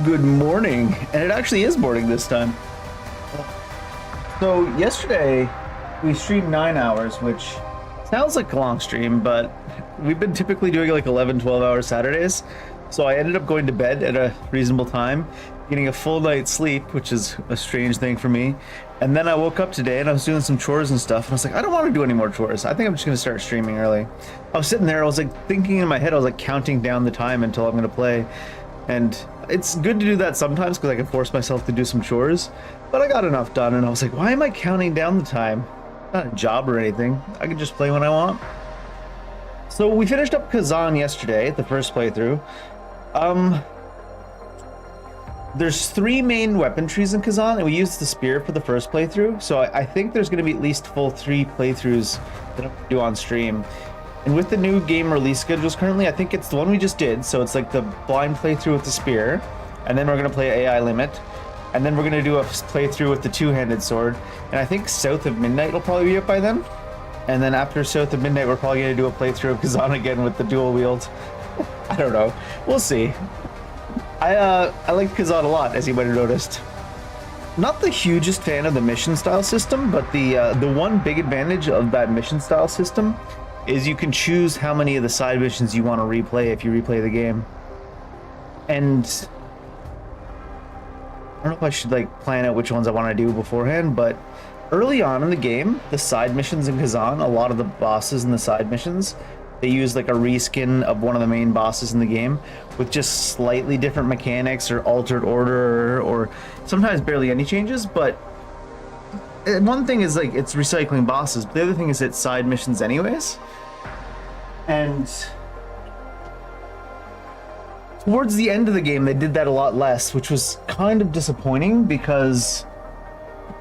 Good morning, and it actually is morning this time. So yesterday we streamed 9 hours, which sounds like a long stream, but we've been typically doing like 11, 12-hour Saturdays. So I ended up going to bed at a reasonable time, getting a full night's sleep, which is a strange thing for me. And then I woke up today and I was doing some chores and stuff, and I was like, I don't want to do any more chores. I think I'm just going to start streaming early. I was sitting there, I was like thinking in my head, I was like counting down the time until I'm going to play. And it's good to do that sometimes because I can force myself to do some chores. But I got enough done and I was like, why am I counting down the time? Not a job or anything. I can just play when I want. So we finished up Kazan yesterday, the first playthrough. There's 3 main weapon trees in Kazan, and we used the spear for the first playthrough. So I think there's going to be at least full 3 playthroughs that I'm going to do on stream. And with the new game release schedules currently, I think it's the one we just did. So it's like the blind playthrough with the spear, and then we're going to play AI Limit, and then we're going to do a playthrough with the two-handed sword. And I think South of Midnight will probably be up by then. And then after South of Midnight, we're probably going to do a playthrough of Kazan again with the dual wield. I don't know. We'll see. I like Kazan a lot, as you might have noticed. Not the hugest fan of the mission style system, but the one big advantage of that mission style system is you can choose how many of the side missions you want to replay if you replay the game. And I don't know if I should like plan out which ones I want to do beforehand, but early on in the game, the side missions in Kazan, a lot of the bosses in the side missions, they use like a reskin of one of the main bosses in the game with just slightly different mechanics or altered order or sometimes barely any changes. But one thing is like it's recycling bosses, but the other thing is it's side missions anyways. And towards the end of the game, they did that a lot less, which was kind of disappointing because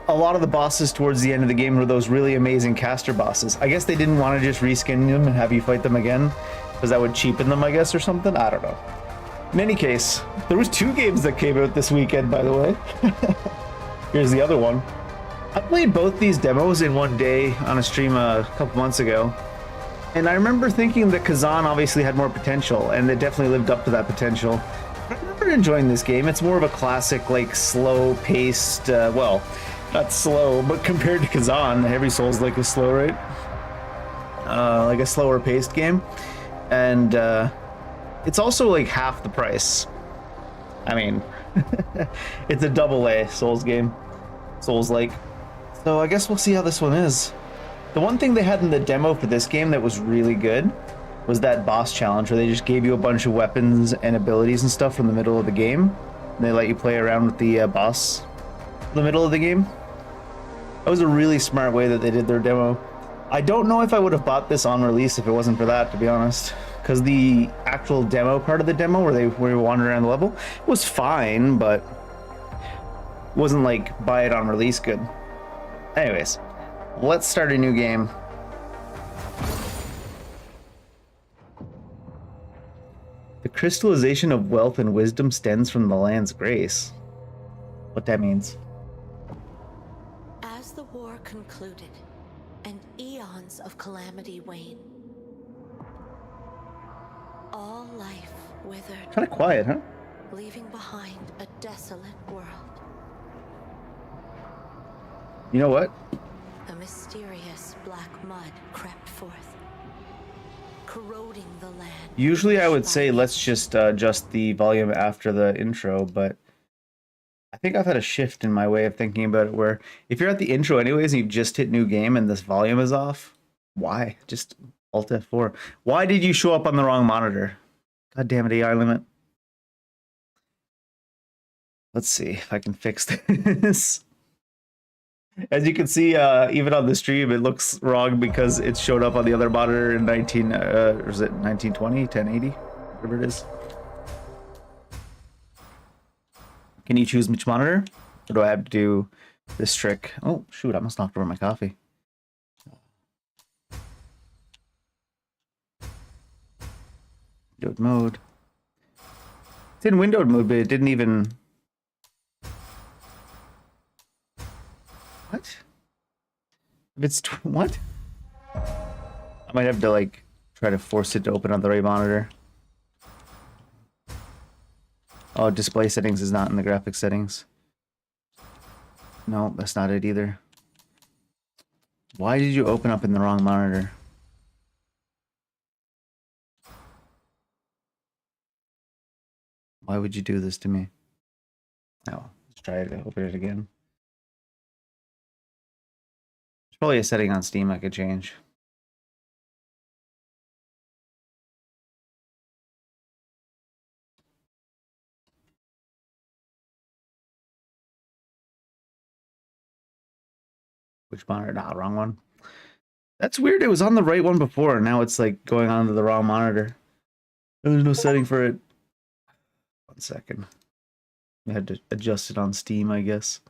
a lot of the bosses towards the end of the game were those really amazing caster bosses. I guess they didn't want to just reskin them and have you fight them again because that would cheapen them, I guess, or something. I don't know. In any case, there was 2 games that came out this weekend, by the way. Here's the other one. I played both these demos in one day on a stream a couple months ago. And I remember thinking that Kazan obviously had more potential, and it definitely lived up to that potential. I remember enjoying this game. It's more of a classic, like, slow-paced, well, not slow, but compared to Kazan, every Souls-like is slow, right? Like a slower-paced game. And it's also, like, half the price. I mean, it's a double-A Souls game. Souls-like. So I guess we'll see how this one is. The one thing they had in the demo for this game that was really good was that boss challenge where they just gave you a bunch of weapons and abilities and stuff from the middle of the game. And they let you play around with the boss in the middle of the game. That was a really smart way that they did their demo. I don't know if I would have bought this on release if it wasn't for that, to be honest. Because the actual demo part of the demo where we were wandering around the level was fine, but wasn't like buy it on release good. Anyways, let's start a new game. The crystallization of wealth and wisdom stems from the land's grace. What that means. As the war concluded and eons of calamity wane, all life withered. Kind of quiet, huh? Leaving behind a desolate world. You know what? A mysterious black mud crept forth, corroding the land. Usually I would say let's just adjust the volume after the intro, but I think I've had a shift in my way of thinking about it where if you're at the intro anyways and you've just hit new game and this volume is off, why? Just Alt F4. Why did you show up on the wrong monitor? God damn it, AI Limit. Let's see if I can fix this. As you can see, even on the stream, it looks wrong because it showed up on the other monitor in 1920, 1080, whatever it is. Can you choose which monitor? Or do I have to do this trick? Oh, shoot, I must knock over my coffee. Windowed mode. It's in windowed mode, but it didn't even... What? If it's... What? I might have to, like, try to force it to open on the right monitor. Oh, display settings is not in the graphic settings. No, that's not it either. Why did you open up in the wrong monitor? Why would you do this to me? Oh, let's try to open it again. There's probably a setting on Steam I could change. Which monitor? Nah, wrong one. That's weird. It was on the right one before, and now it's like going on to the wrong monitor. There's no setting for it. 1 second. I had to adjust it on Steam, I guess.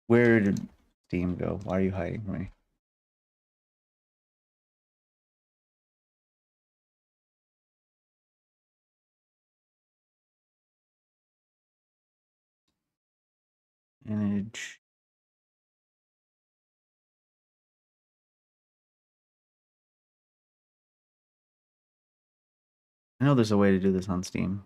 Where did Steam go? Why are you hiding from me? Manage. I know there's a way to do this on Steam.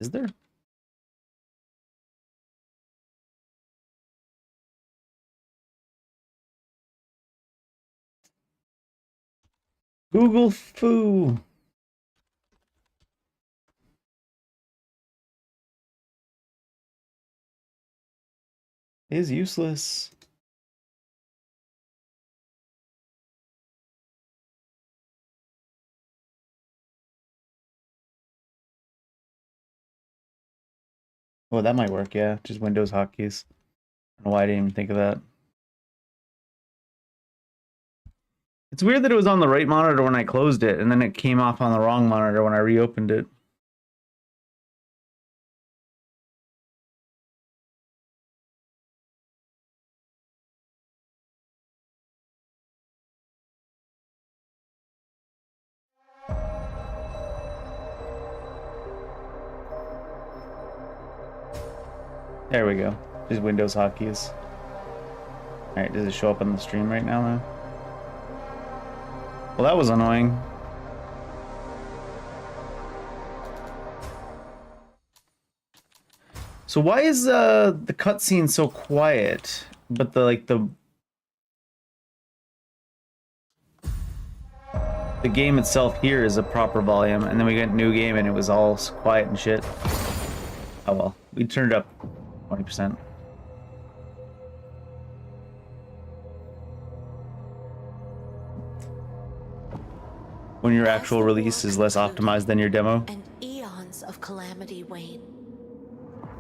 Is there? Google foo. Is useless. Well, that might work, yeah. Just Windows hotkeys. I don't know why I didn't even think of that. It's weird that it was on the right monitor when I closed it, and then it came off on the wrong monitor when I reopened it. There we go. Just Windows hotkeys. Alright, does it show up on the stream right now? Well, that was annoying. So why is the cutscene so quiet, but the game itself here is a proper volume, and then we get new game and it was all quiet and shit. Oh well, we turned it up 20%. When your actual release is less optimized than your demo, And eons of calamity wane.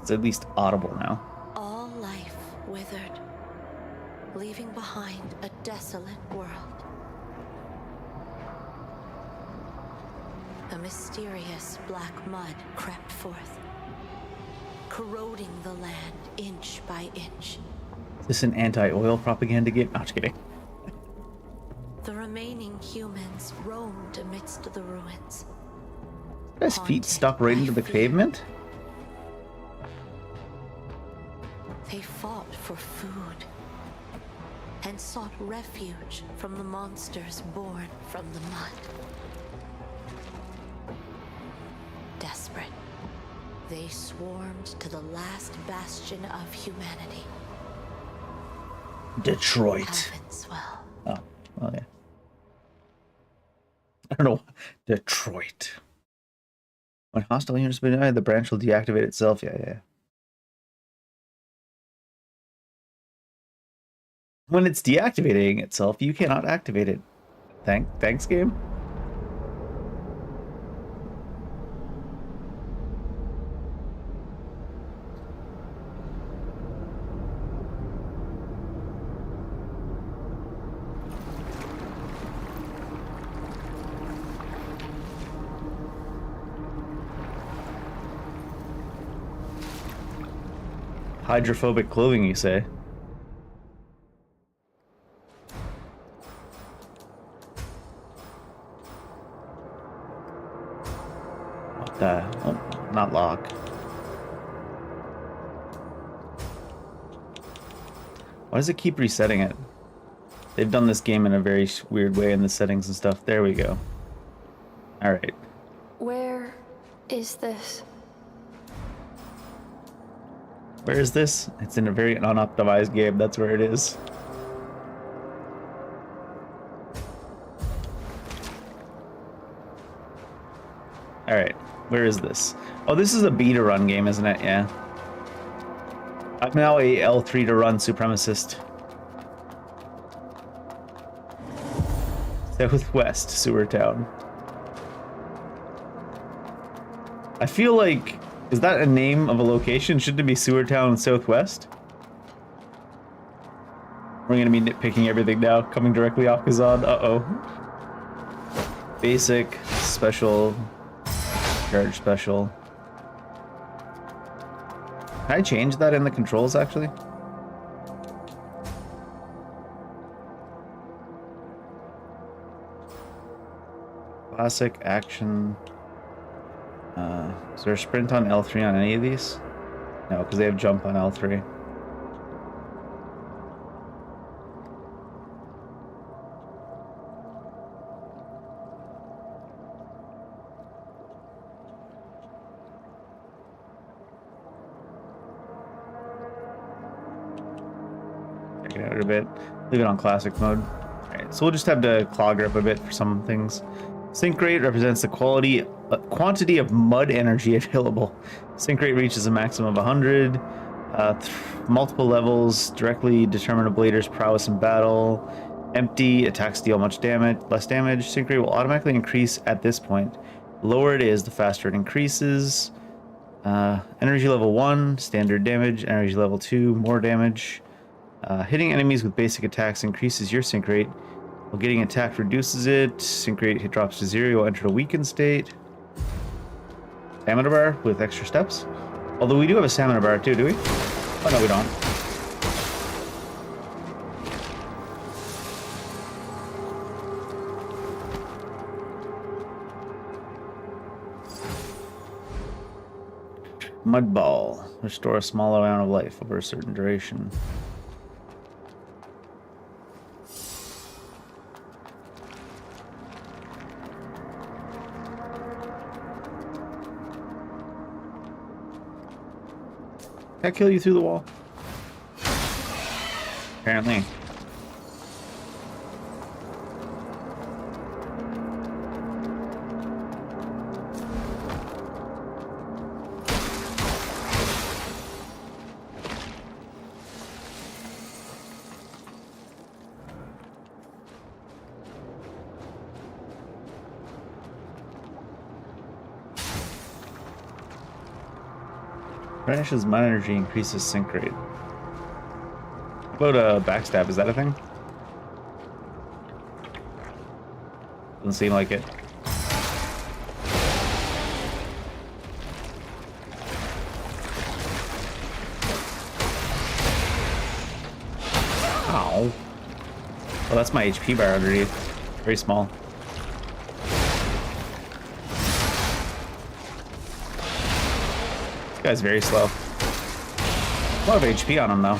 it's at least audible now. All life withered, leaving behind a desolate world. A mysterious black mud crept forth, corroding the land inch by inch. Is this an anti-oil propaganda game? No, just kidding. The remaining humans roamed amidst the ruins. His feet stuck right into the pavement? They fought for food and sought refuge from the monsters born from the mud. Desperate, they swarmed to the last bastion of humanity. Detroit. Heavenswell. Oh, well, yeah. I don't know. Detroit. When hostile units been the branch will deactivate itself. Yeah. When it's deactivating itself, you cannot activate it. Thanks, game. Hydrophobic clothing, you say? What the? Oh, not lock. Why does it keep resetting it? They've done this game in a very weird way in the settings and stuff. There we go. All right. Where is this? Where is this? It's in a very unoptimized game. That's where it is. All right. Where is this? Oh, this is a B to run game, isn't it? Yeah. I'm now a L3 to run supremacist. Southwest Sewer Town. I feel like, is that a name of a location? Shouldn't it be Sewer Town Southwest? We're gonna be nitpicking everything now, coming directly off Kazan. Uh-oh. Basic, special, charge special. Can I change that in the controls, actually? Classic, action. Is there a sprint on L3 on any of these? No, because they have jump on L3. Check it out a bit. Leave it on classic mode. Alright, so we'll just have to clog her up a bit for some things. Sink rate represents the quantity of mud energy available. Sink rate reaches a maximum of 100. Multiple levels directly determine a blader's prowess in battle. Empty, attacks deal much damage, less damage. Sink rate will automatically increase at this point. The lower it is, the faster it increases. Energy level 1, standard damage. Energy level 2, more damage. Hitting enemies with basic attacks increases your sink rate. While getting attacked reduces it. Sink rate hit drops to 0. You'll enter a weakened state. Stamina bar with extra steps. Although we do have a stamina bar too, do we? Oh no, we don't. Mud ball. Restore a small amount of life over a certain duration. Can I kill you through the wall? Apparently. Vanishes mud energy, increases sink rate. How about backstab? Is that a thing? Doesn't seem like it. Ow. Oh, that's my HP bar underneath. Very small. This guy's very slow. A lot of HP on him, though.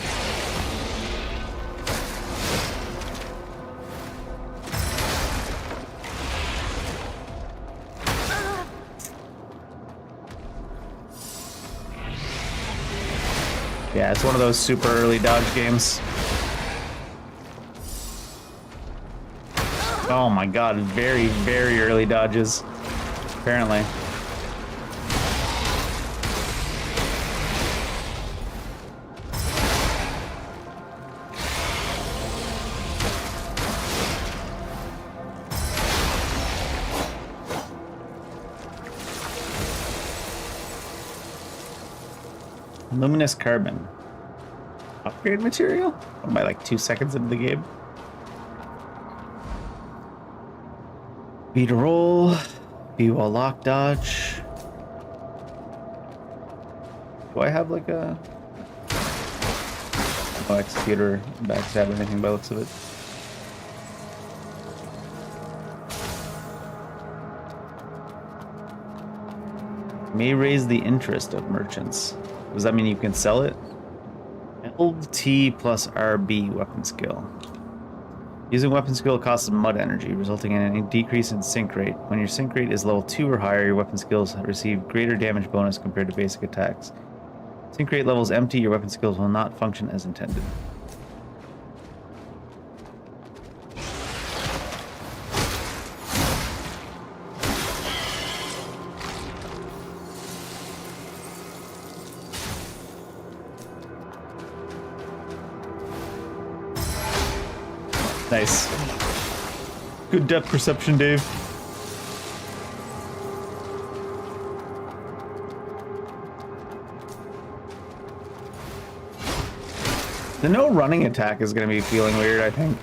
Yeah, it's one of those super early dodge games. Oh my god, very, very early dodges, apparently. Luminous carbon. Upgrade material? What am I, like 2 seconds into the game? B to roll. B while lock dodge. Do I have like a... no executor, backstab, or anything by the looks of it? May raise the interest of merchants. Does that mean you can sell it? LT plus RB weapon skill. Using weapon skill costs mud energy, resulting in a decrease in sync rate. When your sync rate is level 2 or higher, your weapon skills receive greater damage bonus compared to basic attacks. Sync rate levels empty, your weapon skills will not function as intended. Nice. Good depth perception, Dave. The no running attack is going to be feeling weird, I think.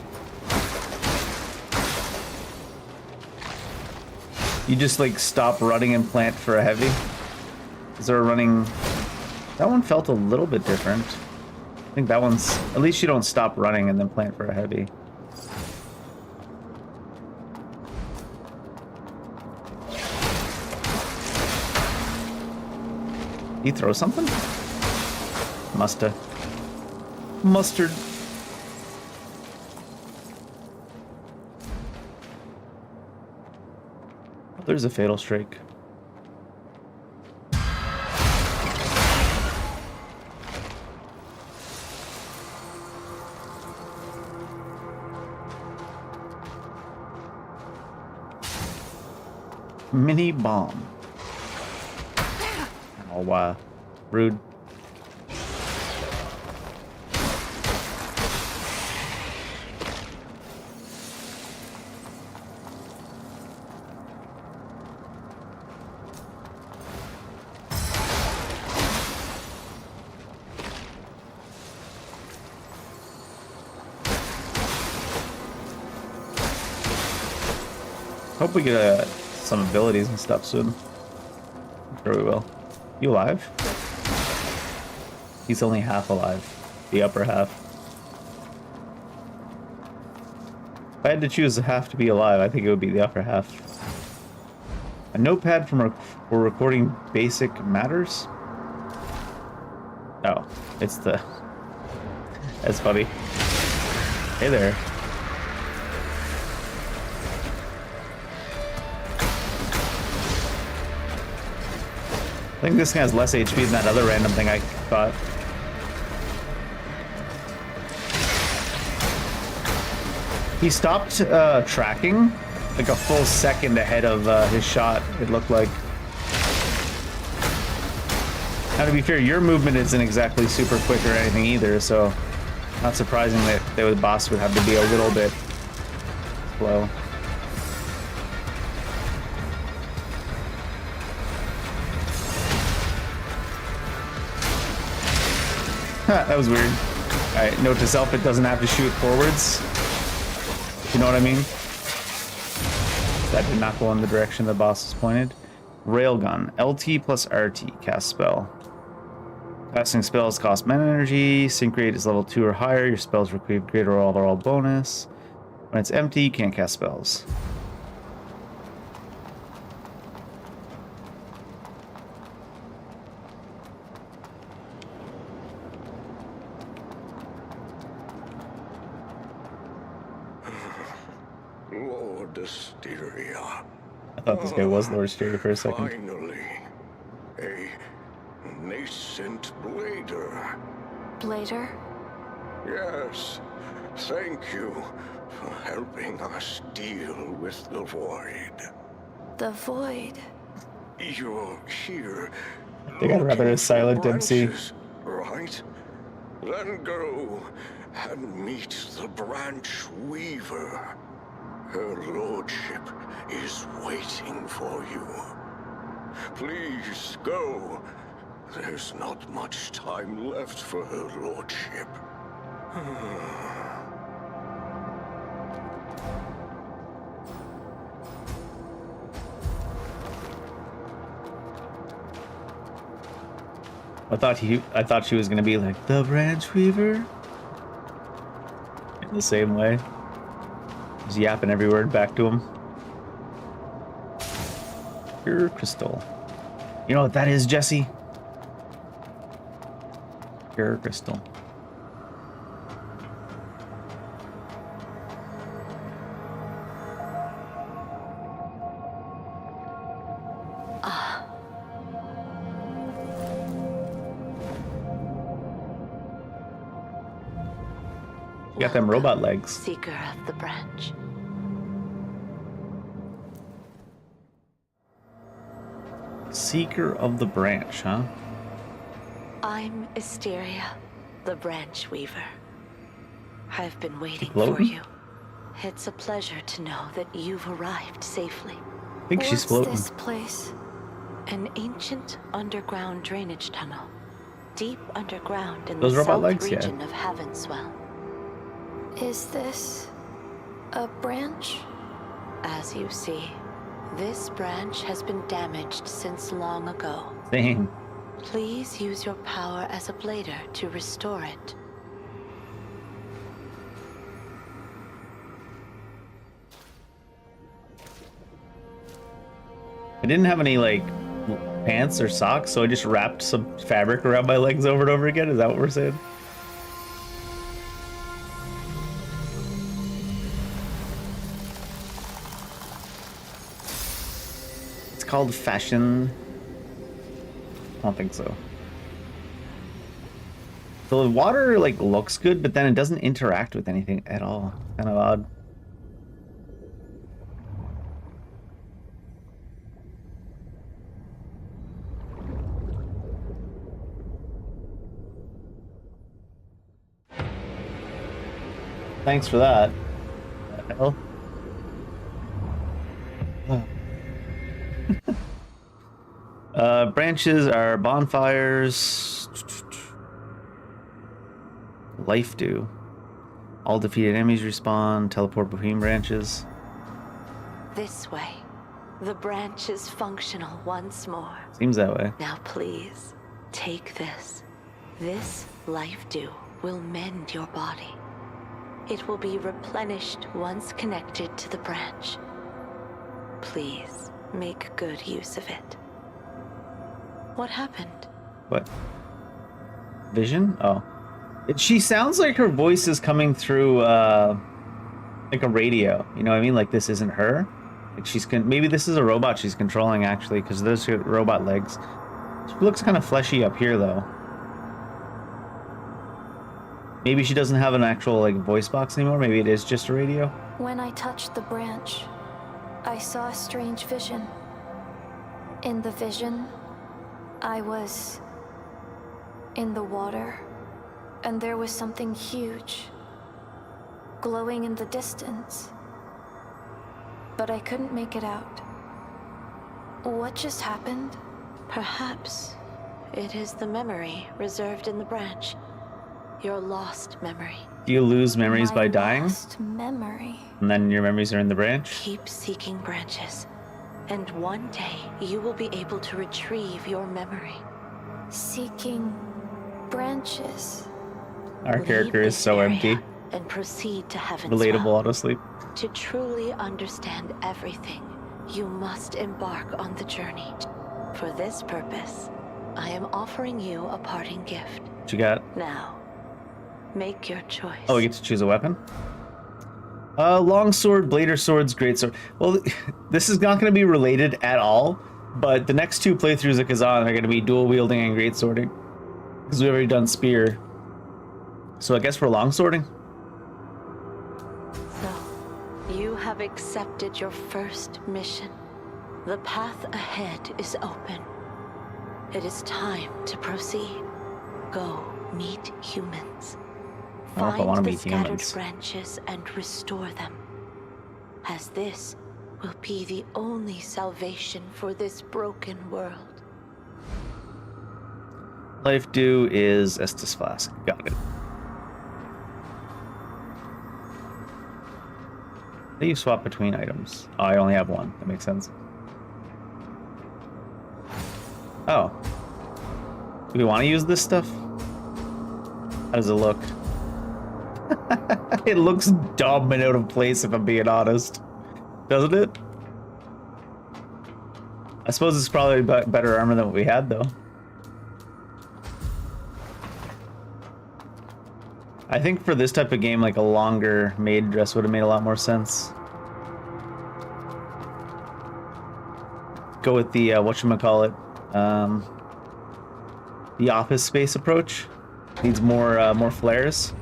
You just like stop running and plant for a heavy. Is there a running? That one felt a little bit different. I think that one's, at least you don't stop running and then plant for a heavy. You throw something? Musta. Mustard. Oh, there's a fatal strike. Mini bomb. Oh, wow. Rude. Hope we get some abilities and stuff soon. I'm sure we will. You alive? He's only half alive. The upper half. If I had to choose a half to be alive, I think it would be the upper half. A notepad for recording basic matters? Oh, it's the... That's funny. Hey there. I think this guy has less HP than that other random thing I thought. He stopped tracking like a full second ahead of his shot, it looked like. Now, to be fair, your movement isn't exactly super quick or anything either, so not surprising that the boss would have to be a little bit slow. That was weird. Alright, note to self, it doesn't have to shoot forwards. You know what I mean? That did not go in the direction the boss was pointed. Railgun. LT plus RT. Cast spell. Casting spells cost mana energy. Sync rate is level 2 or higher. Your spells require greater overall bonus. When it's empty, you can't cast spells. Lord Asteria. I thought this guy was Lord Asteria for a second. Finally, a nascent blader. Blader? Yes, thank you for helping us deal with the void. The void. You're here. I think I'd rather a silent MC. Right? Then go and meet the branch weaver. Her lordship is waiting for you. Please go. There's not much time left for her lordship. I thought she was gonna be like the branch weaver in the same way. Just yapping every word back to him. Pure crystal. You know what that is, Jesse? Pure crystal. You got them robot legs. Seeker of the branch. Seeker of the branch, huh? I'm Asteria, the branch weaver. I've been waiting for Floating? you. It's a pleasure to know that you've arrived safely. I think she's What's floating. this place? An ancient underground drainage tunnel, deep underground in Those the robot south legs? Yeah. region of Heavenswell. Is this a branch? As you see, this branch has been damaged since long ago. Same. Please use your power as a blader to restore it. I didn't have any, like, pants or socks, so I just wrapped some fabric around my legs over and over again. Is that what we're saying? It's called fashion. I don't think so. The water, like, looks good, but then it doesn't interact with anything at all. Kind of odd. Thanks for that. What the hell? Branches are bonfires. Life dew. All defeated enemies respawn. Teleport between branches. This way. The branch is functional once more. Seems that way. Now please, take this. This life dew will mend your body. It will be replenished once connected to the branch. Please, make good use of it. What happened? What? Vision? Oh. She sounds like her voice is coming through, like a radio. You know what I mean? Like this isn't her. Like maybe this is a robot she's controlling actually, because those are robot legs. She looks kind of fleshy up here though. Maybe she doesn't have an actual like voice box anymore. Maybe it is just a radio. When I touched the branch, I saw a strange vision. In the vision, I was in the water, and there was something huge, glowing in the distance. But I couldn't make it out. What just happened? Perhaps it is the memory reserved in the branch. Your lost memory. Do you lose memories My by dying? lost memory. And then your memories are in the branch? Keep seeking branches, and one day you will be able to retrieve your memory. Seeking branches. Our Leave character is this so area empty. and proceed to Heavenswell. Relatable, honestly. To truly understand everything, you must embark on the journey. For this purpose, I am offering you a parting gift. What you got? Now, make your choice. Oh, we get to choose a weapon? Long sword, blader swords, great sword. Well, this is not going to be related at all, but the next two playthroughs of Kazan are going to be dual wielding and great swording. Because we've already done spear. So I guess we're long swording. So, you have accepted your first mission. The path ahead is open. It is time to proceed. Go meet humans. I don't know if I want to Find the meet scattered humans. branches and restore them. As this will be the only salvation for this broken world. Life dew is Estus Flask. Got it. How do you swap between items? Oh, I only have one. That makes sense. Oh. Do we want to use this stuff? How does it look? It looks dumb and out of place if I'm being honest. Doesn't it? I suppose it's probably better armor than what we had, though. I think for this type of game, like a longer maid dress would have made a lot more sense. Go with the whatchamacallit, the office space approach. Needs more flares.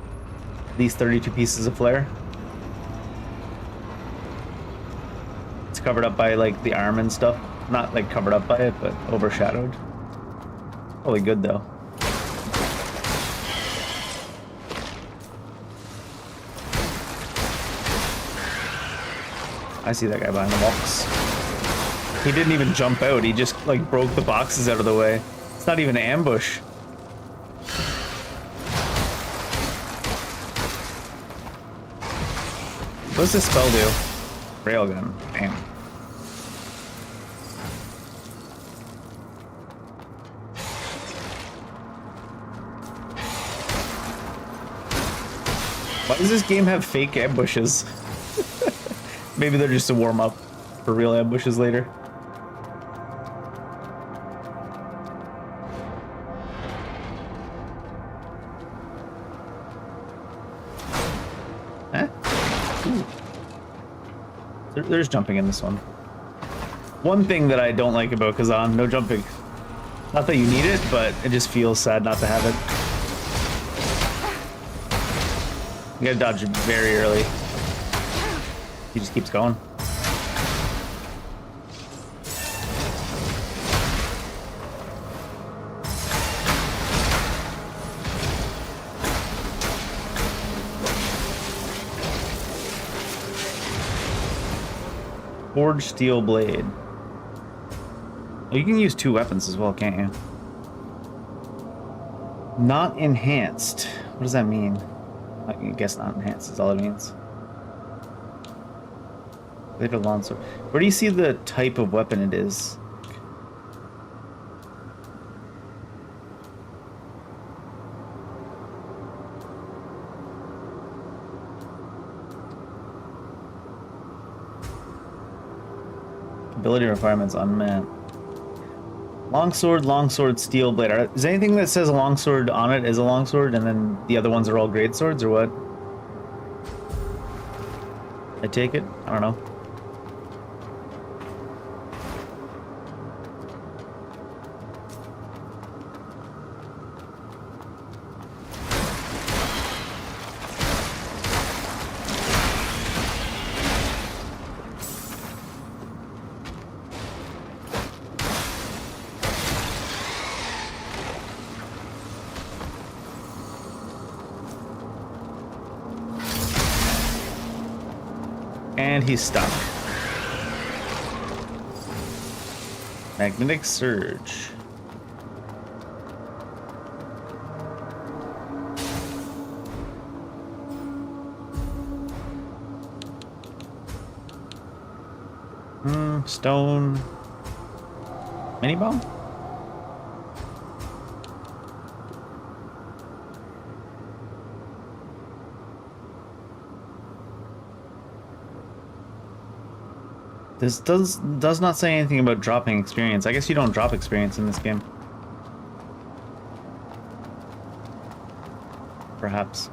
These 32 pieces of flare. It's covered up by like the arm and stuff. Not like covered up by it, but overshadowed. Probably good though. I see that guy behind the box. He didn't even jump out. He just like broke the boxes out of the way. It's not even an ambush. What's this spell do? Railgun. Damn. Why does this game have fake ambushes? Maybe they're just a warm-up for real ambushes later. Huh? Ooh. There's jumping in this one. One thing that I don't like about Kazan, no jumping. Not that you need it, but it just feels sad not to have it. You gotta dodge it very early. He just keeps going. Forged steel blade. Well, you can use 2 weapons as well, can't you? Not enhanced. What does that mean? I guess not enhanced is all it means. They have a long sword. Where do you see the type of weapon it is? Ability requirements unmet. Longsword, steel blade. Is anything that says a longsword on it is a longsword, and then the other ones are all great swords, or what? I take it? I don't know. And he's stuck. Magnetic surge. Stone. Mini bomb? This does not say anything about dropping experience. I guess you don't drop experience in this game. Perhaps.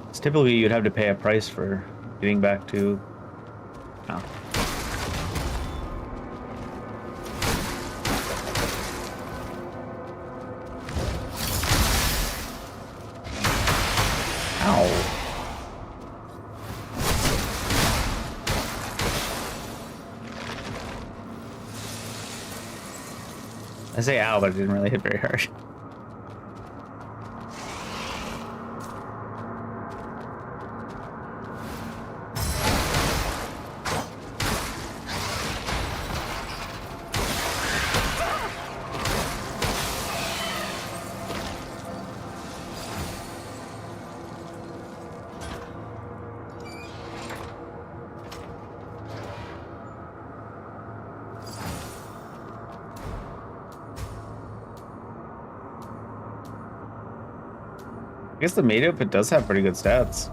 It's typically you'd have to pay a price for getting back to... Oh. Ow. I say ow, but it didn't really hit very hard. I guess the Maid outfit does have pretty good stats.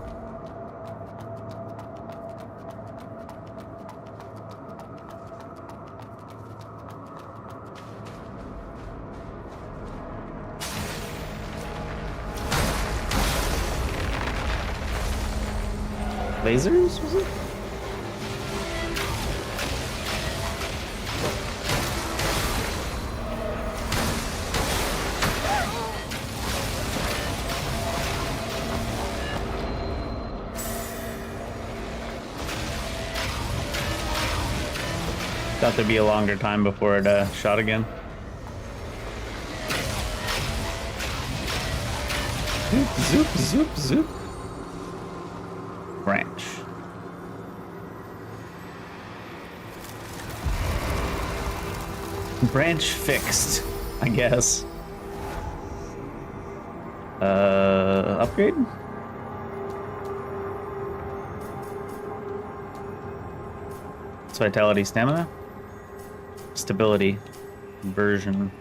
Lasers, was it? Thought there'd be a longer time before it shot again. Zoop, zoop, zoop, zoop. Branch. Branch fixed, I guess. Upgrade? It's vitality, stamina. Stability, conversion,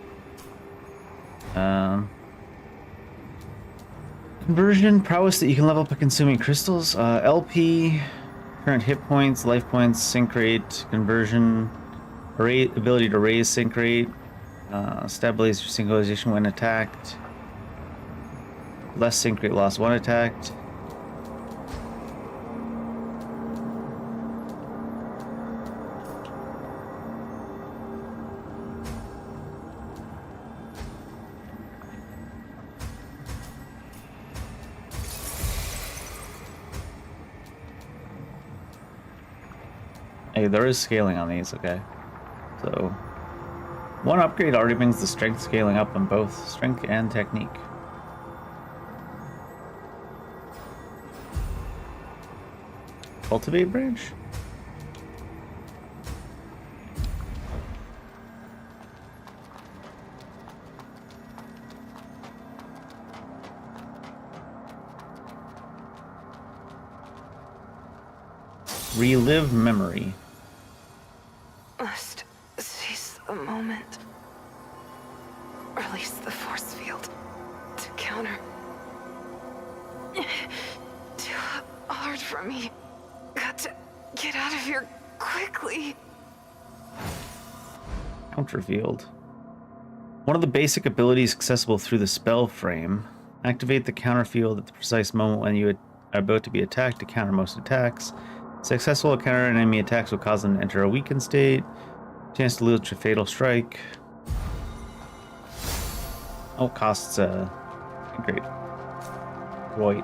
conversion, prowess that you can level up by consuming crystals, LP, current hit points, life points, sync rate, conversion, ability to raise sync rate, stabilize your synchronization when attacked, less sync rate loss when attacked. Hey, there is scaling on these, okay. So, one upgrade already brings the strength scaling up on both strength and technique. Cultivate branch? Relive memory. Must seize the moment. Release the force field to counter. Too hard for me. Got to get out of here quickly. Counter field. One of the basic abilities accessible through the spell frame. Activate the counter field at the precise moment when you are about to be attacked to counter most attacks. Successful counter enemy attacks will cause them to enter a weakened state. Chance to lose a fatal strike. Oh, costs great. Right.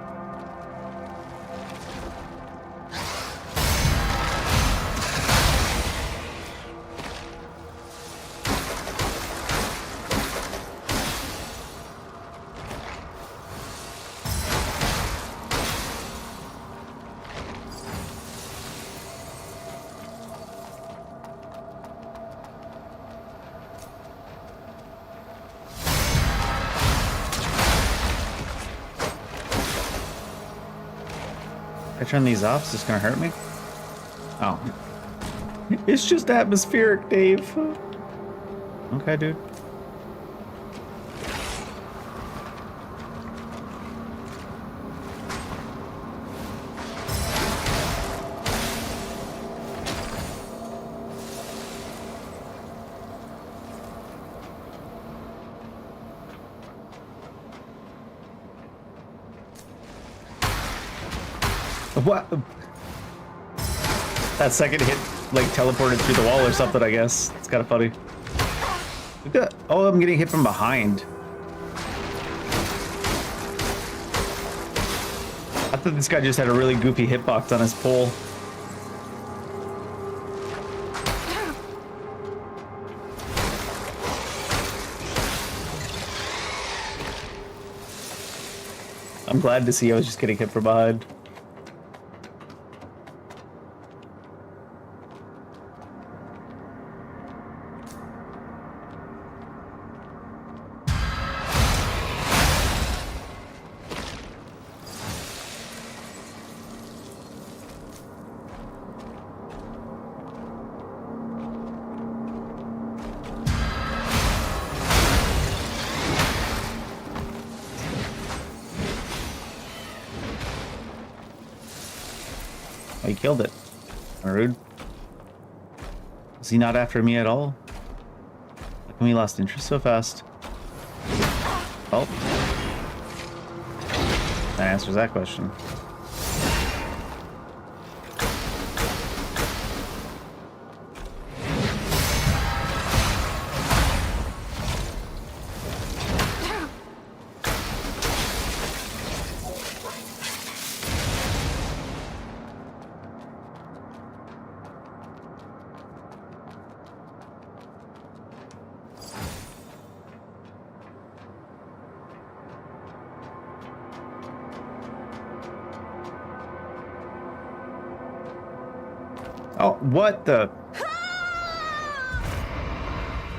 I turn these off, is this gonna hurt me? Oh. It's just atmospheric, Dave. Okay, dude. What? That second hit, like, teleported through the wall or something, I guess. It's kind of funny. Look at that. Oh, I'm getting hit from behind. I thought this guy just had a really goofy hitbox on his pole. I'm glad to see I was just getting hit from behind. He killed it. Rude. Is he not after me at all? How come he lost interest so fast? Oh. That answers that question. Oh, what the?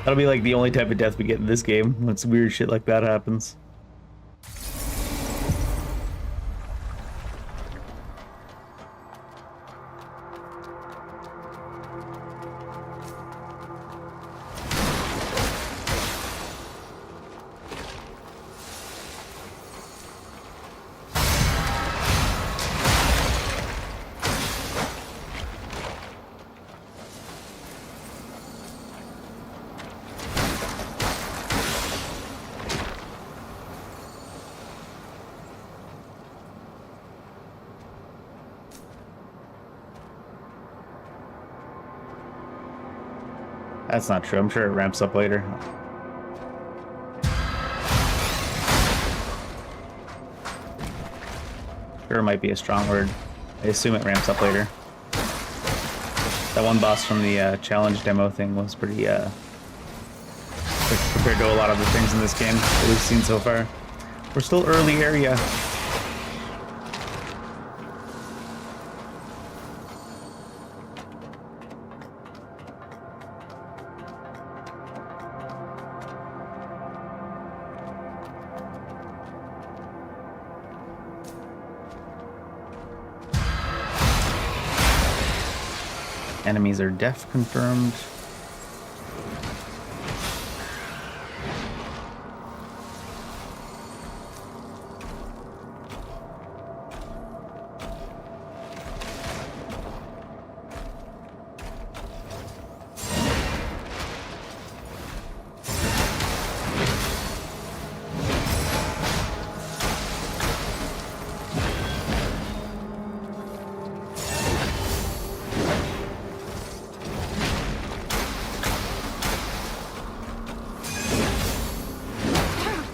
That'll be like the only type of death we get in this game. When weird shit like that happens. That's not true. I'm sure it ramps up later. Sure might be a strong word. I assume it ramps up later. That one boss from the challenge demo thing was pretty, like, compared to a lot of the things in this game that we've seen so far. We're still early area. Enemies are deaf confirmed.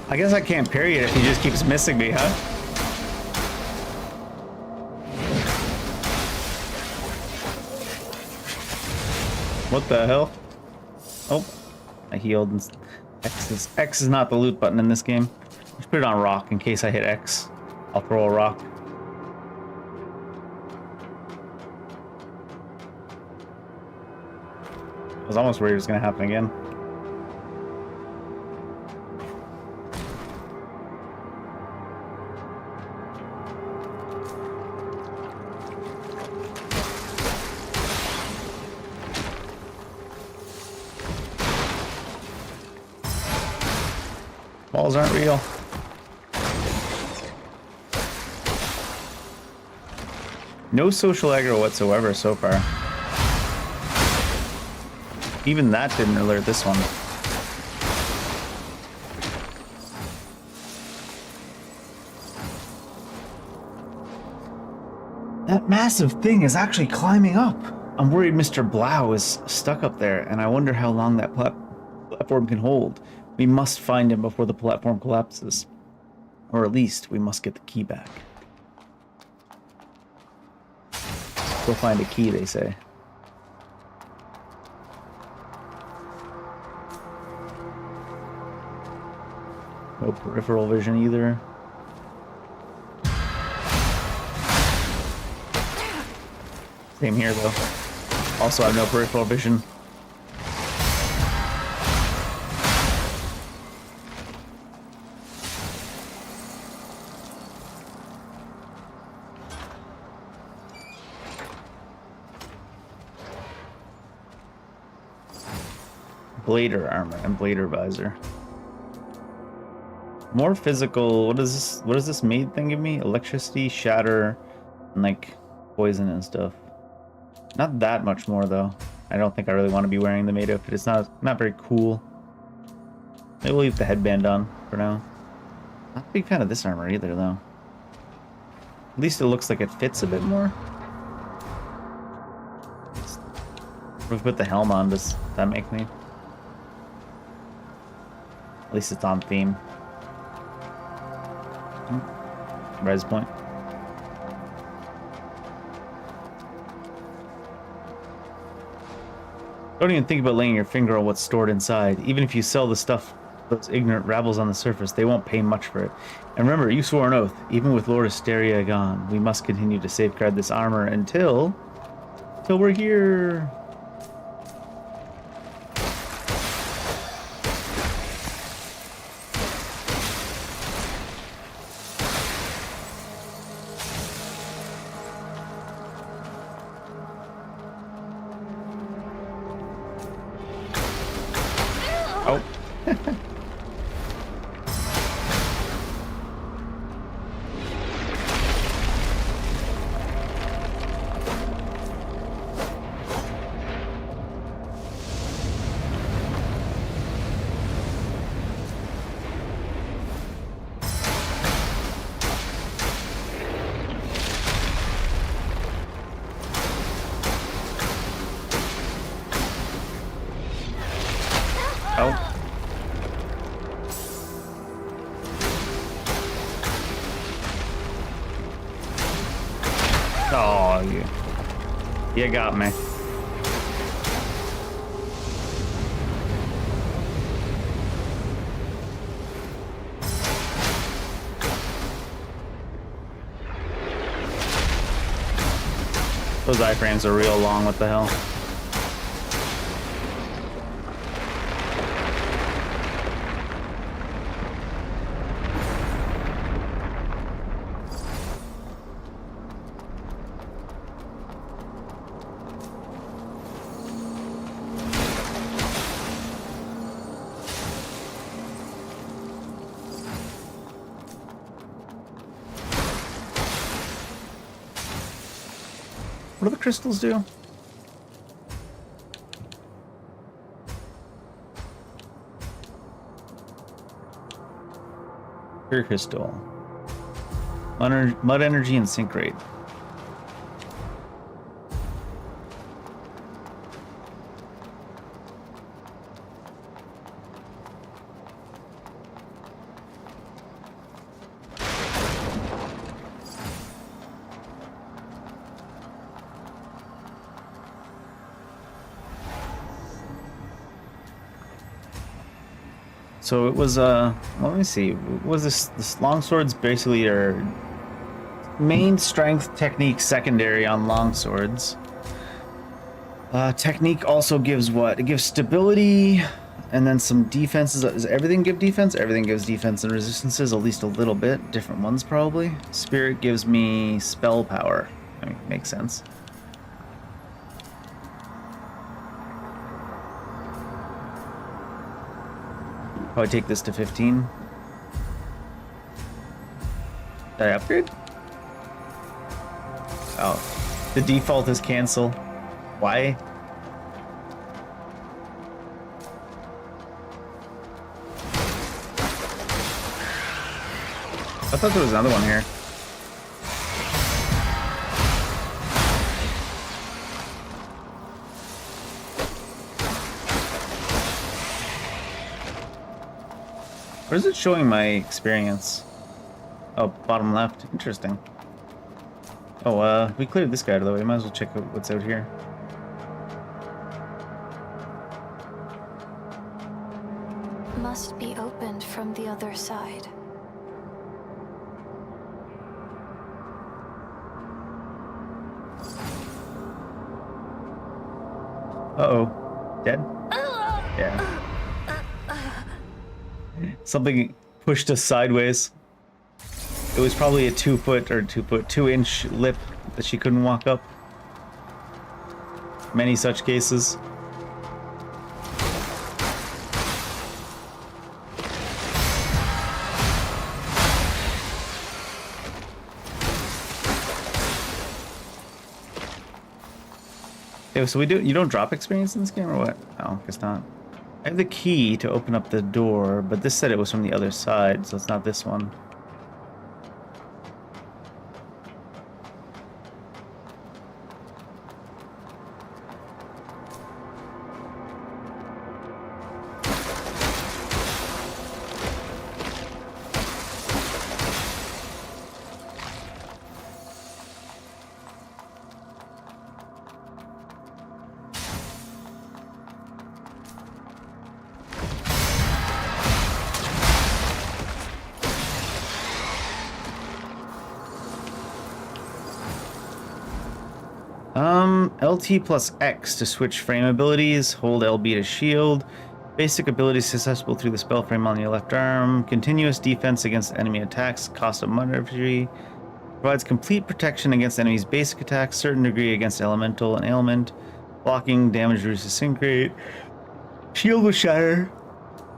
I guess I can't parry it if he just keeps missing me, huh? What the hell? Oh, I healed. And X is not the loot button in this game. Let's put it on rock in case I hit X. I'll throw a rock. I was almost worried it was going to happen again. Walls aren't real. No social aggro whatsoever so far. Even that didn't alert this one. That massive thing is actually climbing up. I'm worried Mr. Blau is stuck up there, and I wonder how long that platform can hold. We must find him before the platform collapses. Or at least, we must get the key back. Go find a key, they say. No peripheral vision either. Same here, though. Also have no peripheral vision. Blader armor and blader visor. More physical. What is this Maid thing give me? Electricity, shatter, and like poison and stuff. Not that much more though. I don't think I really want to be wearing the Maid outfit. It's not very cool. Maybe we'll leave the headband on for now. Not a big fan of this armor either though. At least it looks like it fits a bit more. If we put the helm on, does that make me? At least it's on theme. Res point. Don't even think about laying your finger on what's stored inside. Even if you sell the stuff, those ignorant rabbles on the surface, they won't pay much for it. And remember, you swore an oath. Even with Lord Asteria gone, we must continue to safeguard this armor until till we're here. Oh. Oh. Oh, you got me. Those iframes are real long, what the hell? What do the crystals do? Pure crystal. Mud energy and sync rate. So it was well, let me see. Was this longswords basically are main strength, technique secondary on longswords. Technique also gives what? It gives stability and then some defenses. Does everything give defense? Everything gives defense and resistances, at least a little bit. Different ones probably. Spirit gives me spell power. I mean, makes sense. Probably take this to 15. Did I upgrade? Oh, the default is cancel. Why? I thought there was another one here. Where is it showing my experience? Oh, bottom left. Interesting. Oh, we cleared this guy out of the way. Might as well check out what's out here. Must be opened from the other side. Uh-oh. Dead? Yeah. Something pushed us sideways. It was probably a 2-inch lip that she couldn't walk up. Many such cases. Okay, so you don't drop experience in this game or what? No, guess not. I have the key to open up the door, but this said it was from the other side, so it's not this one. LT plus X to switch frame abilities. Hold LB to shield. Basic abilities successful through the spell frame on your left arm. Continuous defense against enemy attacks. Cost of energy. Provides complete protection against enemies' basic attacks. Certain degree against elemental and ailment. Blocking, damage reduces sync rate. Shield will shatter,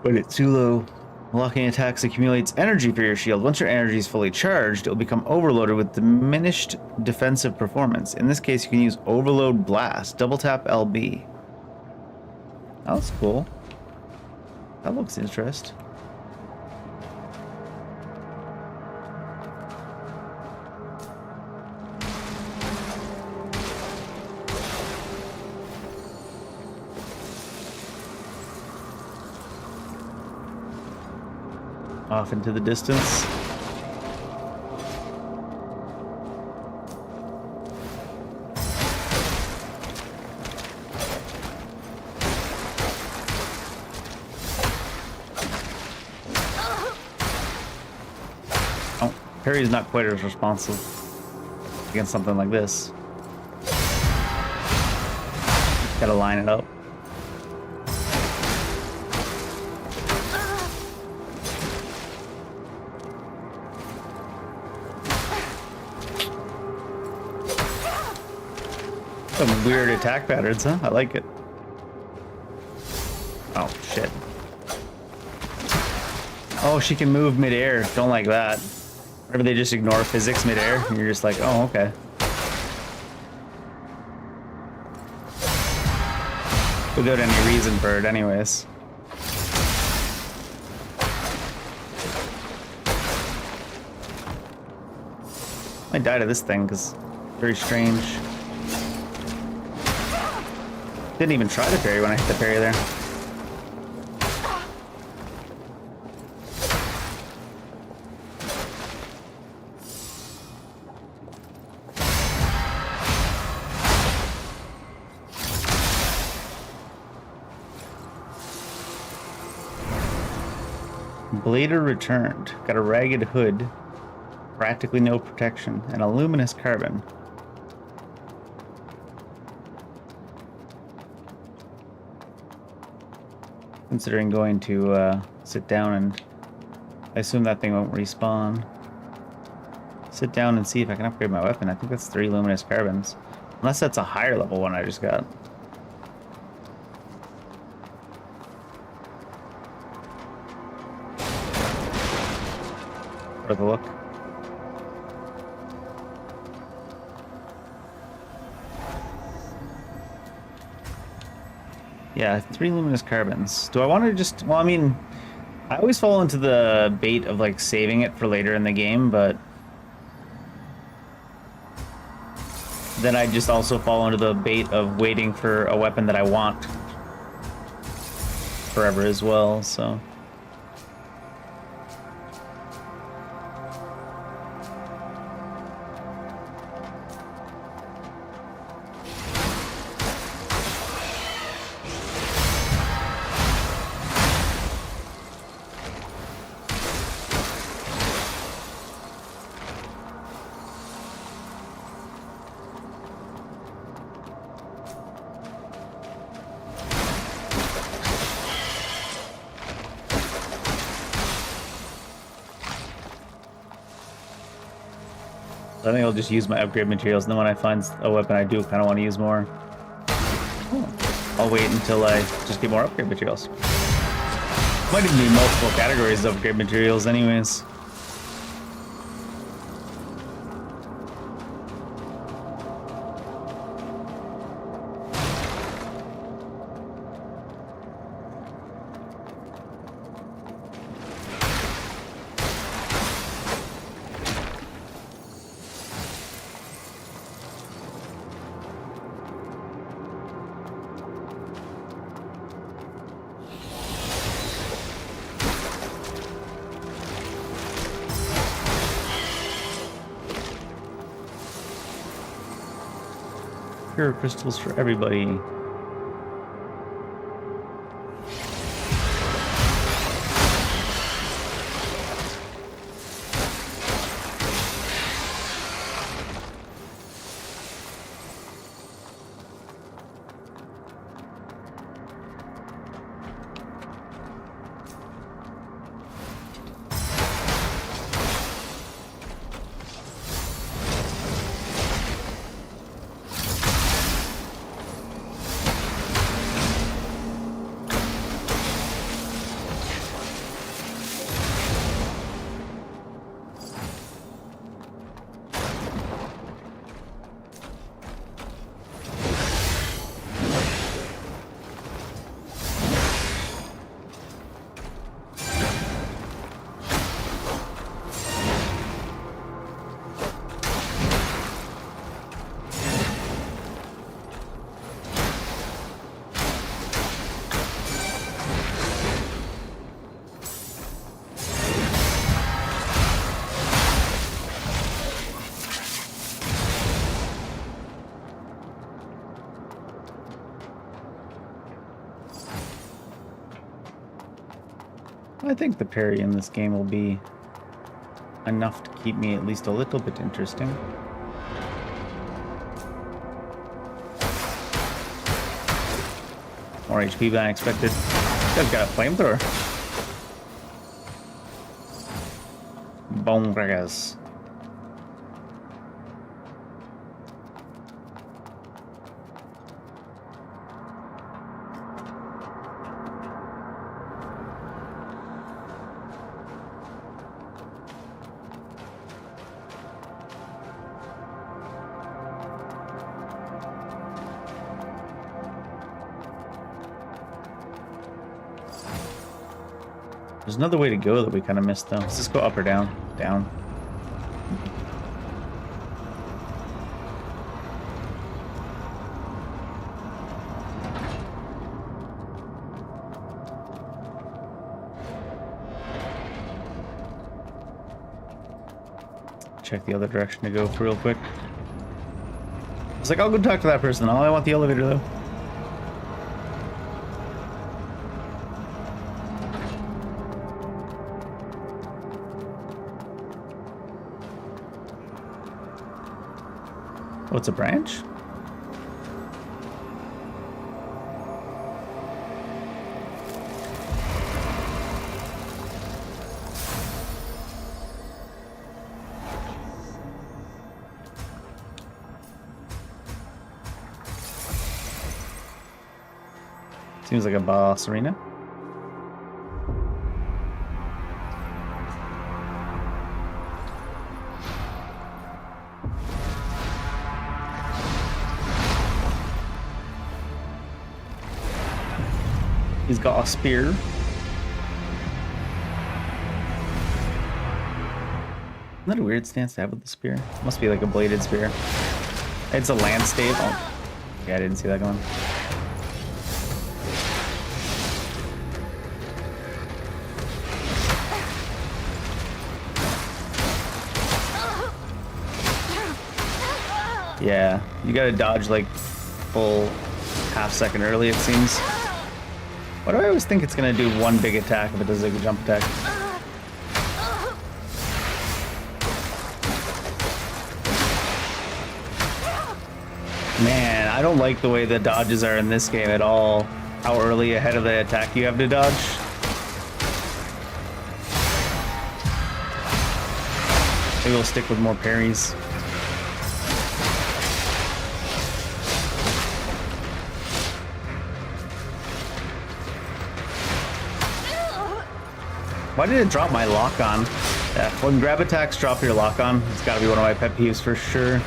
but it's too low. Blocking attacks accumulates energy for your shield. Once your energy is fully charged, it will become overloaded with diminished defensive performance. In this case, you can use Overload Blast. Double tap LB. Oh, that's cool. That looks interesting. Off into the distance. Oh, Perry's not quite as responsive against something like this. Gotta line it up. Some weird attack patterns, huh? I like it. Oh, shit. Oh, she can move midair. Don't like that. Whenever they just ignore physics midair, and you're just like, oh, okay. Without any reason for it anyways. I died of this thing, because very strange. Didn't even try to parry when I hit the parry there. Blader returned. Got a ragged hood, practically no protection, and a luminous carbon. Considering going to sit down and I assume that thing won't respawn. Sit down and see if I can upgrade my weapon. I think that's 3 luminous carbons. Unless that's a higher level one I just got. Worth a look. Yeah, 3 luminous carbons. Do I want to just... Well, I mean, I always fall into the bait of, like, saving it for later in the game, but... then I just also fall into the bait of waiting for a weapon that I want forever as well, so... I think I'll just use my upgrade materials, and then when I find a weapon I do kind of want to use more, I'll wait until I just get more upgrade materials. Might even be multiple categories of upgrade materials anyways. Pure crystals for everybody. I think the parry in this game will be enough to keep me at least a little bit interesting. More HP than I expected. This guy's got a flamethrower. Bone crackers. There's another way to go that we kind of missed, though. Let's just go up or down. Down. Check the other direction to go for real quick. It's like, I'll go talk to that person. I want the elevator, though. Oh, it's a branch? Seems like a boss arena. He's got a spear. Isn't that a weird stance to have with the spear? Must be like a bladed spear. It's a land stave. Oh, yeah, I didn't see that going. Yeah, you gotta dodge like full half second early, it seems. Why do I always think it's gonna do one big attack if it does like a jump attack? Man, I don't like the way the dodges are in this game at all. How early ahead of the attack you have to dodge. Maybe we'll stick with more parries. Why did it drop my lock on? Yeah, when grab attacks drop your lock on, it's gotta be one of my pet peeves for sure.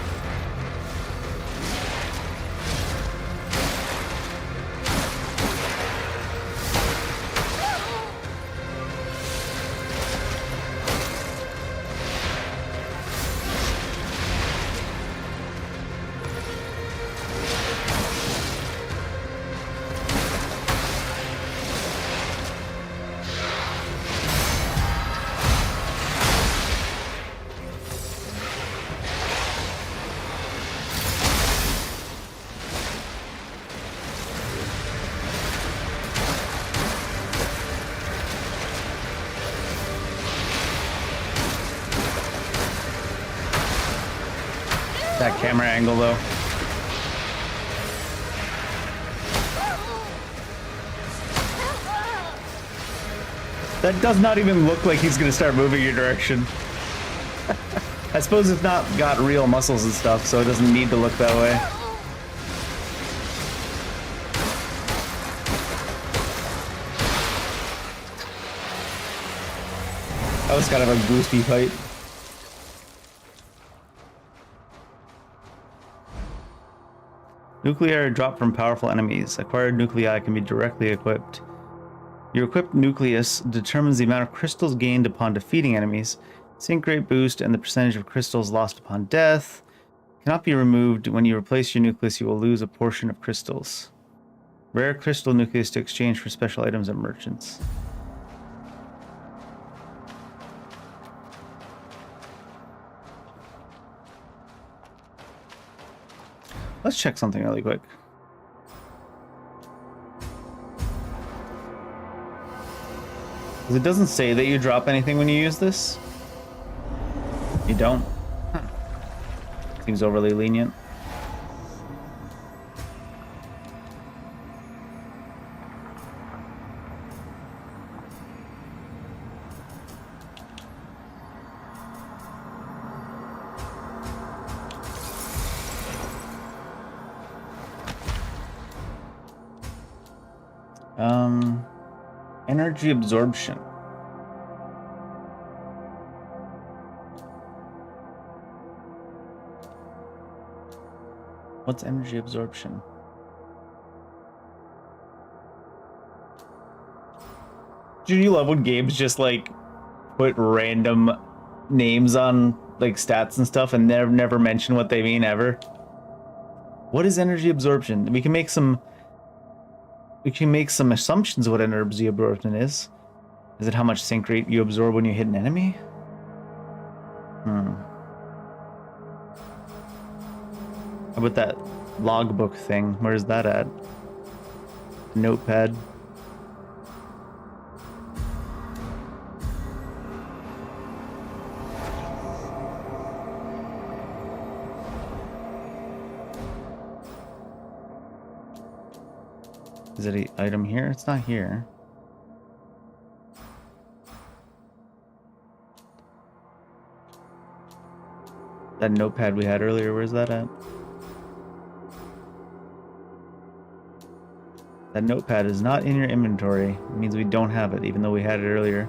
That camera angle, though. That does not even look like he's gonna start moving your direction. I suppose it's not got real muscles and stuff, so it doesn't need to look that way. That was kind of a goofy fight. Nuclei drop from powerful enemies. Acquired nuclei can be directly equipped. Your equipped nucleus determines the amount of crystals gained upon defeating enemies. Sync rate boost and the percentage of crystals lost upon death. Cannot be removed. When you replace your nucleus, you will lose a portion of crystals. Rare crystal nucleus to exchange for special items at merchants. Let's check something really quick. Because it doesn't say that you drop anything when you use this. You don't. Huh. Seems overly lenient. Energy absorption. What's energy absorption? Do you love when games just like put random names on like stats and stuff and never mention what they mean ever? What is energy absorption? We can make some assumptions of what energy absorption is. Is it how much sync rate you absorb when you hit an enemy? How about that logbook thing? Where's that at? Notepad. Is it an item here? It's not here. That notepad we had earlier, where's that at? That notepad is not in your inventory. It means we don't have it, even though we had it earlier.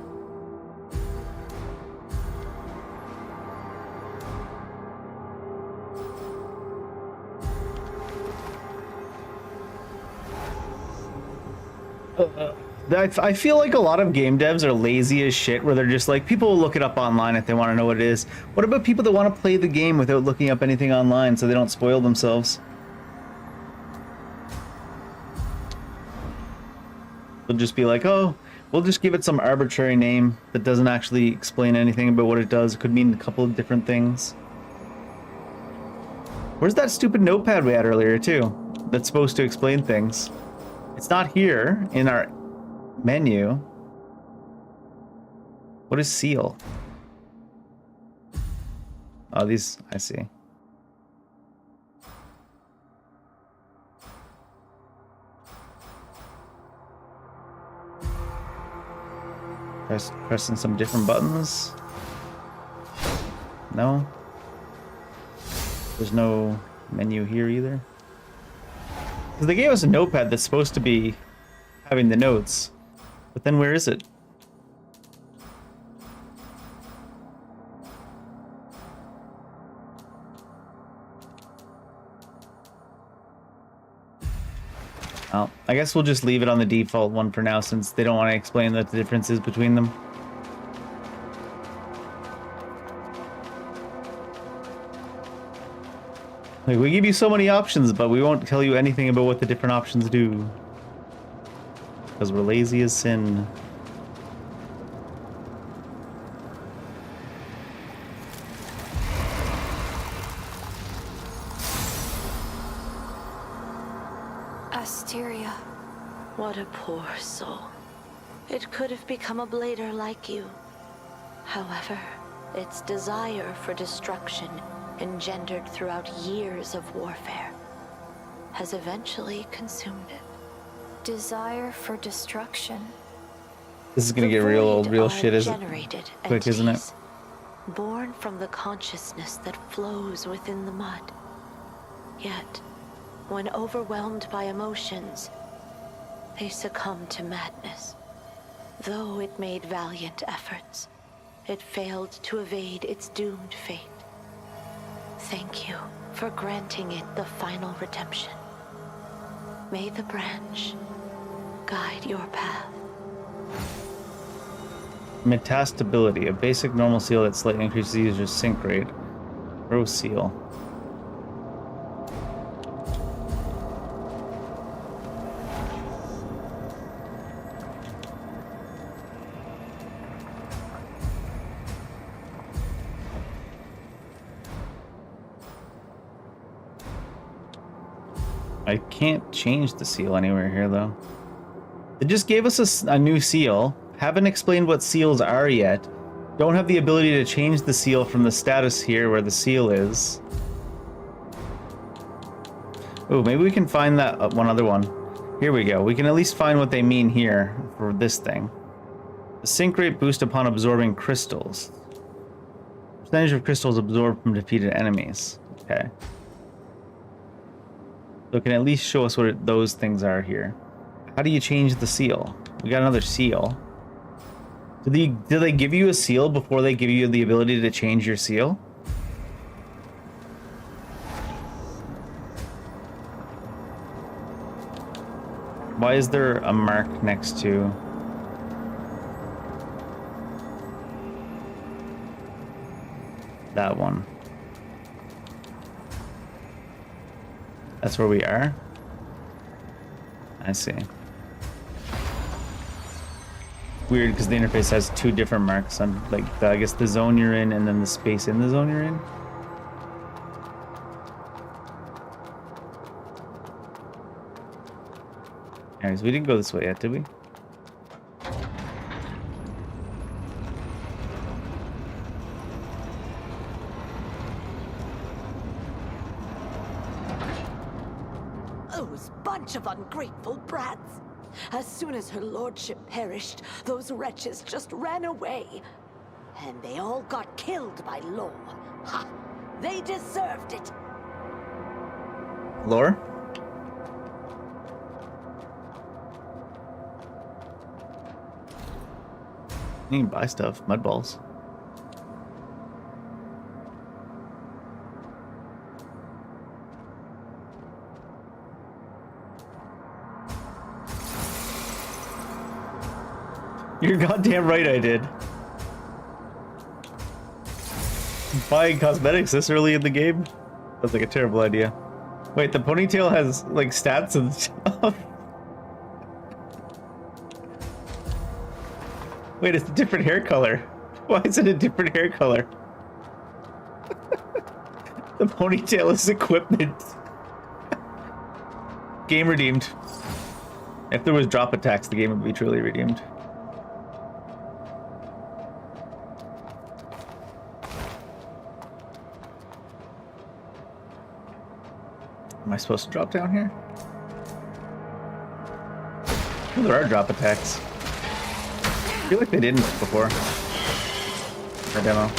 I feel like a lot of game devs are lazy as shit, where they're just like, people will look it up online if they want to know what it is. What about people that want to play the game without looking up anything online so they don't spoil themselves? They'll just be like, oh, we'll just give it some arbitrary name that doesn't actually explain anything about what it does. It could mean a couple of different things. Where's that stupid notepad we had earlier, too? That's supposed to explain things. It's not here in our menu. What is seal? Oh, these, I see. Pressing some different buttons. No. There's no menu here either. Because they gave us a notepad that's supposed to be having the notes. But then where is it? Well, I guess we'll just leave it on the default one for now, since they don't want to explain what the difference is between them. Like, we give you so many options, but we won't tell you anything about what the different options do. Because we're lazy as sin. Asteria. What a poor soul. It could have become a blader like you. However, its desire for destruction, engendered throughout years of warfare, has eventually consumed it. Desire for destruction. This is gonna get real shit, is it? Quick, isn't it? Born from the consciousness that flows within the mud. Yet, when overwhelmed by emotions, they succumb to madness. Though it made valiant efforts, it failed to evade its doomed fate. Thank you for granting it the final redemption. May the branch guide your path. Metastability, a basic normal seal that slightly increases the user's sync rate. Grow seal. I can't change the seal anywhere here, though. It just gave us a new seal, Haven't explained what seals are yet. Don't have the ability to change the seal from the status here where the seal is. Oh, maybe we can find that one other one. Here we go. We can at least find what they mean here for this thing. The sink rate boost upon absorbing crystals. Percentage of crystals absorbed from defeated enemies. Okay. So it can at least show us what those things are here. How do you change the seal? We got another seal. Do they give you a seal before they give you the ability to change your seal? Why is there a mark next to... that one? That's where we are? I see. Weird, because the interface has two different marks on, like, I guess the zone you're in and then the space in the zone you're in. Anyways, we didn't go this way yet, did we? Those bunch of ungrateful brats. As soon as her lordship perished, those wretches just ran away. And they all got killed by law. Ha! They deserved it. Lore? You can buy stuff. Mud balls. You're goddamn right I did. Buying cosmetics this early in the game? That's like a terrible idea. Wait, the ponytail has like stats and stuff. Wait, it's a different hair color. Why is it a different hair color? The ponytail is equipment. Game redeemed. If there was drop attacks, the game would be truly redeemed. Am I supposed to drop down here? Oh, there are drop attacks. I feel like they didn't before. Our demo.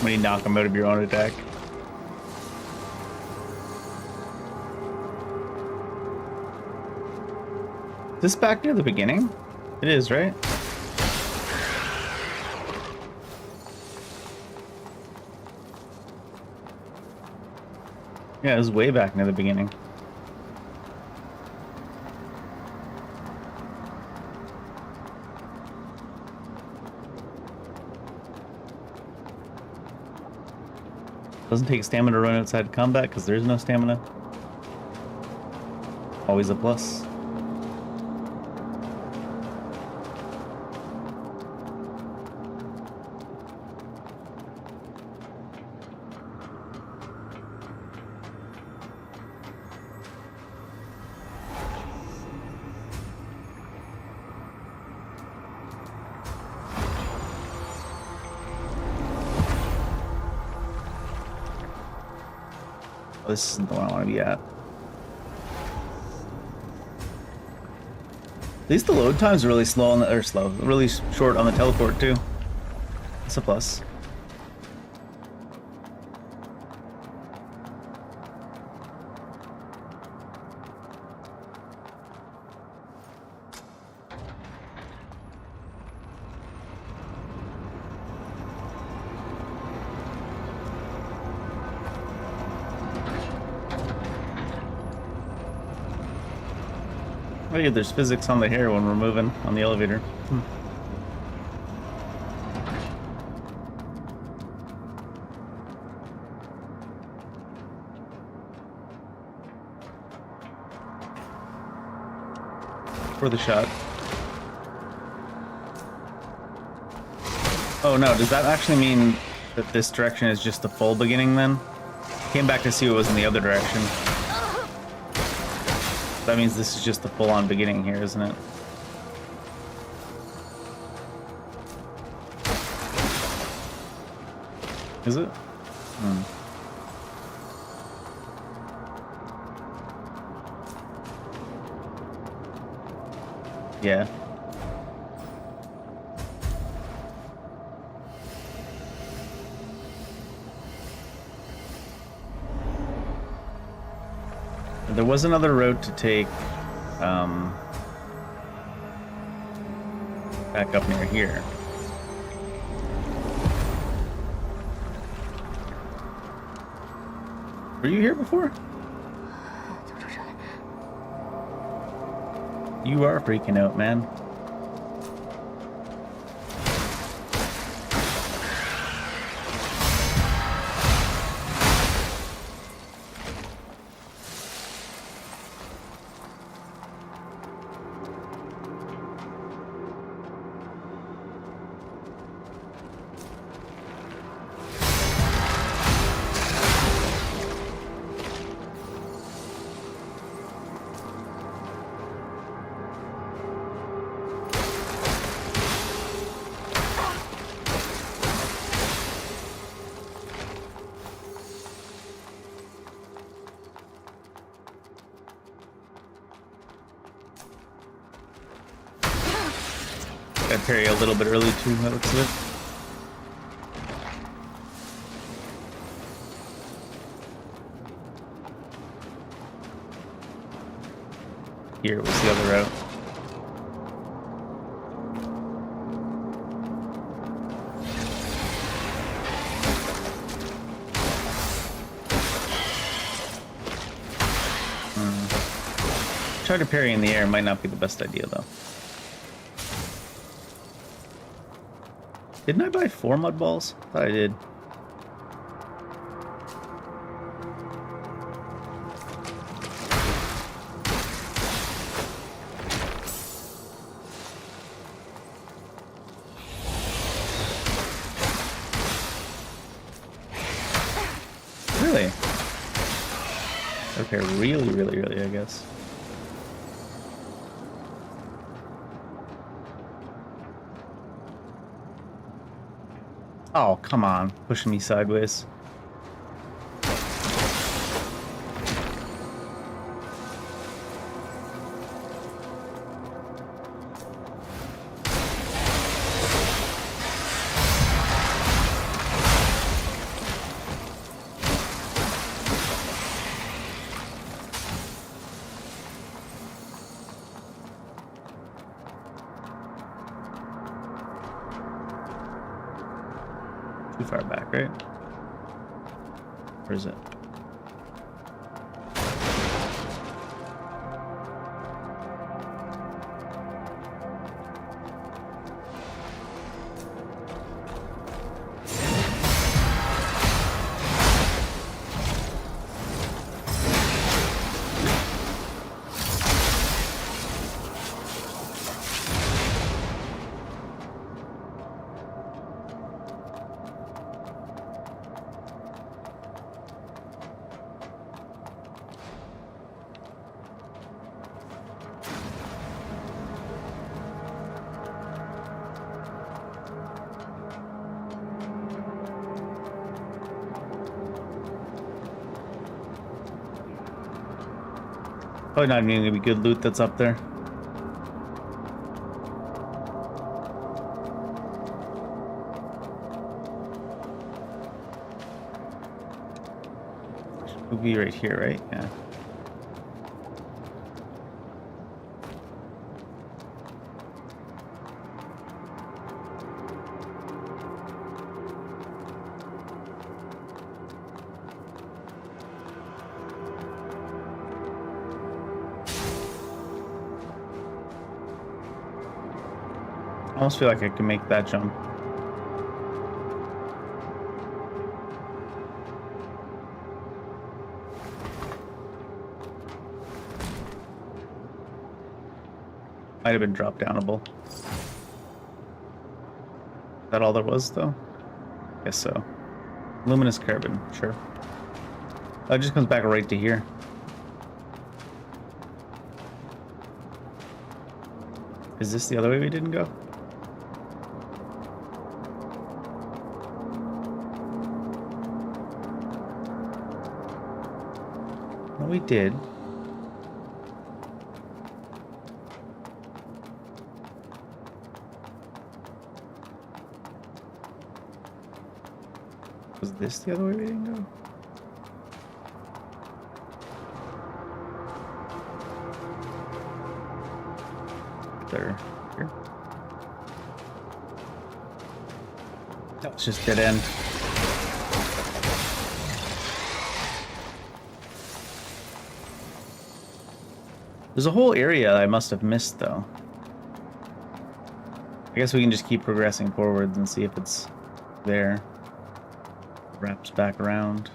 When you knock them out of your own attack. Is this back near the beginning? It is, right? Yeah, it was way back near the beginning. Doesn't take stamina to run outside combat because there's no stamina. Always a plus. This isn't the one I want to be at. At least the load times are really slow on the, or slow, really short on the teleport too. That's a plus. Hey, there's physics on the hair when we're moving on the elevator. For the shot. Oh no, does that actually mean that this direction is just the full beginning then? Came back to see what was in the other direction. That means this is just the full-on beginning here, isn't it? Is it? Yeah. There was another road to take, back up near here. Were you here before? You are freaking out, man. Got Terry a little bit early too, that looks of it. Here was the other route. Try to parry in the air might not be the best idea though. Didn't I buy 4 mud balls? I thought I did. Really? Okay, really, I guess. Oh, come on. Pushing me sideways. Too far back, right? Or is it? Probably not even gonna be good loot that's up there. Should be right here, right? Yeah. almost feel like I can make that jump. Might have been drop downable. Is that all there was, though? Guess so. Luminous carbon, sure. Oh, it just comes back right to here. Is this the other way we didn't go? No, we did. Was this the other way we didn't go? There. Here. No, it's just dead end. There's a whole area I must have missed, though. I guess we can just keep progressing forwards and see if it's there. Wraps back around.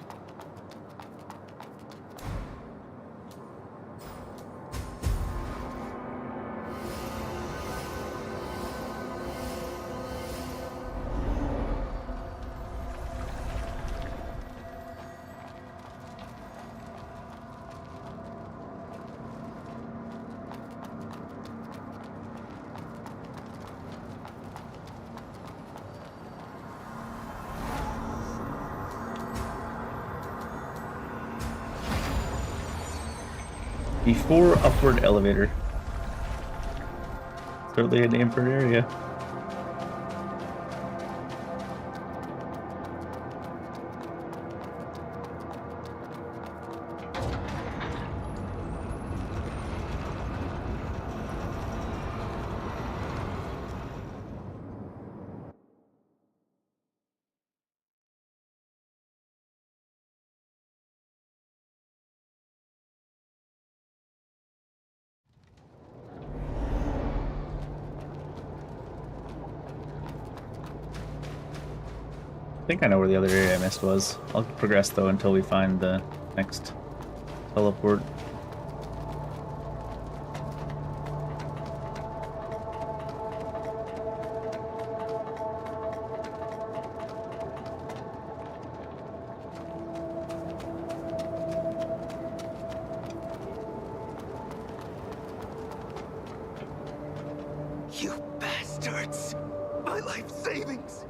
Before upward elevator. Certainly a name for an area. I think I know where the other area I missed was. I'll progress though until we find the next teleport. You bastards! My life savings!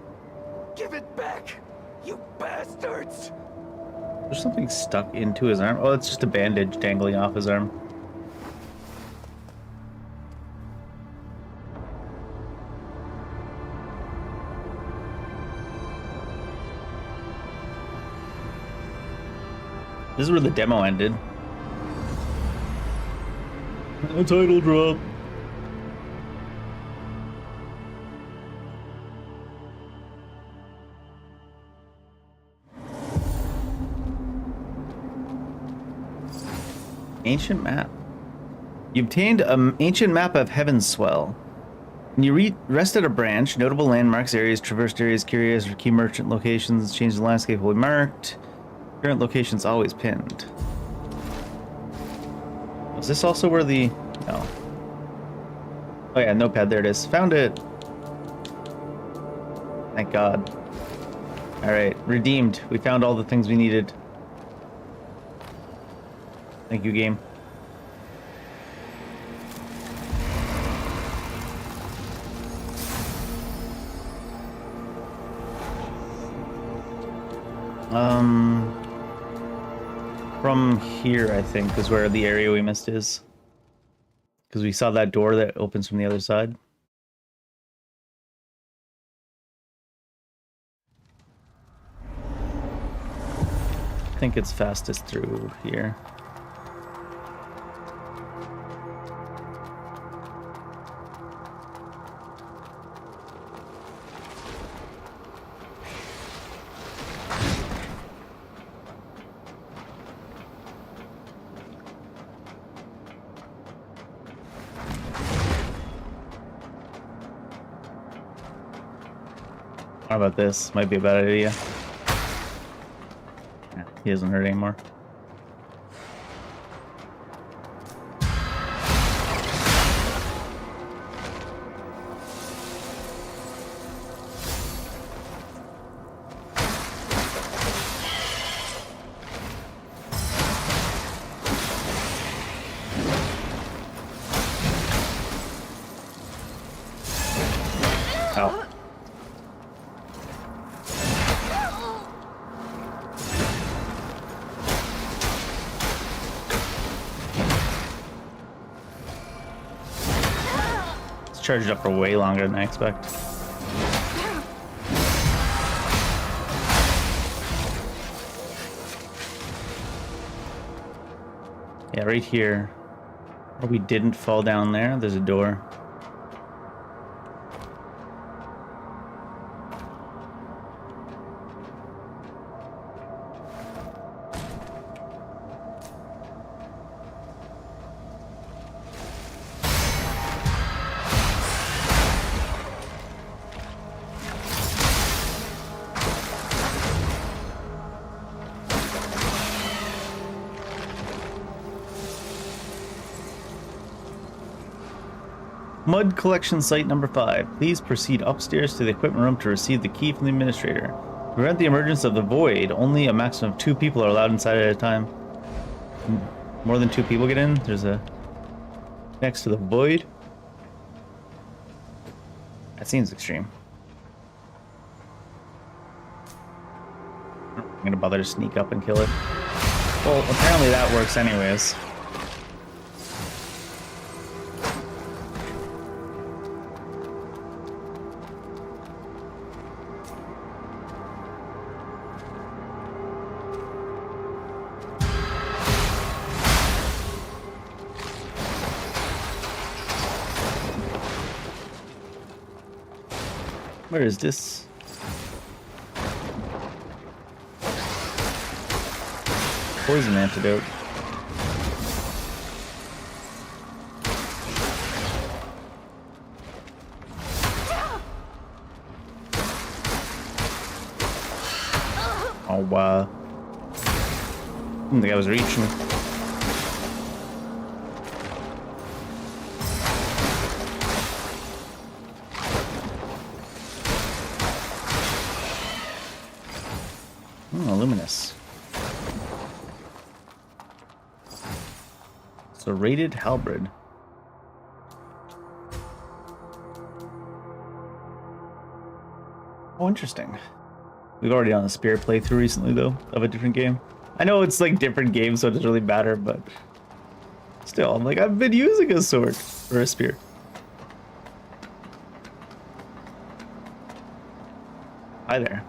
Give it back! You bastards! There's something stuck into his arm. Oh, it's just a bandage dangling off his arm. This is where the demo ended. A title drop. Ancient map. You obtained an ancient map of Heaven's Swell. When you rest at a branch, notable landmarks, areas, traversed areas, curious, or key merchant locations, change the landscape will be marked. Current location's always pinned. Was this also where the... No. Oh yeah, notepad, there it is. Found it! Thank God. Alright, redeemed. We found all the things we needed. Thank you, game. From here, I think, is where the area we missed is. Because we saw that door that opens from the other side. I think it's fastest through here. How about this? Might be a bad idea. Yeah, he doesn't hurt anymore. Ow. It's charged up for way longer than I expect. Yeah, right here. Where we didn't fall down there, there's a door. Mud collection site number 5. Please proceed upstairs to the equipment room to receive the key from the administrator. To prevent the emergence of the void, only a maximum of 2 people are allowed inside at a time. More than 2 people get in? There's a... next to the void? That seems extreme. I'm gonna bother to sneak up and kill it. Well, apparently that works anyways. Where is this? Poison antidote. Oh wow. I didn't think I was reaching. Luminous. Serrated halberd. Oh, interesting. We've already done a spear playthrough recently, though, of a different game. I know it's like different games, so it doesn't really matter, but still, I'm like, I've been using a sword or a spear. Hi there.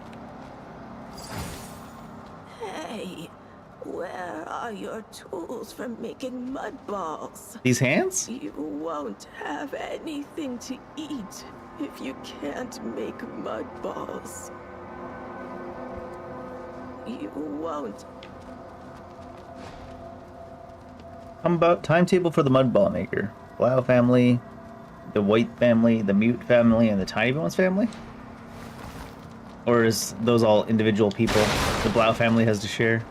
Hey, where are your tools for making mud balls? These hands? You won't have anything to eat if you can't make mud balls. You won't. About timetable for the mud ball maker. Blau family, the White family, the Mute family, and the Tiny Bones family? Or is those all individual people the Blau family has to share?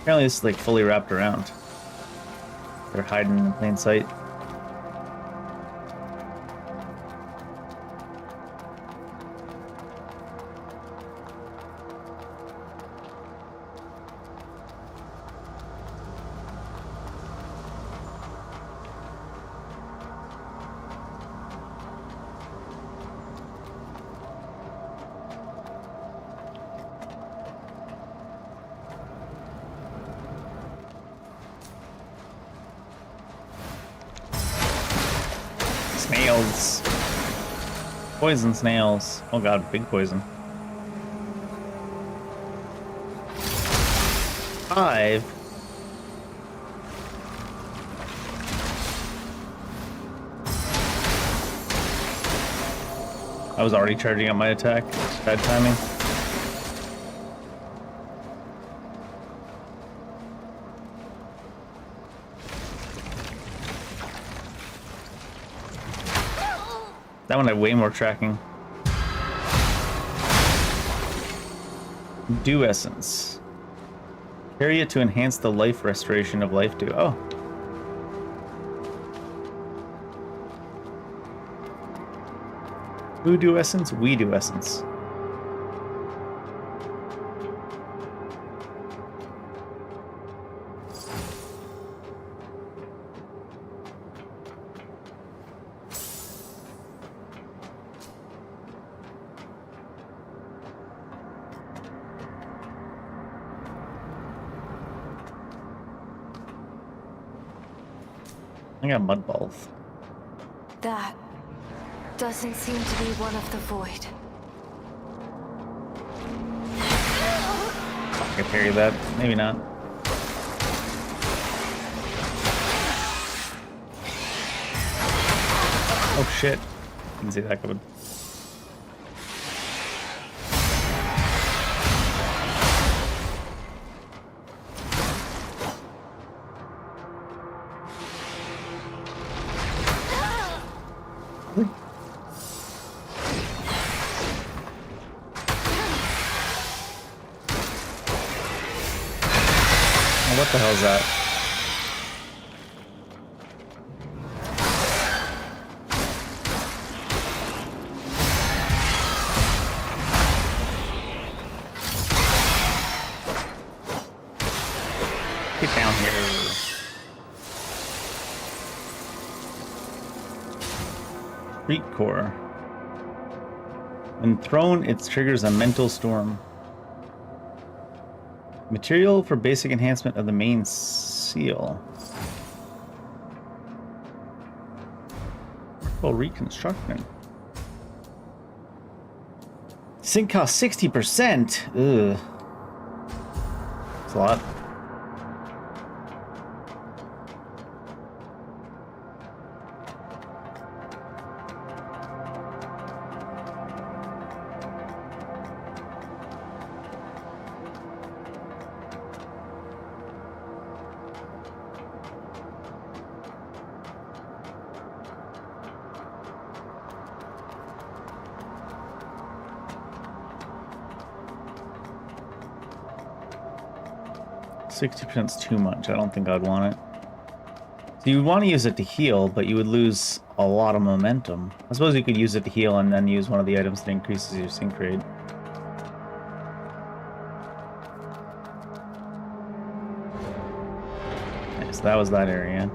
Apparently it's like fully wrapped around. They're hiding in plain sight. Snails. Poison snails. Oh god, big poison. 5. I was already charging up my attack. Bad timing. That one had way more tracking. Dew Essence. Carry it to enhance the life restoration of Life Dew. Oh. Who do Essence? We do Essence. I got mud balls. That doesn't seem to be one of the void. I can parry that. Maybe not. Oh shit. Didn't see that coming. What the hell is that? Get down here. Freak Core. When thrown, it triggers a mental storm. Material for basic enhancement of the main seal. Well, reconstruction. Sync cost 60%. Ugh. That's a lot. %60 is too much. I don't think I'd want it. So you would want to use it to heal, but you would lose a lot of momentum. I suppose you could use it to heal and then use one of the items that increases your sync rate. Nice, that was that area.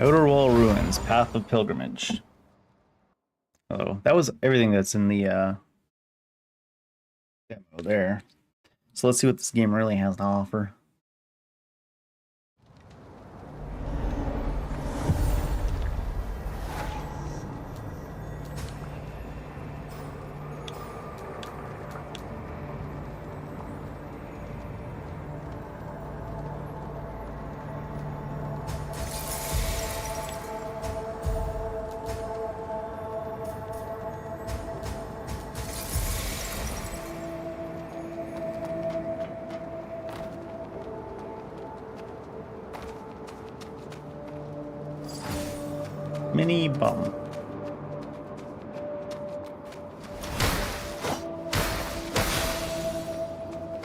Outer Wall Ruins, Path of Pilgrimage. Oh, that was everything that's in the demo there. So let's see what this game really has to offer. Mini bum.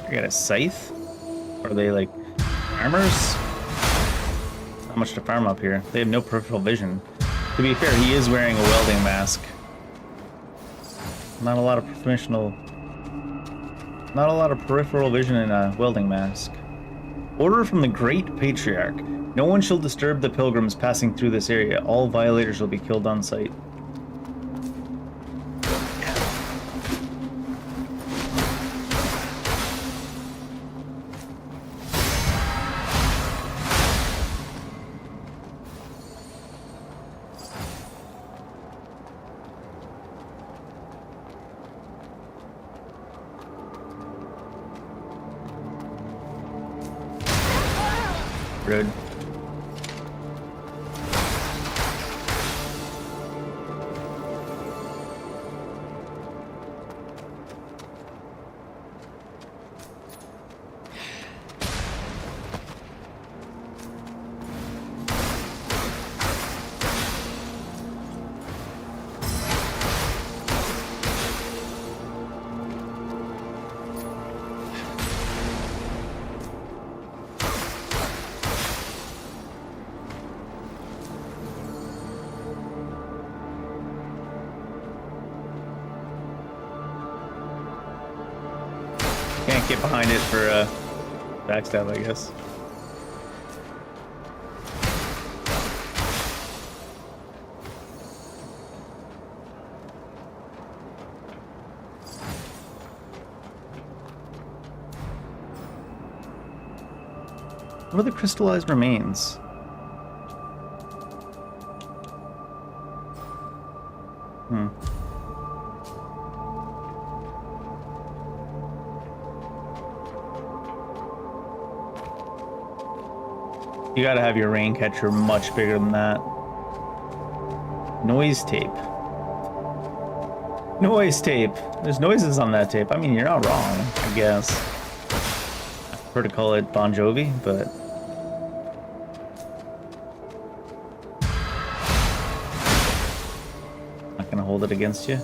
I got a scythe? Are they like farmers? Not much to farm up here. They have no peripheral vision. To be fair, he is wearing a welding mask. Not a lot of peripheral vision in a welding mask. Order from the Great Patriarch. No one shall disturb the pilgrims passing through this area. All violators will be killed on sight. Rude. Can't get behind it for backstab, I guess. What are the crystallized remains? You gotta have your rain catcher much bigger than that. Noise tape. Noise tape. There's noises on that tape. I mean, you're not wrong, I guess. I prefer to call it Bon Jovi, but... not gonna hold it against you.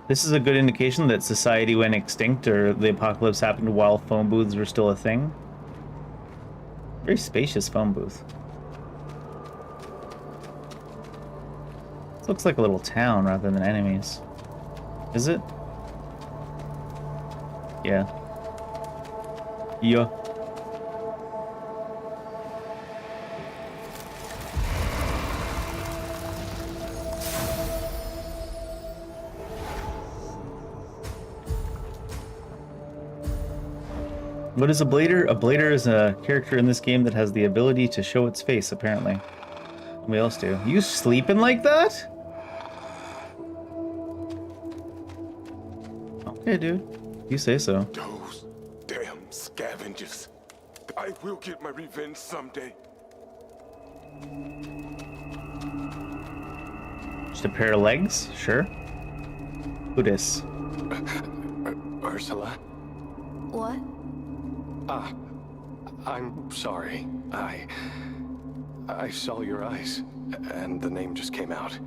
This is a good indication that society went extinct or the apocalypse happened while phone booths were still a thing. Very spacious phone booth. This looks like a little town rather than enemies. Is it? Yeah. Yeah. What is a blader? A blader is a character in this game that has the ability to show its face, apparently. We else do. You sleeping like that? Okay, dude. You say so. Those damn scavengers. I will get my revenge someday. Just a pair of legs? Sure. Who dis? Ursula? What? I'm sorry. I saw your eyes, and the name just came out.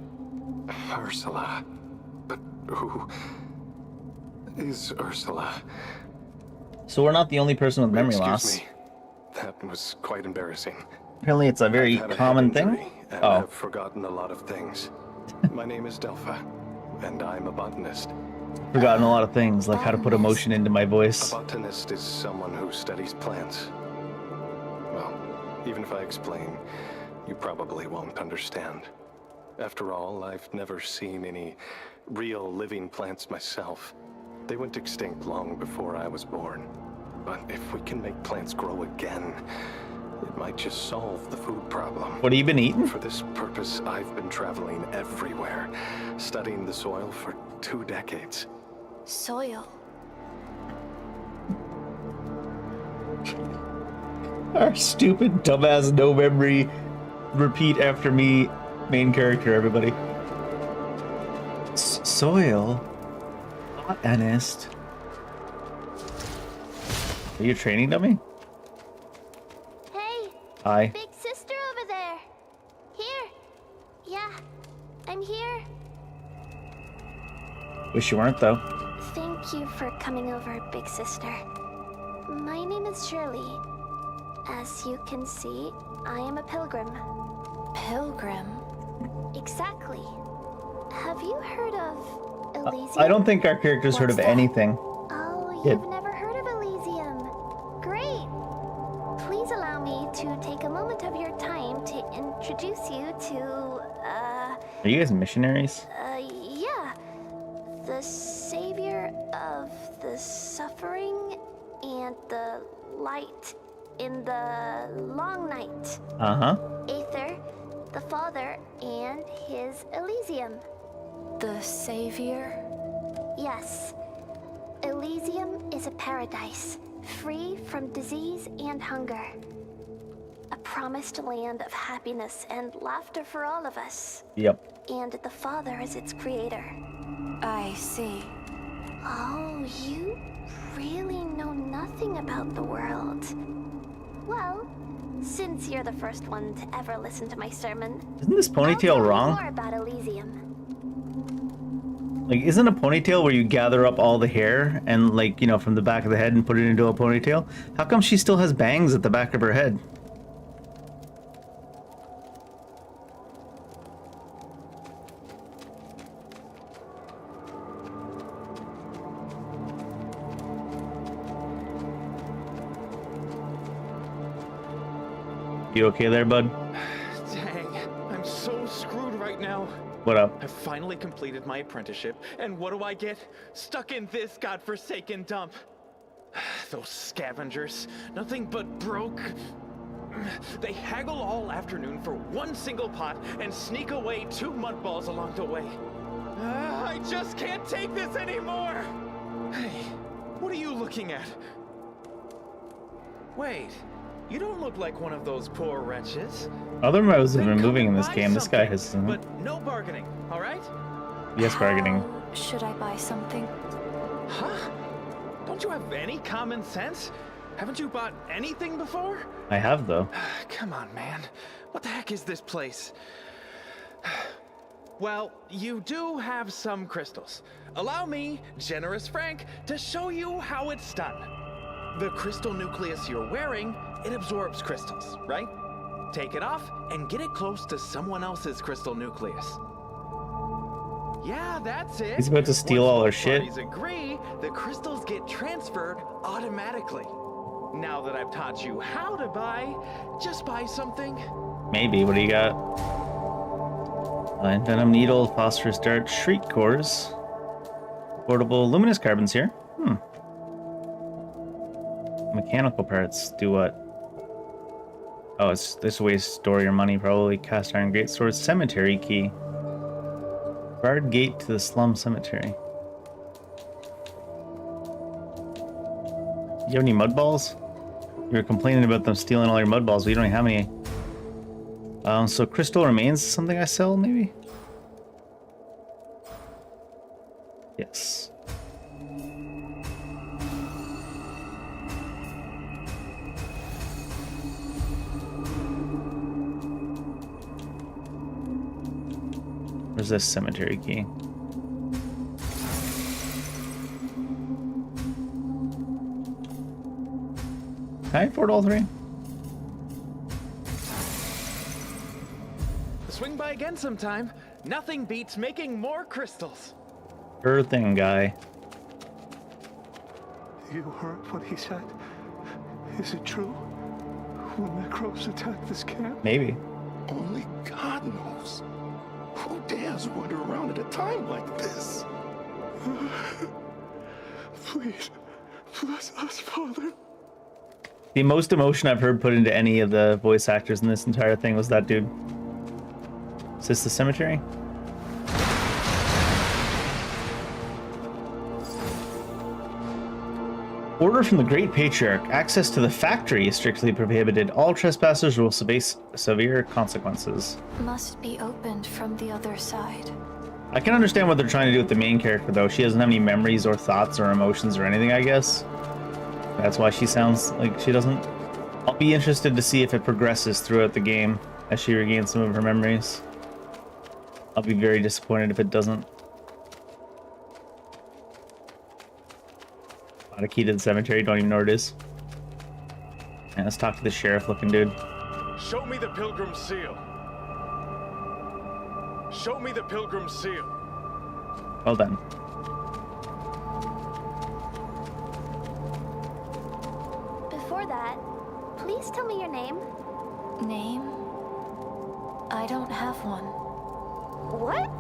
Ursula. But who is Ursula? So we're not the only person with memory loss. Excuse me. That was quite embarrassing. Apparently it's a very I've had a common head injury, thing. And Oh. I've forgotten a lot of things. My name is Delpha, and I'm a botanist. Forgotten a lot of things, like how to put emotion into my A voice. botanist is someone who studies plants. Well, even if I explain, you probably won't understand. After all, I've never seen any real living plants myself. They went extinct long before I was born. But if we can make plants grow again, it might just solve the food problem. What have you been eating? For this purpose, I've been traveling everywhere, studying the soil for 2 decades. Soil. Our stupid, dumbass, no memory, repeat after me main character, everybody. Soil? Botanist? Are you a training dummy? Hey, Hi. big sister over there. Here. Yeah, I'm here. Wish you weren't, though. Thank you for coming over, big sister. My name is Shirley. As you can see, I am a pilgrim. Pilgrim? Exactly. Have you heard of Elysium? I don't think our character's heard of What's that? anything. Oh, Yeah. you've never heard of Elysium. Great. Please allow me to take a moment of your time to introduce you to, Are you guys missionaries? yeah. The savior of the suffering and the light in the long night. Uh-huh. Aether, the father, and his Elysium. The savior? Yes. Elysium is a paradise, free from disease and hunger. A promised land of happiness and laughter for all of us. Yep. And the father is its creator. I see. Oh, you really know nothing about the world. Well, since you're the first one to ever listen to my sermon, Isn't this I'll tell ponytail you wrong? more about Elysium. Like, isn't a ponytail where you gather up all the hair and, like, you know, from the back of the head and put it into a ponytail? How come she still has bangs at the back of her head? You okay there, bud? Dang, I'm so screwed right now. What up? I've finally completed my apprenticeship, and what do I get? Stuck in this godforsaken dump. Those scavengers, nothing but broke. They haggle all afternoon for one single pot and sneak away 2 mud balls along the way. I just can't take this anymore! Hey, what are you looking at? Wait, you don't look like one of those poor wretches. Other modes have Then been come moving in and this buy game. This guy something, has. But no bargaining, all right? Yes, bargaining. How should I buy something? Huh? Don't you have any common sense? Haven't you bought anything before? I have, though. Come on, man. What the heck is this place? Well, you do have some crystals. Allow me, generous Frank, to show you how it's done. The crystal nucleus you're wearing, it absorbs crystals, right? Take it off and get it close to someone else's crystal nucleus. Yeah, that's it. He's about to steal Once all our both shit. parties agree, the crystals get transferred automatically. Now that I've taught you how to buy, just buy something. Maybe. What do you got? Venom needle, phosphorus dart, shriek cores, portable luminous carbons here. Mechanical parts do what? Oh, it's this way to store your money, probably. Cast iron great sword, cemetery key. Guard gate to the slum cemetery. You have any mud balls? You were complaining about them stealing all your mud balls, but you don't have any. So crystal remains something I sell, maybe? Yes. Where's this cemetery key? Can I afford all three? Swing by again sometime. Nothing beats making more crystals. Sure thing, guy. You heard what he said? Is it true? When the crows attacked this camp? Maybe. Only God knows. Who dares wander around at a time like this? Please, bless us, Father. The most emotion I've heard put into any of the voice actors in this entire thing was that dude. Is this the cemetery? Order from the Great Patriarch. Access to the factory is strictly prohibited. All trespassers will face severe consequences. Must be opened from the other side. I can understand what they're trying to do with the main character, though. She doesn't have any memories or thoughts or emotions or anything, I guess. That's why she sounds like she doesn't. I'll be interested to see if it progresses throughout the game as she regains some of her memories. I'll be very disappointed if it doesn't. Got a key to the cemetery, don't even know where it is. And let's talk to the sheriff looking dude. Show me the Pilgrim Seal. Show me the Pilgrim Seal. Well done. Before that, please tell me your name. Name? I don't have one. What?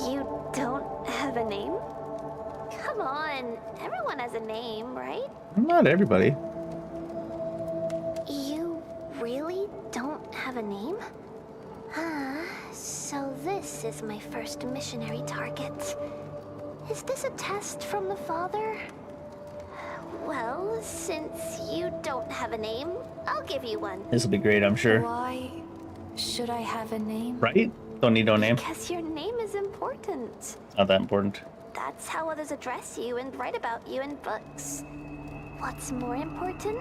You don't have a name? Come on, everyone has a name, right? Not everybody. You really don't have a name? So this is my first missionary target. Is this a test from the Father? Well, since you don't have a name, I'll give you one. This will be great, I'm sure. Why should I have a name? Right? Don't need no name. Because your name is important. Not that important. That's how others address you and write about you in books. What's more important?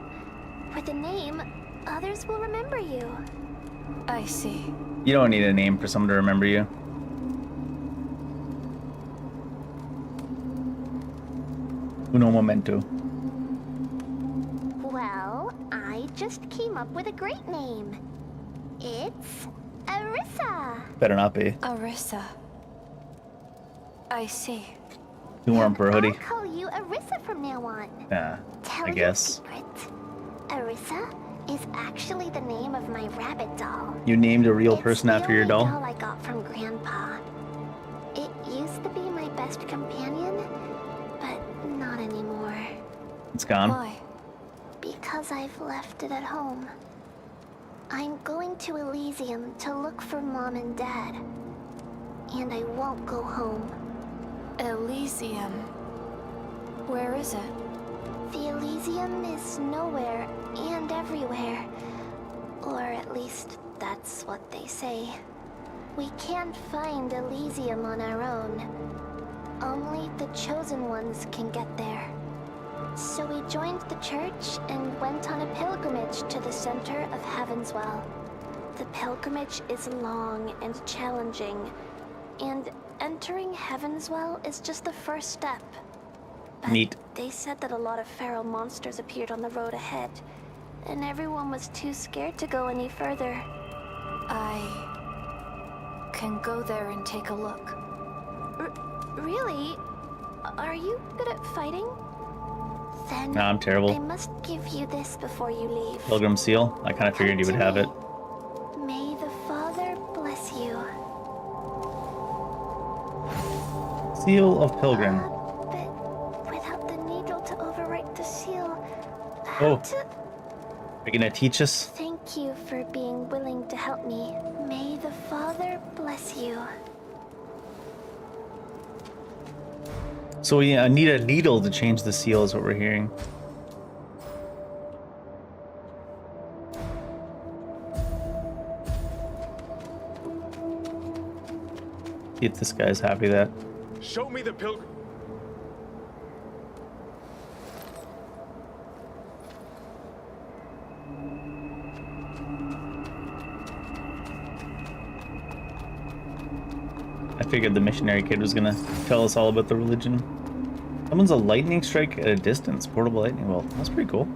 With a name, others will remember you. I see. You don't need a name for someone to remember you. Uno momento. Well, I just came up with a great name. It's Arissa. Better not be. Arissa. I see. Too warm for a hoodie. I'll call you Arissa from now on. Yeah, Tell I your guess. secret. Arissa is actually the name of my rabbit doll. You named a real It's person the after your only doll? doll I got from Grandpa. It used to be my best companion, but not anymore. It's gone. Why? Because I've left it at home. I'm going to Elysium to look for Mom and Dad. And I won't go home. Elysium. Where is it? The Elysium is nowhere and everywhere. Or at least, that's what they say. We can't find Elysium on our own. Only the chosen ones can get there. So we joined the church and went on a pilgrimage to the center of Heavenswell. The pilgrimage is long and challenging, and entering Heavenswell is just the first step. But Neat. they said that a lot of feral monsters appeared on the road ahead, and everyone was too scared to go any further. I can go there and take a look. Really? Are you good at fighting? Then Nah, I'm terrible. I must give you this before you leave. Pilgrim seal? I kind of figured you would have it. May the Father bless you. Seal of Pilgrim. But without the needle to overwrite the seal, Oh. You're gonna teach us? Thank you for being willing to help me. May the Father bless you. So we need a needle to change the seal is what we're hearing. See if this guy's happy that. Show me the pilgrim. I figured the missionary kid was gonna tell us all about the religion. Someone's a lightning strike at a distance. Portable lightning bolt. That's pretty cool.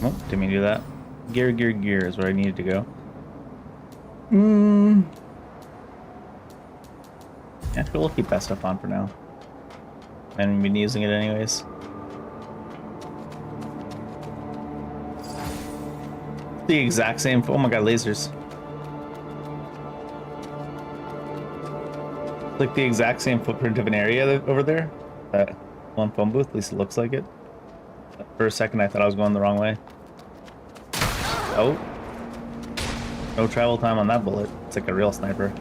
Oh, didn't mean to do that. Gear is where I needed to go. Yeah, we'll keep that stuff on for now. I haven't been using it anyways. The exact same. Oh my god, lasers. Like the exact same footprint of an area over there. That one phone booth, at least it looks like it. For a second, I thought I was going the wrong way. Oh. No travel time on that bullet. It's like a real sniper.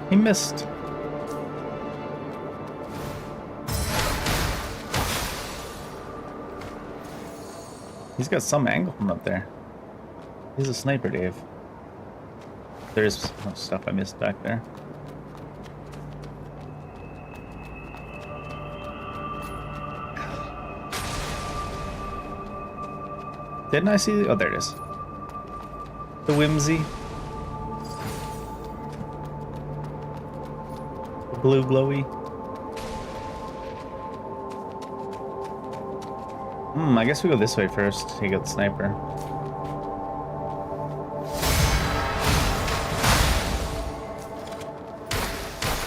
He missed. He's got some angle from up there. He's a sniper, Dave. There's stuff I missed back there. Didn't I see? Oh, there it is. The whimsy. The blue glowy. I guess we go this way first to take out the sniper.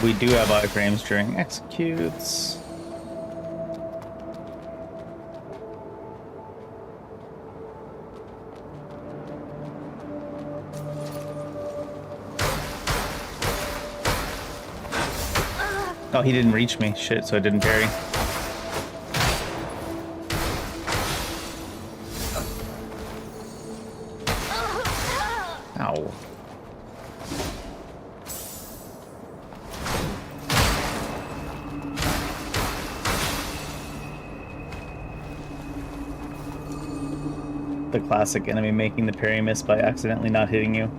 We do have iframes during executes. Oh, he didn't reach me. Shit, so I didn't parry. Ow. The classic enemy making the parry miss by accidentally not hitting you.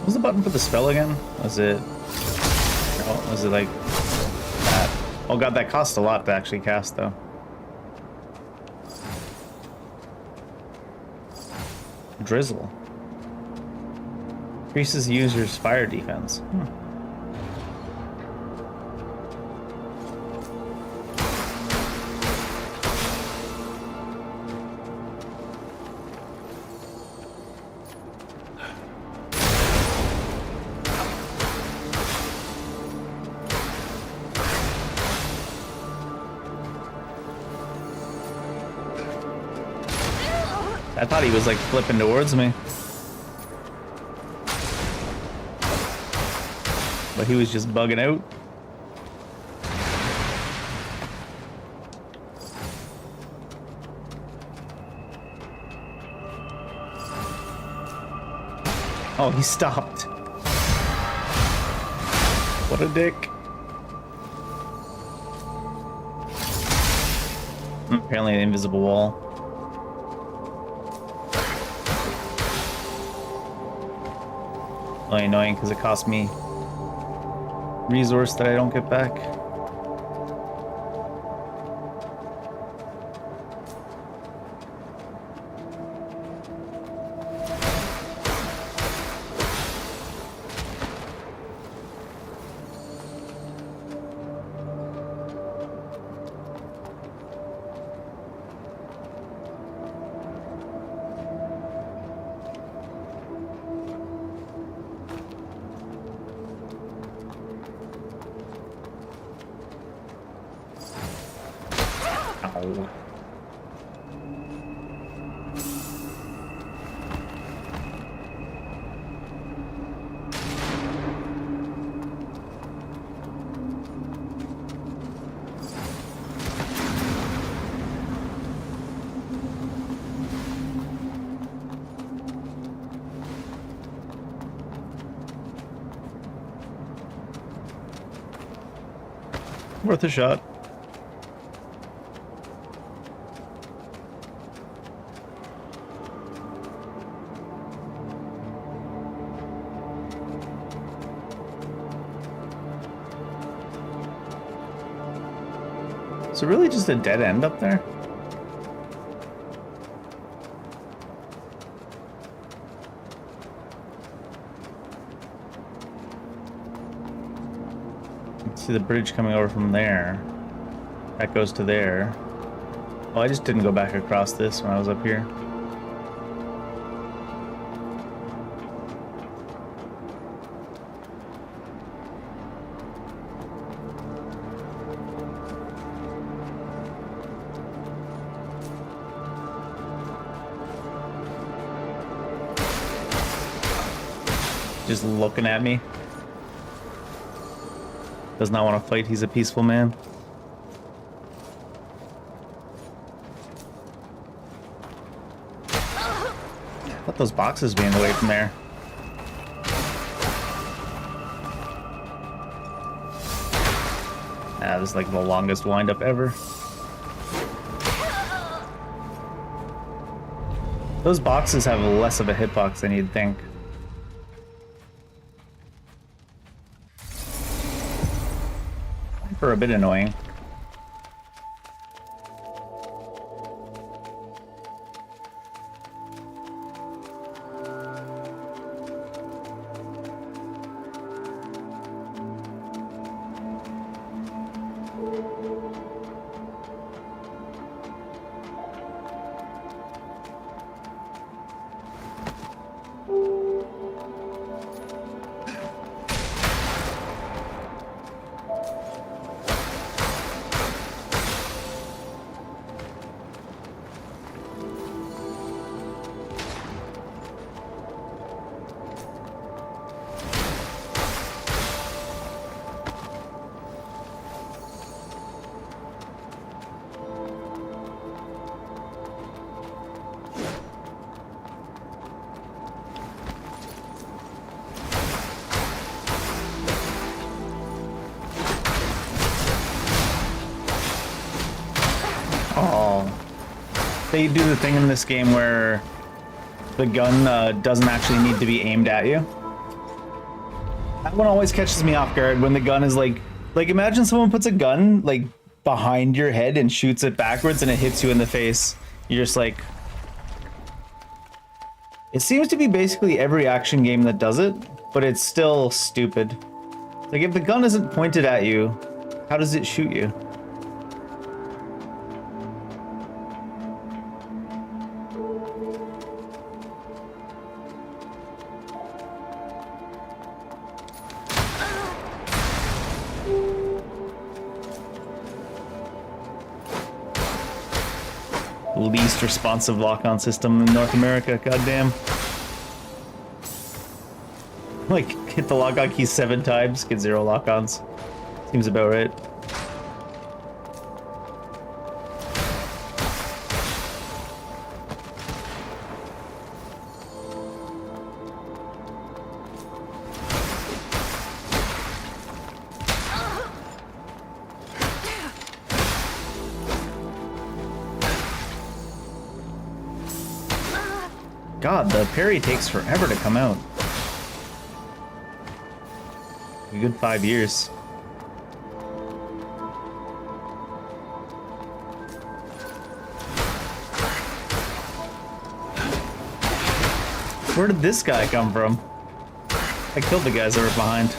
What was the button for the spell again? Was it... Oh, was it like that? Oh god, that costs a lot to actually cast though. Drizzle. Increases the user's fire defense. I thought he was like flipping towards me. But he was just bugging out. Oh, he stopped. What a dick. Apparently an invisible wall. Really annoying because it cost me resource that I don't get back. Ow. Worth a shot. Is it really just a dead end up there? See the bridge coming over from there. That goes to there. Oh, I just didn't go back across this when I was up here. Just looking at me. Does not want to fight, he's a peaceful man. Let those boxes be in the way from there. Ah, this is like the longest wind-up ever. Those boxes have less of a hitbox than you'd think. For a bit annoying. Oh, they do the thing in this game where the gun doesn't actually need to be aimed at you. That one always catches me off guard when the gun is like imagine someone puts a gun like behind your head and shoots it backwards and it hits you in the face. You're just like, it seems to be basically every action game that does it, but it's still stupid. Like if the gun isn't pointed at you, how does it shoot you? Least responsive lock-on system in North America, goddamn. Like, hit the lock-on key 7 times, get 0 lock-ons. Seems about right. God, the parry takes forever to come out. A good 5 years. Where did this guy come from? I killed the guys that were behind.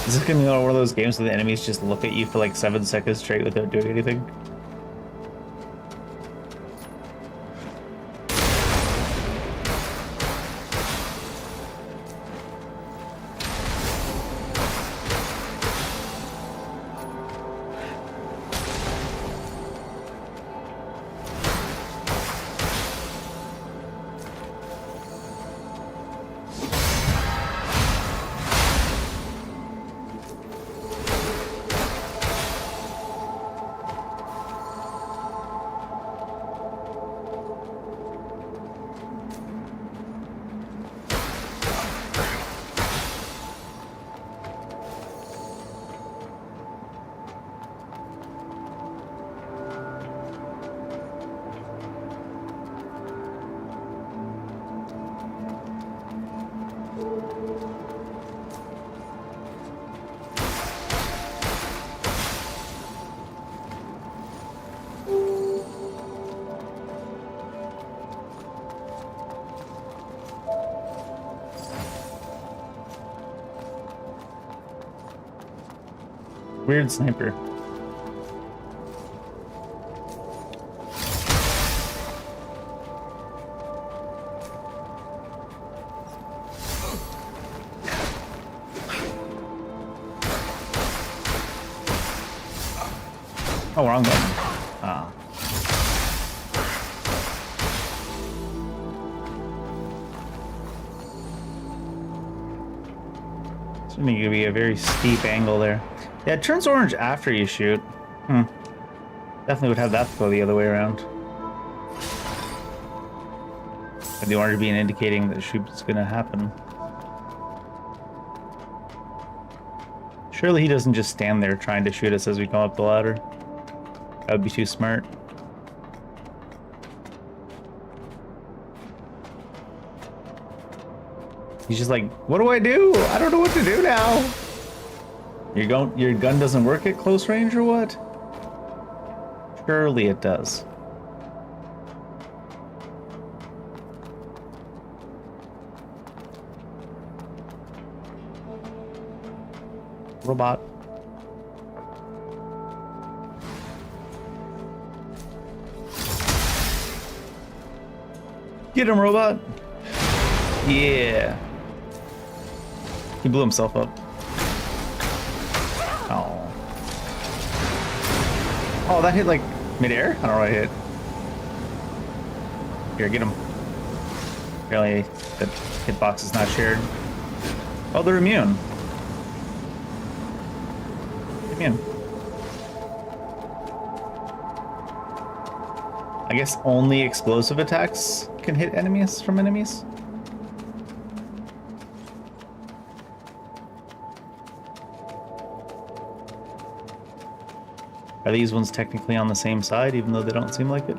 Is this gonna be one of those games where the enemies just look at you for like 7 seconds straight without doing anything? Weird sniper. Oh, wrong button. Ah. It's going to be a very steep angle there. Yeah, it turns orange after you shoot. Definitely would have that go the other way around. And the orange being indicating that the shoot's gonna happen. Surely he doesn't just stand there trying to shoot us as we come up the ladder. That would be too smart. He's just like, what do I do? I don't know what to do now. Your gun doesn't work at close range or what? Surely it does. Robot. Get him, robot. Yeah. He blew himself up. Oh. Oh, that hit like midair? I don't know what I hit. Here, get him. Apparently, the hitbox is not shared. Oh, they're immune. Immune. I guess only explosive attacks can hit enemies from enemies. Are these ones technically on the same side, even though they don't seem like it?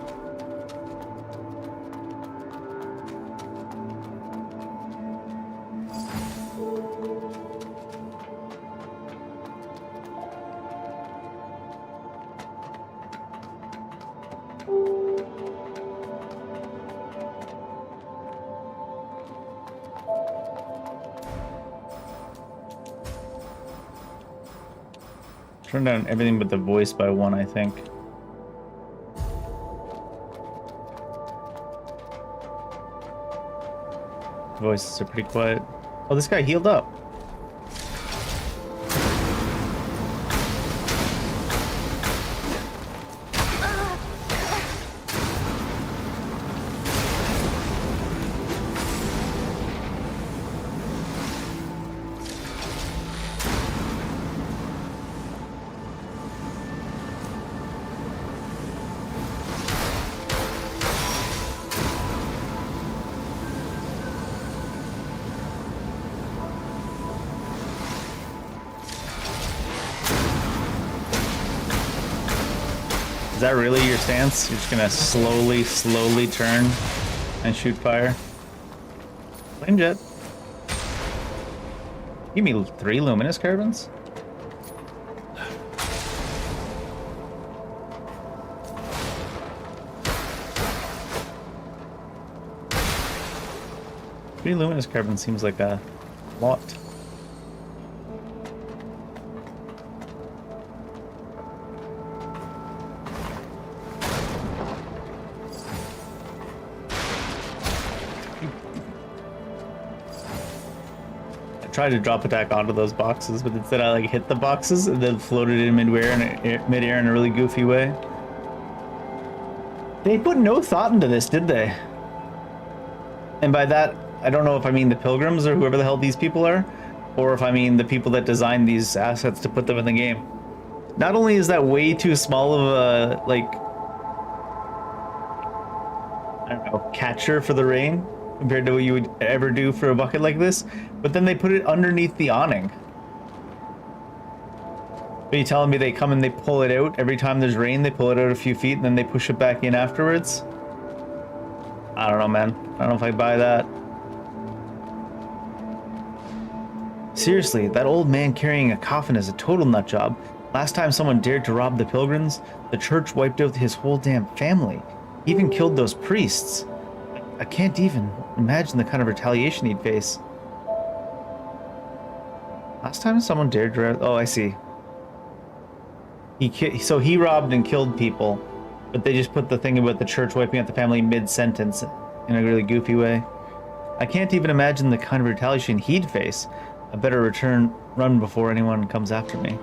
Turn down everything but the voice by 1, I think. Voices are pretty quiet. Oh, this guy healed up. Is that really your stance? You're just gonna slowly turn and shoot fire? Flame jet. Give me 3 luminous carbons? Three luminous carbons seems like a lot. Tried to drop attack onto those boxes, but instead I like hit the boxes and then floated in midair in a really goofy way. They put no thought into this, did they? And by that, I don't know if I mean the pilgrims or whoever the hell these people are, or if I mean the people that designed these assets to put them in the game. Not only is that way too small of a, like, I don't know, catcher for the rain, compared to what you would ever do for a bucket like this, but then they put it underneath the awning. Are you telling me they come and they pull it out every time there's rain? They pull it out a few feet and then they push it back in afterwards? I don't know, man. I don't know if I buy that. Seriously, that old man carrying a coffin is a total nut job. Last time someone dared to rob the pilgrims, the church wiped out his whole damn family. He even killed those priests. I can't even imagine the kind of retaliation he'd face. Last time someone dared to... Oh, I see. So he robbed and killed people, but they just put the thing about the church wiping out the family mid-sentence in a really goofy way. I can't even imagine the kind of retaliation he'd face. I better run before anyone comes after me.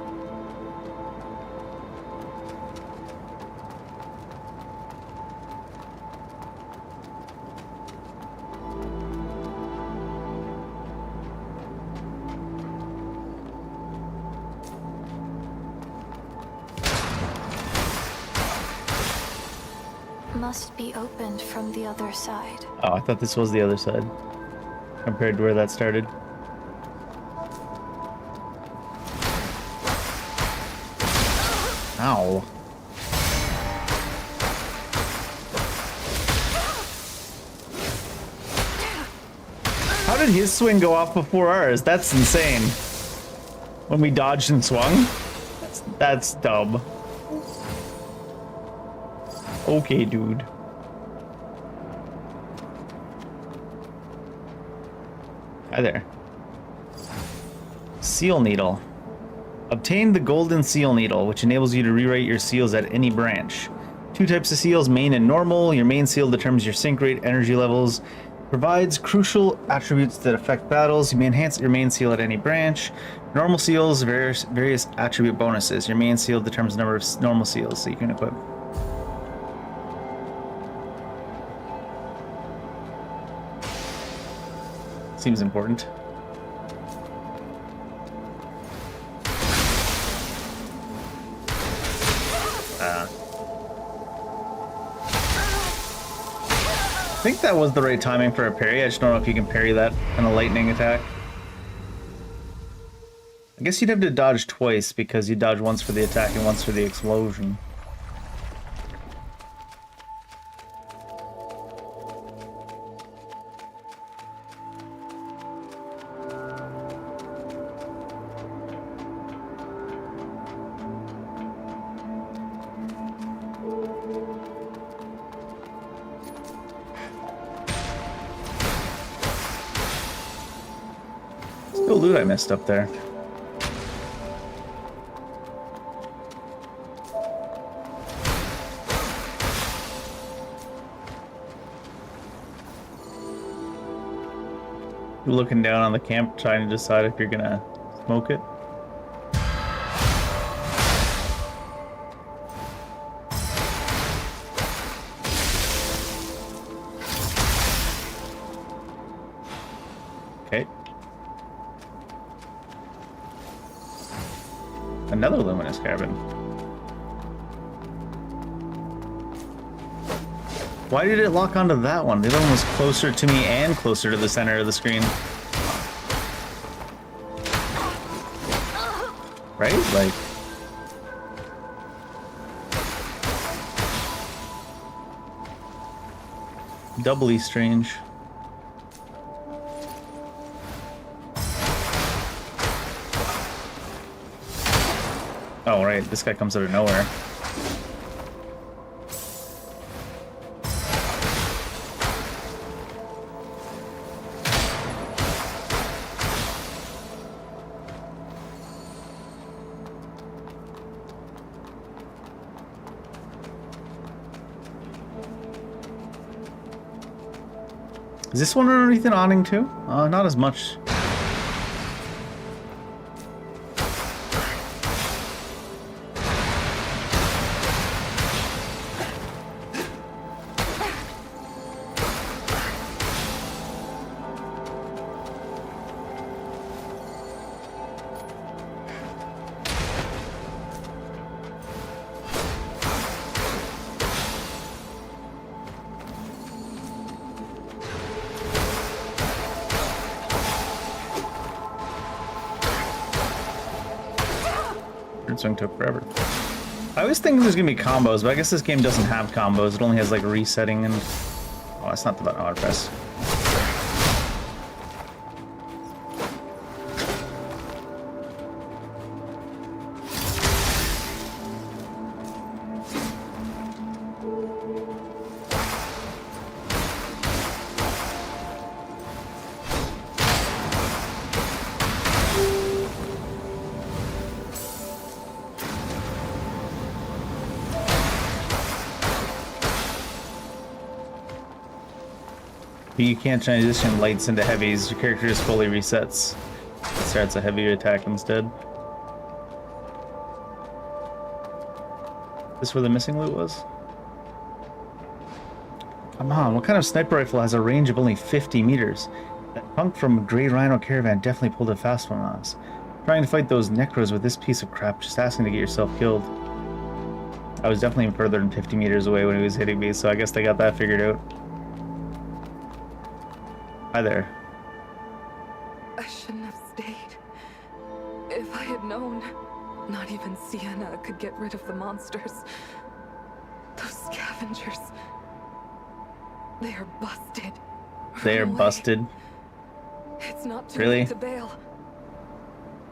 Must be opened from the other side. Oh, I thought this was the other side, compared to where that started. Ow. How did his swing go off before ours? That's insane. When we dodged and swung? That's dumb. Okay, dude. Hi there. Seal needle. Obtain the golden seal needle, which enables you to rewrite your seals at any branch. 2 types of seals, main and normal. Your main seal determines your sync rate, energy levels, provides crucial attributes that affect battles. You may enhance your main seal at any branch. Normal seals, various attribute bonuses. Your main seal determines the number of normal seals that you can equip. Seems important. think that was the right timing for a parry. I just don't know if you can parry that in a lightning attack. I guess you'd have to dodge twice because you dodge once for the attack and once for the explosion. Still loot I missed up there. You're looking down on the camp trying to decide if you're gonna smoke it. Okay. Another luminous carbon. Why did it lock onto that one? The other one was closer to me and closer to the center of the screen. Right? Like... doubly strange. Oh, right. This guy comes out of nowhere. Is this one underneath an awning too? Not as much. Swing took forever. I always think there's gonna be combos, but I guess this game doesn't have combos. It only has like resetting and... oh, that's not the button I want to press. You can't transition lights into heavies. Your character just fully resets. It starts a heavier attack instead. Is this where the missing loot was? Come on, what kind of sniper rifle has a range of only 50 meters? That punk from Grey Rhino Caravan definitely pulled a fast one on us. Trying to fight those necros with this piece of crap, just asking to get yourself killed. I was definitely further than 50 meters away when he was hitting me, so I guess they got that figured out. Hi there. I shouldn't have stayed. If I had known, not even Sienna could get rid of the monsters. Those scavengers. They are busted. They are busted. It's not too Really? late to bail.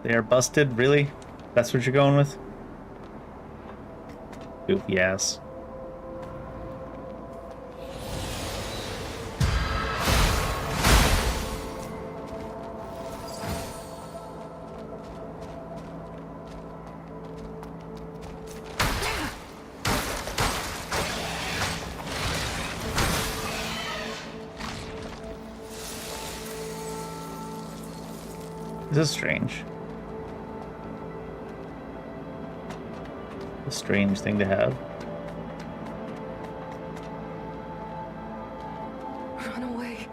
They are busted? Really? That's what you're going with? Goofy ass. This is strange. A strange thing to have. Run away.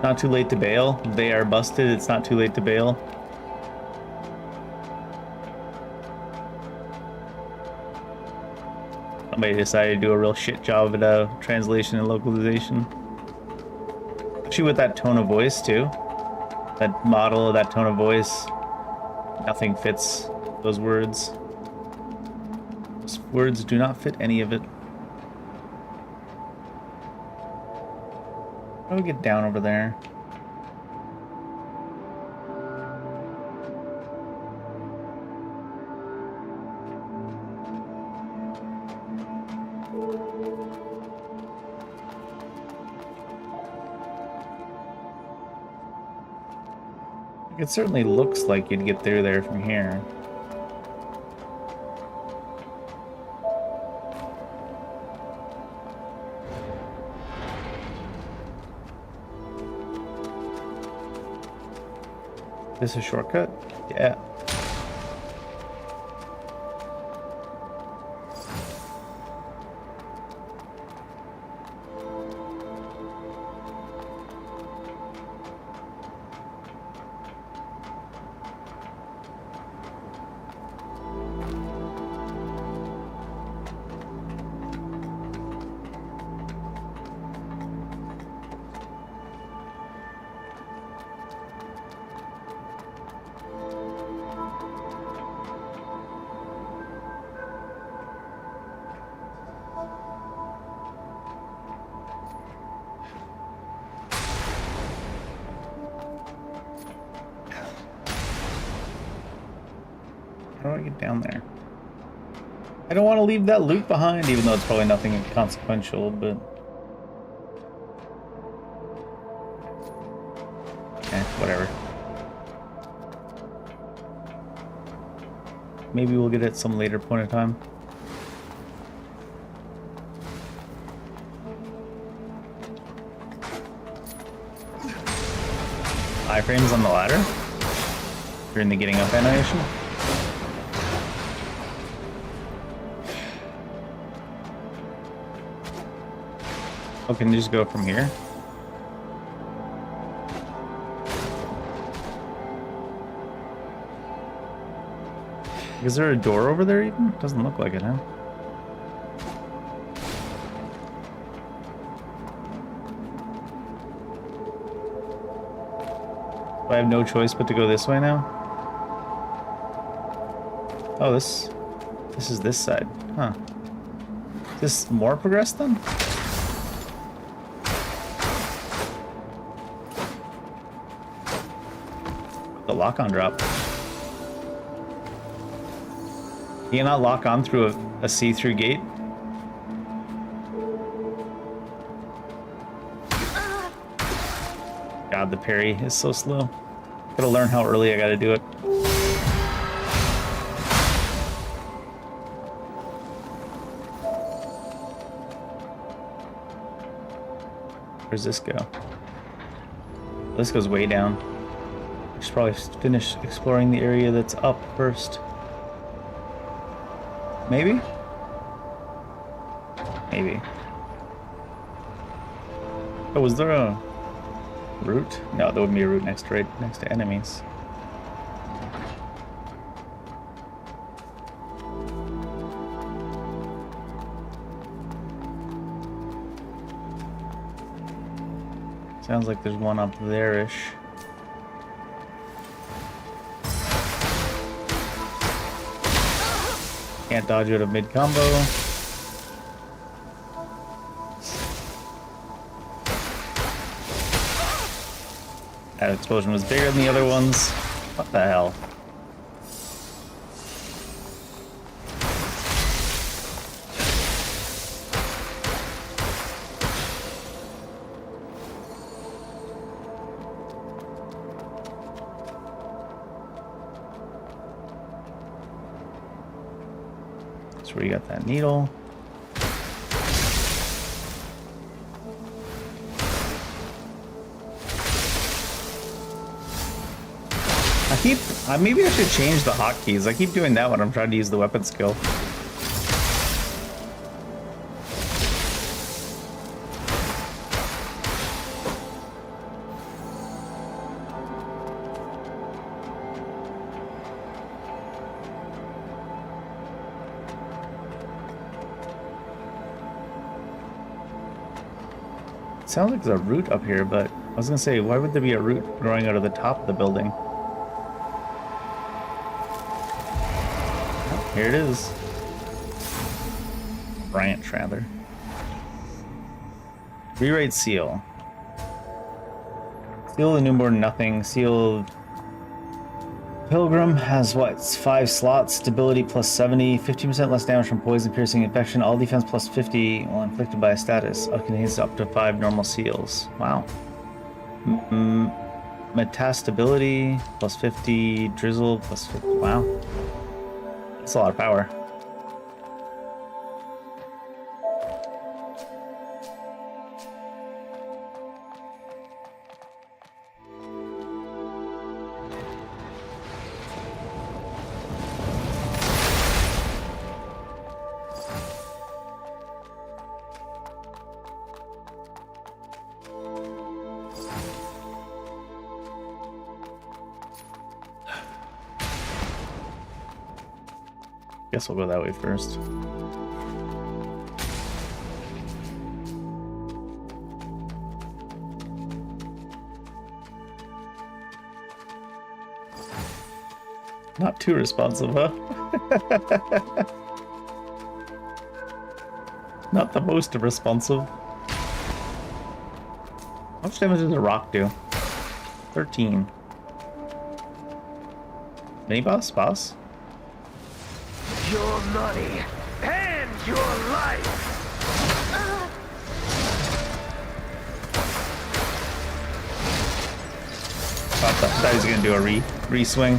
Not too late to bail. They are busted. It's not too late to bail. Somebody decided to do a real shit job at translation and localization. Especially with that tone of voice, too. That model, that tone of voice. Nothing fits those words. Those words do not fit any of it. How do we get down over there? It certainly looks like you'd get through there from here. This a shortcut? Yeah. How do I get down there? I don't want to leave that loot behind, even though it's probably nothing consequential, but... whatever. Maybe we'll get it at some later point in time. Iframes on the ladder? During the getting up animation? Oh, can you just go from here? Is there a door over there even? Doesn't look like it, huh? I have no choice but to go this way now? Oh, this is this side. Huh. Is this more progressed then? The lock-on drop. You cannot lock on through a see-through gate? God, the parry is so slow. Gotta learn how early I gotta do it. Where's this go? This goes way down. I should probably finish exploring the area that's up first. Maybe? Maybe. Oh, was there a route? No, there wouldn't be a route right next to enemies. Sounds like there's one up there-ish. Can't dodge out of mid-combo. That explosion was bigger than the other ones. What the hell? That's where you got that needle. Maybe I should change the hotkeys. I keep doing that when I'm trying to use the weapon skill. It sounds like there's a root up here, but I was gonna say, why would there be a root growing out of the top of the building? Oh, here it is. Branch, rather. Rewrite seal. Seal the newborn, nothing. Seal Pilgrim has what? 5 slots. Stability plus 70. 15% less damage from poison, piercing, infection. All defense plus 50 while inflicted by a status. Contains up to 5 normal seals. Wow. Metastability plus 50. Drizzle plus 50. Wow. That's a lot of power. Guess we'll go that way first. Not too responsive, huh? Not the most responsive. How much damage does a rock do? 13. Mini boss? Boss? Your money and your life! I thought he was gonna do a re-swing.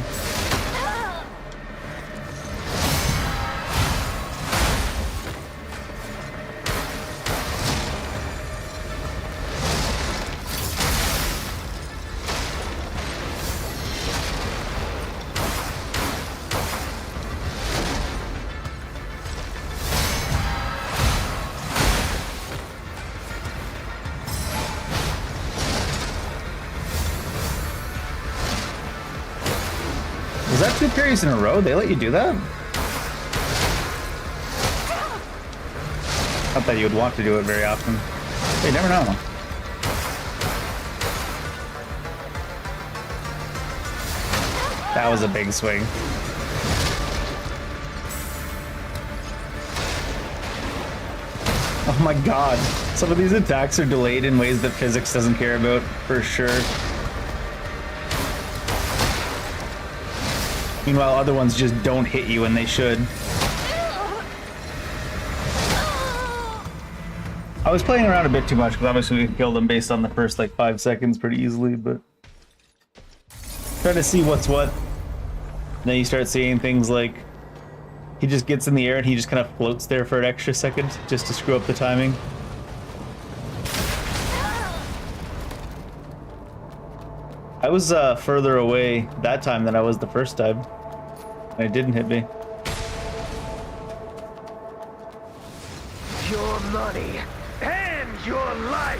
Was that 2 parries in a row? They let you do that? Not that you would want to do it very often. You never know. That was a big swing. Oh my god. Some of these attacks are delayed in ways that physics doesn't care about, for sure. Meanwhile, other ones just don't hit you when they should. I was playing around a bit too much because obviously we can kill them based on the first like 5 seconds pretty easily, but try to see what's what. Then you start seeing things like he just gets in the air and he just kind of floats there for an extra second just to screw up the timing. I was further away that time than I was the first time. And it didn't hit me. Your money and your life!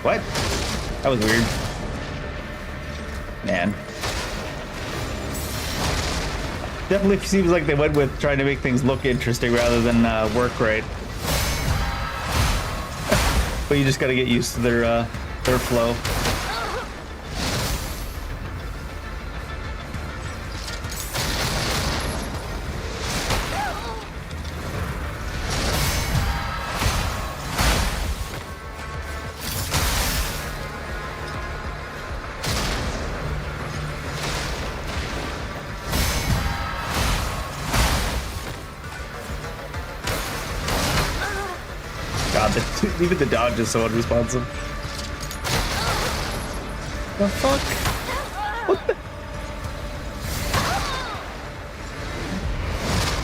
What? That was weird. Man. Definitely seems like they went with trying to make things look interesting rather than work right. But you just gotta get used to their flow. God, even the dodge is so unresponsive. The fuck? What the?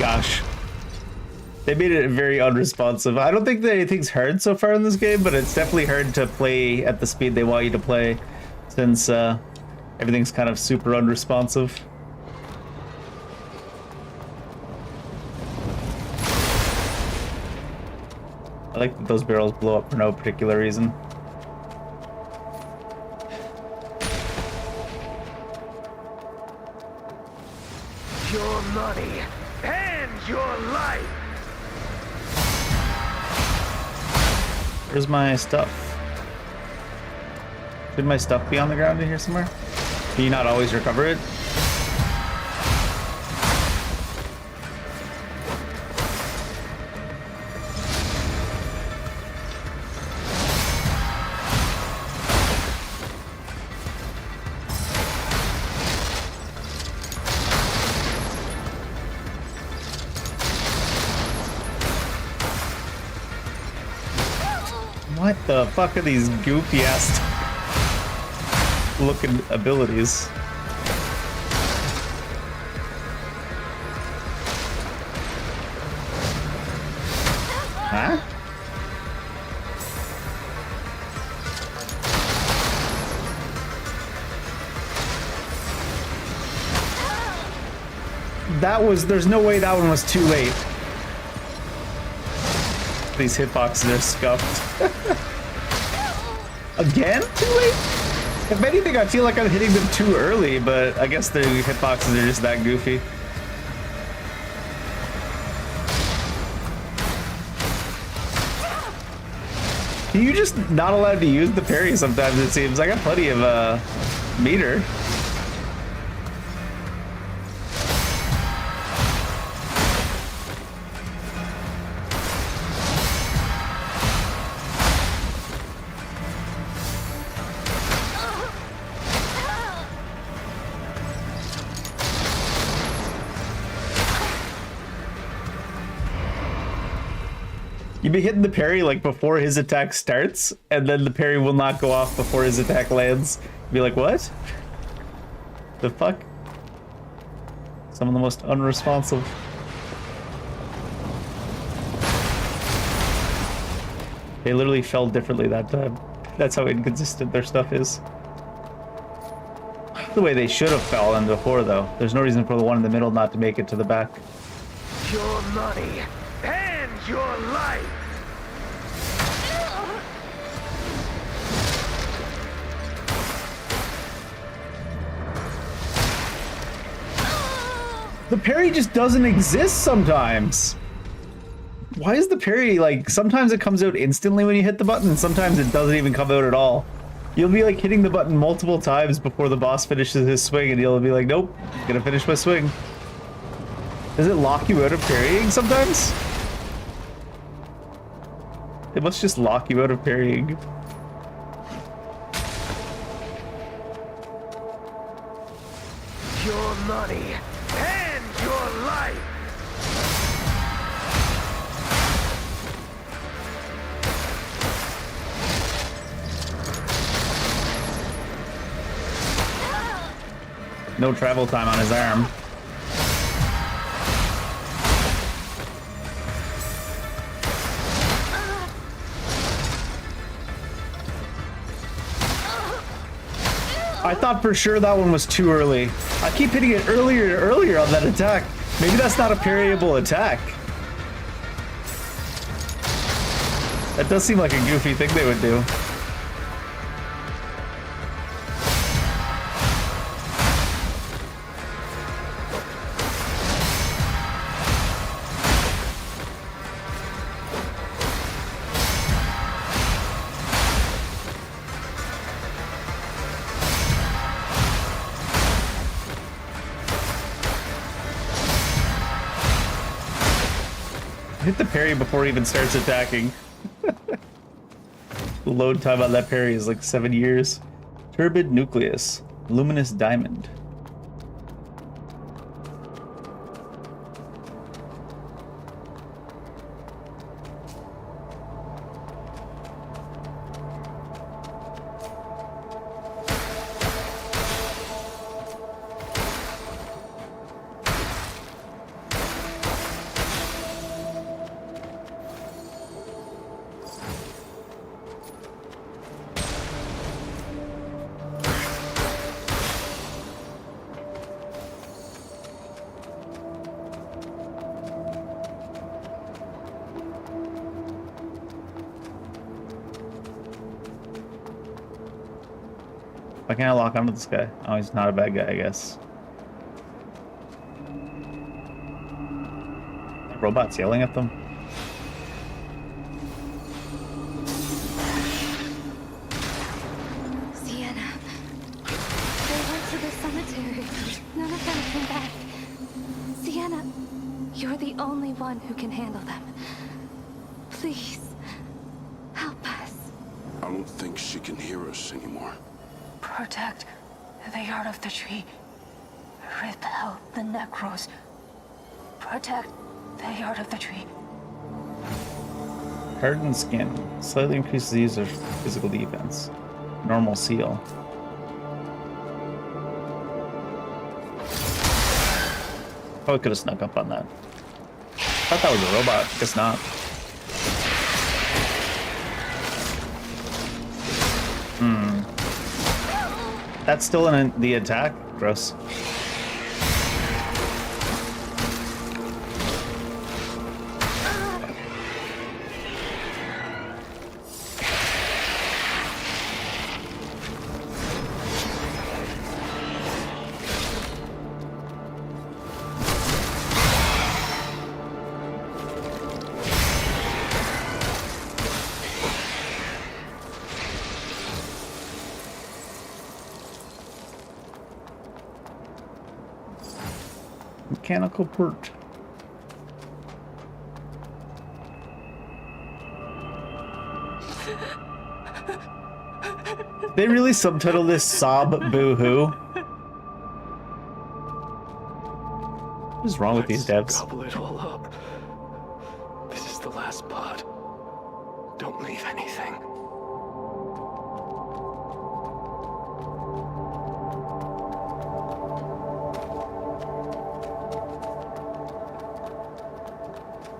Gosh. They made it very unresponsive. I don't think that anything's hard so far in this game, but it's definitely hard to play at the speed they want you to play since everything's kind of super unresponsive. I like that those barrels blow up for no particular reason. money and your life. Where's my stuff? Should my stuff be on the ground in here somewhere? Can you not always recover it? What the fuck are these goofy ass looking abilities? Huh? There's no way that one was too late. These hitboxes are scuffed. Again? Too late? If anything, I feel like I'm hitting them too early, but I guess the hitboxes are just that goofy. You just not allowed to use the parry sometimes, it seems. I got plenty of meter. You'd be hitting the parry like before his attack starts, and then the parry will not go off before his attack lands. Be like, what? The fuck? Some of the most unresponsive. They literally fell differently that time. That's how inconsistent their stuff is. The way they should have fallen before, though. There's no reason for the one in the middle not to make it to the back. Your money and your life. The parry just doesn't exist sometimes. Why is the parry like, sometimes it comes out instantly when you hit the button, and sometimes it doesn't even come out at all. You'll be like hitting the button multiple times before the boss finishes his swing, and you'll be like, nope, gonna finish my swing. Does it lock you out of parrying sometimes? It must just lock you out of parrying. Your money and your life. No travel time on his arm. I thought for sure that one was too early. I keep hitting it earlier and earlier on that attack. Maybe that's not a parryable attack. That does seem like a goofy thing they would do. Hit the parry before he even starts attacking. The load time on that parry is like 7 years. Turbid nucleus. Luminous diamond. Why can't I lock onto this guy? Oh, he's not a bad guy, I guess. robots yelling at them? Sienna. They went to the cemetery. None of them came back. Sienna, you're the only one who can handle them. Please, help us. I don't think she can hear us anymore. Protect the yard of the tree. Repel the necros. Protect the yard of the tree. Hardened skin. Slightly increases the user's physical defense. Normal seal. Probably could have snuck up on that. I thought that was a robot. Guess not. That's still in the attack? Gross. Mechanical port. They really subtitle this sob boo-hoo? What is wrong with these devs? Gobble it all up. This is the last pod. Don't leave anything.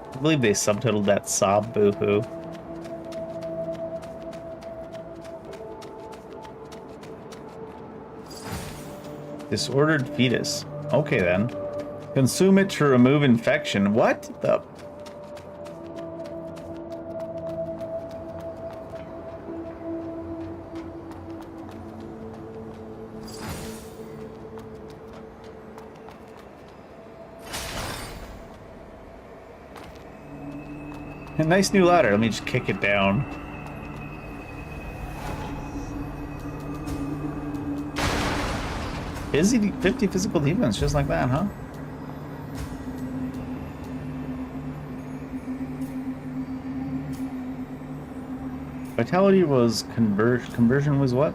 I believe they subtitled that sob boo-hoo. Disordered fetus. Okay then. Consume it to remove infection. What the? A nice new ladder. Let me just kick it down. Busy 50 physical defense, just like that, huh? Vitality was conversion was what?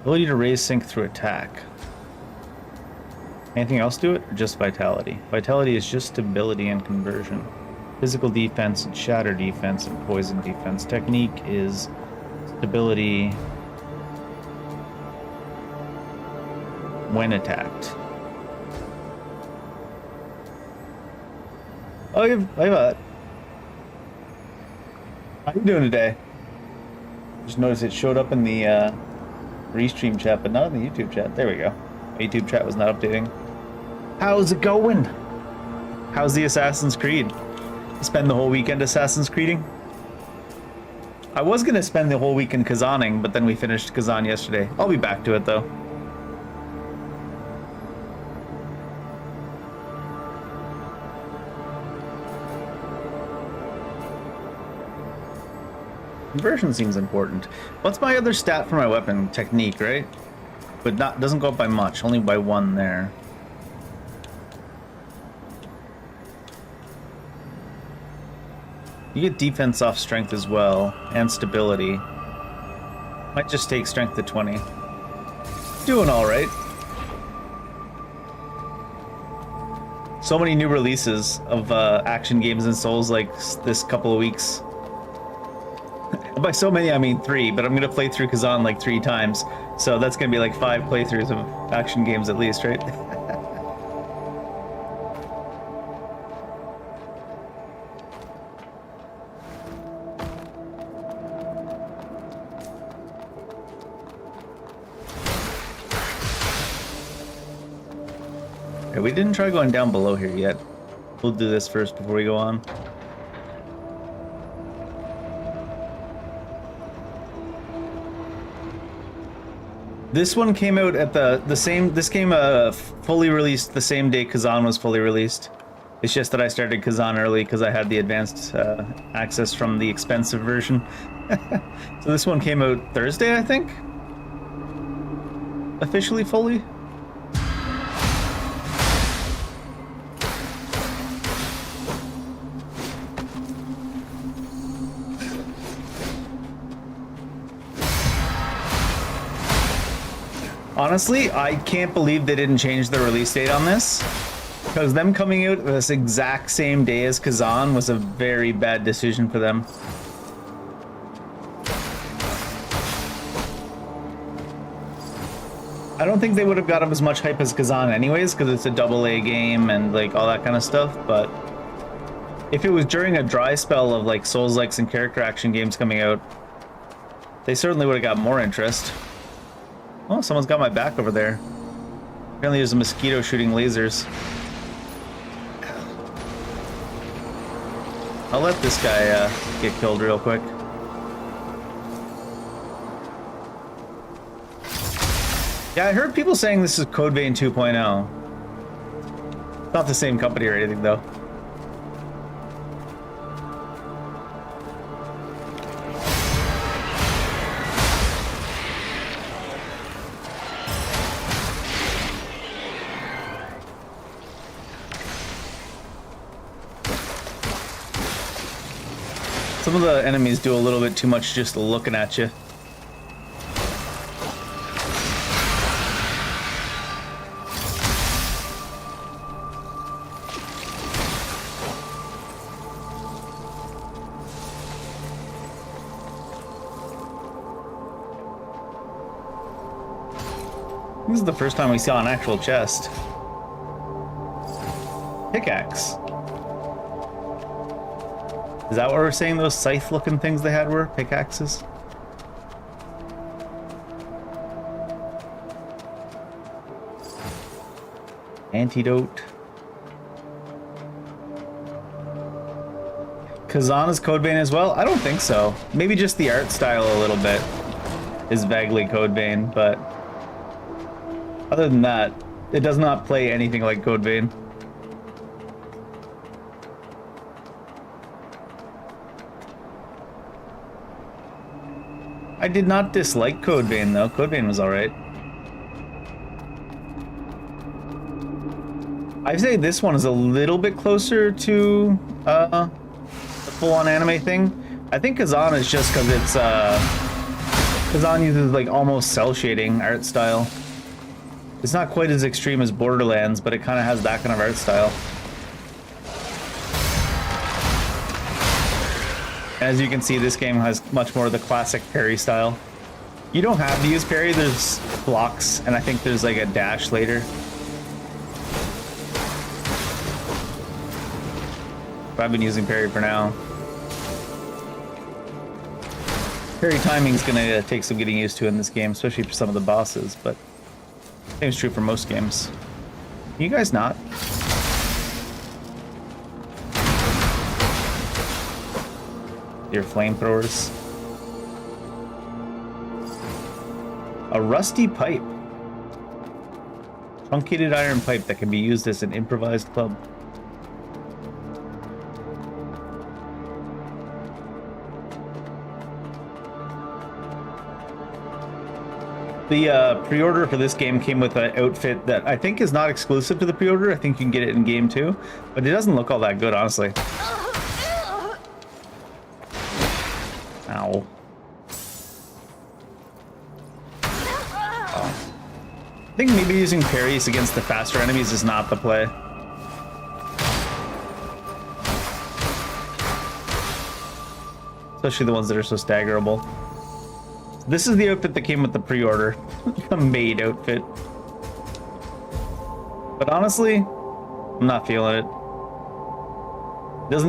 Ability to raise sync through attack. Anything else do it, or just vitality? Vitality is just stability and conversion. Physical defense and shatter defense and poison defense. Technique is stability when attacked. Oh, you've how you doing today? Just noticed it showed up in the restream chat, but not in the YouTube chat. There we go. YouTube chat was not updating. How's it going? How's the Assassin's Creed? Spend the whole weekend Assassin's Creeding? I was gonna spend the whole weekend Kazaning, but then we finished Kazan yesterday. I'll be back to it though. Conversion seems important. What's my other stat for my weapon? Technique, right? But doesn't go up by much, only by 1 there. You get defense off strength as well, and stability. Might just take strength to 20. Doing alright. So many new releases of action games and Souls like this couple of weeks. By so many, I mean 3, but I'm going to play through Kazan like 3 times. So that's going to be like 5 playthroughs of action games at least, right? Okay, we didn't try going down below here yet. We'll do this first before we go on. This one came out at the same. This came fully released the same day Kazan was fully released. It's just that I started Kazan early because I had the advanced access from the expensive version. So this one came out Thursday, I think. Officially fully. Honestly, I can't believe they didn't change the release date on this, because them coming out this exact same day as Kazan was a very bad decision for them. I don't think they would have got up as much hype as Kazan anyways, because it's a AA game and like all that kind of stuff, but if it was during a dry spell of like Souls-likes and character action games coming out, they certainly would have got more interest. Oh, someone's got my back over there. Apparently there's a mosquito shooting lasers. I'll let this guy get killed real quick. Yeah, I heard people saying this is Code Vein 2.0. Not the same company or anything, though. Some of the enemies do a little bit too much just looking at you. This is the first time we saw an actual chest. Pickaxe. Is that what we're saying those scythe-looking things they had were? Pickaxes? Antidote. Kazan is Code Vein as well? I don't think so. Maybe just the art style a little bit is vaguely Code Vein, but other than that, it does not play anything like Code Vein. I did not dislike Code Vein though. Code Vein was alright. I'd say this one is a little bit closer to the full-on anime thing. I think Kazan is just because it's Kazan uses like almost cell shading art style. It's not quite as extreme as Borderlands, but it kind of has that kind of art style. As you can see, this game has much more of the classic parry style. You don't have to use parry, there's blocks, and I think there's like a dash later. But I've been using parry for now. Parry timing's gonna take some getting used to in this game, especially for some of the bosses, but same is true for most games. Can you guys not? Your flamethrowers. A rusty pipe. Truncated iron pipe that can be used as an improvised club. The pre-order for this game came with an outfit that I think is not exclusive to the pre-order. I think you can get it in game too, but it doesn't look all that good, honestly. Ow. Oh. I think maybe using parries against the faster enemies is not the play. Especially the ones that are so staggerable. This is the outfit that came with the pre-order. The Maid outfit. But honestly, I'm not feeling it.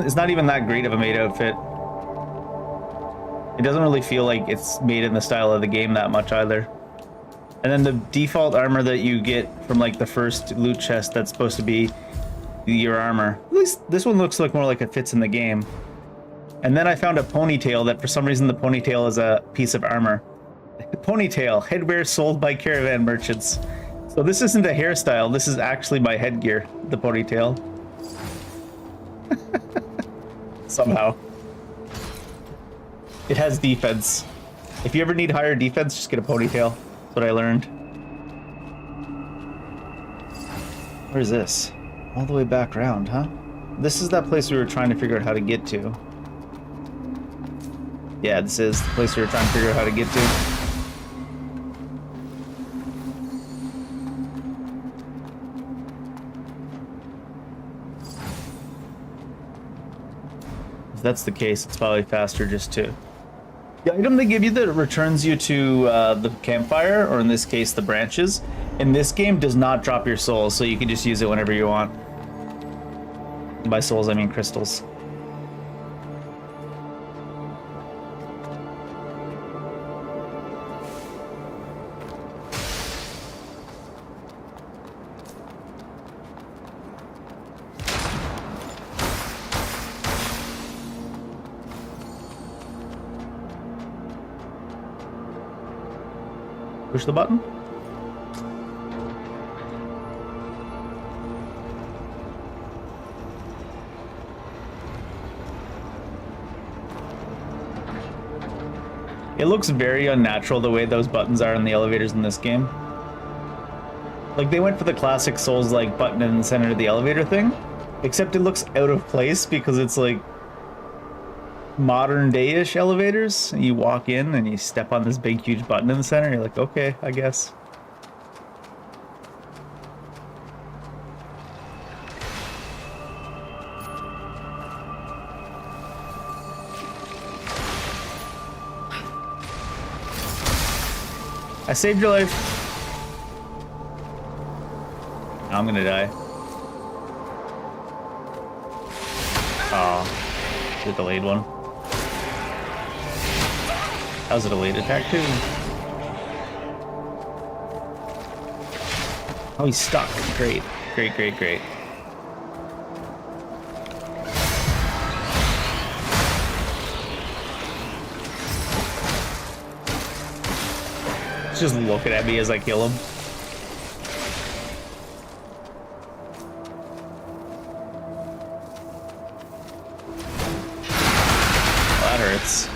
It's not even that great of a Maid outfit. It doesn't really feel like it's made in the style of the game that much either. And then the default armor that you get from like the first loot chest that's supposed to be your armor. At least this one looks like more like it fits in the game. And then I found a ponytail that for some reason the ponytail is a piece of armor. Ponytail, headwear sold by caravan merchants. So this isn't a hairstyle, this is actually my headgear, the ponytail. Somehow. It has defense. If you ever need higher defense, just get a ponytail. That's what I learned. Where's this? All the way back around, huh? This is that place we were trying to figure out how to get to. Yeah, this is the place we were trying to figure out how to get to. If that's the case, it's probably faster just to... The item they give you that returns you to the campfire, or in this case, the branches, in this game does not drop your souls, so you can just use it whenever you want. By souls, I mean crystals. Push the button. It looks very unnatural the way those buttons are in the elevators in this game. Like, they went for the classic Souls-like button in the center of the elevator thing, except it looks out of place because it's like modern day-ish elevators. You walk in and you step on this big huge button in the center, you're like, okay, I guess. I saved your life. Now I'm gonna die. Oh, the delayed one. That was a delayed attack too. Oh, he's stuck. Great, great, great, great. He's just looking at me as I kill him. Well, that hurts.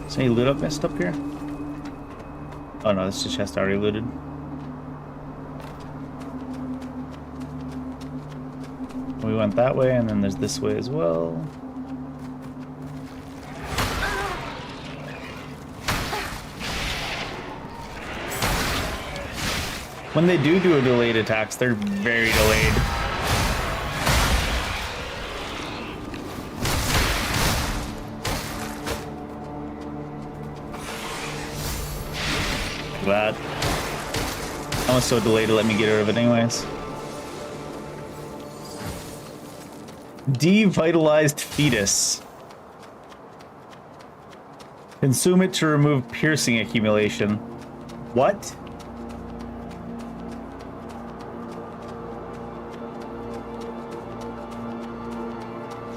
Is any loot up messed up here? Oh no, this is chest already looted. We went that way, and then there's this way as well. When they do a delayed attacks, they're very delayed. That. I was so delayed to let me get rid of it anyways. Devitalized fetus. Consume it to remove piercing accumulation. What?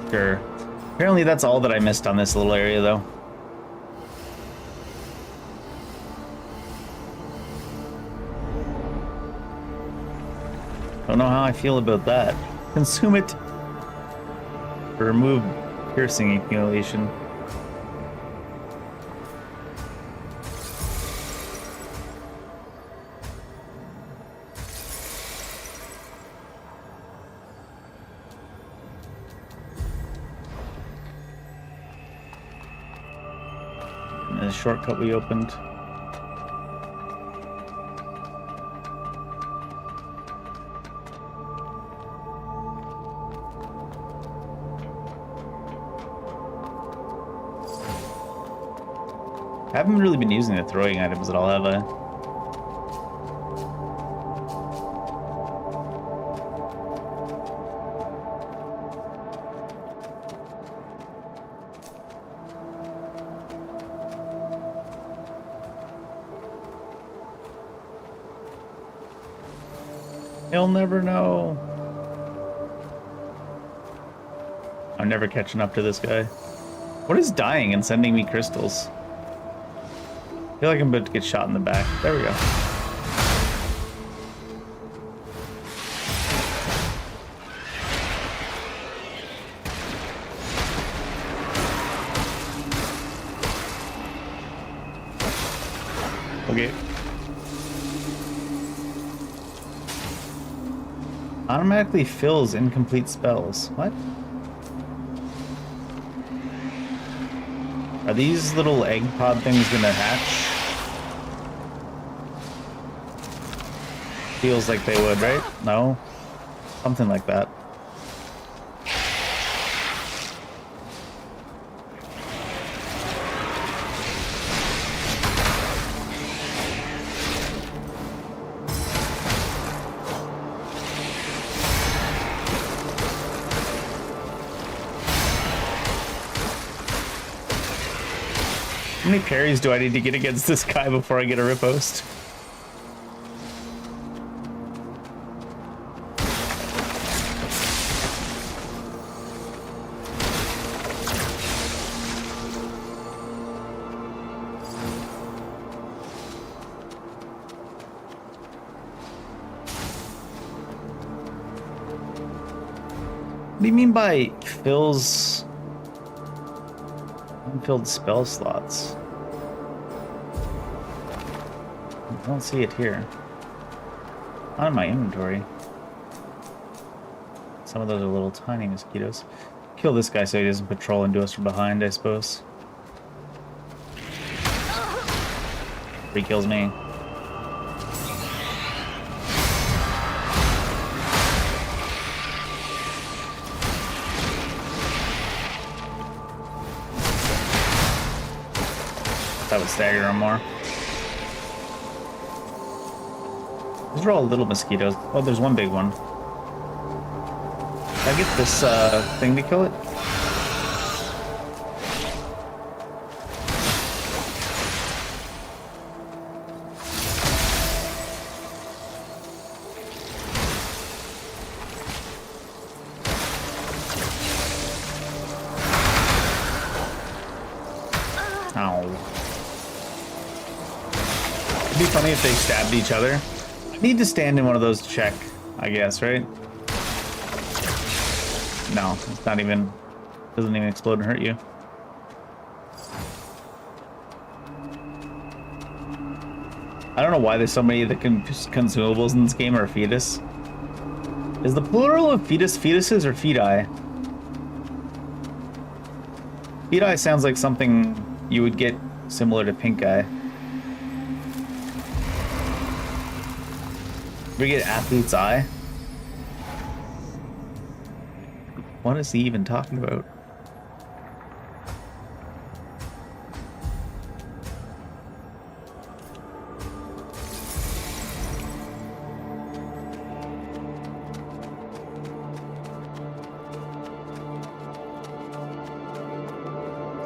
Sure. Apparently that's all that I missed on this little area though. Don't know how I feel about that. Consume it. Remove piercing accumulation. And the shortcut we opened. I haven't really been using the throwing items at all, have I? He'll never know. I'm never catching up to this guy. What is dying and sending me crystals? I feel like I'm about to get shot in the back. There we go. Okay. Automatically fills incomplete spells. What? Are these little egg pod things gonna hatch? Feels like they would, right? No? Something like that. How many parries do I need to get against this guy before I get a riposte? What do you mean by fills unfilled spell slots? I don't see it here. Not in my inventory. Some of those are little tiny mosquitoes. Kill this guy so he doesn't patrol into us from behind, I suppose. He kills me. That would stagger him more. These are all little mosquitoes. Oh, there's one big one. Can I get this thing to kill it? Ow. It'd be funny if they stabbed each other. Need to stand in one of those to check, I guess, right? No, it's not even, doesn't even explode and hurt you. I don't know why there's so many of the consumables in this game are fetus. Is the plural of fetus fetuses or feti? Feti sounds like something you would get similar to pink eye. We get athlete's eye. What is he even talking about?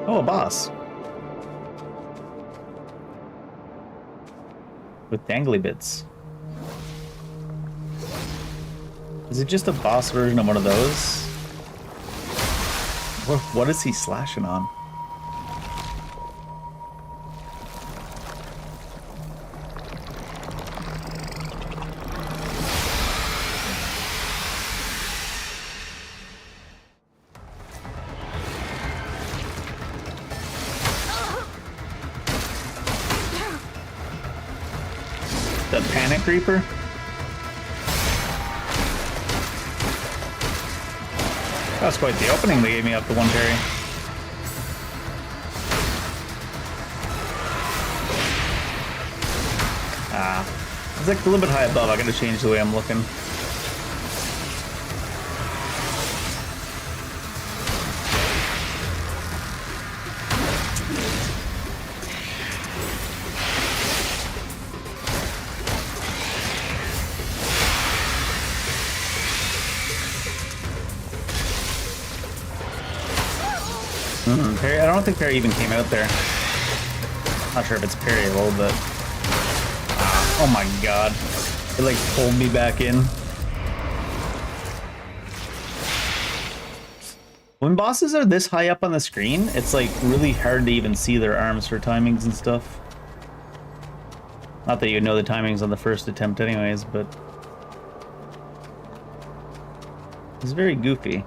Oh, a boss. With dangly bits. Is it just a boss version of one of those? What is he slashing on? The Panic Reaper? That's quite the opening they gave me up to one parry. It's like a little bit high above. I gotta change the way I'm looking. Parry, I don't think parry even came out there. Not sure if it's parry a little bit. Oh my god. It like pulled me back in. When bosses are this high up on the screen, it's like really hard to even see their arms for timings and stuff. Not that you know the timings on the first attempt anyways, but it's very goofy.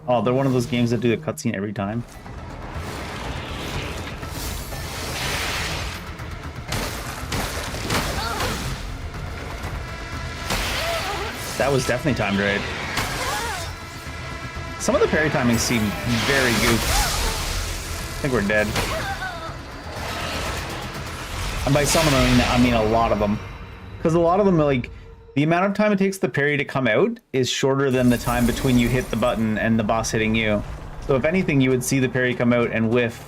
Oh, they're one of those games that do the cutscene every time. That was definitely timed right. Some of the parry timings seem very goofy. I think we're dead. And by some of them, I mean a lot of them. Because a lot of them, like, the amount of time it takes the parry to come out is shorter than the time between you hit the button and the boss hitting you. So if anything, you would see the parry come out and whiff,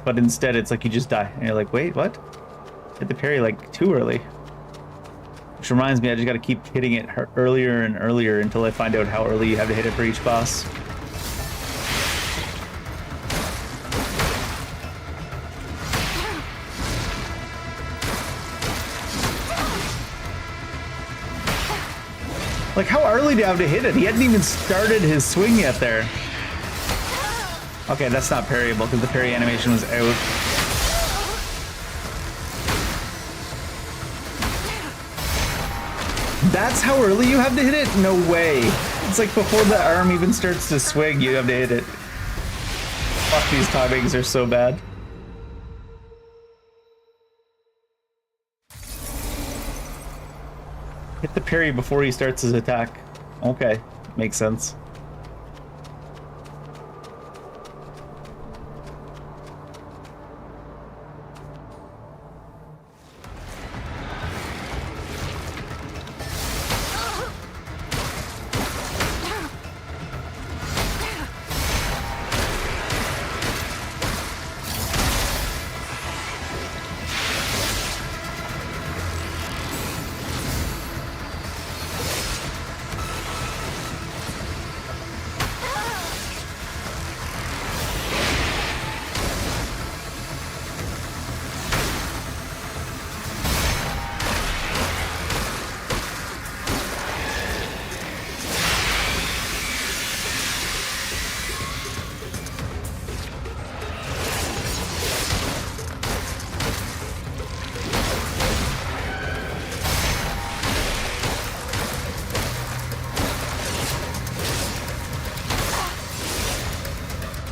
but instead it's like you just die. And you're like, wait, what? Hit the parry like too early. Which reminds me, I just gotta keep hitting it earlier and earlier until I find out how early you have to hit it for each boss. Like, how early do you have to hit it? He hadn't even started his swing yet there. Okay, that's not parryable because the parry animation was out. That's how early you have to hit it? No way. It's like before the arm even starts to swing, you have to hit it. Fuck, these timings are so bad. Hit the parry before he starts his attack. Okay, makes sense.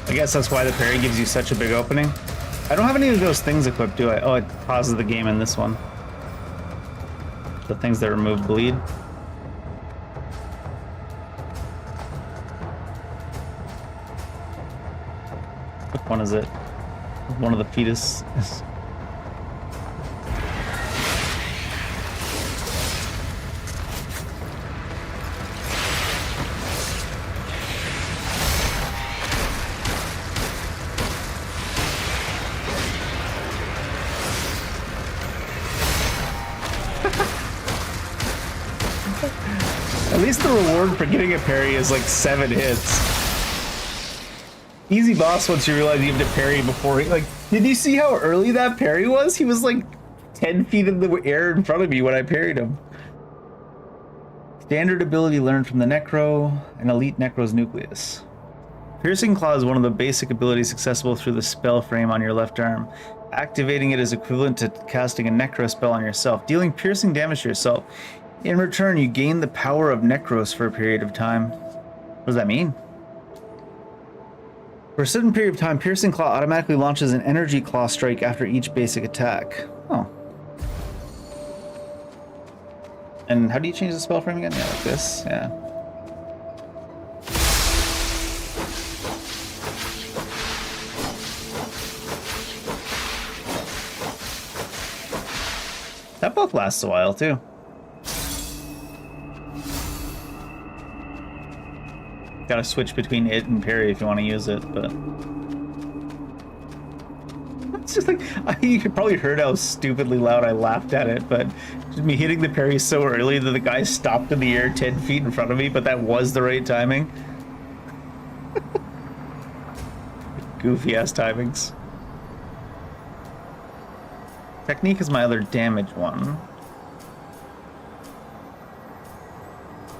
I guess that's why the parry gives you such a big opening. I don't have any of those things equipped, do I? Oh, it pauses the game in this one. The things that remove bleed. Which one is it? One of the fetus. At least the reward for getting a parry is like 7 hits. Easy boss once you realize you have to parry before he, like, did you see how early that parry was? He was like 10 feet in the air in front of me when I parried him. Standard ability learned from the Necro, an elite Necro's nucleus. Piercing Claw is one of the basic abilities accessible through the spell frame on your left arm. Activating it is equivalent to casting a Necro spell on yourself, dealing piercing damage to yourself. In return, you gain the power of Necros for a period of time. What does that mean? For a certain period of time, Piercing Claw automatically launches an energy claw strike after each basic attack. Oh. And how do you change the spell frame again? Yeah, like this. Yeah. That both lasts a while too. Gotta switch between it and parry if you want to use it, but it's just like, you probably heard how stupidly loud I laughed at it, but just me hitting the parry so early that the guy stopped in the air 10 feet in front of me, but that was the right timing. Goofy ass timings. Technique is my other damage one.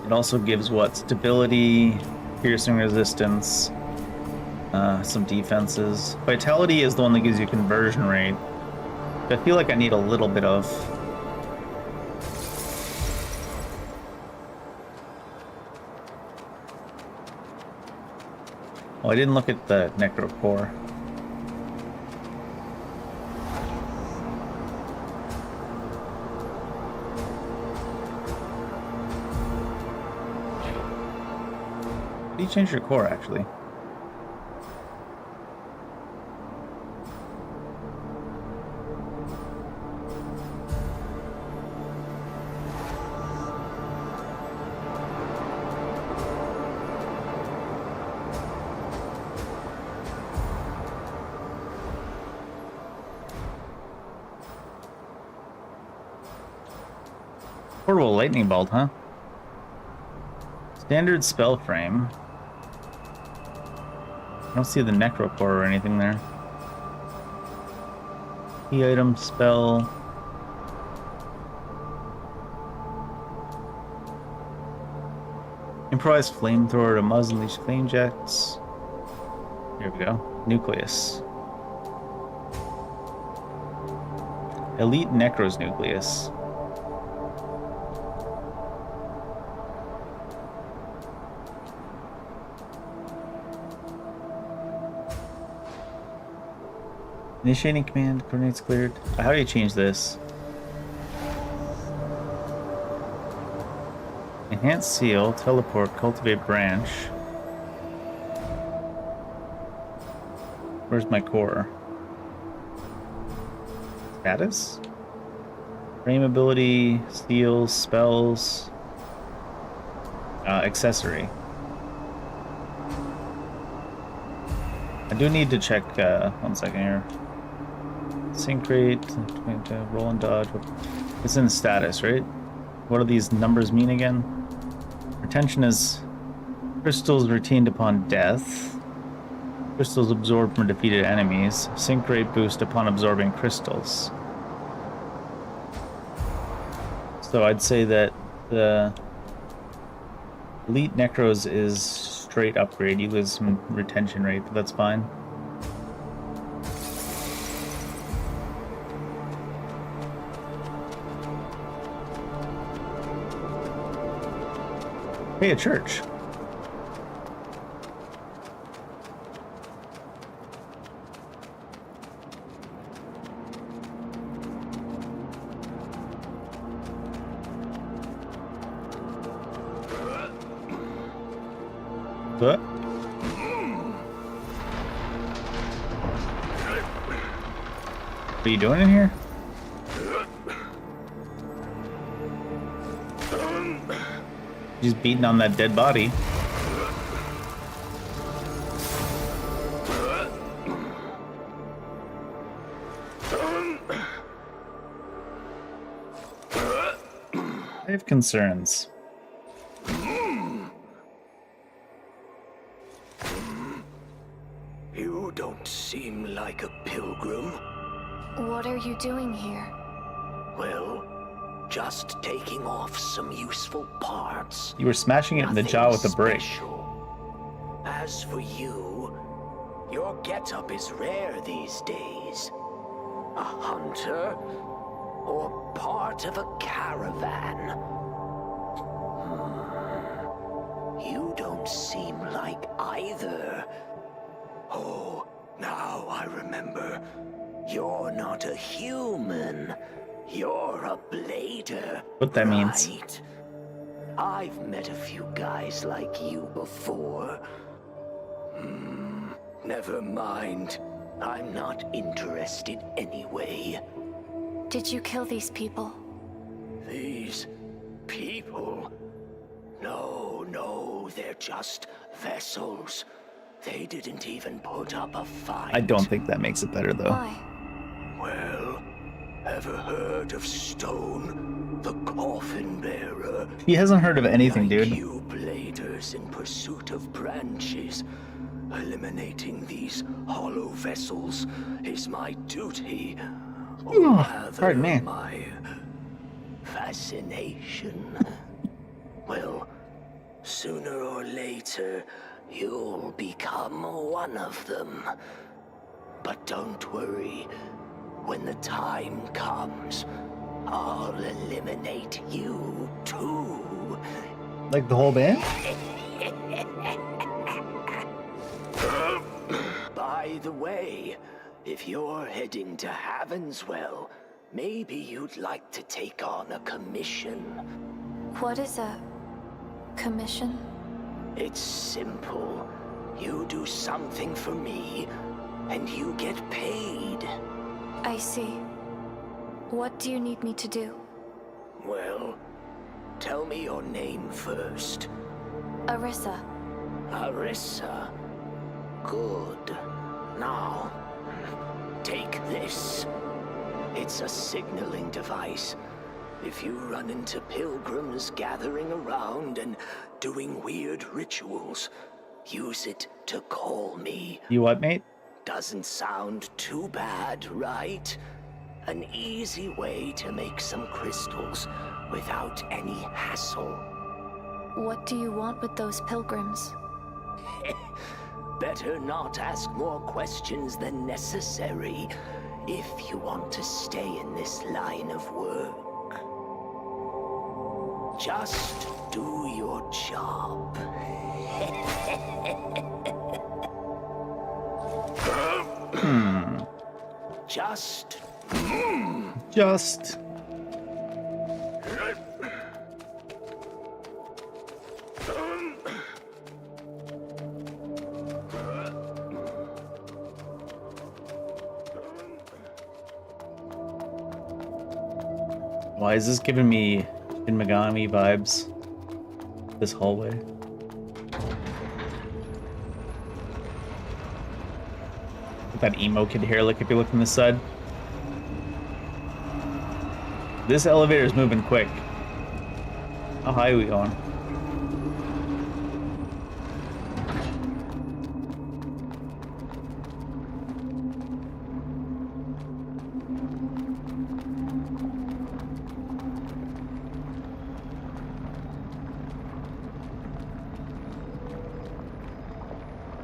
It also gives what? Stability, piercing resistance, some defenses. Vitality is the one that gives you conversion rate. I feel like I need a little bit of. Oh, I didn't look at the necro core. How do you change your core, actually? Portable lightning bolt, huh? Standard spell frame. I don't see the necro core or anything there. Key item, spell. Improvised flamethrower to unleash flame jets. Here we go. Nucleus. Elite Necro's nucleus. Initiating command, coordinates cleared. How do you change this? Enhance seal, teleport, cultivate branch. Where's my core? Status? Frame ability, seals, spells. Accessory. I do need to check, 1 second here. Sync rate, roll and dodge. It's in status, right? What do these numbers mean again? Retention is crystals retained upon death. Crystals absorbed from defeated enemies. Sync rate boost upon absorbing crystals. So I'd say that the Elite Necros is straight upgrade. You lose some retention rate, but that's fine. Hey, a church. What? What are you doing in here? He's beating on that dead body. I have concerns. You don't seem like a pilgrim. What are you doing here? Well, just taking off some useful parts. You were smashing it in the jaw with a brick. Special. As for you, your getup is rare these days. A hunter or part of a caravan. You don't seem like either. Oh, now I remember. You're not a human. You're a blader. What that means? Right? I've met a few guys like you before. Never mind. I'm not interested anyway. Did you kill these people? These people? No, they're just vessels. They didn't even put up a fight. I don't think that makes it better, though. Why? Well, ever heard of Stone, the coffin bearer? He hasn't heard of anything, Like dude. you bladers in pursuit of branches. Eliminating these hollow vessels is my duty. Or rather, pardon me. my fascination. Well, sooner or later, you'll become one of them. But don't worry, when the time comes, I'll eliminate you too. Like the whole band? By the way, if you're heading to Havenswell, maybe you'd like to take on a commission. What is a commission? It's simple. You do something for me, and you get paid. I see. What do you need me to do? Well, tell me your name first. Arissa. Arissa. Good. Now, take this. It's a signaling device. If you run into pilgrims gathering around and doing weird rituals, use it to call me. You what, mate? Doesn't sound too bad, right? An easy way to make some crystals without any hassle. What do you want with those pilgrims? Better not ask more questions than necessary if you want to stay in this line of work. Just do your job. Just. Why is this giving me Shin Megami vibes? This hallway. That emo kid hair look if you look from this side. This elevator is moving quick. How high are we going?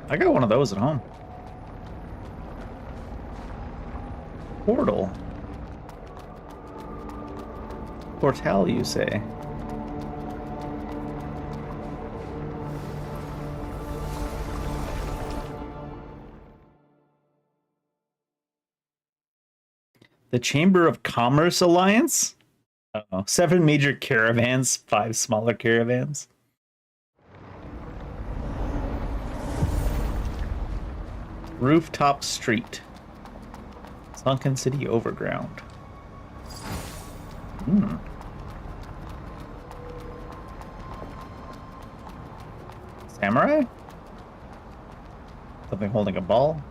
I got one of those at home. Portal. Portal, you say? The Chamber of Commerce Alliance? Uh-oh. 7 major caravans, 5 smaller caravans. Rooftop Street. Sunken City Overground. Samurai? Something holding a ball.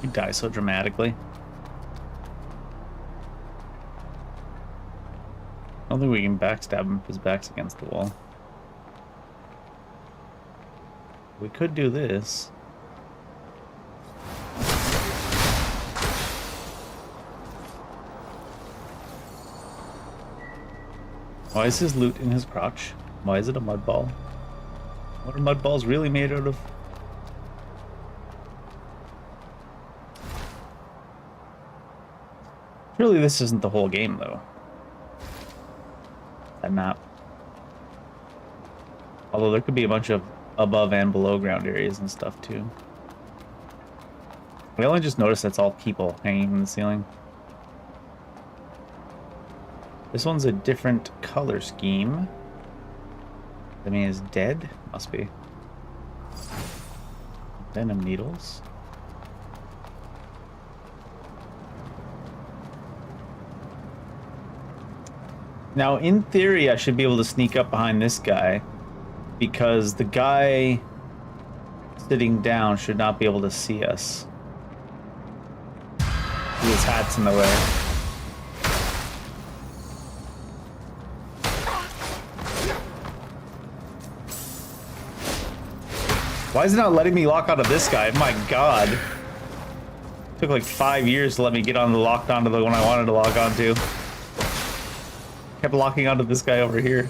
You die so dramatically. I don't think we can backstab him if his back's against the wall. We could do this. Why is his loot in his crotch? Why is it a mud ball? What are mud balls really made out of? Surely this isn't the whole game, though. That map. Although there could be a bunch of above and below ground areas and stuff, too. I only just noticed that's all people hanging from the ceiling. This one's a different color scheme. That mean it's dead? Must be. Venom needles. Now, in theory, I should be able to sneak up behind this guy because the guy sitting down should not be able to see us. His hat's in the way. Why is it not letting me lock onto this guy? My god. Took like 5 years to let me get locked onto the one I wanted to lock onto. Kept locking onto this guy over here.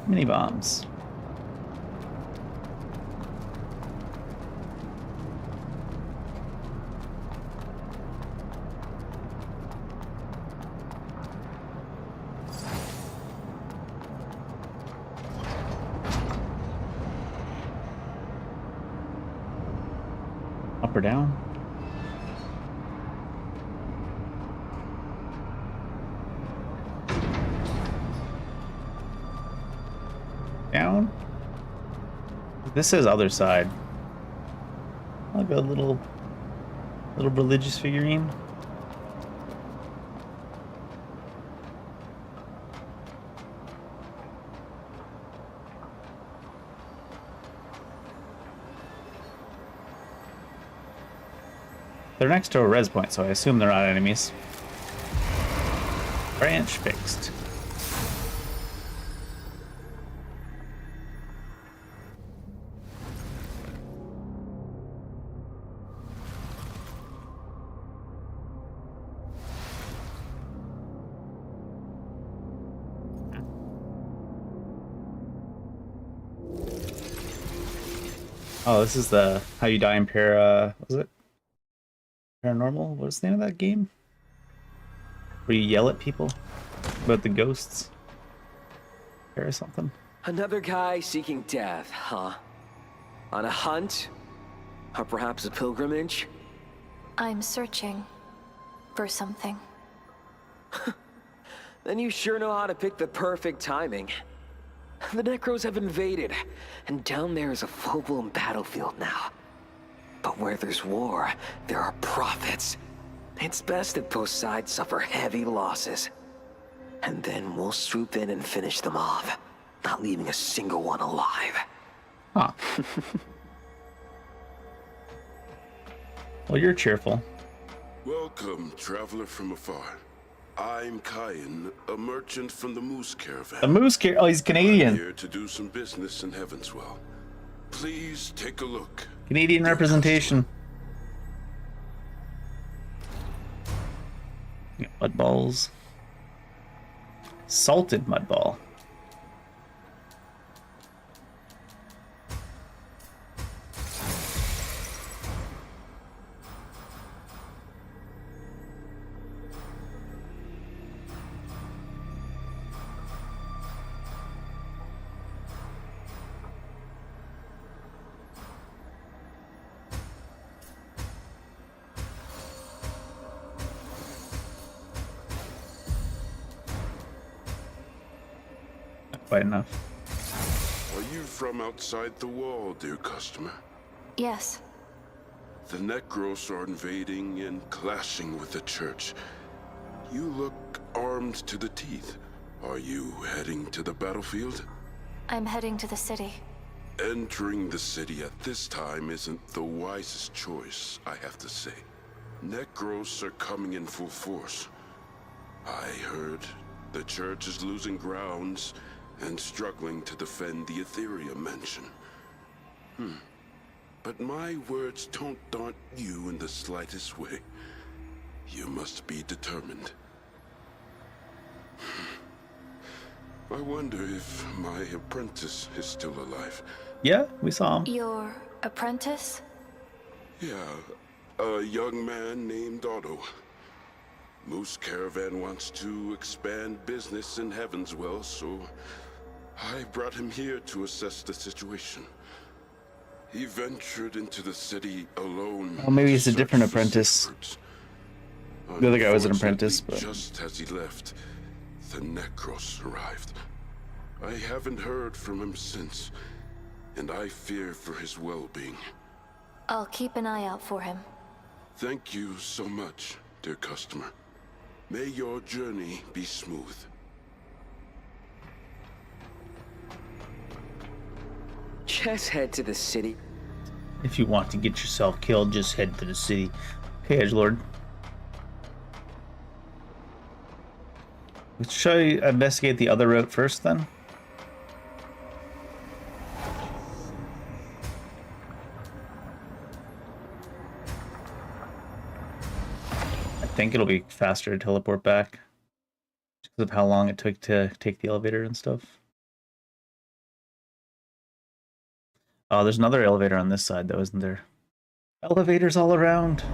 Mini bombs. Up or down? Down? This says other side. Like a little religious figurine. They're next to a res point, so I assume they're not enemies. Branch fixed. Oh, this is the how you die in what was it? Paranormal? What's the name of that game? Where you yell at people about the ghosts? Or something. Another guy seeking death, huh? On a hunt? Or perhaps a pilgrimage? I'm searching for something. Then you sure know how to pick the perfect timing. The Necros have invaded, and down there is a full-blown battlefield now. But where there's war, there are prophets. It's best that both sides suffer heavy losses. And then we'll swoop in and finish them off, not leaving a single one alive. Huh. Well, you're cheerful. Welcome, traveler from afar. I'm Kyan, a merchant from the Moose Caravan. The Moose Caravan? Oh, he's Canadian. I'm here to do some business in Heavenswell. Please take a look. Canadian representation. Mud balls. Salted mud ball. Quite enough. Are you from outside the wall, dear customer? Yes. The Necros are invading and clashing with the church. You look armed to the teeth. Are you heading to the battlefield? I'm heading to the city. Entering the city at this time isn't the wisest choice, I have to say. Necros are coming in full force. I heard the church is losing grounds and struggling to defend the Ethereum mansion. But my words don't daunt you in the slightest way. You must be determined. I wonder if my apprentice is still alive. Yeah, we saw him. Your apprentice? Yeah, a young man named Otto. Moose Caravan wants to expand business in Heavenswell, so I brought him here to assess the situation. He ventured into the city alone. Well, maybe he's a different apprentice. The other guy was an apprentice, but just as he left, the Necros arrived. I haven't heard from him since, and I fear for his well-being. I'll keep an eye out for him. Thank you so much, dear customer. May your journey be smooth. Just head to the city. If you want to get yourself killed, just head to the city. Okay, Edgelord. Shall I investigate the other route first, then? I think it'll be faster to teleport back. Just because of how long it took to take the elevator and stuff. Oh, there's another elevator on this side, though, isn't there? Elevators all around.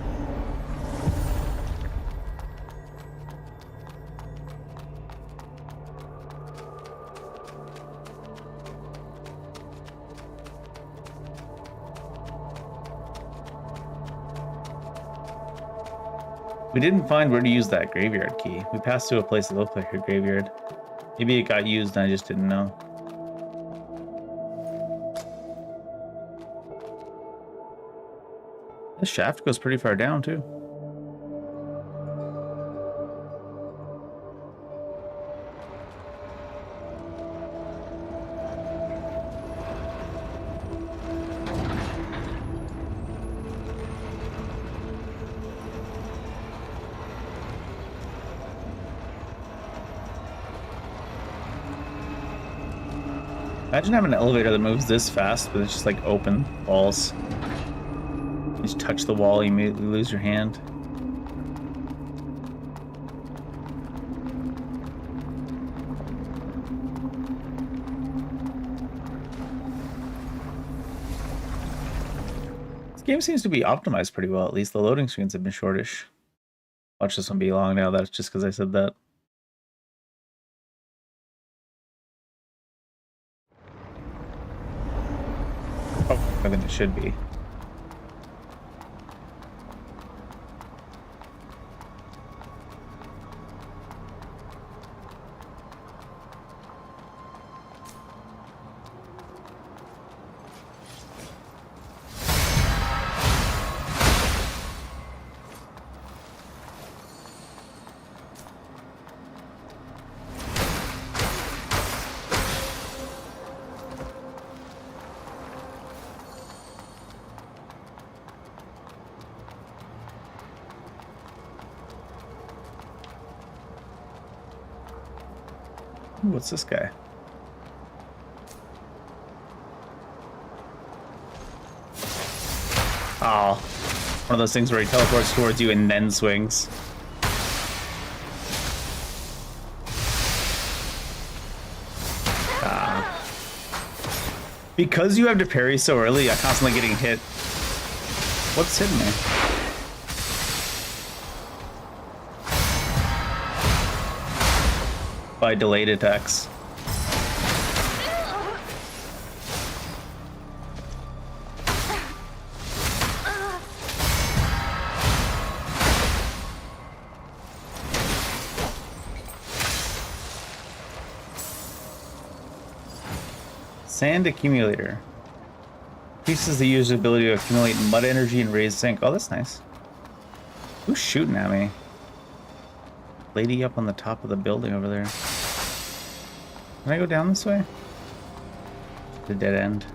We didn't find where to use that graveyard key. We passed through a place that looked like a graveyard. Maybe it got used and I just didn't know. This shaft goes pretty far down, too. Imagine having an elevator that moves this fast, but it's just like open walls. You just touch the wall, you immediately lose your hand. This game seems to be optimized pretty well, at least the loading screens have been shortish. Watch this one be long now, that's just because I said that. Oh, I think it should be. Ooh, what's this guy? Oh, one of those things where he teleports towards you and then swings. Because you have to parry so early, I'm constantly getting hit. What's hitting me? By delayed attacks. Sand accumulator. Increases the user's ability to accumulate mud energy and raise zinc. Oh, that's nice. Who's shooting at me? Lady up on the top of the building over there. Can I go down this way? The dead end.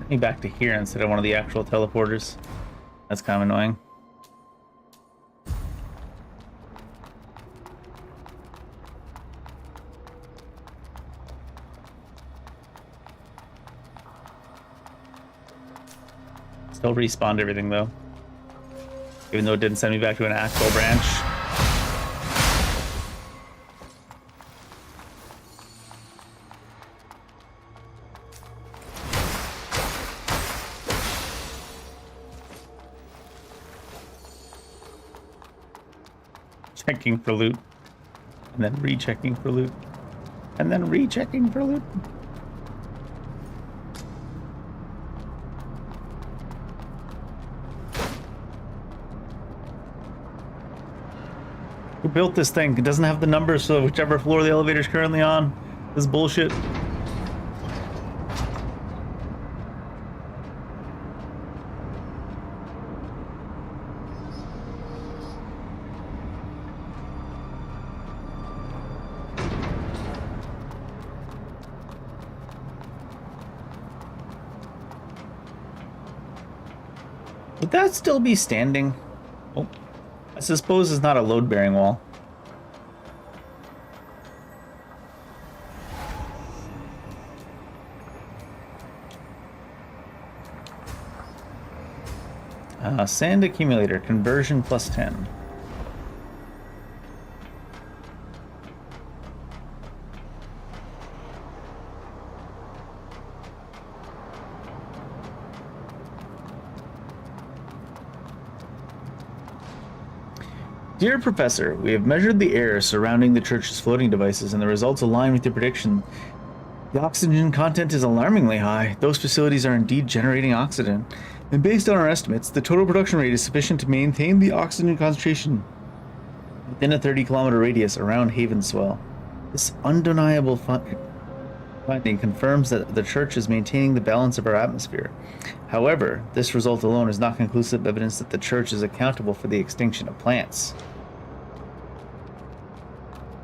Me back to here instead of one of the actual teleporters. That's kind of annoying. Still respawned everything though. Even though it didn't send me back to an actual branch. Checking for loot, and then rechecking for loot, and then rechecking for loot. Who built this thing? It doesn't have the numbers, so whichever floor the elevator's currently on. This is bullshit. Would that still be standing? Oh, I suppose it's not a load-bearing wall. Sand accumulator, conversion plus 10. Dear Professor, we have measured the air surrounding the church's floating devices, and the results align with your prediction. The oxygen content is alarmingly high. Those facilities are indeed generating oxygen. And based on our estimates, the total production rate is sufficient to maintain the oxygen concentration within a 30-kilometer radius around Havenswell. This undeniable finding confirms that the church is maintaining the balance of our atmosphere. However, this result alone is not conclusive evidence that the church is accountable for the extinction of plants.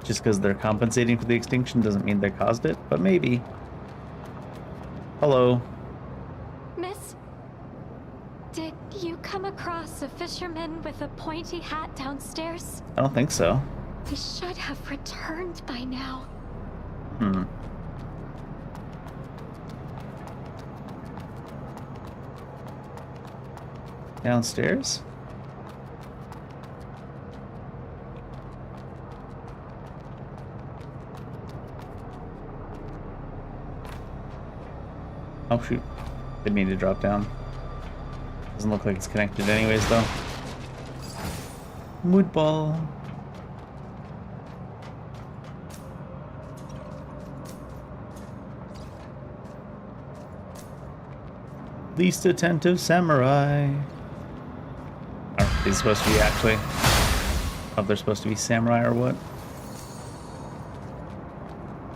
Just because they're compensating for the extinction doesn't mean they caused it, but maybe. Hello. Miss, did you come across a fisherman with a pointy hat downstairs? I don't think so. He should have returned by now. Downstairs? Oh shoot, didn't mean to drop down. Doesn't look like it's connected anyways though. Mood ball. Least attentive samurai. Are they supposed to be actually? Oh, they're supposed to be samurai or what?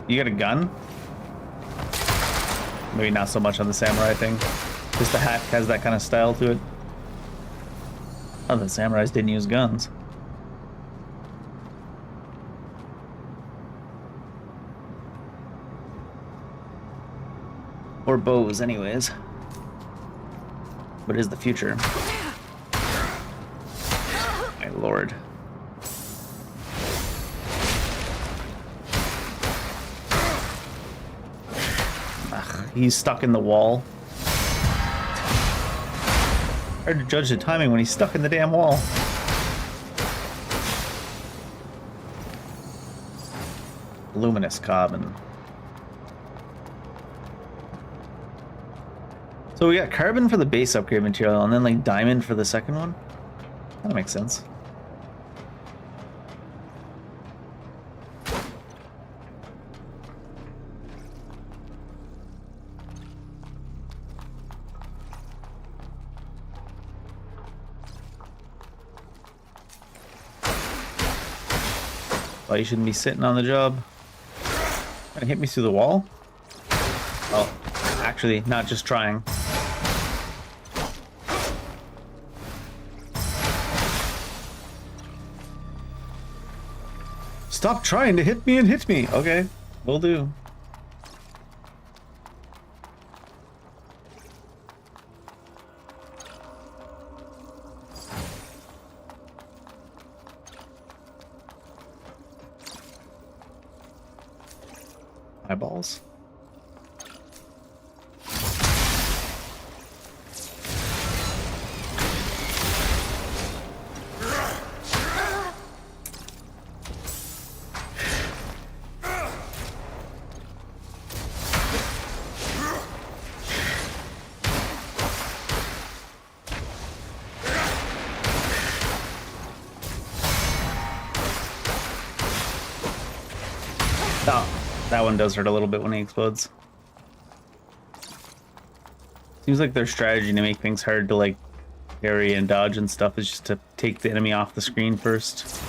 You got a gun? Maybe not so much on the samurai thing. Just the hat has that kind of style to it. Oh, the samurais didn't use guns. Or bows, anyways. What is the future? My lord. Ugh, he's stuck in the wall. Hard to judge the timing when he's stuck in the damn wall. Luminous carbon. So we got carbon for the base upgrade material, and then like diamond for the second one? That makes sense. Well, you shouldn't be sitting on the job. Gonna hit me through the wall? Oh, actually, not just trying. Stop trying to hit me and hit me. Okay, will do. Eyeballs. That one does hurt a little bit when he explodes. Seems like their strategy to make things hard to like parry and dodge and stuff is just to take the enemy off the screen first.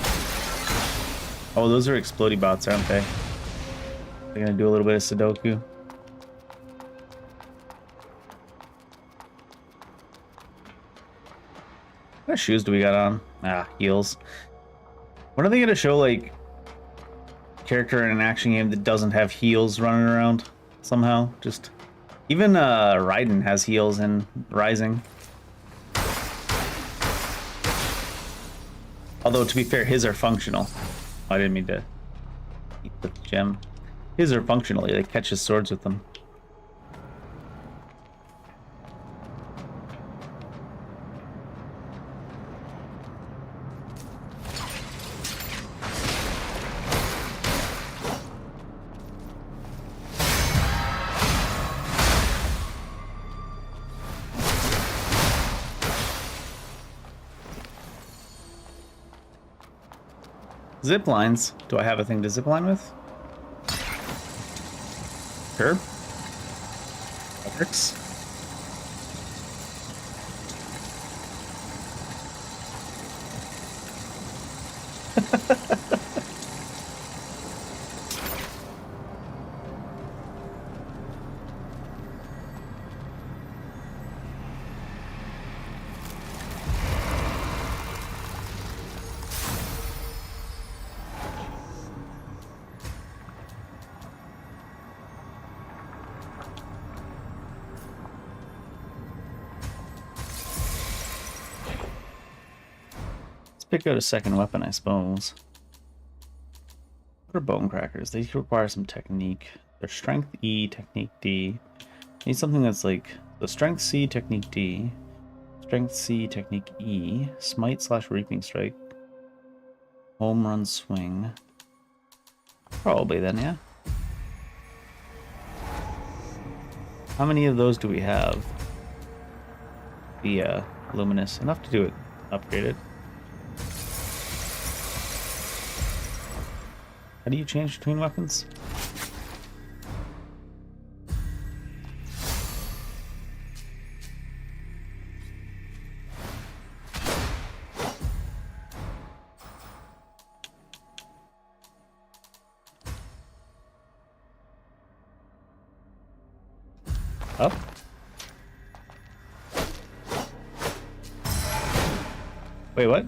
Oh, those are explodey bots, aren't they? They're gonna do a little bit of Sudoku. What shoes do we got on? Ah, heels. When are they gonna show, like, character in an action game that doesn't have heels running around somehow? Just even Raiden has heels in Rising. Although to be fair, his are functional. I didn't mean to eat the gem. His are functional. They catch his swords with them. Zip lines. Do I have a thing to zip line with? Curb? That works. Pick out a second weapon, I suppose. What are bone crackers? They require some technique. They're strength E, technique D. Need something that's like the strength C, technique D, strength C, technique E, smite / reaping strike, home run swing. Probably then, yeah. How many of those do we have? The luminous, enough to do it upgraded. How do you change between weapons? Up? Wait, what?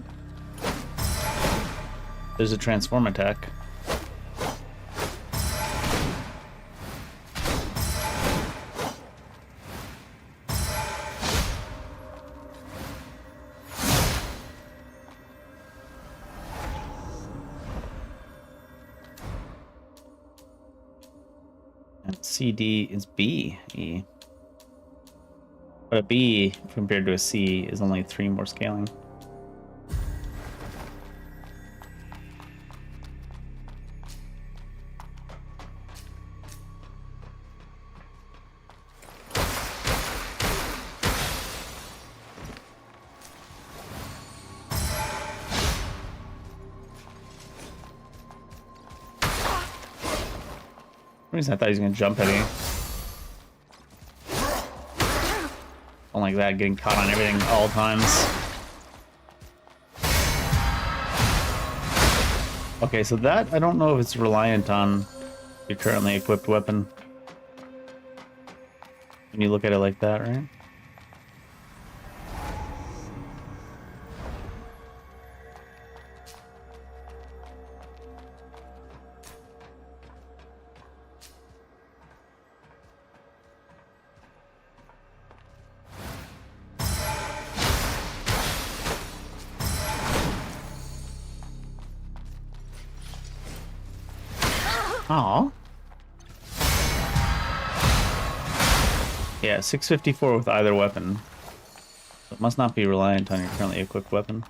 There's a transform attack. CD is B, E. But a B compared to a C is only 3 more scaling. For some reason I thought he was gonna jump at me. Don't like that, getting caught on everything all times. Okay, so that, I don't know if it's reliant on your currently equipped weapon. When you look at it like that, right? Oh. Yeah, 654 with either weapon. So it must not be reliant on your currently equipped weapon.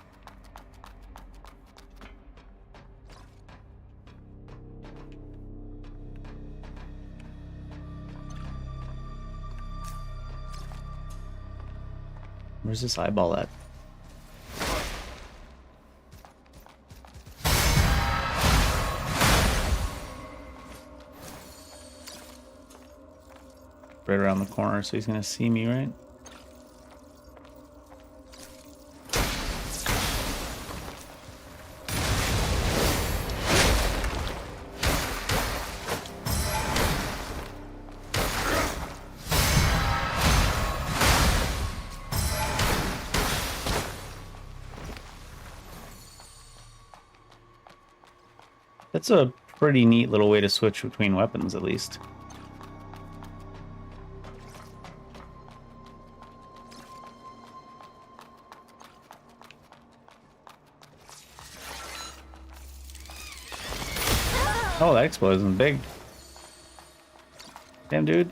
Where's this eyeball at? Right around the corner, so he's gonna see me, right? That's a pretty neat little way to switch between weapons, at least. Oh, that explosion's big. Damn, dude.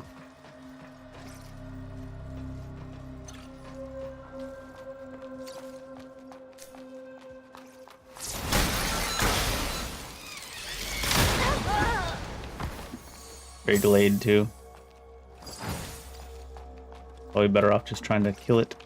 Very delayed, too. Probably better off just trying to kill it.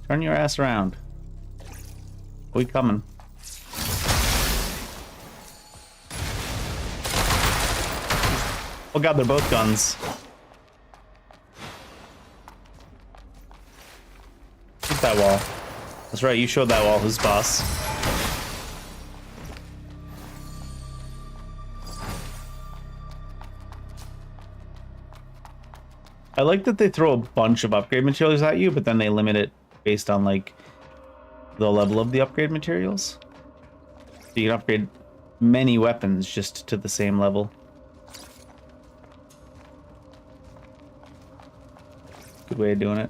Turn your ass around. We coming. Oh god, they're both guns. Shoot that wall. That's right, you showed that wall who's boss. I like that they throw a bunch of upgrade materials at you, but then they limit it based on like the level of the upgrade materials. So you can upgrade many weapons just to the same level. Good way of doing it.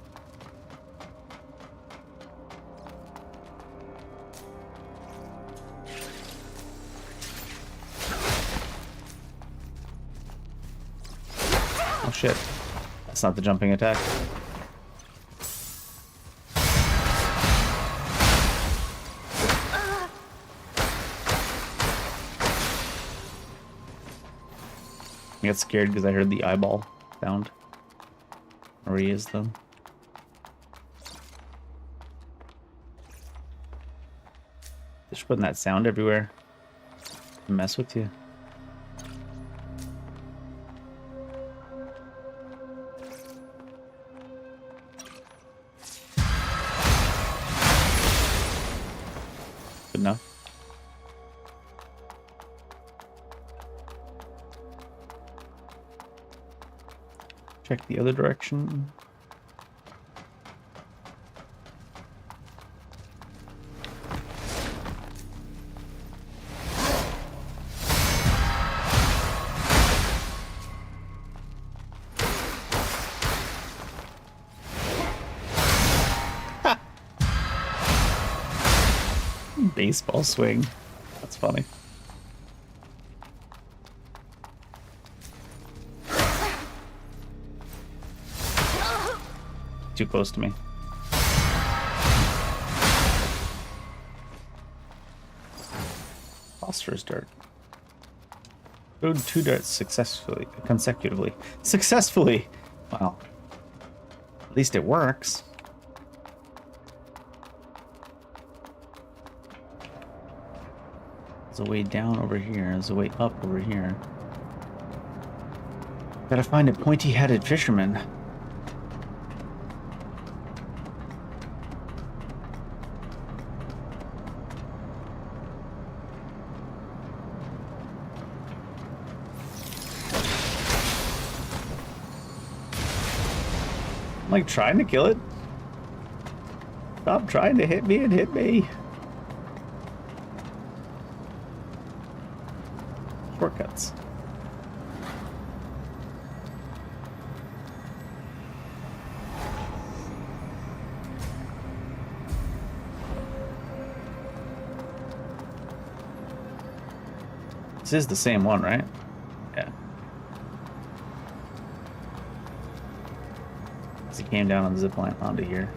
Oh shit. That's not the jumping attack. I got scared because I heard the eyeball sound. Where he is, though. Just putting that sound everywhere to mess with you. Good enough. Check the other direction. Baseball swing. That's funny. Too close to me. Phosphorus dart. Throw 2 darts successfully, consecutively. Successfully! Wow. At least it works. There's a way down over here. There's a way up over here. Gotta find a pointy-headed fisherman. I'm like trying to kill it. Stop trying to hit me and hit me. Shortcuts. This is the same one, right? Yeah. He came down on the zipline onto here.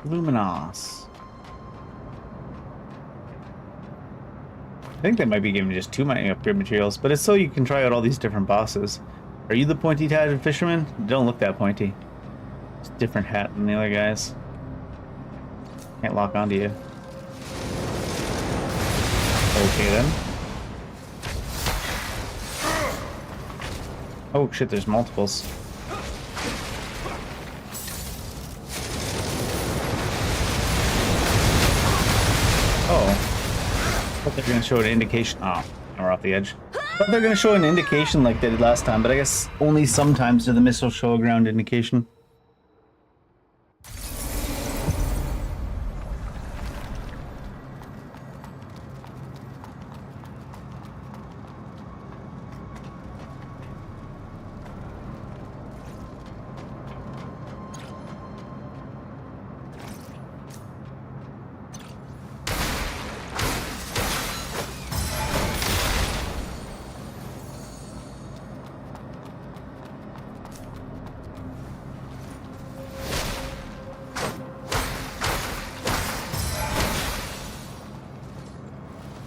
Luminos. I think they might be giving just 2 mining upgrade materials, but it's so you can try out all these different bosses. Are you the pointy-hatted fisherman? Don't look that pointy. It's a different hat than the other guys. Can't lock onto you. Okay then. Oh shit, there's multiples. Oh. I thought they were going to show an indication. Oh, now we're off the edge. I thought they were going to show an indication like they did last time, but I guess only sometimes do the missiles show a ground indication.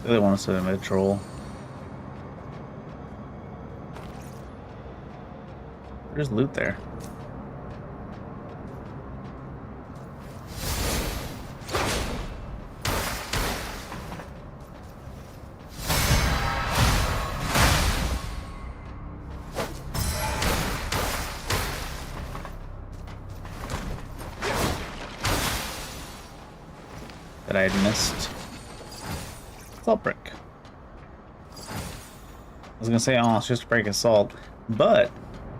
They want us to admit a troll. There's loot there. That I had missed. Salt brick. I was gonna say, oh, it's just a break of salt, but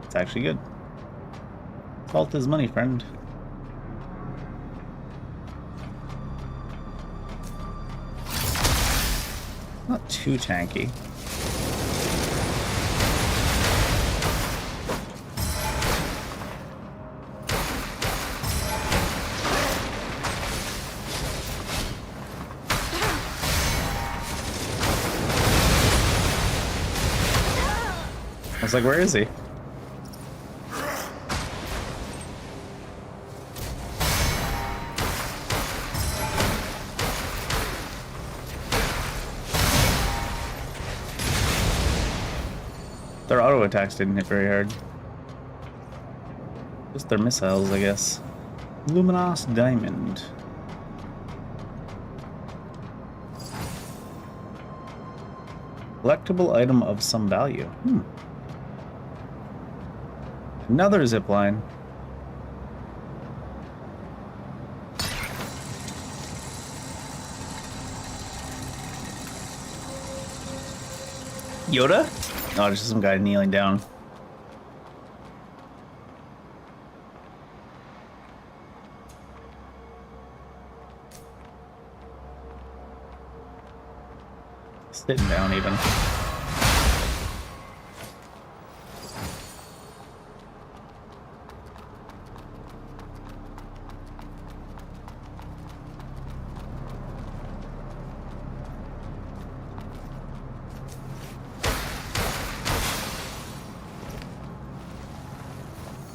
it's actually good. Salt is money, friend. Not too tanky. I was like, where is he? Their auto attacks didn't hit very hard. Just their missiles, I guess. Luminous diamond. Collectible item of some value. Another zipline. Yoda? No, it's just some guy kneeling down. Sitting down even.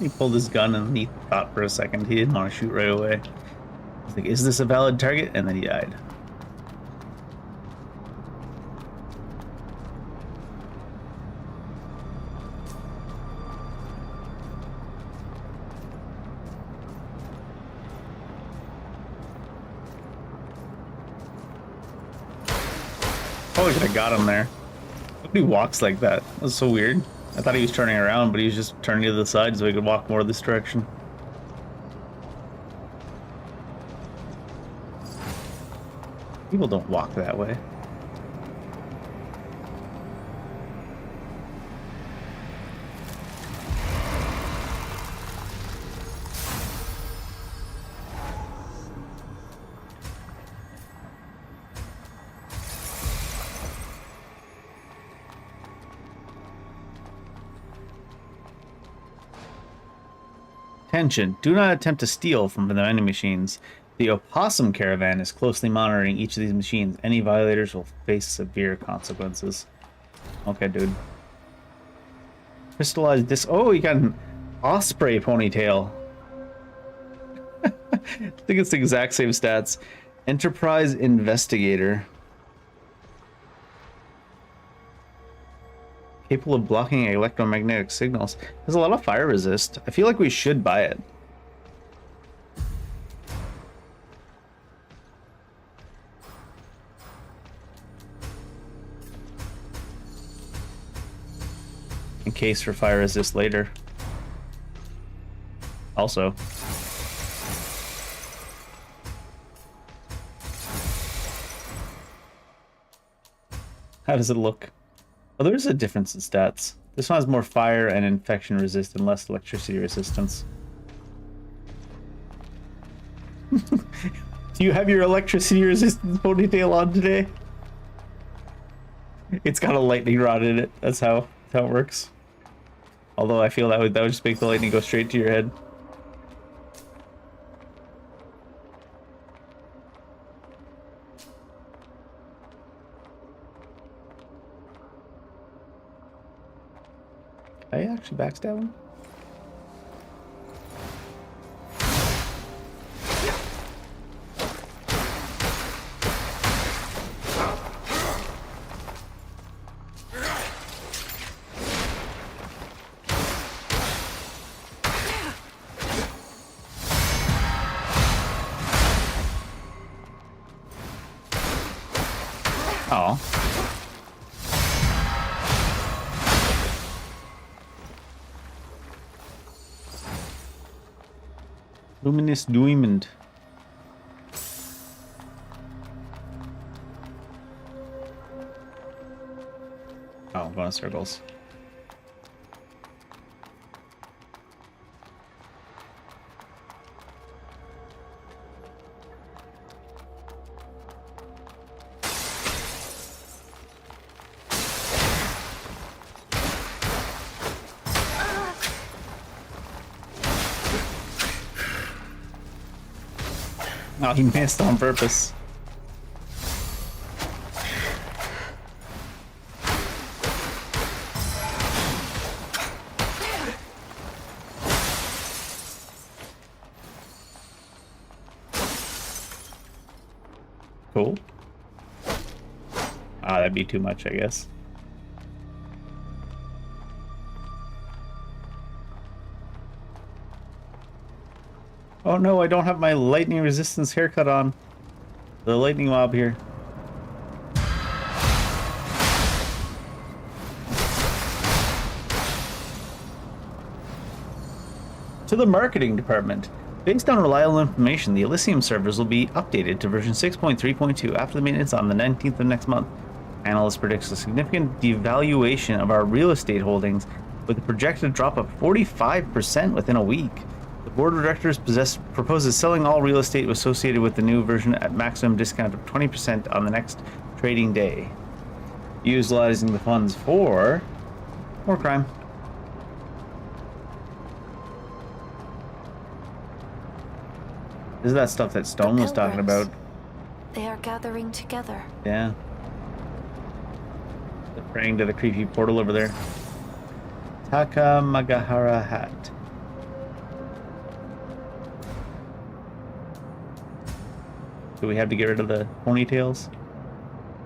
He pulled his gun and he thought for a second. He didn't want to shoot right away. He's like, is this a valid target? And then he died. Probably could have got him there. Nobody walks like that. That was so weird. I thought he was turning around, but he was just turning to the side so he could walk more this direction. People don't walk that way. Attention, do not attempt to steal from the vending machines. The opossum caravan is closely monitoring each of these machines. Any violators will face severe consequences. Okay, dude. Crystallized disc. Oh, you got an osprey ponytail. I think it's the exact same stats. Enterprise Investigator. Capable of blocking electromagnetic signals. There's a lot of fire resist. I feel like we should buy it. In case for fire resist later. Also. How does it look? Oh, there is a difference in stats. This one has more fire and infection resist and less electricity resistance. Do you have your electricity resistance ponytail on today? It's got a lightning rod in it. That's how it works. Although I feel that would just make the lightning go straight to your head. I actually backstab him? Oh. Luminous Diamond. Oh, I'm going in circles. Oh, he missed on purpose. Cool. Ah, that'd be too much, I guess. Oh no, I don't have my lightning resistance haircut on. The lightning mob here. To the marketing department. Based on reliable information, the Elysium servers will be updated to version 6.3.2 after the maintenance on the 19th of next month. Analyst predicts a significant devaluation of our real estate holdings with a projected drop of 45% within a week. The board of directors proposes selling all real estate associated with the new version at maximum discount of 20% on the next trading day. Utilizing the funds for more crime. This is that stuff that Stone was talking about. They are gathering together. Yeah. They're praying to the creepy portal over there. Takamagahara hat. Do we have to get rid of the ponytails?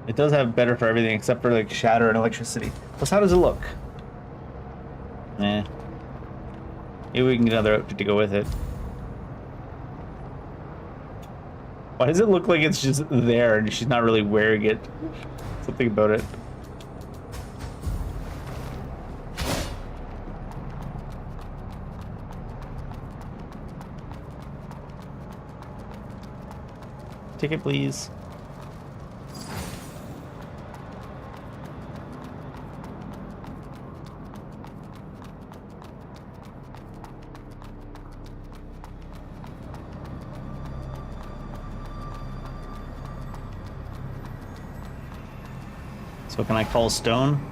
It does have better for everything except for like shatter and electricity. Plus, how does it look? Eh. Maybe we can get another outfit to go with it. Why does it look like it's just there and she's not really wearing it? Something about it. Ticket, please. So can I call Stone?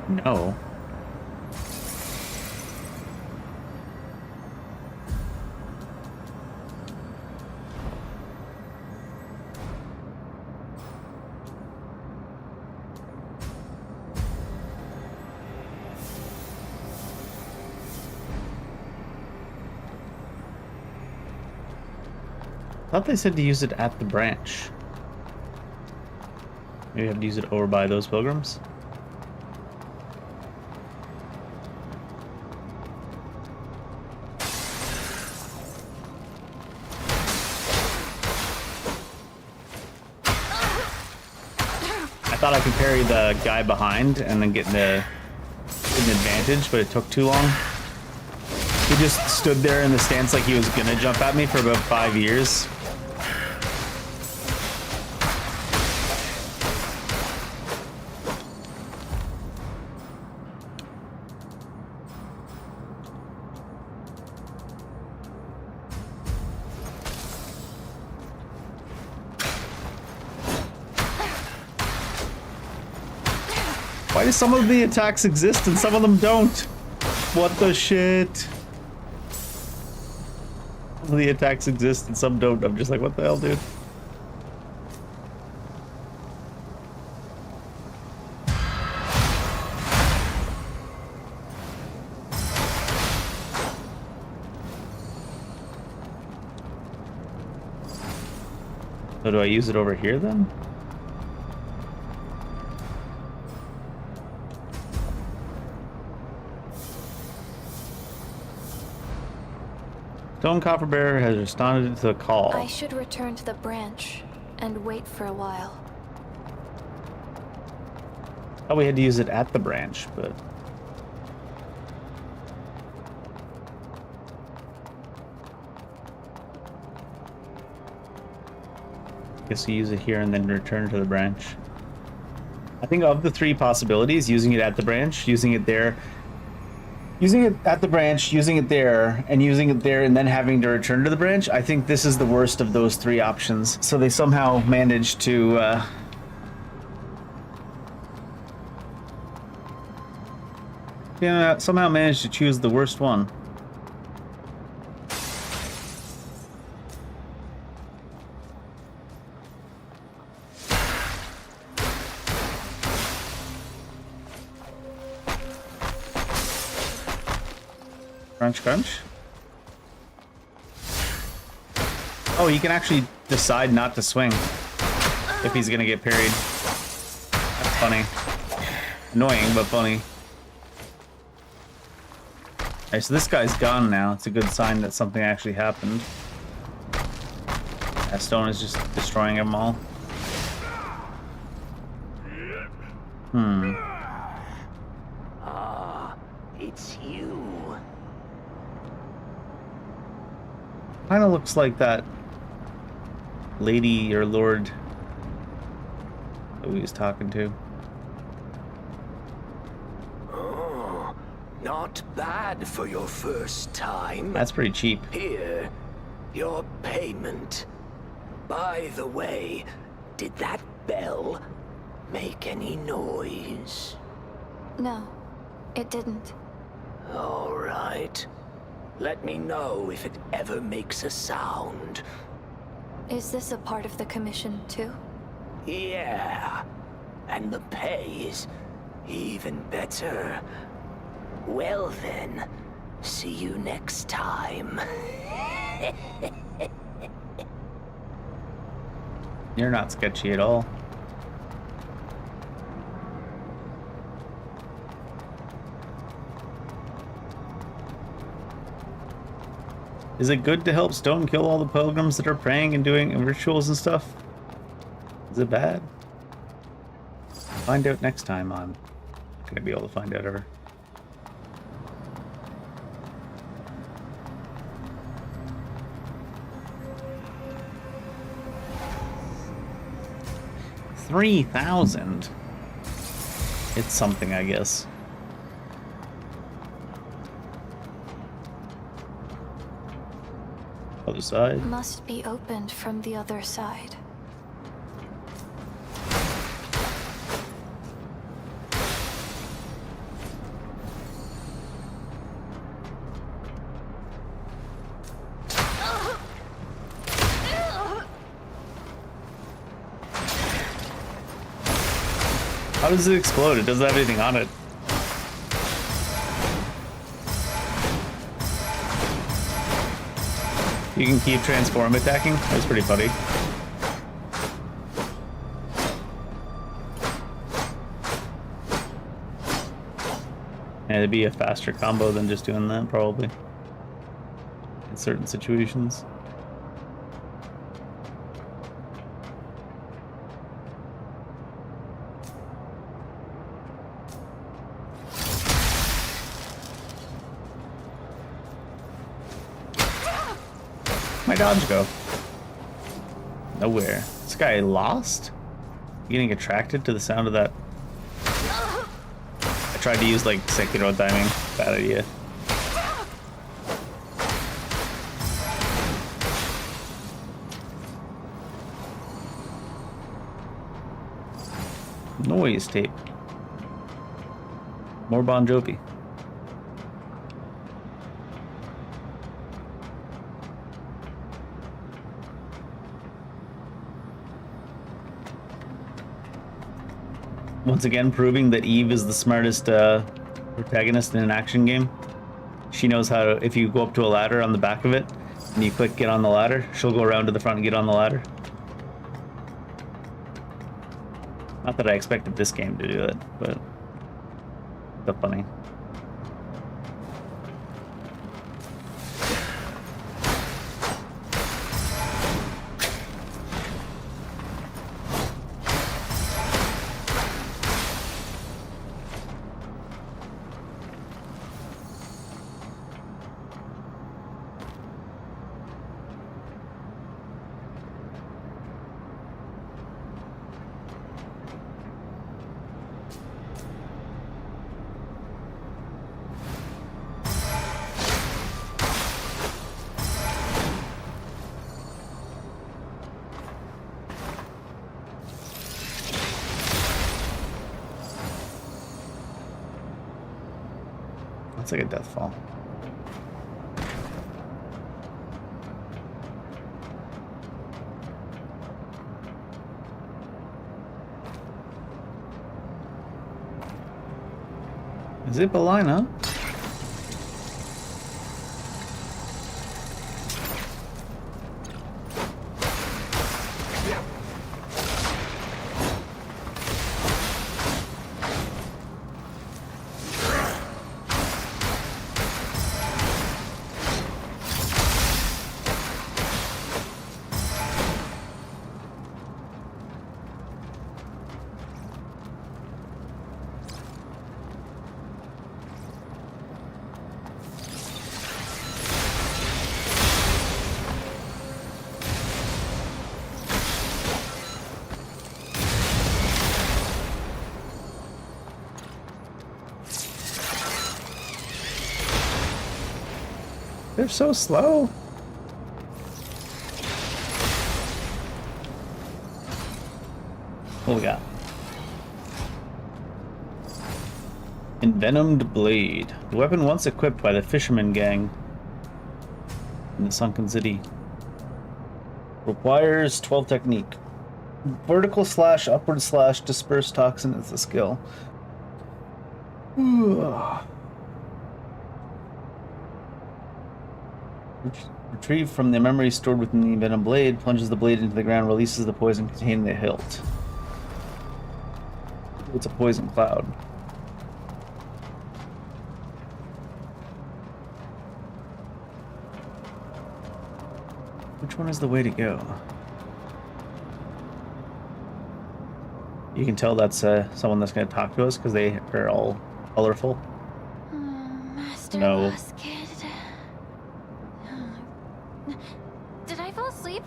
No. I thought they said to use it at the branch. Maybe I have to use it over by those pilgrims? I thought I could parry the guy behind and then get an advantage, but it took too long. He just stood there in the stance like he was gonna jump at me for about 5 years. Why do some of the attacks exist and some of them don't? What the shit? Some of the attacks exist and some don't. I'm just like, what the hell, dude? So do I use it over here then? Stone Copperbearer has responded to the call. I should return to the branch and wait for a while. Thought we had to use it at the branch, but... guess you use it here and then return to the branch. I think of the three possibilities, using it at the branch, using it there, using it at the branch, using it there, and using it there, and then having to return to the branch, I think this is the worst of those three options. So they somehow managed to, somehow managed to choose the worst one. Crunch, crunch. Oh, you can actually decide not to swing if he's gonna get parried. That's funny. Annoying, but funny. Alright, so this guy's gone now. It's a good sign that something actually happened. That stone is just destroying them all. It's you. Kind of looks like that lady or lord that we was talking to. Oh, not bad for your first time. That's pretty cheap. Here, your payment. By the way, did that bell make any noise? No, it didn't. All right. Let me know if it ever makes a sound. Is this a part of the commission, too? Yeah. And the pay's even better. Well then, see you next time. You're not sketchy at all. Is it good to help Stone kill all the pilgrims that are praying and doing rituals and stuff? Is it bad? Find out next time on... Not gonna be able to find out ever. $3,000. It's something, I guess. Other side. Must be opened from the other side. How does it explode? It doesn't have anything on it. You can keep transform attacking. That's pretty funny. Yeah, it'd be a faster combo than just doing that, probably. In certain situations. My dodge go? Nowhere. This guy lost? Getting attracted to the sound of that. I tried to use like Sekiro timing. Bad idea. Noise tape. More Bon Jovi. Once again, proving that Eve is the smartest protagonist in an action game. She knows how to, if you go up to a ladder on the back of it, and you click get on the ladder, she'll go around to the front and get on the ladder. Not that I expected this game to do it, but it's funny. It's like a death fall. Zip a line, huh? They're so slow. What we got? Envenomed Blade. The weapon once equipped by the fisherman gang in the sunken city. Requires 12 technique. Vertical slash upward slash disperse toxin is the skill. Retrieve from the memory stored within the envenomed blade, plunges the blade into the ground, releases the poison contained in the hilt. It's a poison cloud. Which one is the way to go? You can tell that's someone that's going to talk to us because they are all colorful. Master No. Lost Kid. Did I fall asleep?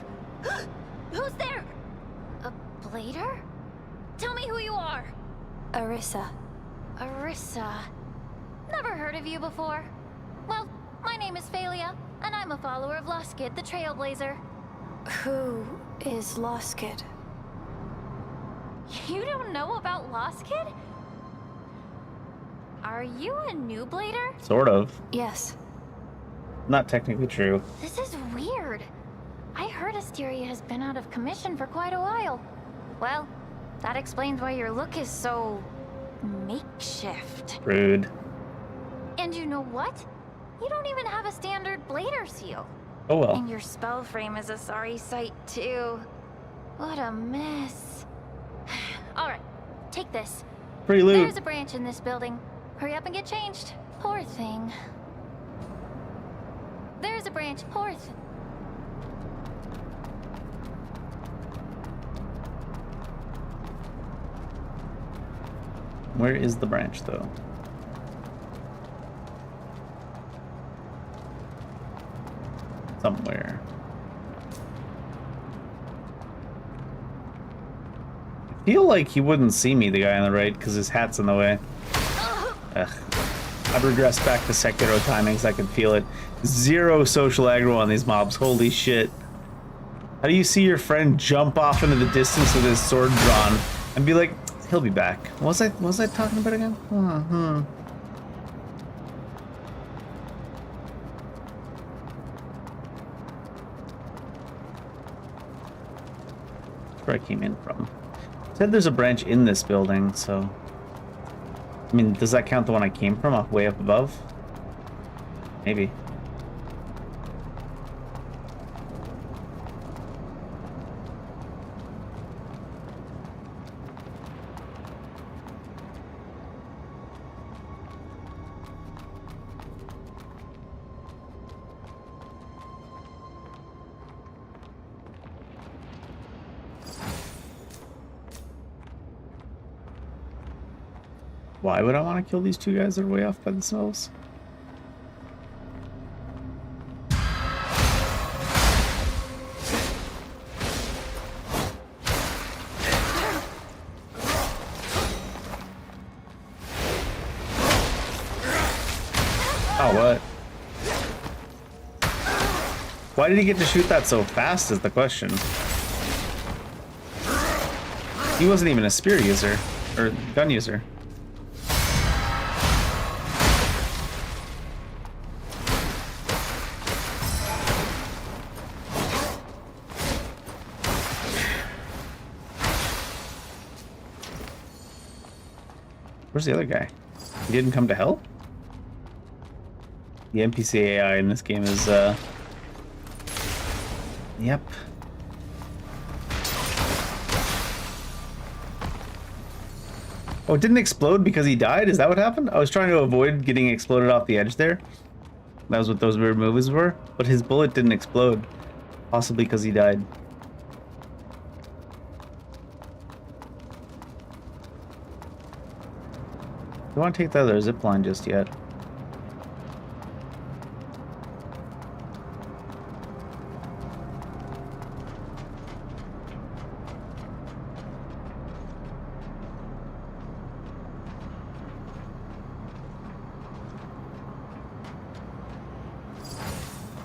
Who's there? A blader? Tell me who you are. Arissa. Arissa. Never heard of you before. Well, my name is Phalia, and I'm a follower of Lost Kid, the Trailblazer. Who is Lost Kid? You don't know about Lost Kid? Are you a new blader? Sort of. Yes. Not technically true. This is weird. I heard Asteria has been out of commission for quite a while. Well, that explains why your look is so makeshift. Rude. And you know what? You don't even have a standard blader seal. Oh well. And your spell frame is a sorry sight, too. What a mess. Alright, take this. Free loot. There's a branch in this building. Hurry up and get changed. Poor thing. There's a branch. Poor thing. Where is the branch, though? Somewhere. I feel like he wouldn't see me, the guy on the right, because his hat's in the way. Ugh. I've regressed back to Sekiro timings. I can feel it. Zero social aggro on these mobs. Holy shit. How do you see your friend jump off into the distance with his sword drawn and be like, he'll be back? What was I talking about again? That's where I came in from. Said there's a branch in this building, so I mean, does that count the one I came from up way up above? Maybe. Why would I want to kill these two guys that are way off by themselves? Oh, what? Why did he get to shoot that so fast is the question. He wasn't even a spear user, or gun user. Where's the other guy? He didn't come to help? The NPC AI in this game is, yep. Oh, it didn't explode because he died? Is that what happened? I was trying to avoid getting exploded off the edge there. That was what those weird moves were. But his bullet didn't explode. Possibly because he died. I don't want to take the other zip line just yet.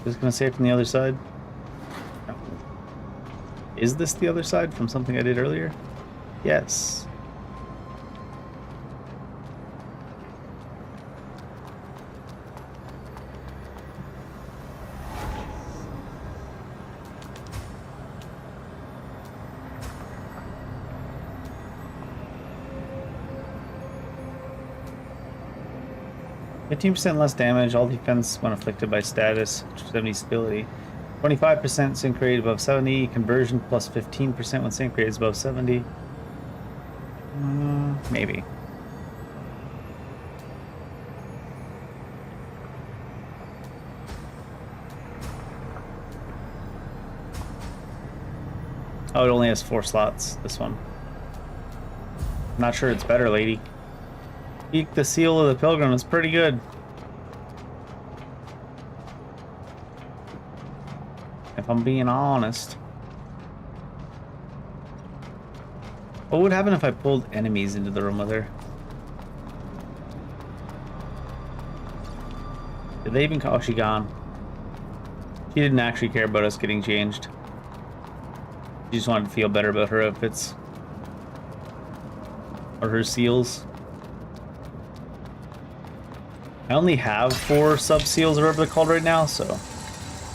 Just gonna say it from the other side. No. Is this the other side from something I did earlier? Yes. %15 less damage, all defense when afflicted by status, 70 stability. 25% sync rate above 70, conversion plus 15% when sync rate is above 70. Maybe. Oh, it only has 4 slots, this one. Not sure it's better, lady. Eek, the seal of the pilgrim is pretty good. If I'm being honest. What would happen if I pulled enemies into the room with her? Did they even call? Oh, she gone. She didn't actually care about us getting changed. She just wanted to feel better about her outfits. Or her seals. I only have 4 sub-seals or whatever they're called right now, so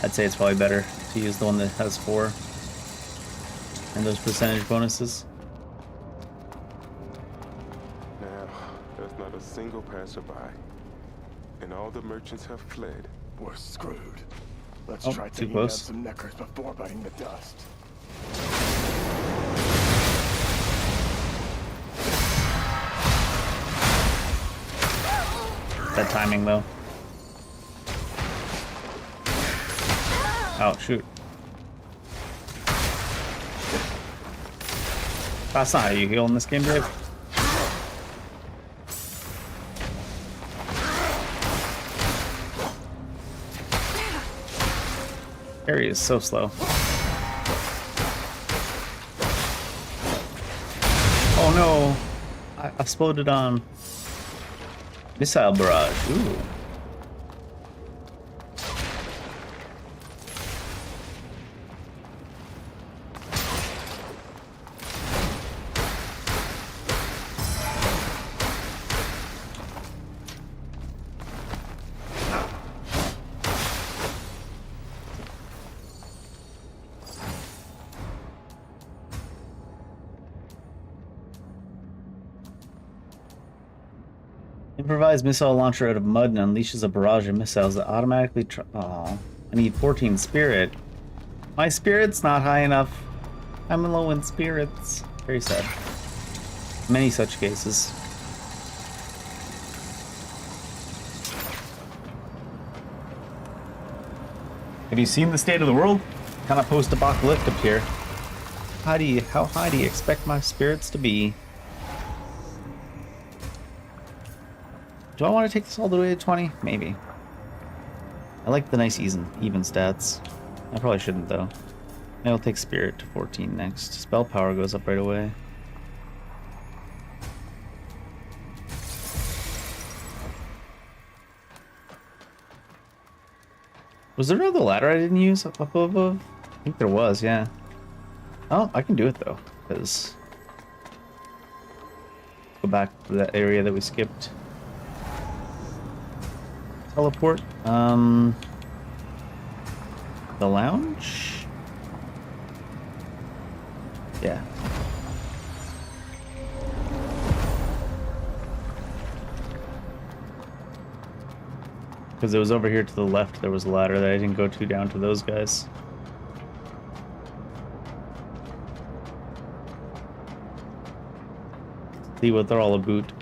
I'd say it's probably better to use the one that has 4. And those percentage bonuses. Now, there's not a single passerby. And all the merchants have fled. We're screwed. Let's Oh, try too taking down close. some neckers before biting the dust. That timing though. Oh shoot. That's not how you heal in this game, Dave. Harry is so slow. Oh no! I exploded on. Missile barrage. Ooh. Improvised missile launcher out of mud and unleashes a barrage of missiles that automatically. Aw, I need 14 spirit. My spirit's not high enough. I'm low in spirits. Very sad. Many such cases. Have you seen the state of the world? Kind of post-apocalyptic here. How high do you expect my spirits to be? Do I want to take this all the way to 20? Maybe. I like the nice even stats. I probably shouldn't though. I'll take spirit to 14 next. Spell power goes up right away. Was there another ladder I didn't use up above? I think there was, yeah. Oh, I can do it though, because go back to that area that we skipped. Teleport. The lounge? Yeah. Because it was over here to the left, there was a ladder that I didn't go to down to those guys. See what they're all about.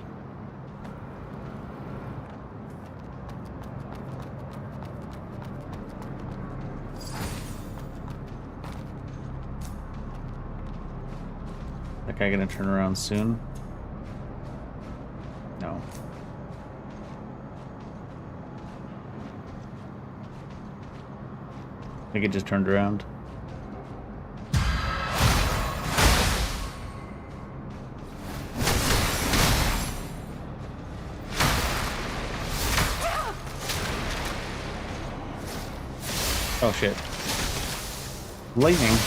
That guy gonna turn around soon? No. I think it just turned around. Oh shit. Lightning.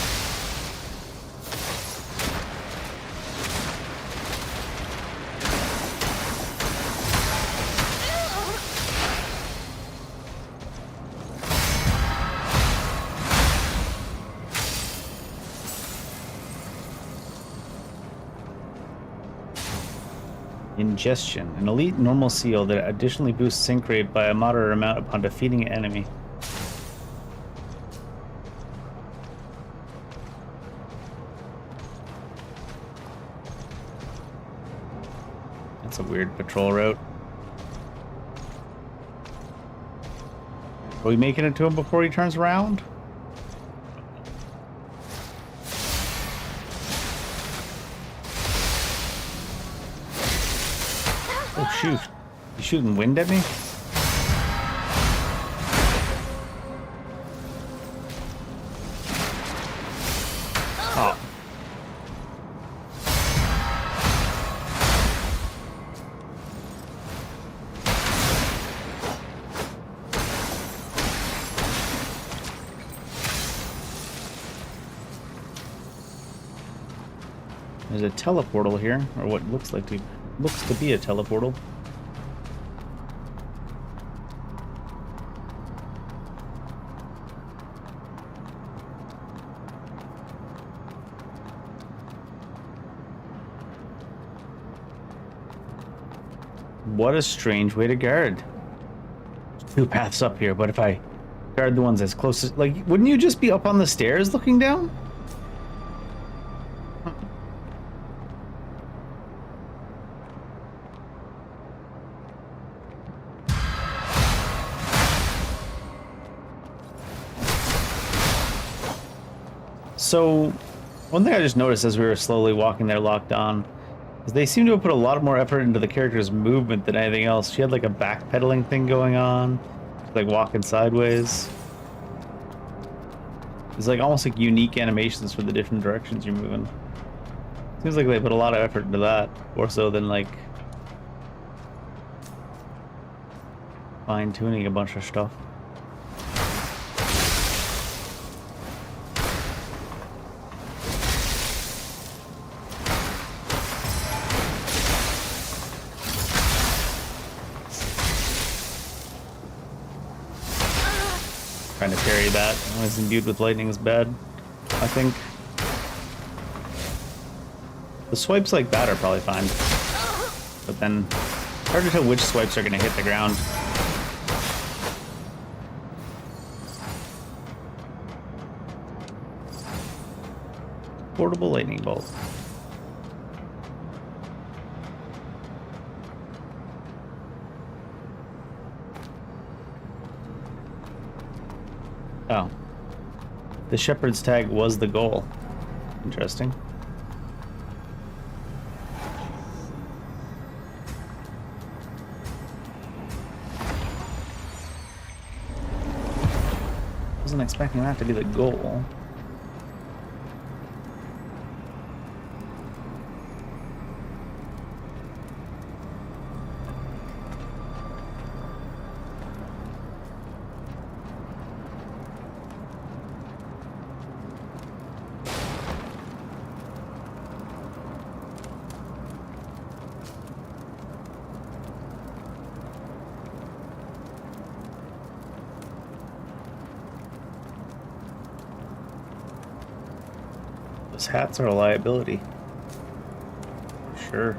Ingestion, an elite normal seal that additionally boosts sync rate by a moderate amount upon defeating an enemy. That's a weird patrol route. Are we making it to him before he turns around? Oh shoot. You shooting wind at me? Oh. There's a teleportal here, or what looks to be a teleportal. What a strange way to guard. Two paths up here, but if I Guard the ones as close as... Like, wouldn't you just be up on the stairs looking down? So, one thing I just noticed as we were slowly walking there locked on is they seem to have put a lot more effort into the character's movement than anything else. She had like a backpedaling thing going on, like walking sideways. It's like almost like unique animations for the different directions you're moving. Seems like they put a lot of effort into that, more so than like fine-tuning a bunch of stuff. Trying to parry that when it's imbued with lightning is bad, I think. The swipes like that are probably fine. But then, hard to tell which swipes are going to hit the ground. Portable lightning bolt. Oh. The shepherd's tag was the goal. Interesting. Wasn't expecting that to be the goal. Those hats are a liability. Sure.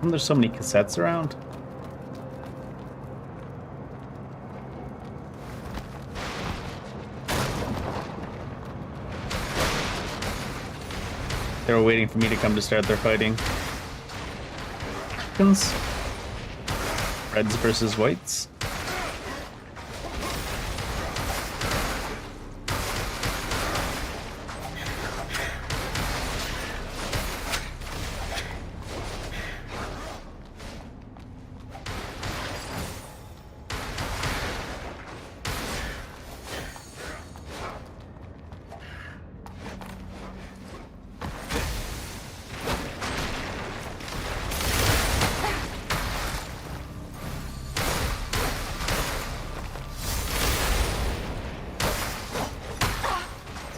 There's so many cassettes around. They were waiting for me to come to start their fighting. Reds versus whites.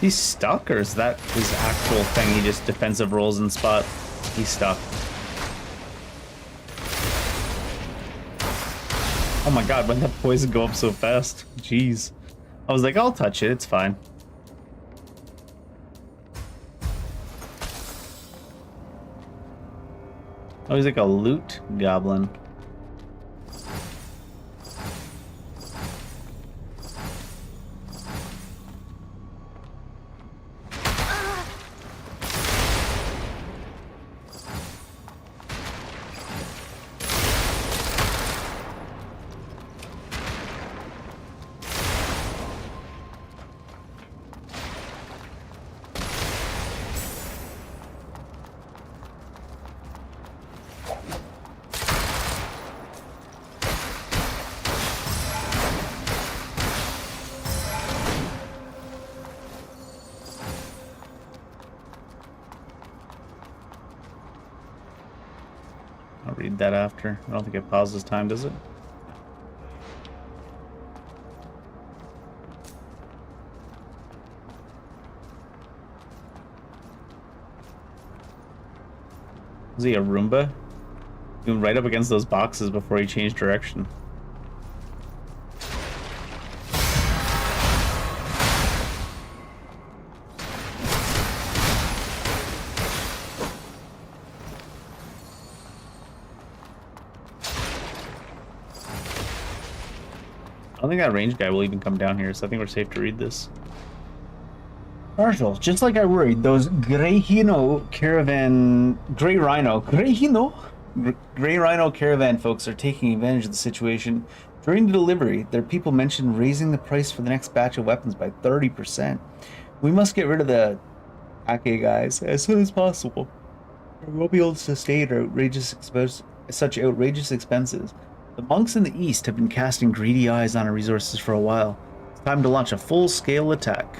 He's stuck, or is that his actual thing? He just defensive rolls and spot. He's stuck. Oh my god, when that poison go up so fast? Jeez. I was like, I'll touch it, it's fine. Oh, he's like a loot goblin. read that after. I don't think it pauses time, does it? Was he a Roomba? He went right up against those boxes before he changed direction. I don't think that range guy will even come down here, so I think we're safe to read this. Marshall, just like I worried, those Grey Rhino caravan folks are taking advantage of the situation. During the delivery, their people mentioned raising the price for the next batch of weapons by 30%. We must get rid of the Ake guys as soon as possible. We won't be able to sustain such outrageous expenses. The monks in the east have been casting greedy eyes on our resources for a while. It's time to launch a full-scale attack.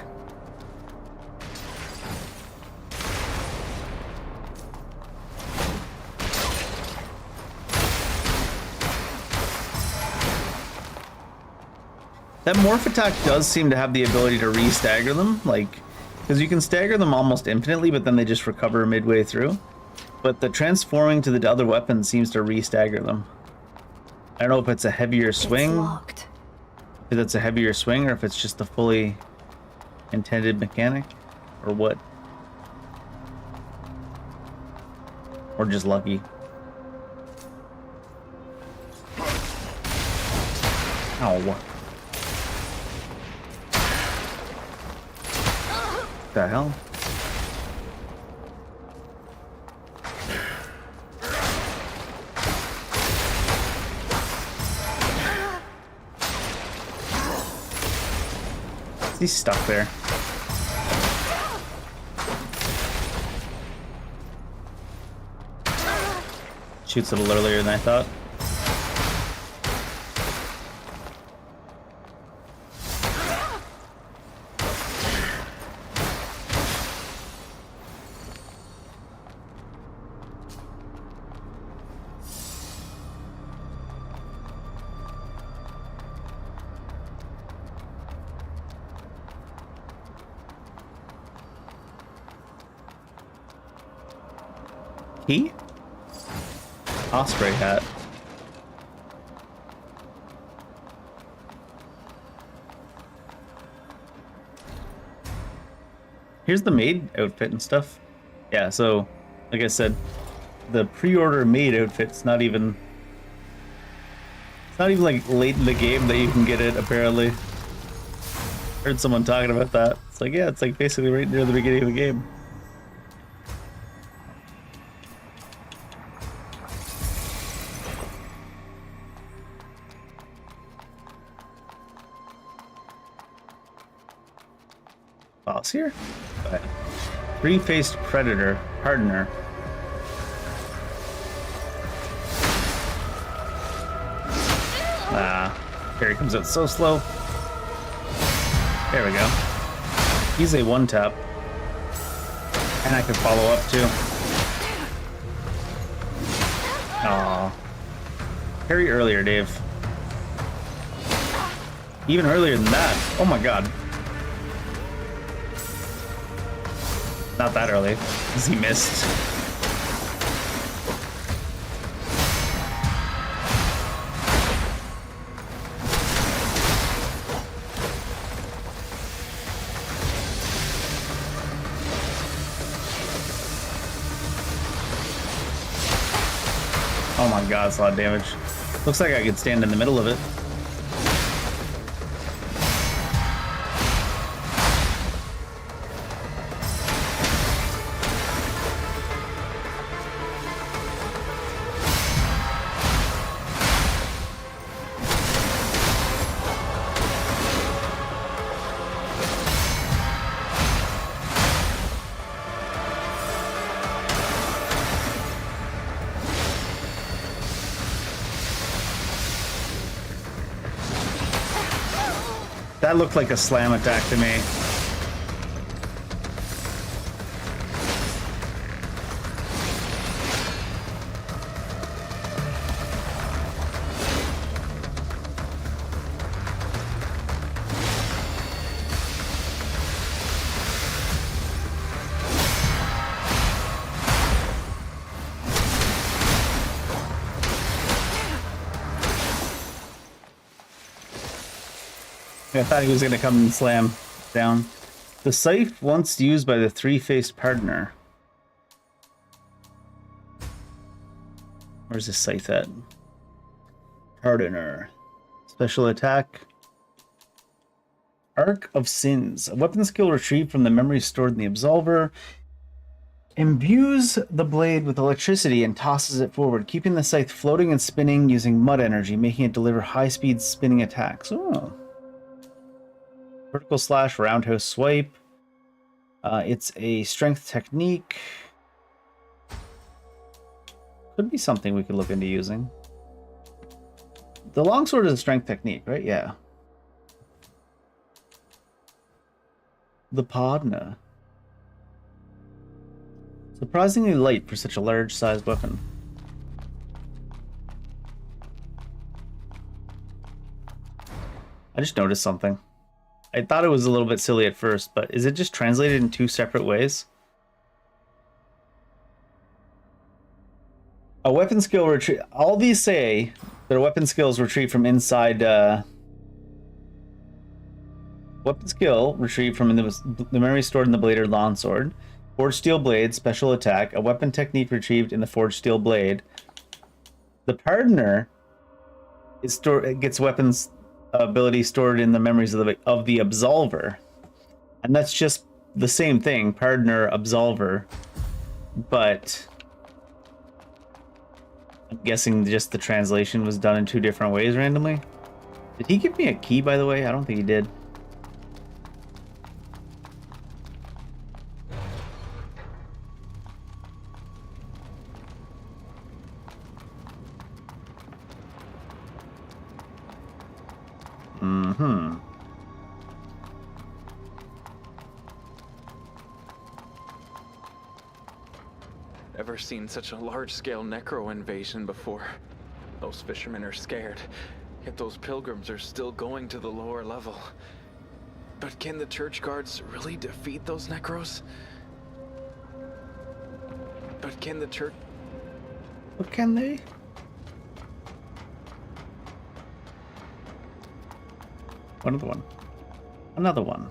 That morph attack does seem to have the ability to re-stagger them, like, because you can stagger them almost infinitely, but then they just recover midway through. But the transforming to the other weapon seems to re-stagger them. I don't know if it's a heavier swing. It's locked. If it's a heavier swing, or if it's just a fully intended mechanic, or what. Or just lucky. Ow. The hell? He's stuck there. Shoots a little earlier than I thought. Key? Osprey hat. Here's the Maid outfit and stuff. Yeah, so, like I said, the pre-order Maid outfit's not even... It's not even like late in the game that you can get it, apparently. Heard someone talking about that. It's like, yeah, it's like basically right near the beginning of the game. Boss here? But three-faced predator, hardener. Harry comes out so slow. There we go. He's a one-tap. And I can follow up too. Aww. Harry earlier, Dave. Even earlier than that. Oh my god. Not that early, because he missed. Oh my god, that's a lot of damage. Looks like I could stand in the middle of it. That looked like a slam attack to me. I thought he was going to come and slam down. The scythe once used by the three-faced partner. Where's the scythe at? Pardoner. Special attack. Arc of Sins. A weapon skill retrieved from the memory stored in the Absolver. Imbues the blade with electricity and tosses it forward, keeping the scythe floating and spinning using mud energy, making it deliver high-speed spinning attacks. Oh. Vertical slash, roundhouse swipe. It's a strength technique. Could be something we could look into using. The longsword is a strength technique, right? Yeah. The Podna. Surprisingly light for such a large-sized weapon. I just noticed something. I thought it was a little bit silly at first, but is it just translated in two separate ways? A weapon skill retrieve. All these say their weapon skills retrieve from inside. Weapon skill retrieved from the memory stored in the blade or longsword. Forged steel blade, special attack. A weapon technique retrieved in the forged steel blade. The pardoner is gets weapons ability stored in the memories of the absolver, and that's just the same thing. Pardoner, absolver, but I'm guessing just the translation was done in two different ways randomly. Did he give me a key, by the way? I don't think he did. Mm-hmm. Ever seen such a large-scale necro invasion before? Those fishermen are scared, yet those pilgrims are still going to the lower level. But can the church guards really defeat those necros? But can the church... What can they? Another one. Another one.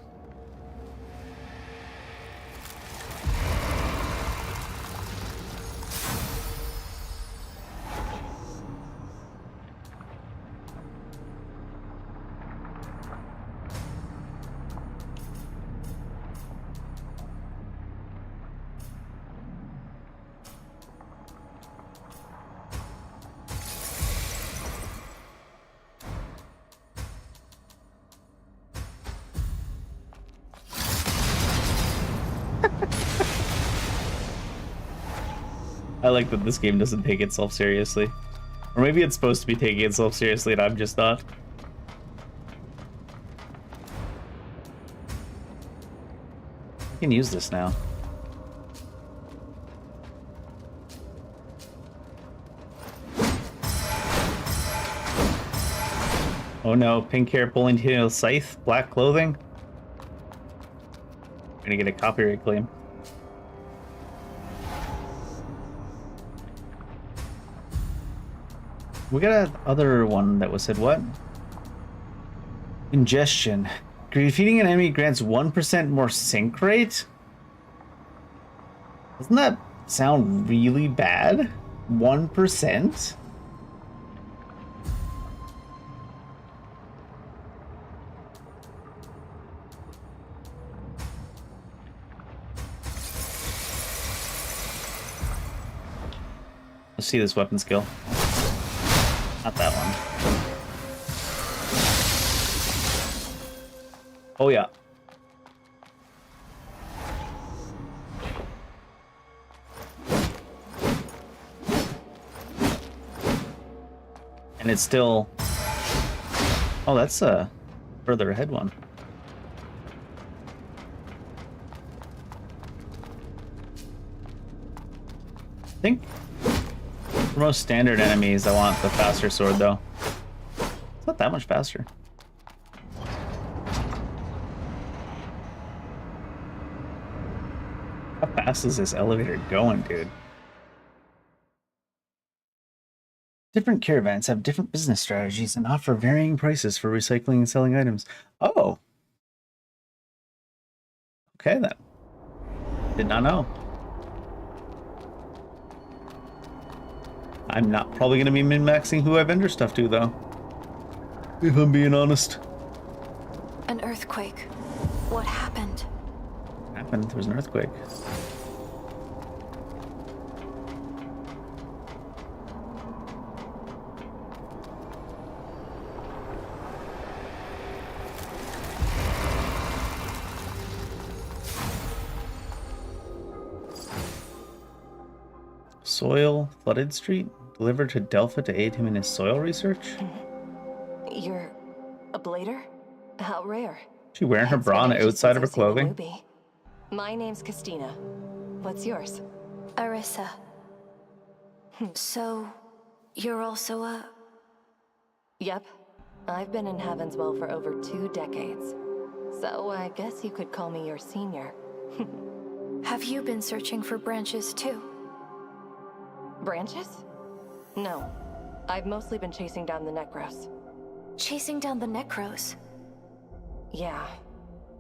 I like that this game doesn't take itself seriously. Or maybe it's supposed to be taking itself seriously and I'm just not. I can use this now. Oh no, pink hair pulling tail scythe, black clothing. I'm gonna get a copyright claim. We got another one that was said what? Ingestion. Defeating an enemy grants 1% more sync rate? Doesn't that sound really bad? 1%? Let's see this weapon skill. Not that one. Oh yeah. And it's still... Oh, that's a further ahead one. I think for most standard enemies, I want the faster sword, though. It's not that much faster. How fast is this elevator going, dude? Different caravans have different business strategies and offer varying prices for recycling and selling items. Oh. Okay, then. Did not know. I'm not probably going to be min-maxing who I vendor stuff to, though. If I'm being honest. An earthquake. What happened? What happened? There was an earthquake. Soil flooded street delivered to Delpha to aid him in his soil research. You're a blader? How rare. She wearing her bra on the outside of her clothing. My name's Christina. What's yours? Arissa. So, you're also a... Yep. I've been in Heavenswell for over 2 decades. So I guess you could call me your senior. Have you been searching for branches too? Branches? No. I've mostly been chasing down the Necros. Chasing down the Necros? Yeah.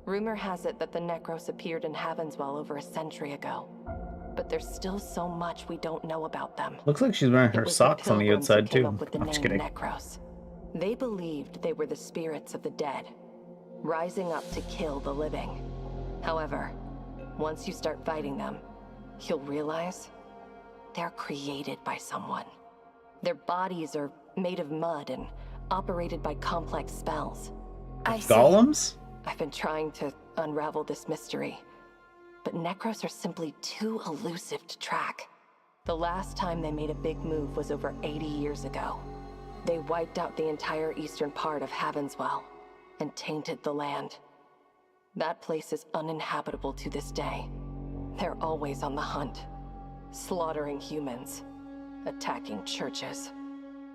Rumor has it that the Necros appeared in Heavenswell over a century ago. But there's still so much we don't know about them. Looks like she's wearing her socks on the outside too. I'm just kidding. Necros. They believed they were the spirits of the dead, rising up to kill the living. However, once you start fighting them, you'll realize they're created by someone. Their bodies are made of mud and operated by complex spells. I see. Golems? I've been trying to unravel this mystery, but Necros are simply too elusive to track. The last time they made a big move was over 80 years ago. They wiped out the entire eastern part of Heavenswell and tainted the land. That place is uninhabitable to this day. They're always on the hunt, slaughtering humans, attacking churches,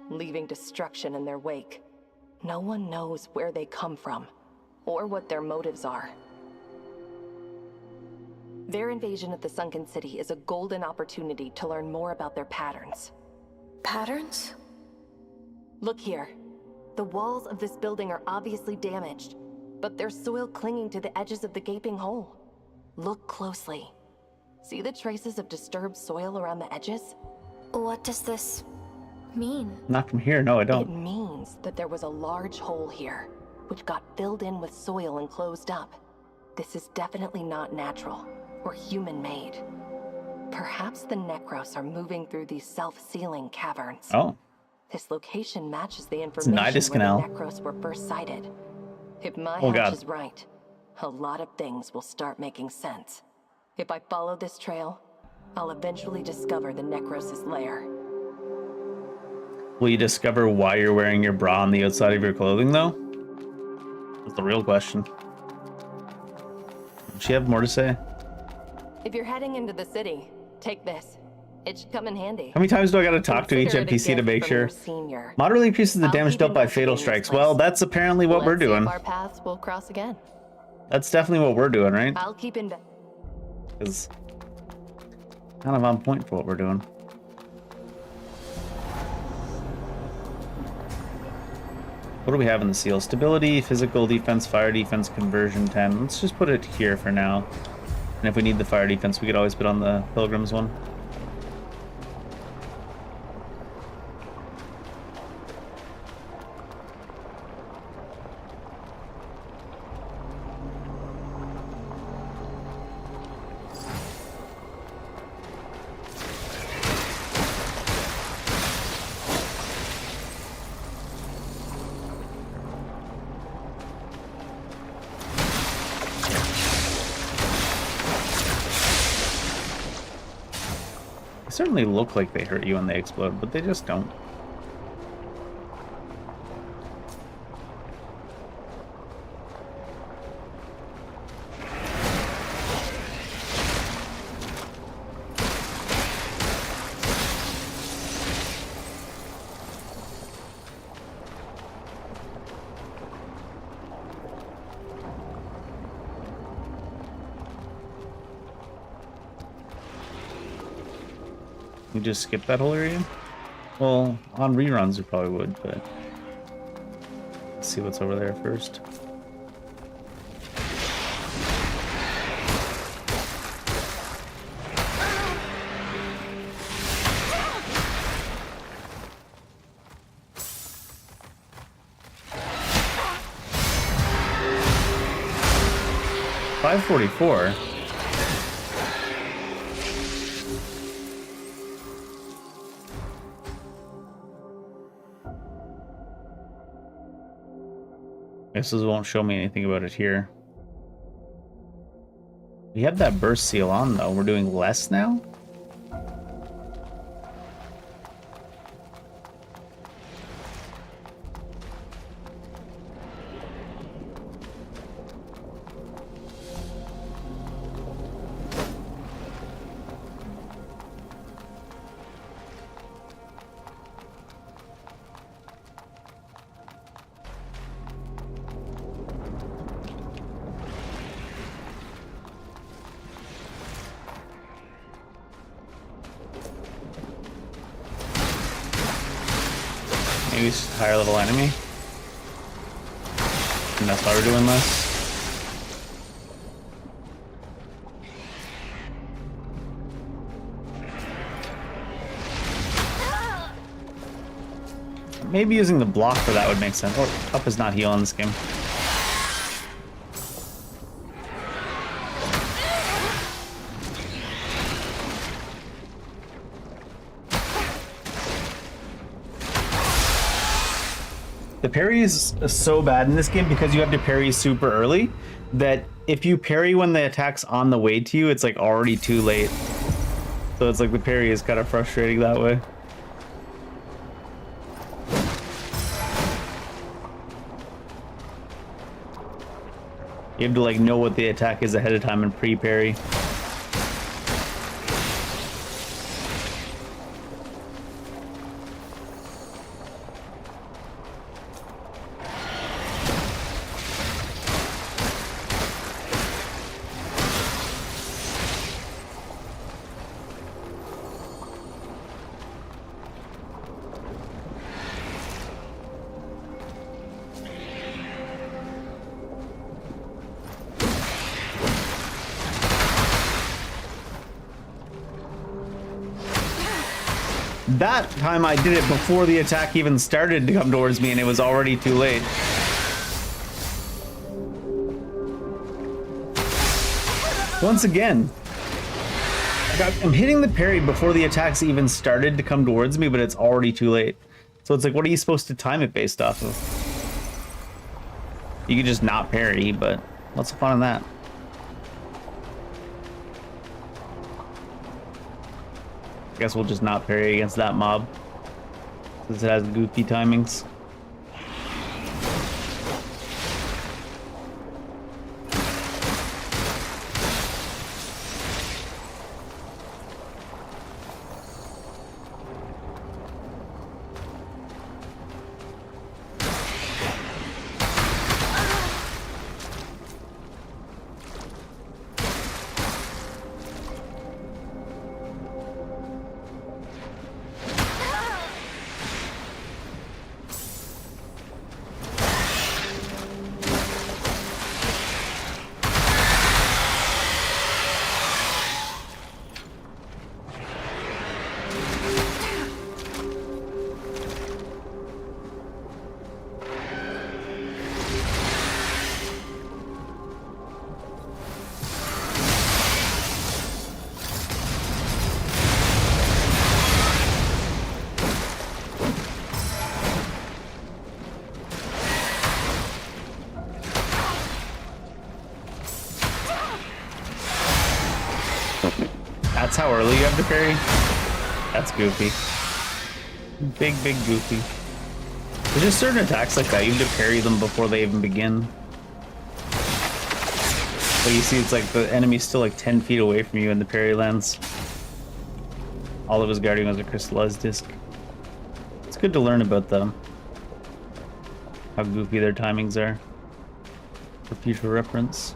leaving destruction in their wake. No one knows where they come from, or what their motives are. Their invasion of the Sunken City is a golden opportunity to learn more about their patterns. Patterns? Look here. The walls of this building are obviously damaged, but there's soil clinging to the edges of the gaping hole. Look closely. See the traces of disturbed soil around the edges? What does this mean? Not from here, no, I don't. It means that there was a large hole here, which got filled in with soil and closed up. This is definitely not natural or human-made. Perhaps the Necros are moving through these self-sealing caverns. Oh. This location matches the information where the Necros were first sighted. If my hunch is right, a lot of things will start making sense. If I follow this trail, I'll eventually discover the Necros' lair. Will you discover why you're wearing your bra on the outside of your clothing, though? That's the real question. Does she have more to say? If you're heading into the city, take this. It should come in handy. How many times do I gotta talk to each NPC to make sure? Moderately increases the damage dealt by fatal strikes. Well, that's apparently what we're doing. Our paths will cross again. That's definitely what we're doing, right? I'll keep in. Is kind of on point for what we're doing. What do we have in the seal? Stability, physical defense, fire defense, conversion 10. Let's just put it here for now. And if we need the fire defense, we could always put on the Pilgrims one. Certainly look like they hurt you when they explode, but they just don't. You just skip that whole area? Well, on reruns we probably would, but let's see what's over there first. $5.44. Guess this won't show me anything about it here. We have that burst seal on though. We're doing less now? Maybe it's a higher level enemy. And that's why we're doing less. Maybe using the block for that would make sense. Oh, up is not heal in this game. The parry is so bad in this game because you have to parry super early that if you parry when the attack's on the way to you, it's like already too late. So it's like the parry is kind of frustrating that way. You have to like know what the attack is ahead of time and pre-parry. That time I did it before the attack even started to come towards me and it was already too late. Once again, I'm hitting the parry before the attacks even started to come towards me, but it's already too late. So it's like, what are you supposed to time it based off of? You could just not parry, but what's the fun in that? I guess we'll just not parry against that mob since it has goofy timings. That's how early you have to parry? That's goofy. Big goofy. There's just certain attacks like that, you have to parry them before they even begin. But you see, it's like the enemy's still like 10 feet away from you and the parry lands. All of his guarding was a crystallized disc. It's good to learn about them. How goofy their timings are. For future reference.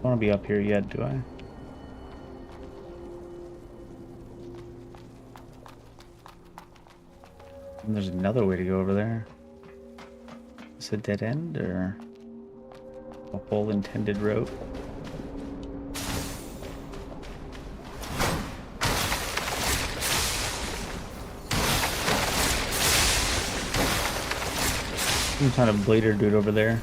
want to be up here yet, do I? And there's another way to go over there. Is it a dead end or a whole intended route? Some kind of blader dude over there.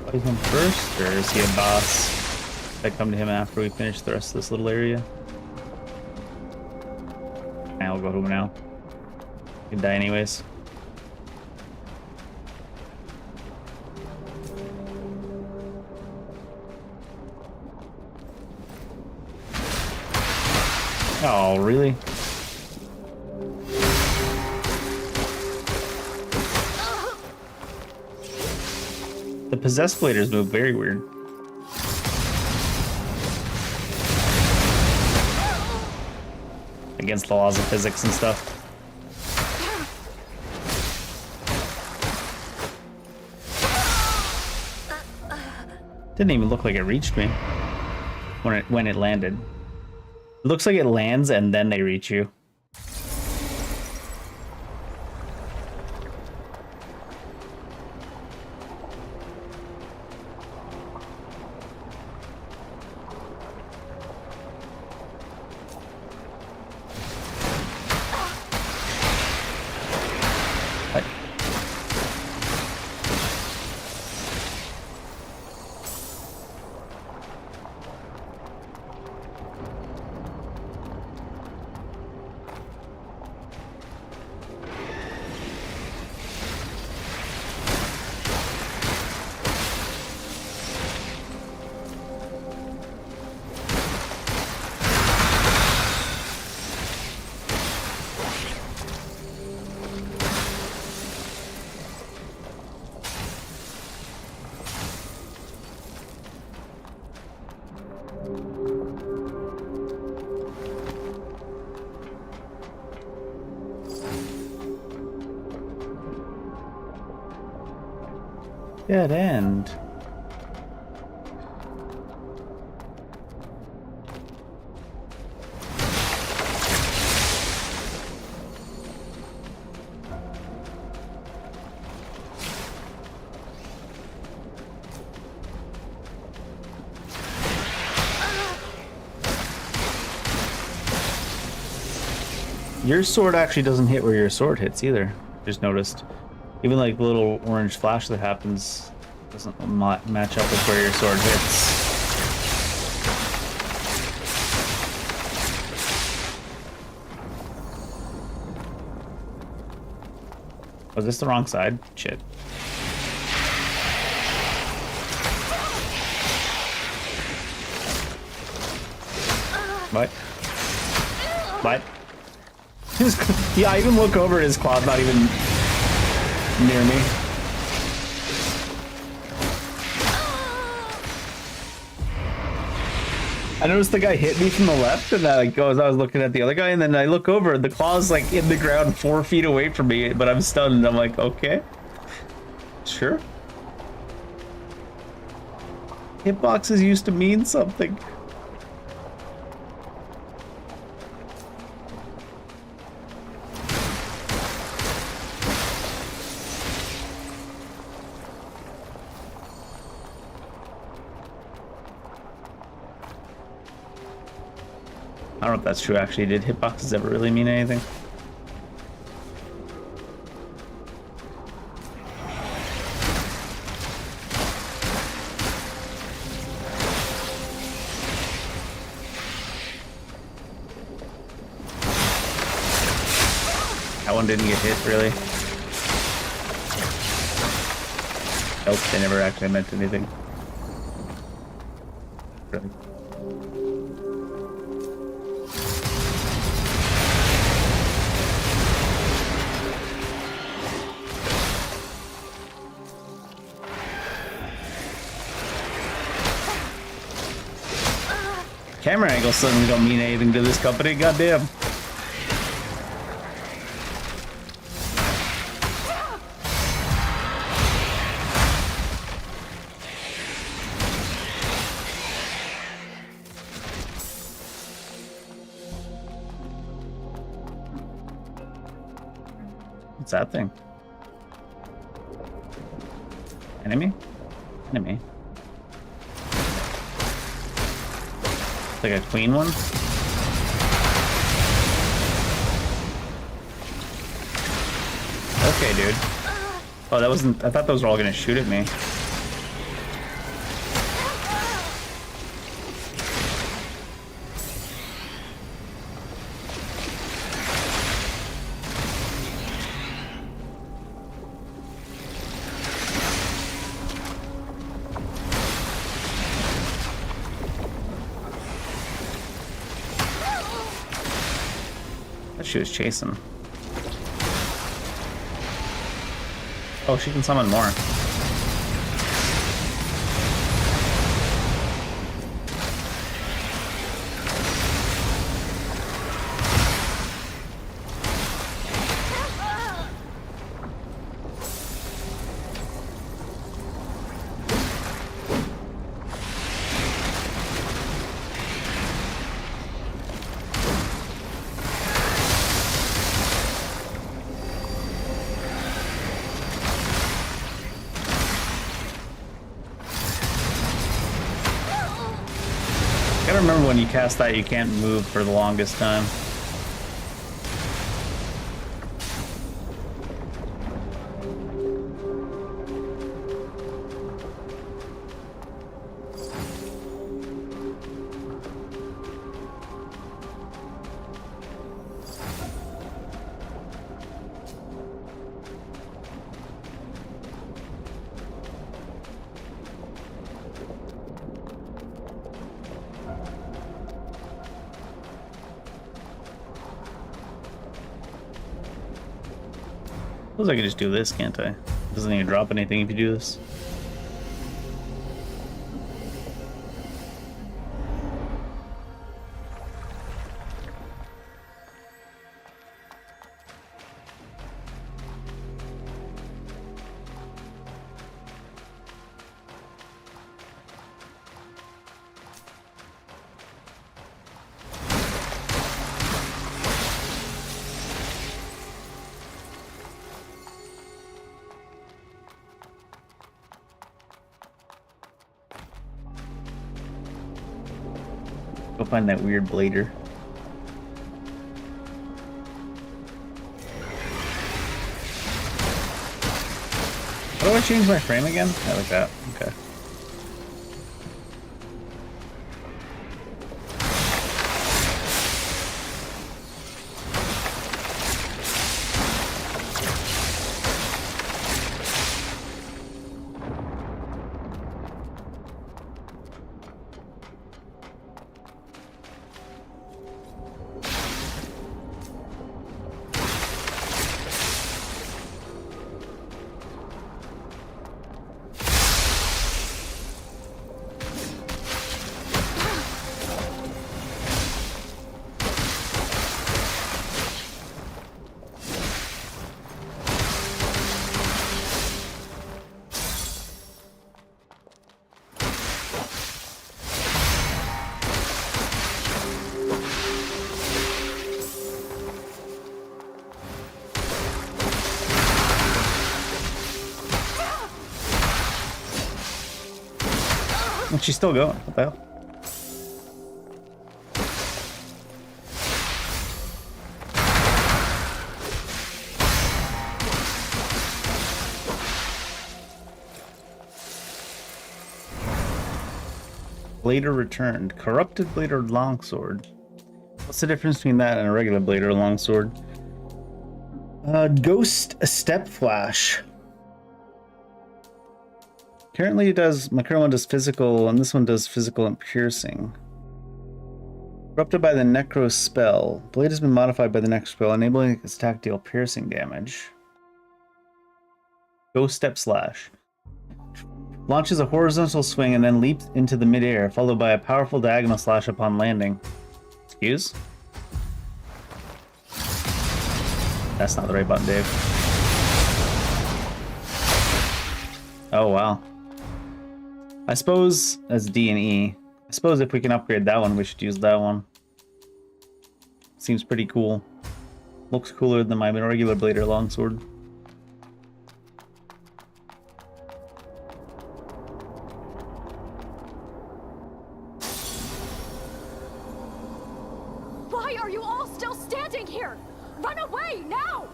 Fight him first, or is he a boss? I come to him after we finish the rest of this little area. I'll go home now. I can die anyways. Oh, really? The possessed bladers move very weird. Against the laws of physics and stuff. Didn't even look like it reached me when it landed. It looks like it lands and then they reach you. Dead end. Your sword actually doesn't hit where your sword hits either. Just noticed. Even like the little orange flash that happens doesn't match up with where your sword hits. Was this the wrong side? Shit. What? What? Yeah, I even look over at his claw, not even near me. I noticed the guy hit me from the left, and I was looking at the other guy, and then I look over, the claw's like in the ground 4 feet away from me, but I'm stunned. I'm like, okay, sure. Hitboxes used to mean something. I don't know if that's true, actually. Did hitboxes ever really mean anything? That one didn't get hit, really. Nope, they never actually meant anything. Really. Camera angles suddenly don't mean anything to this company, goddamn. What's that thing? Enemy? Enemy. Like a queen one? Okay, dude. Oh, that wasn't... I thought those were all gonna shoot at me. She was chasing. Oh, she can summon more. I remember when you cast that, you can't move for the longest time. Suppose I could just do this, can't I? Doesn't even drop anything if you do this. Go find that weird blader. How do I change my frame again? I like that. Okay. And she's still going. What the hell? Blader returned. Corrupted blade or longsword? What's the difference between that and a regular blade or longsword? Ghost step flash. Currently it does, my current one does physical, and this one does physical and piercing. Corrupted by the Necro spell. Blade has been modified by the Necro spell, enabling its attack deal piercing damage. Ghost step slash. Launches a horizontal swing and then leaps into the midair, followed by a powerful diagonal slash upon landing. Excuse? That's not the right button, Dave. Oh, wow. I suppose, as D and E, I suppose if we can upgrade that one, we should use that one. Seems pretty cool. Looks cooler than my regular blade or longsword. Why are you all still standing here? Run away, now!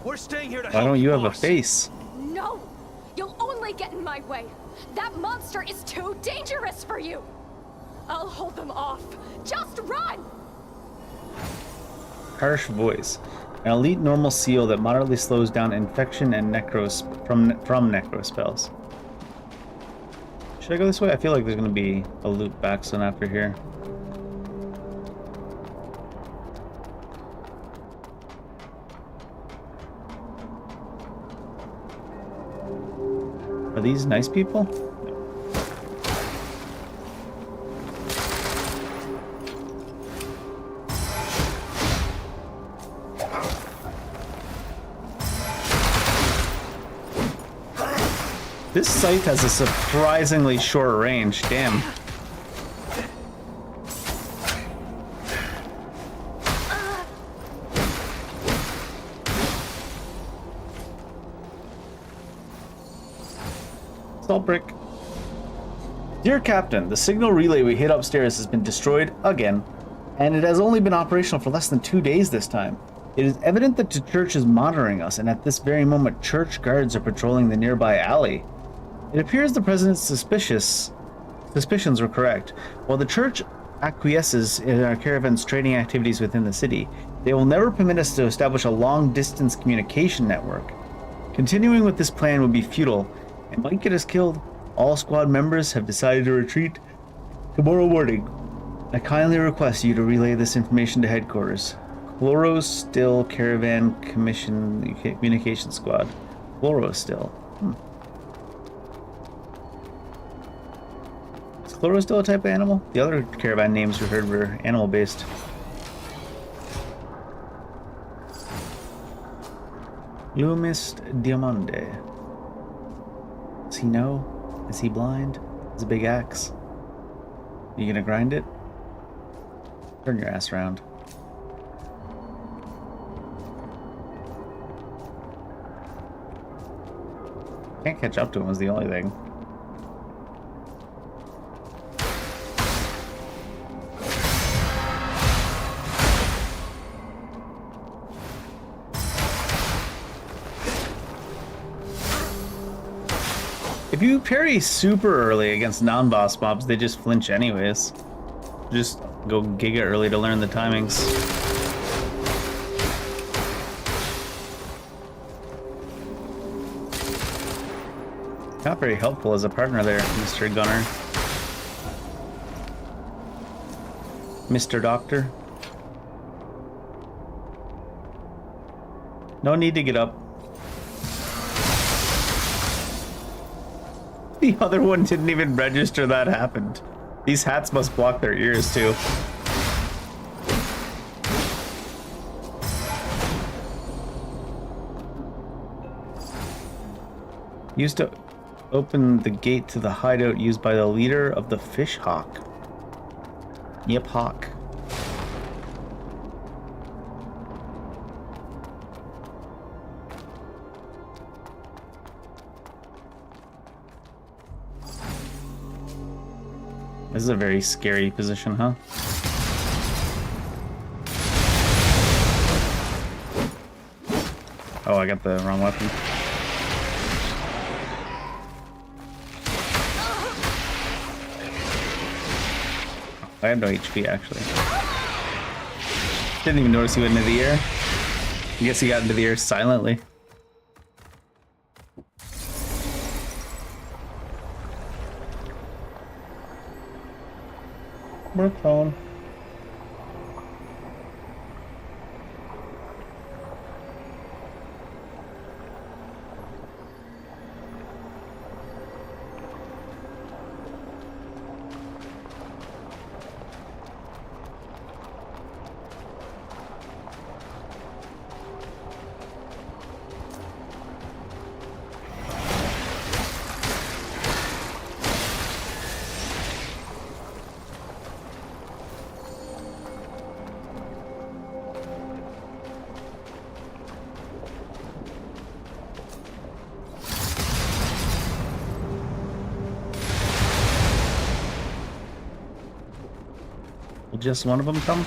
We're staying here to Why help don't you have a boss. face? No! You'll only get in my way! That monster is too dangerous for you! I'll hold them off. Just run! Harsh voice. An elite normal seal that moderately slows down infection and from necro spells. Should I go this way? I feel like there's going to be a loot back soon after here. Are these nice people? This scythe has a surprisingly short range, damn. Salt brick. Dear Captain, the signal relay we hid upstairs has been destroyed again, and it has only been operational for less than 2 days this time. It is evident that the church is monitoring us, and at this very moment, church guards are patrolling the nearby alley. It appears the president's suspicions were correct. While the church acquiesces in our caravan's trading activities within the city, they will never permit us to establish a long-distance communication network. Continuing with this plan would be futile and might get us killed. All squad members have decided to retreat tomorrow morning. I kindly request you to relay this information to headquarters. Chloros Still Caravan Communication Squad. Chloros Still. Is Chloros still a type of animal? The other caravan names we heard were animal-based. Lumist Diamande. Does he know? Is he blind? Is a big axe? You gonna grind it? Turn your ass around. Can't catch up to him is the only thing. If you parry super early against non-boss mobs, they just flinch anyways. Just go giga early to learn the timings. Not very helpful as a partner there, Mr. Gunner. Mr. Doctor. No need to get up. The other one didn't even register that happened. These hats must block their ears too. Used to open the gate to the hideout used by the leader of the Fish Hawk. Yep, Hawk. This is a very scary position, huh? Oh, I got the wrong weapon. I had no HP, actually. Didn't even notice he went into the air. I guess he got into the air silently. We're prone. Will just one of them come?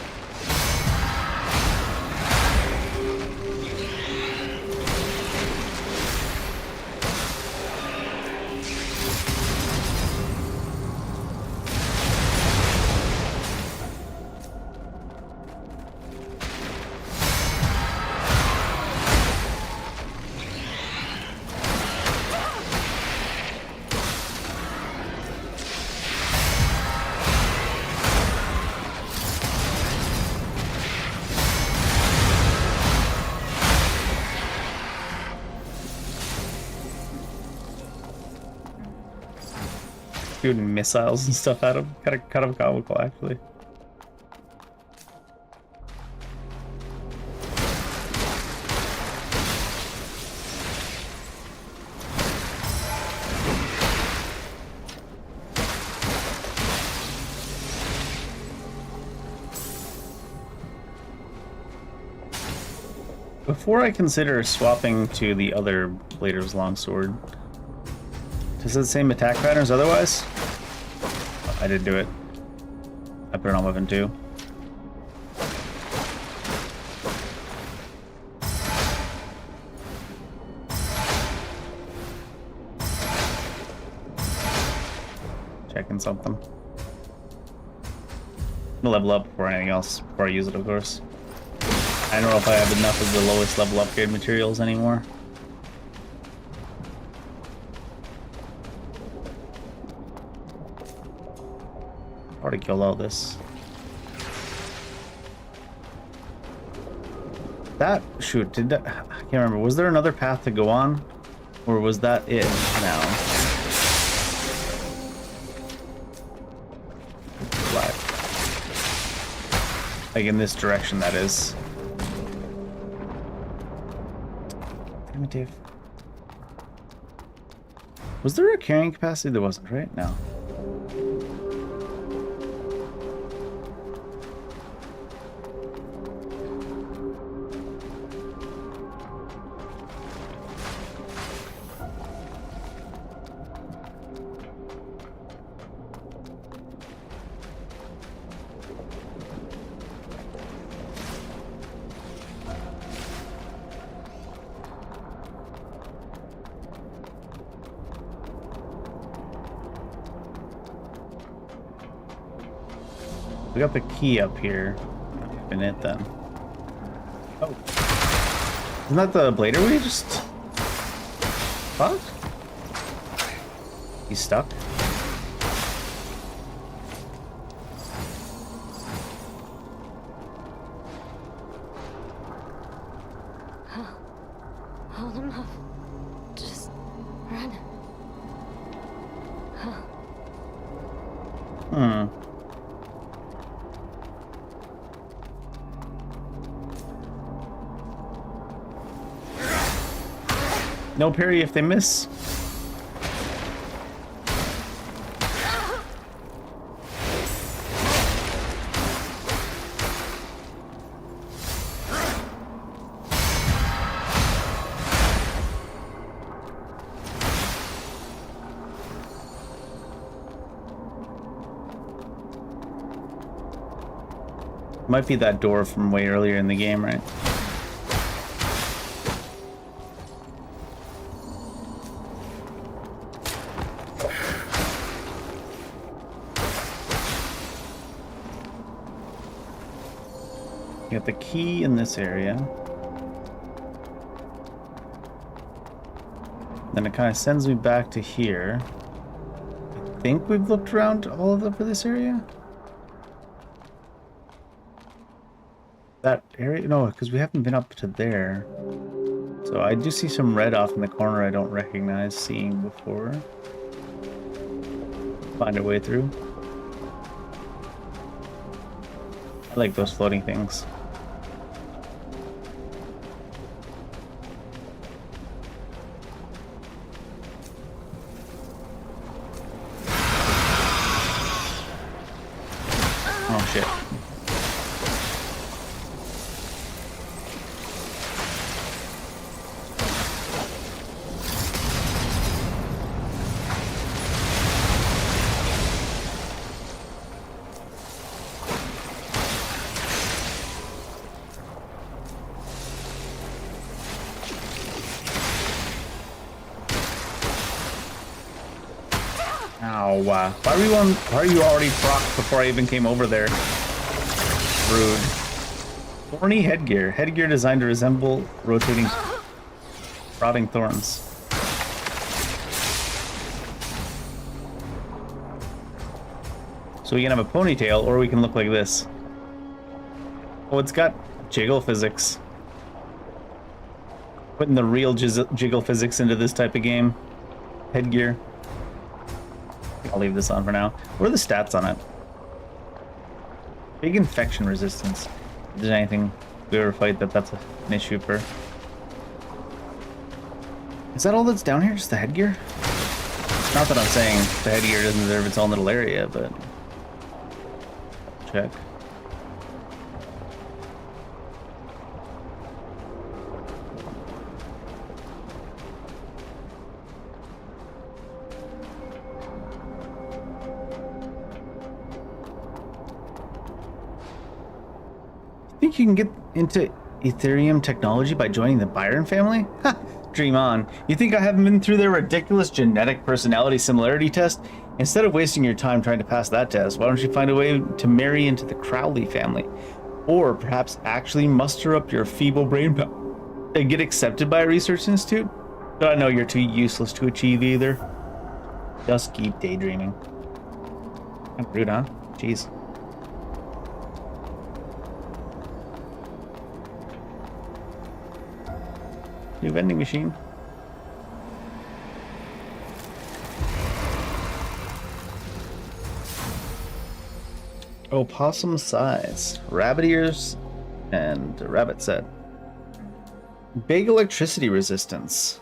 shooting missiles and stuff at him. Kind of comical, actually. Before I consider swapping to the other Blader's longsword, does it the same attack patterns otherwise? Oh, I did do it. I put it on weapon 2. Checking something. I'm gonna level up before anything else, before I use it, of course. I don't know if I have enough of the lowest level upgrade materials anymore. Already killed all this. That, shoot, did that, I can't remember. Was there another path to go on? Or was that it now? Black. Like in this direction, that is. Damn it, Dave. Was there a carrying capacity? There wasn't, right? No. We got the key up here. Open it then. Oh. Isn't that the blader we just... Fuck? He's stuck? Hold him up. Just run. Hmm. No parry if they miss. Might be that door from way earlier in the game, right? You got the key in this area. Then it kind of sends me back to here. I think we've looked around all of over this area. That area? No, because we haven't been up to there. So I do see some red off in the corner I don't recognize seeing before. Find a way through. I like those floating things. Oh shit. Ow, why are you already procced before I even came over there? Rude. Thorny headgear. Headgear designed to resemble rotating rotting thorns. So we can have a ponytail, or we can look like this. Oh, it's got jiggle physics. Putting the real jiggle physics into this type of game. Headgear. I'll leave this on for now. What are the stats on it? Big infection resistance. If there's anything we ever fight that's an issue for. Is that all that's down here? Just the headgear? Not that I'm saying the headgear doesn't deserve its own little area, but... check. Think you can get into Ethereum technology by joining the Byron family? Ha! Dream on. You think I haven't been through their ridiculous genetic personality similarity test? Instead of wasting your time trying to pass that test, why don't you find a way to marry into the Crowley family? Or perhaps actually muster up your feeble brain power and get accepted by a research institute? But I know you're too useless to achieve either. Just keep daydreaming. Kind of rude, huh? Jeez. New vending machine. Opossum size. Rabbit ears and a rabbit set. Big electricity resistance.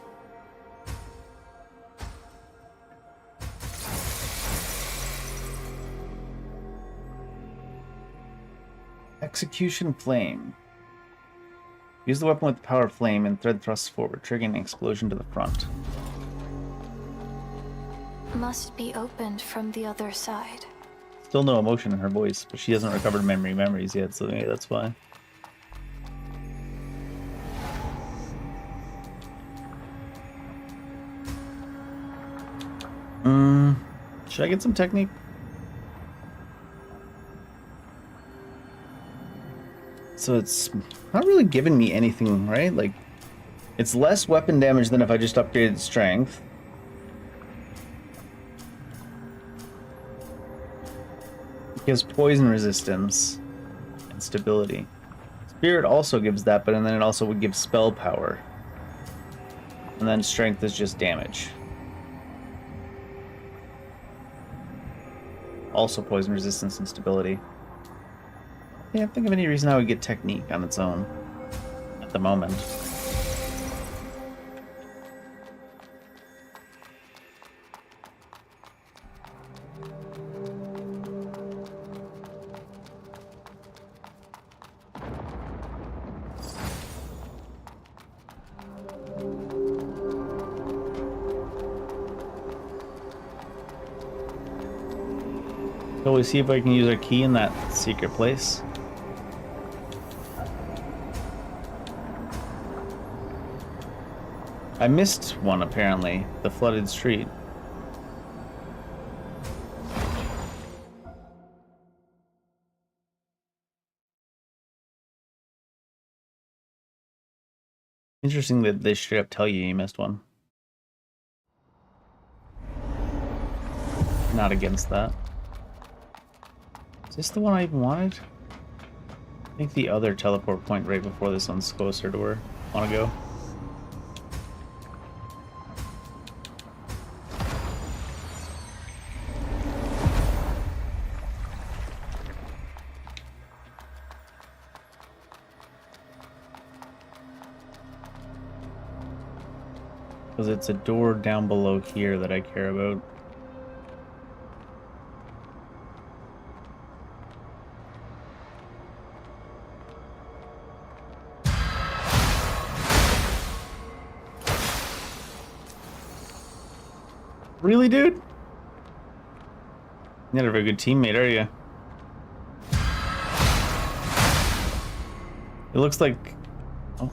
Execution flame. Use the weapon with the power of flame and thread thrusts forward, triggering an explosion to the front. Must be opened from the other side. Still no emotion in her voice, but she hasn't recovered memories yet, so maybe that's why. Should I get some technique? So it's not really giving me anything, right? Like, it's less weapon damage than if I just upgraded strength. It gives poison resistance and stability. Spirit also gives that, but then it also would give spell power. And then strength is just damage. Also poison resistance and stability. I can't think of any reason I would get technique on its own at the moment. So we see if I can use our key in that secret place. I missed one, apparently. The flooded street. Interesting that they straight up tell you missed one. Not against that. Is this the one I even wanted? I think the other teleport point right before this one's closer to where I want to go. Because it's a door down below here that I care about. Really, dude? You're not a very good teammate, are you? It looks like... Oh,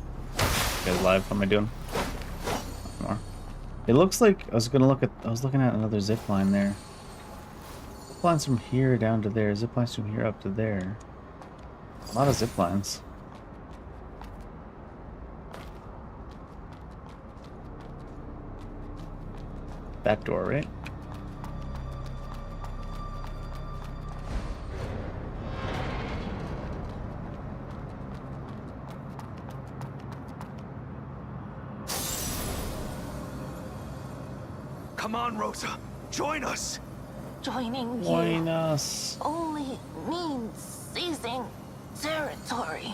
guys live. What am I doing? More. It looks like I was looking at another zip line there. Zip lines from here down to there. Zip lines from here up to there. A lot of zip lines. That door, right? Come on, Rosa. Join us. Joining Join you us. only means seizing territory,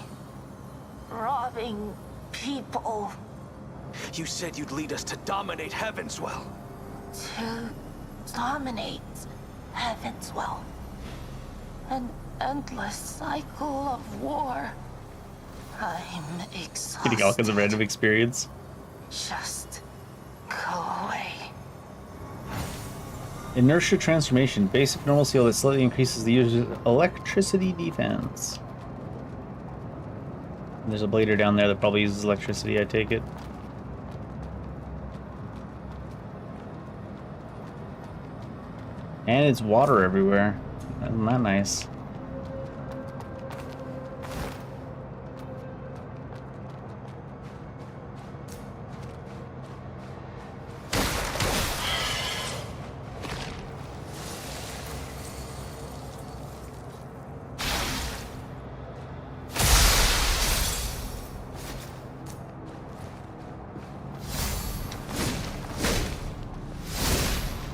robbing people. You said you'd lead us to dominate Heavenswell. To dominate Heavenswell. An endless cycle of war. I'm exhausted. Getting all kinds of random experience. Just go away. Inertia transformation. Basic normal seal that slightly increases the user's electricity defense. There's a blader down there that probably uses electricity, I take it. And it's water everywhere. Isn't that nice?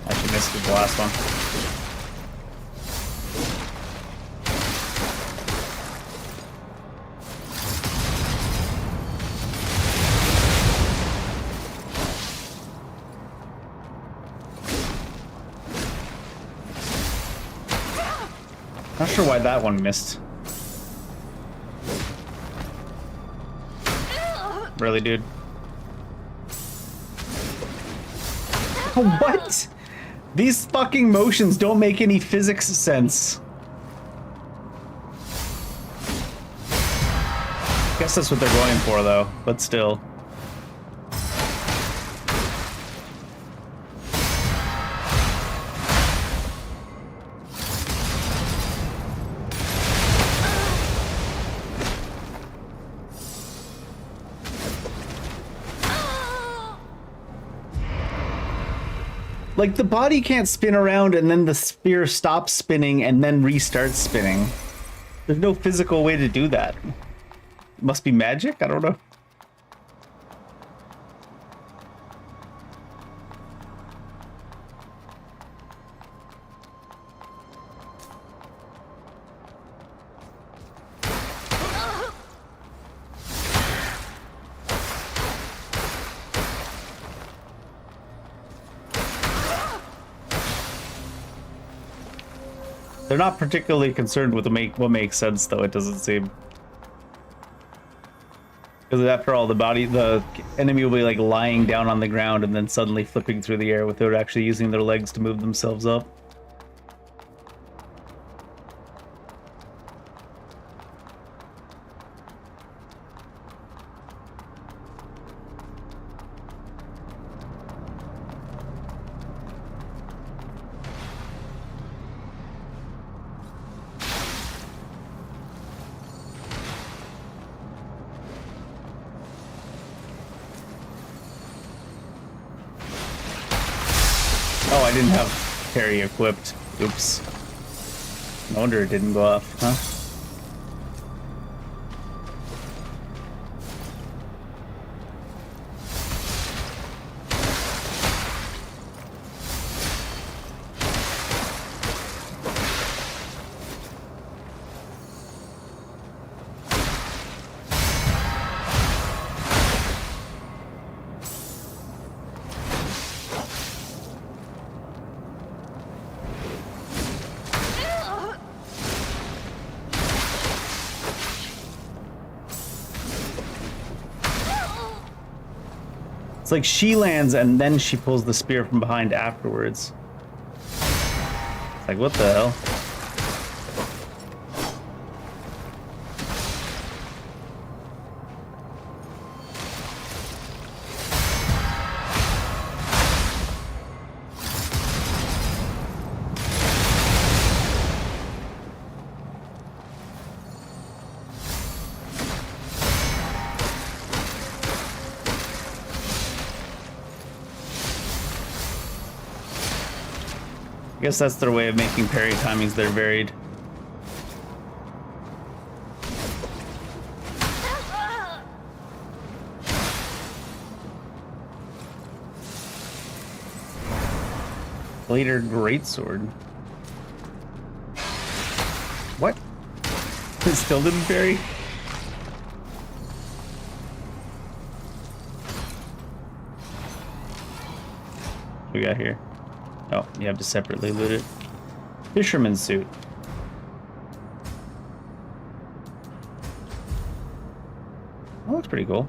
Actually missed the last one. Not sure why that one missed. Really, dude? What? These fucking motions don't make any physics sense. Guess that's what they're going for, though, but still. Like, the body can't spin around and then the spear stops spinning and then restarts spinning. There's no physical way to do that. It must be magic? I don't know. They're not particularly concerned with what makes sense, though, it doesn't seem. Because after all, the enemy will be like lying down on the ground and then suddenly flipping through the air without actually using their legs to move themselves up. Oh, I didn't have parry equipped. Oops. No wonder it didn't go off, huh? It's like she lands and then she pulls the spear from behind afterwards. It's like, what the hell? I guess that's their way of making parry timings. They're varied. Later greatsword. It still didn't bury. What we got here? Oh, you have to separately loot it. Fisherman's suit. Oh, looks pretty cool.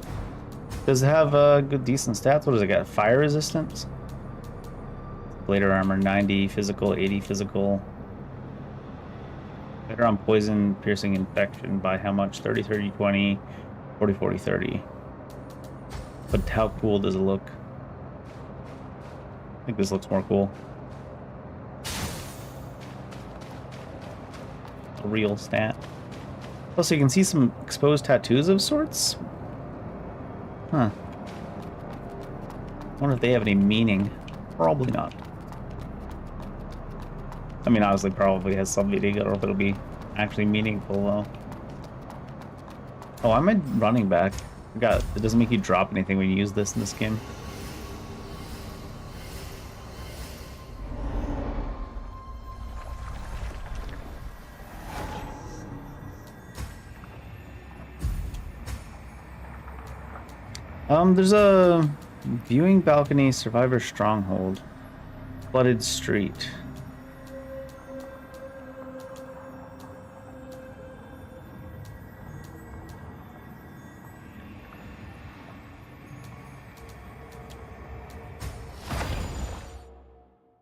Does it have good, decent stats? What does it got? Fire resistance? Blader armor 90, physical 80, physical. Better on poison, piercing, infection by how much? 30, 30, 20, 40, 40, 30. But how cool does it look? I think this looks more cool. A real stat. Also, you can see some exposed tattoos of sorts. Huh. Wonder if they have any meaning. Probably not. I mean, obviously, probably has some meaning. I don't know if it'll be actually meaningful, though. Oh, am I running back? It doesn't make you drop anything when you use this in this game. There's a viewing balcony, survivor stronghold, flooded street.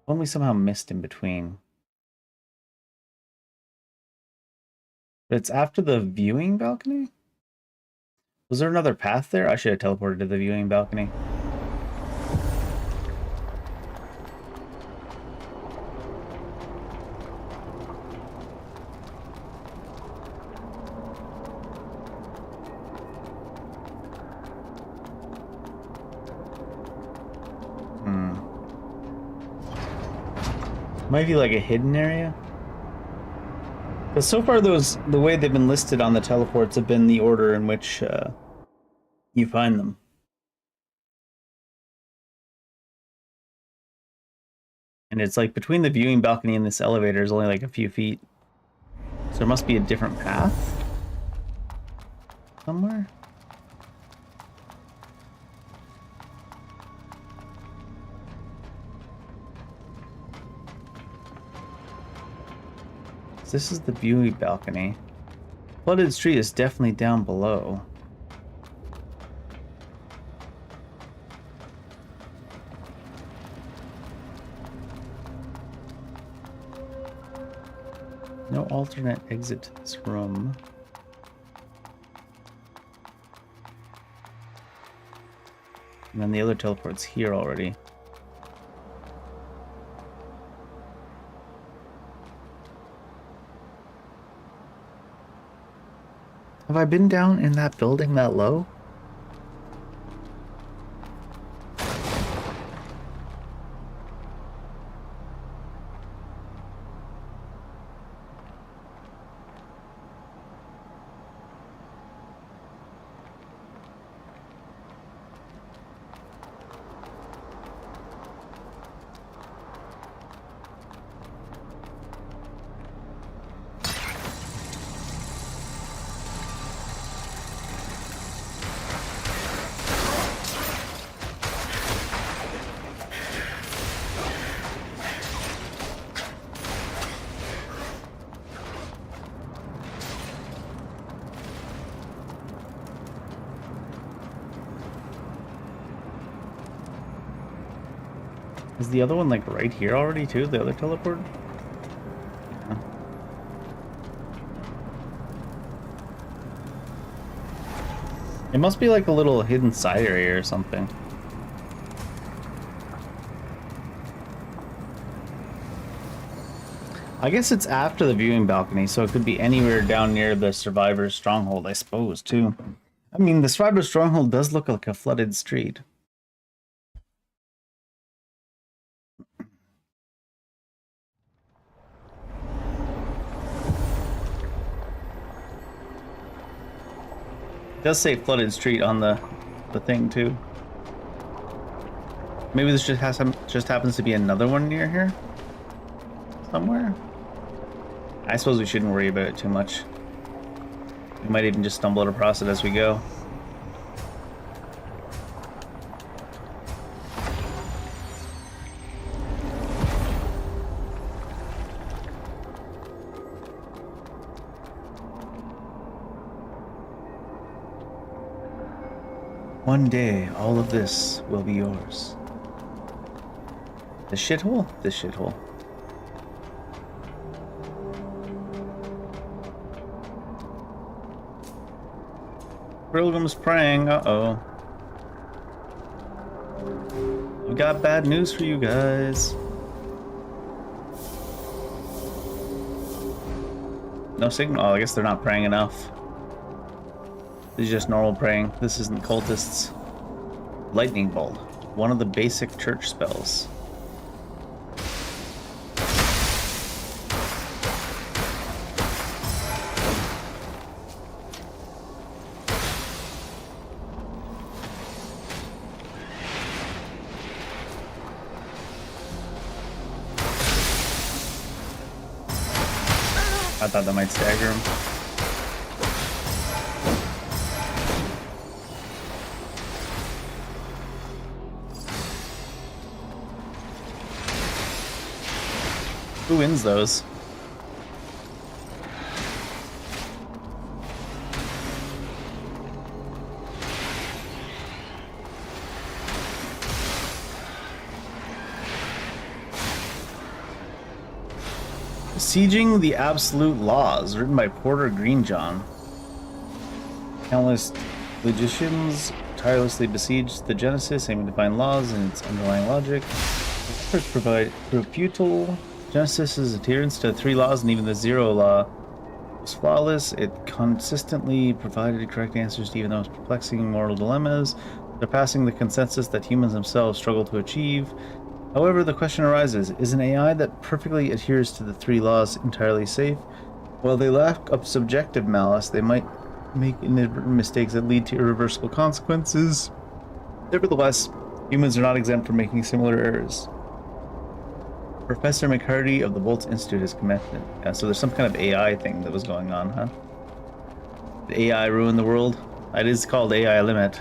Only somehow missed in between. But it's after the viewing balcony? Was there another path there? I should have teleported to the viewing balcony. Might be like a hidden area. But so far, the way they've been listed on the teleports have been the order in which you find them. And it's like between the viewing balcony and this elevator is only like a few feet. So there must be a different path somewhere. This is the viewing balcony. Flooded street is definitely down below. No alternate exit to this room. And then the other teleport's here already. Have I been down in that building that low? Is the other one like right here already too? The other teleport? Yeah. It must be like a little hidden side area or something. I guess it's after the viewing balcony, so it could be anywhere down near the survivor's stronghold, I suppose, too. I mean, the survivor's stronghold does look like a flooded street. It does say flooded street on the thing too. Maybe this just happens to be another one near here somewhere. I suppose we shouldn't worry about it too much. We might even just stumble across it as we go. One day, all of this will be yours. The shithole? The shithole. Pilgrim's praying. Uh-oh. We got bad news for you guys. No signal. Oh, I guess they're not praying enough. This is just normal praying. This isn't cultists. Lightning bolt. One of the basic church spells. I thought that might stagger him. Who wins those? Sieging the Absolute Laws, written by Porter Greenjohn. Countless logicians tirelessly besieged the Genesis, aiming to find laws in its underlying logic. The efforts provide futile. Genesis's adherence to the 3 laws and even the 0 law was flawless. It consistently provided correct answers to even the most perplexing moral dilemmas, surpassing the consensus that humans themselves struggle to achieve. However, the question arises, is an AI that perfectly adheres to the 3 laws entirely safe? While they lack of subjective malice, they might make inadvertent mistakes that lead to irreversible consequences. Nevertheless, humans are not exempt from making similar errors. Professor McCarty of the Boltz Institute has commented. Yeah, so there's some kind of AI thing that was going on, huh? Did AI ruin the world? It is called AI Limit.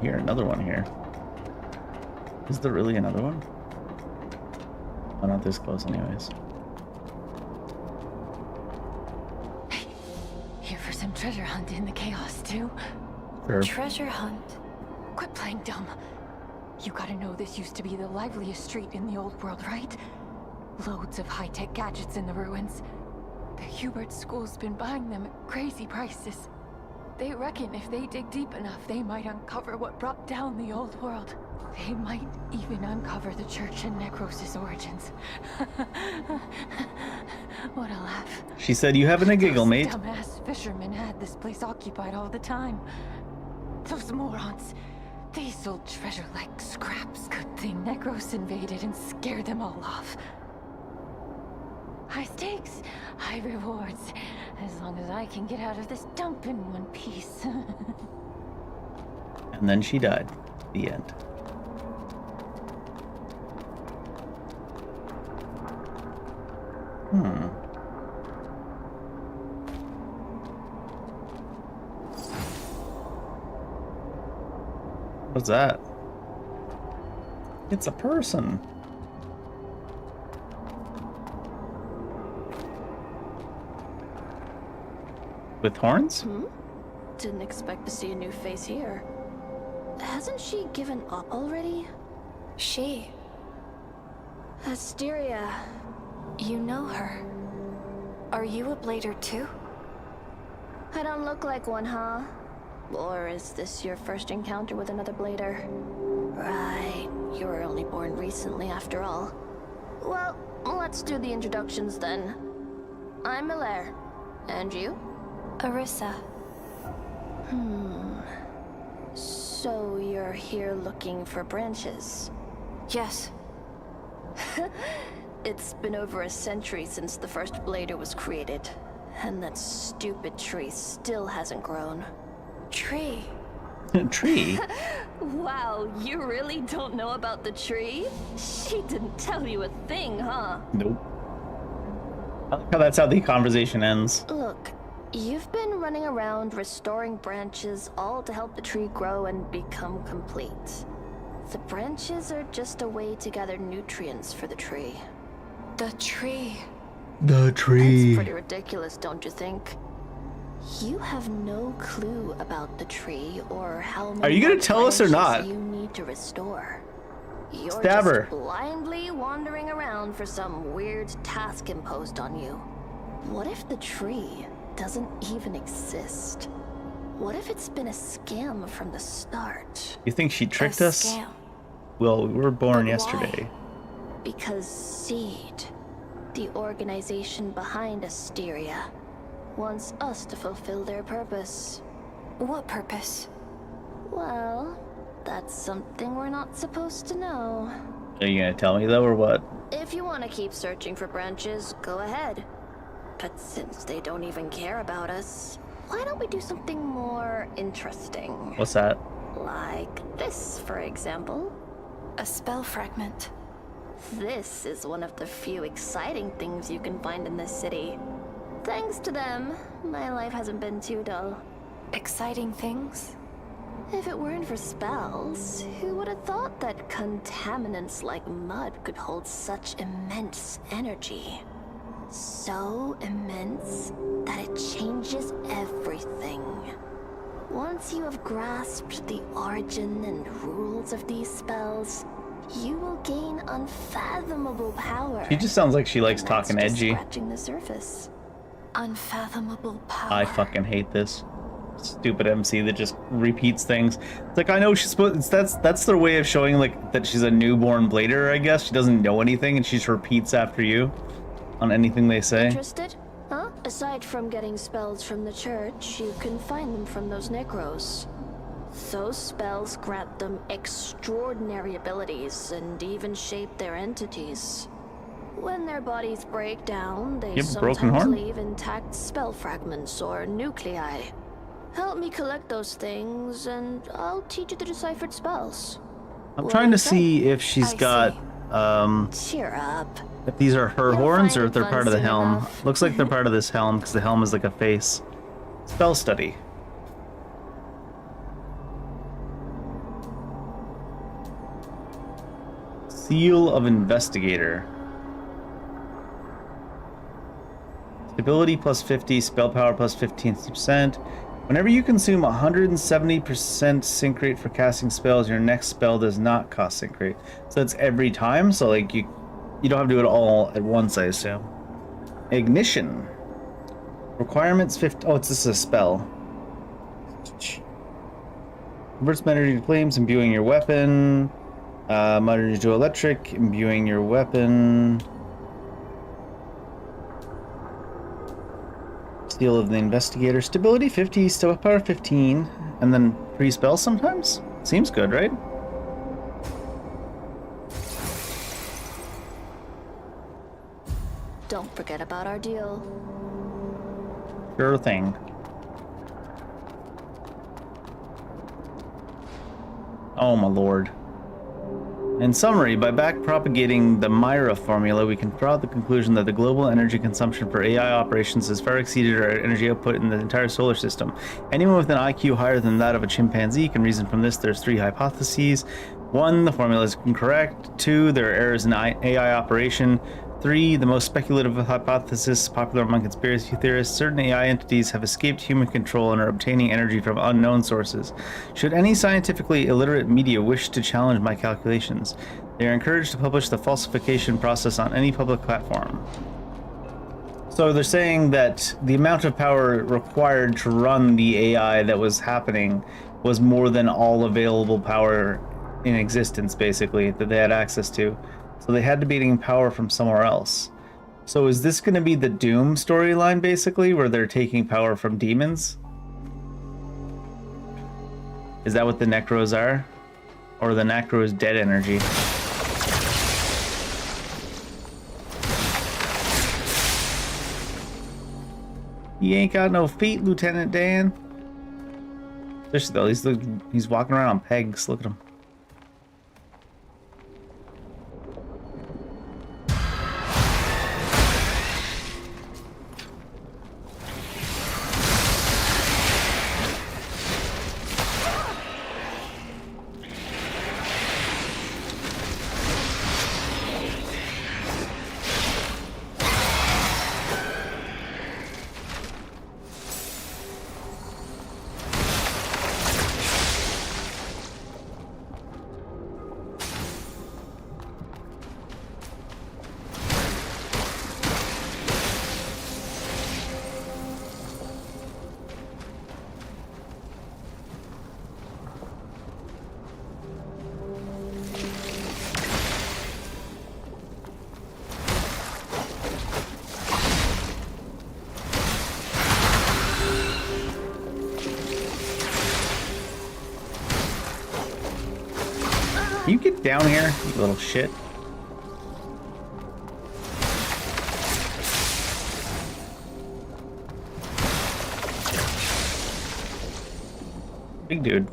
Here, another one here. Is there really another one? Oh, not this close anyways. Hey, here for some treasure hunt in the chaos too? Sure. Treasure hunt? Quit playing dumb. You gotta know this used to be the liveliest street in the old world, right? Loads of high-tech gadgets in the ruins. The Hubert School's been buying them at crazy prices. They reckon if they dig deep enough, they might uncover what brought down the old world. They might even uncover the church and Necros' origins. What a laugh. She said, you having a giggle, mate? Dumbass fishermen had this place occupied all the time. Those morons. They sold treasure like scraps. Good thing Necros invaded and scared them all off. High stakes, high rewards. As long as I can get out of this dump in one piece. And then she died. The end. What's that? It's a person. With horns? Didn't expect to see a new face here. Hasn't she given up already? She. Asteria. You know her. Are you a blader too? I don't look like one, huh? Or is this your first encounter with another blader? Right, you were only born recently after all. Well, let's do the introductions then. I'm Hilaire, And you? Arissa. So you're here looking for branches? Yes. It's been over a century since the first blader was created, and that stupid tree still hasn't grown. Tree. Tree. Wow, you really don't know about the tree? She didn't tell you a thing, huh? Nope. I like how that's how the conversation ends. Look, you've been running around restoring branches all to help the tree grow and become complete. The branches are just a way to gather nutrients for the tree. The tree. The tree. That's pretty ridiculous, don't you think? You have no clue about the tree or how many Are you gonna tell us or branches not? you need to restore. You're Stab her. just blindly wandering around for some weird task imposed on you. What if the tree doesn't even exist? What if it's been a scam from the start? You think she tricked A us? scam. Well, we were born But yesterday. Because Seed, the organization behind Asteria, wants us to fulfill their purpose. What purpose? Well, that's something we're not supposed to know. Are you gonna tell me though, or what? If you want to keep searching for branches, go ahead. But since they don't even care about us, why don't we do something more interesting? What's that? Like this, for example. A spell fragment. This is one of the few exciting things you can find in this city. Thanks to them, my life hasn't been too dull. Exciting things? If it weren't for spells, who would have thought that contaminants like mud could hold such immense energy? So immense that it changes everything. Once you have grasped the origin and rules of these spells, you will gain unfathomable power. She just sounds like she likes And that's talking just edgy. Scratching the surface. Unfathomable power. I fucking hate this stupid MC that just repeats things. It's like, I know she's supposed. That's their way of showing like that she's a newborn blader. I guess she doesn't know anything and she just repeats after you on anything they say. Interested? Huh? Aside from getting spells from the church, you can find them from those necros. Those spells grant them extraordinary abilities and even shape their entities. When their bodies break down, they You have a broken sometimes arm? leave intact spell fragments or nuclei. Help me collect those things, and I'll teach you the deciphered spells. I'm What trying do to you see if she's I got Cheer up. if these are her You'll horns find or it if they're fun part of the soon helm. enough. Looks like they're part of this helm because the helm is like a face. Spell study. Seal of Investigator. Stability plus 50, spell power plus 15%. Whenever you consume 170% sync rate for casting spells, your next spell does not cost sync rate. So that's every time, so like you don't have to do it all at once, I assume. Ignition. Requirements 50. Oh, this is a spell. Converts energy to flames, imbuing your weapon. Energy to electric, imbuing your weapon. Seal of the Investigator. Stability 50, spell power 15, and then free spell sometimes? Seems good, right? Don't forget about our deal. Sure thing. Oh my lord. In summary, by backpropagating the Myra formula, we can draw the conclusion that the global energy consumption for AI operations has far exceeded our energy output in the entire solar system. Anyone with an IQ higher than that of a chimpanzee can reason from this. There's 3 hypotheses. 1, the formula is incorrect. 2, there are errors in AI operation. 3, the most speculative hypothesis popular among conspiracy theorists, certain AI entities have escaped human control and are obtaining energy from unknown sources. Should any scientifically illiterate media wish to challenge my calculations, they are encouraged to publish the falsification process on any public platform. So they're saying that the amount of power required to run the AI that was happening was more than all available power in existence, basically, that they had access to. So they had to be getting power from somewhere else. So is this going to be the Doom storyline, basically, where they're taking power from demons? Is that what the Necros are? Or the Necros dead energy? He ain't got no feet, Lieutenant Dan. Especially though, he's walking around on pegs. Look at him. Can you get down here, you little shit? Big dude.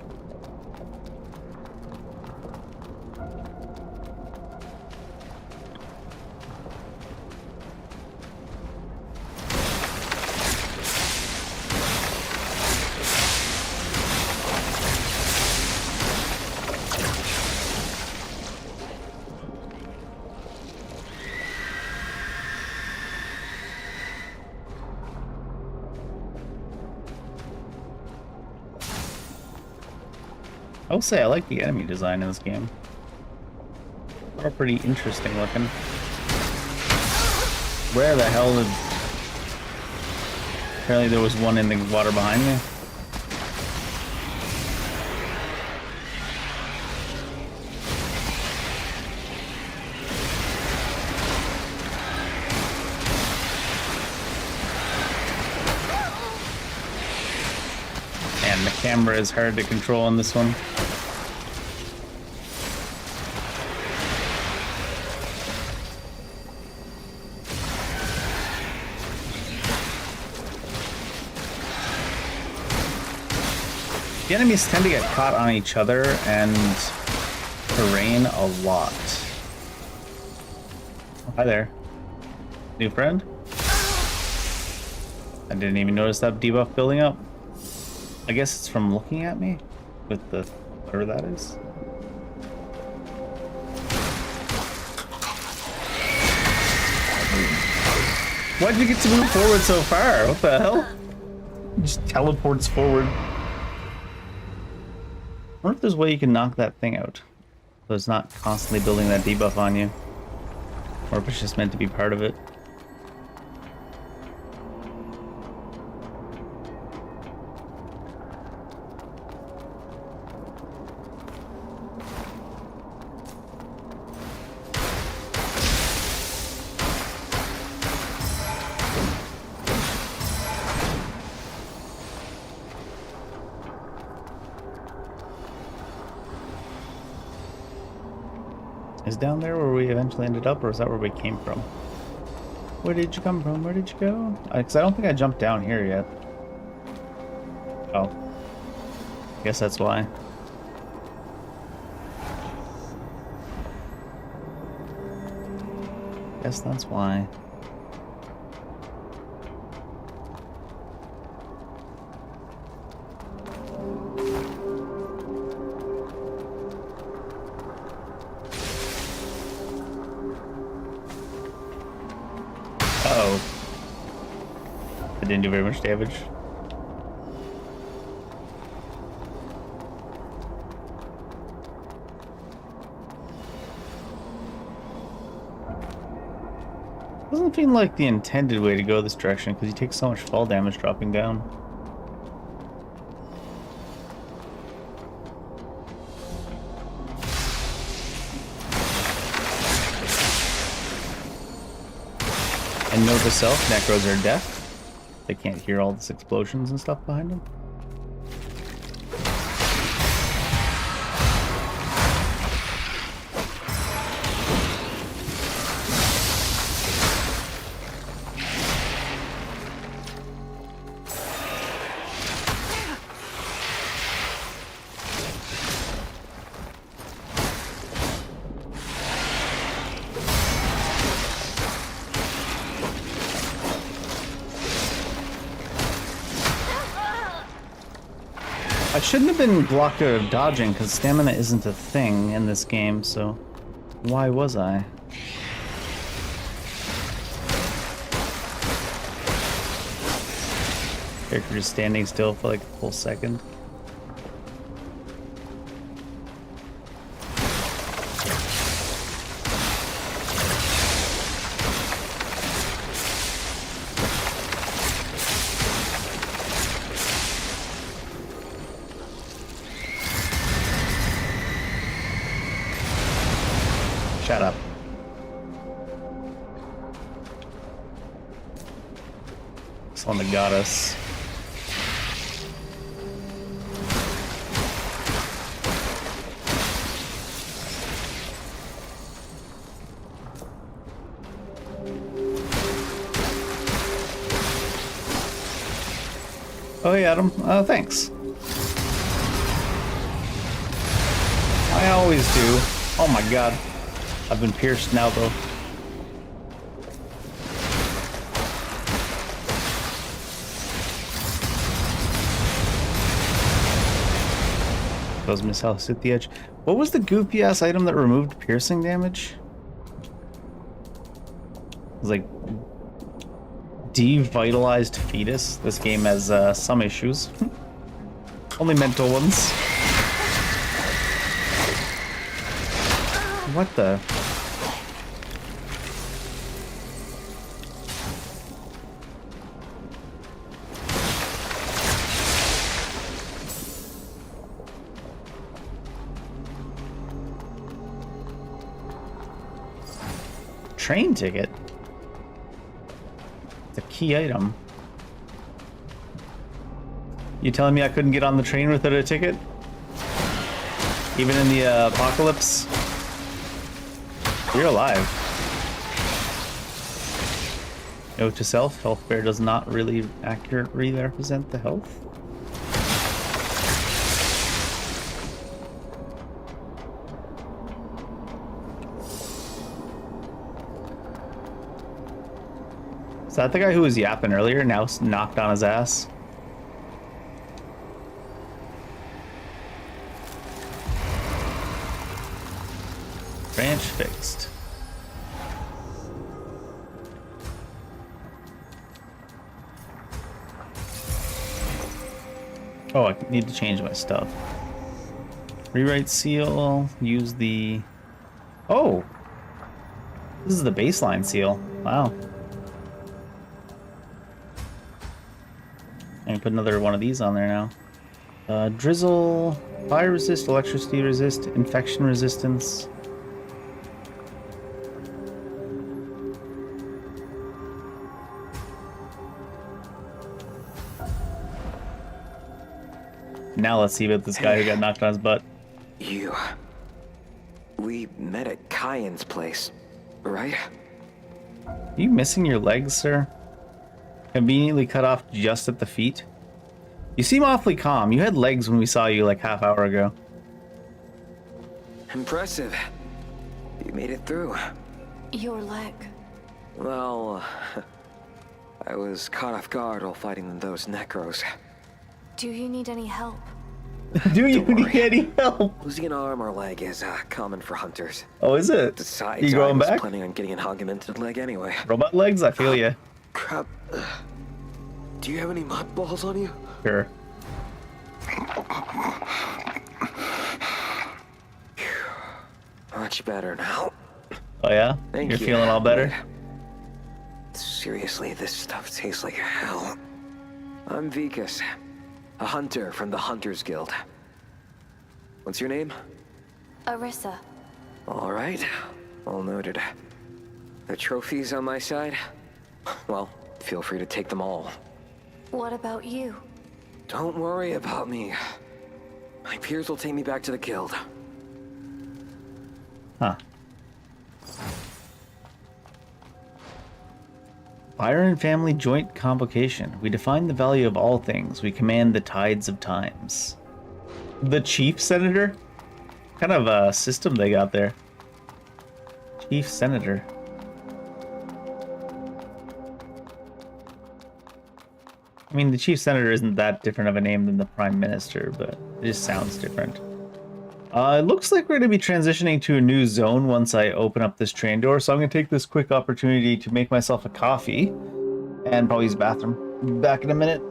I will say I like the enemy design in this game. They're pretty interesting looking. Where the hell did... Apparently there was one in the water behind me. And the camera is hard to control on this one. The enemies tend to get caught on each other and terrain a lot. Oh, hi there. New friend? I didn't even notice that debuff building up. I guess it's from looking at me with the whatever that is. Why'd you get to move forward so far? What the hell? It just teleports forward. I wonder if there's a way you can knock that thing out, so it's not constantly building that debuff on you, or if it's just meant to be part of it. Is down there where we eventually ended up, or is that where we came from? Where did you come from? Where did you go? Because I don't think I jumped down here yet. Oh. I guess that's why. Guess that's why. Uh-oh. It didn't do very much damage. Doesn't seem like the intended way to go this direction because you take so much fall damage dropping down. And note to self, Necros are deaf. They can't hear all this explosions and stuff behind them. I shouldn't have been blocked out of dodging because stamina isn't a thing in this game, so why was I? Character just standing still for like a full second. Shut up. This one that got us. Oh, hey, Adam. Thanks. I always do. Oh my god. I've been pierced now, though. Those miss health at the edge. What was the goofy ass item that removed piercing damage? It was like devitalized fetus. This game has some issues. Only mental ones. What the? Train ticket? It's a key item. You telling me I couldn't get on the train without a ticket? Even in the apocalypse? You're alive. Note to self, health bar does not really accurately represent the health. Is that the guy who was yapping earlier, now knocked on his ass? Branch fixed. Oh, I need to change my stuff. Rewrite seal, use the... Oh! This is the baseline seal. Wow. I can put another one of these on there now. Drizzle, fire resist, electricity resist, infection resistance. Now let's see about this guy who got knocked on his butt. We met at Kyan's place, right? Are you missing your legs, sir? Conveniently cut off just at the feet? You seem awfully calm. You had legs when we saw you like half hour ago. Impressive. You made it through. Your leg. Well, I was caught off guard while fighting those Necros. Do you need any help? Do you need any help? Losing an arm or leg is common for hunters. Oh, is it? Besides, you going I was back? planning on getting an augmented leg anyway. Robot legs? I feel ya. Crap. Do you have any mud balls on you? Sure. Much better now. Oh yeah? Thank You're you. feeling all better? Seriously, this stuff tastes like hell. I'm Vikas, a hunter from the Hunters Guild. What's your name? Arissa. All right, all noted. The trophies on my side? Well, feel free to take them all. What about you? Don't worry about me. My peers will take me back to the guild. Huh. Byron family joint convocation. We define the value of all things. We command the tides of times. The chief senator? What kind of a system they got there? Chief senator. I mean, the chief senator isn't that different of a name than the prime minister, but it just sounds different. It looks like we're going to be transitioning to a new zone once I open up this train door, so I'm going to take this quick opportunity to make myself a coffee and probably use the bathroom. Back in a minute.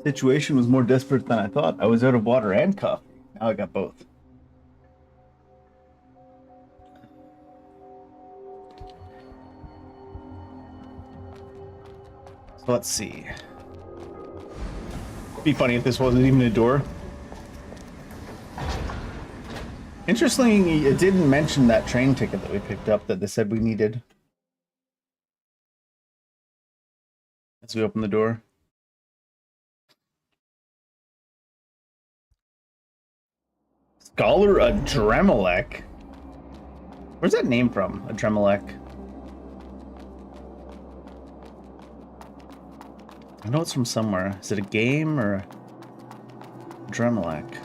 Situation was more desperate than I thought. I was out of water and coffee. Now I got both. So let's see. It'd be funny if this wasn't even a door. Interestingly, it didn't mention that train ticket that we picked up that they said we needed. As we open the door. Scholar Adremelech. Where's that name from? Adremelech. I know it's from somewhere. Is it a game or Adremelech?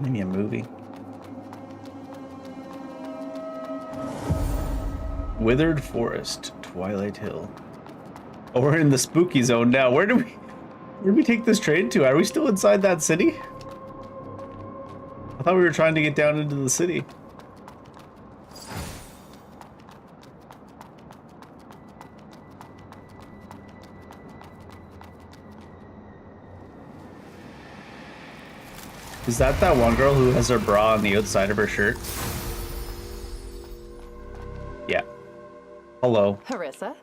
Maybe a movie. Withered Forest, Twilight Hill. Oh, we're in the spooky zone now. Where did we take this train to? Are we still inside that city? I thought we were trying to get down into the city. Is that one girl who has her bra on the outside of her shirt? Yeah. Hello. Harissa?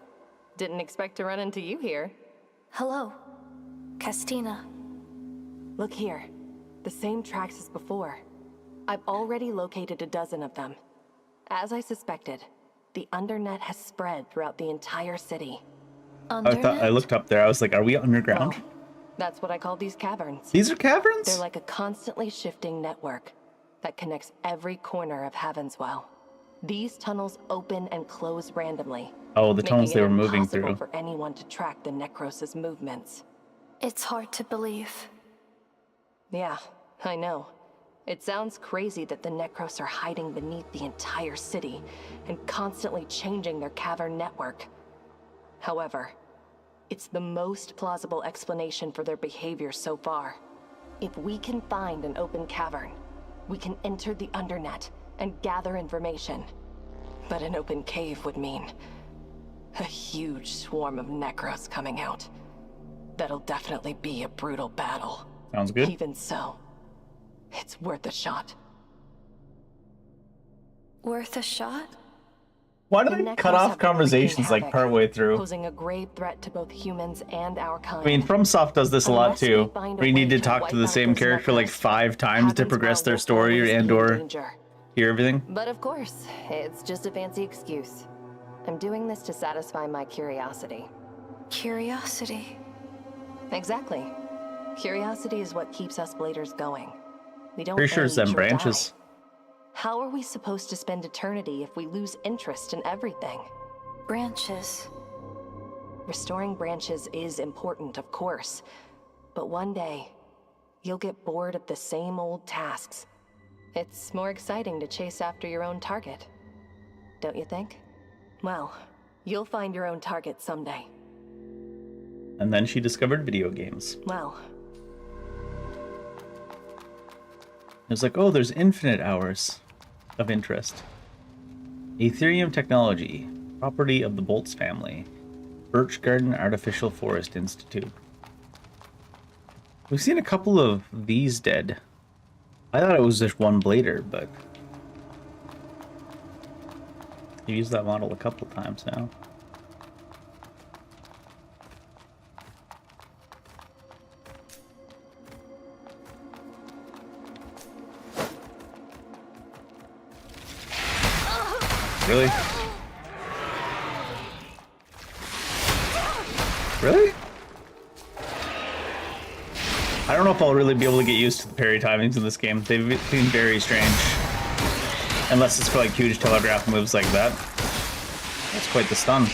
Didn't expect to run into you here. Hello, Castina. Look here. The same tracks as before. I've already located a dozen of them. As I suspected, the Undernet has spread throughout the entire city. Undernet? I looked up there. I was like, are we underground? Well, that's what I call these caverns. These are caverns? They're like a constantly shifting network that connects every corner of Heavenswell. These tunnels open and close randomly. Oh, the tunnels they were moving through. through. For anyone to track the Necros' movements. It's hard to believe. Yeah, I know. It sounds crazy that the Necros are hiding beneath the entire city and constantly changing their cavern network. However, it's the most plausible explanation for their behavior so far. If we can find an open cavern, we can enter the Undernet and gather information. But an open cave would mean a huge swarm of Necros coming out. That'll definitely be a brutal battle. Sounds good. Even so, it's worth a shot. Worth a shot? Why do they cut off conversations like partway through? Posing a grave threat to both humans and our kind. I mean, FromSoft does this a lot too. Where you need to talk to the same character like 5 times to progress their story and/or hear everything. But of course, it's just a fancy excuse. I'm doing this to satisfy my curiosity. Curiosity? Exactly. Curiosity is what keeps us Bladers going. We don't Pretty sure it's age them or branches. die. How are we supposed to spend eternity if we lose interest in everything? Branches. Restoring branches is important, of course. But one day, you'll get bored of the same old tasks. It's more exciting to chase after your own target. Don't you think? Well, you'll find your own target someday. And then she discovered video games. Well, It was like, oh, there's infinite hours of interest. Ethereum technology, property of the Boltz family. Birch Garden Artificial Forest Institute. We've seen a couple of these dead. I thought it was just one blader, but you used that model a couple times now. Really? Really? I don't know if I'll really be able to get used to the parry timings in this game. They've been very strange. Unless it's for like huge telegraph moves like that. That's quite the stun.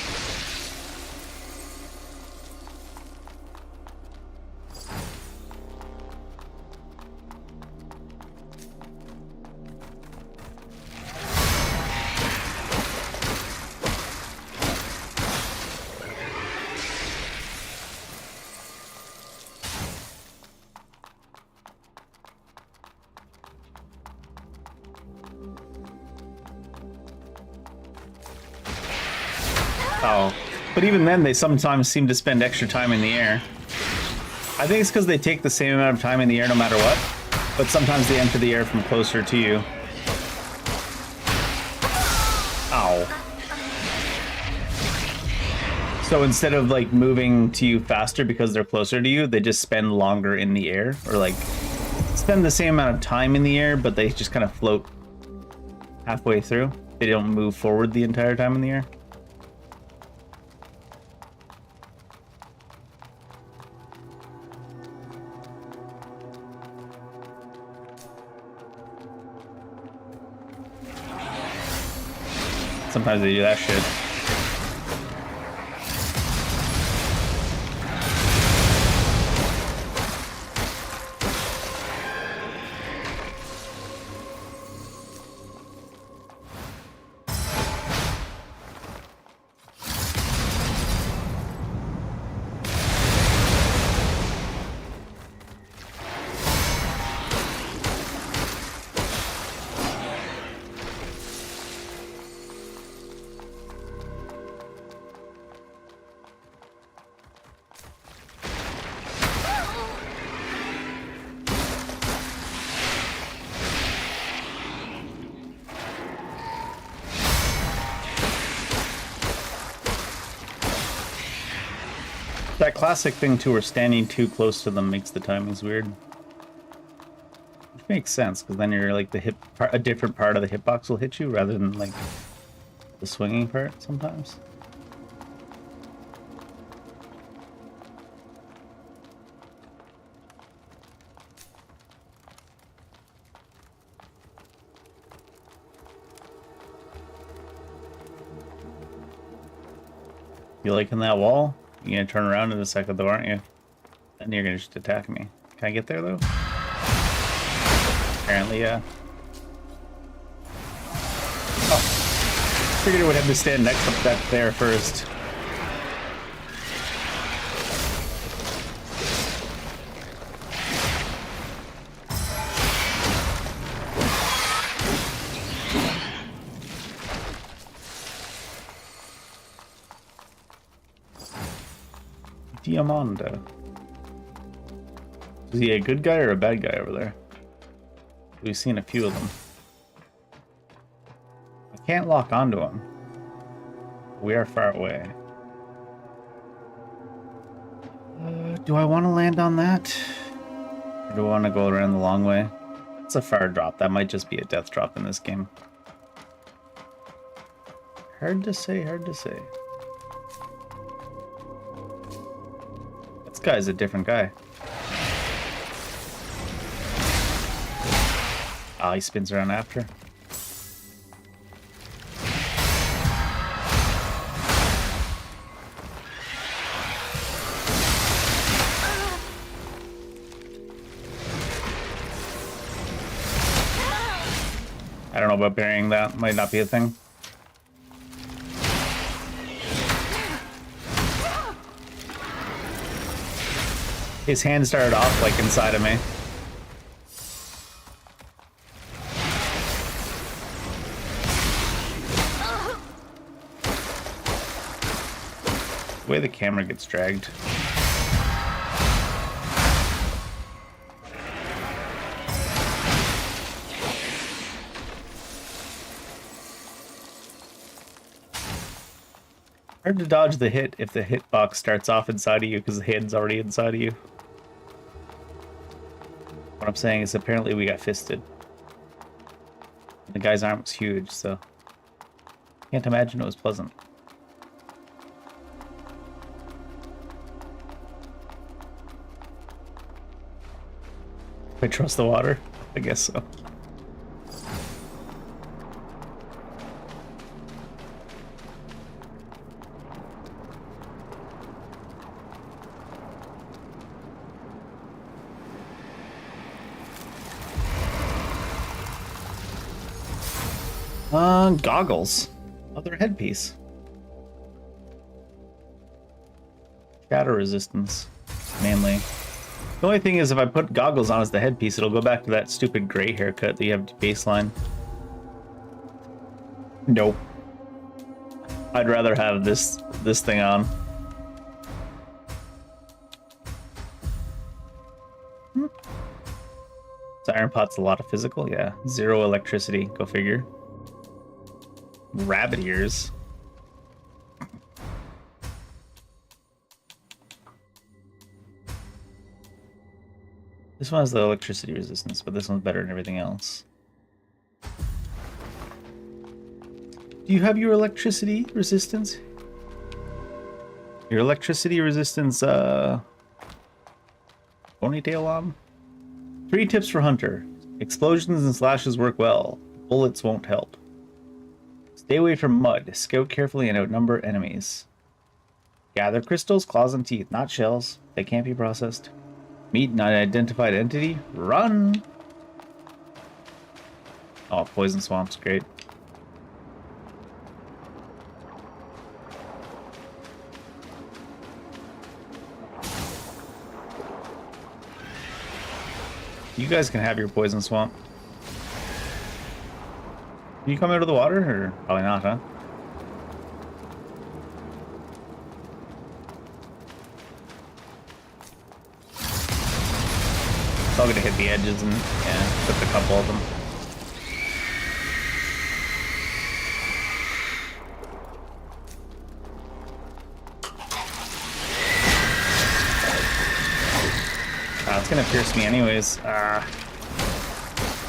Oh, But even then, they sometimes seem to spend extra time in the air. I think it's because they take the same amount of time in the air no matter what, but sometimes they enter the air from closer to you. Ow. So instead of like moving to you faster because they're closer to you, they just spend longer in the air, or like spend the same amount of time in the air, but they just kind of float halfway through. They don't move forward the entire time in the air. Sometimes they do that shit. That classic thing too, where standing too close to them makes the timings weird. Which makes sense, because then you're like a different part of the hitbox will hit you rather than like the swinging part sometimes. You liking that wall? You're gonna turn around in a second though, aren't you? Then you're gonna just attack me. Can I get there though? Apparently, yeah. Oh. Figured it would have to stand next to that there first. Diamanda. Is he a good guy or a bad guy over there? We've seen a few of them. I can't lock onto him. We are far away. Do I want to land on that? Or do I want to go around the long way? It's a far drop. That might just be a death drop in this game. Hard to say, hard to say. This guy's a different guy. Ah, he spins around after. I don't know about burying that. Might not be a thing. His hand started off like inside of me. The way the camera gets dragged. Hard to dodge the hit if the hitbox starts off inside of you because the hand's already inside of you. What I'm saying is apparently we got fisted. The guy's arm was huge, so can't imagine it was pleasant. I trust the water? I guess so. Goggles. Other headpiece. Shadow resistance, mainly. The only thing is, if I put goggles on as the headpiece, it'll go back to that stupid gray haircut that you have to baseline. Nope. I'd rather have this thing on. So Iron Pot's a lot of physical, yeah. 0 electricity, go figure. Rabbit ears. This one has the electricity resistance, but this one's better than everything else. Do you have your electricity resistance? Your electricity resistance, ponytail on? 3 tips for Hunter. Explosions and slashes work well. Bullets won't help. Stay away from mud. Scout carefully and outnumber enemies. Gather crystals, claws, and teeth, not shells. They can't be processed. Meet an unidentified entity. Run! Oh, poison swamp's great. You guys can have your poison swamp. Can you come out of the water, or probably not, huh? It's all gonna hit the edges and yeah, clip a couple of them. It's gonna pierce me anyways.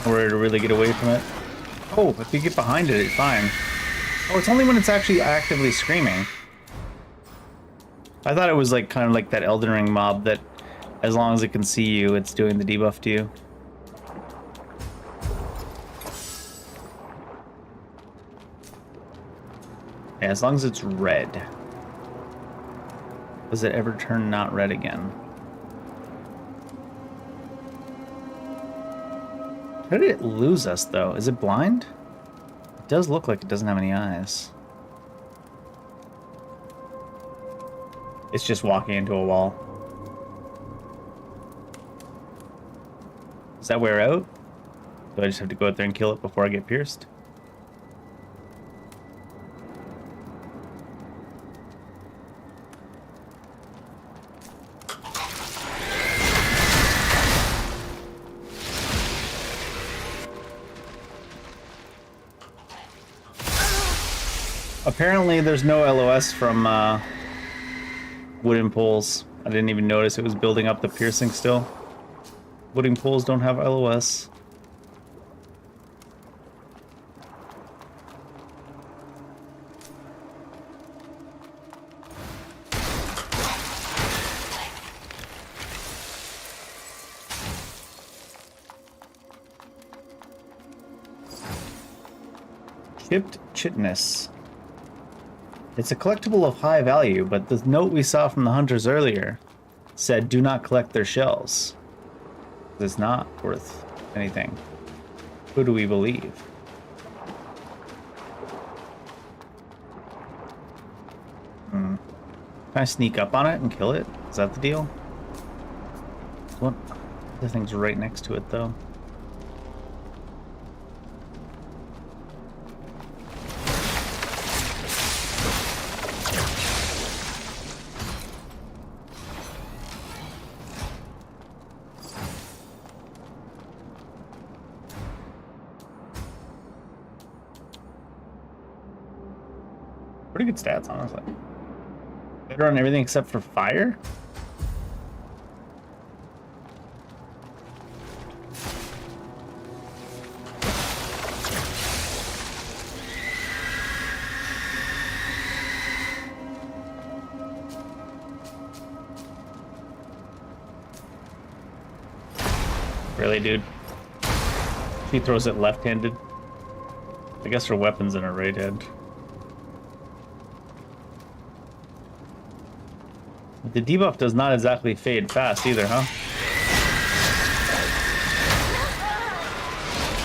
Or to really get away from it. Oh, if you get behind it, it's fine. Oh, it's only when it's actually actively screaming. I thought it was like kind of like that Elden Ring mob that as long as it can see you, it's doing the debuff to you. Yeah, as long as it's red. Does it ever turn not red again? How did it lose us, though? Is it blind? It does look like it doesn't have any eyes. It's just walking into a wall. Does that wear out? Do I just have to go out there and kill it before I get pierced? Apparently there's no LOS from wooden poles. I didn't even notice it was building up the piercing still. Wooden poles don't have LOS. Chipped chitinous. It's a collectible of high value, but the note we saw from the hunters earlier said do not collect their shells. It's not worth anything. Who do we believe? Can I sneak up on it and kill it? Is that the deal? What? The thing's right next to it, though. Pretty good stats, honestly. Better on everything except for fire? Really, dude? She throws it left-handed. I guess her weapon's in her right hand. The debuff does not exactly fade fast either, huh?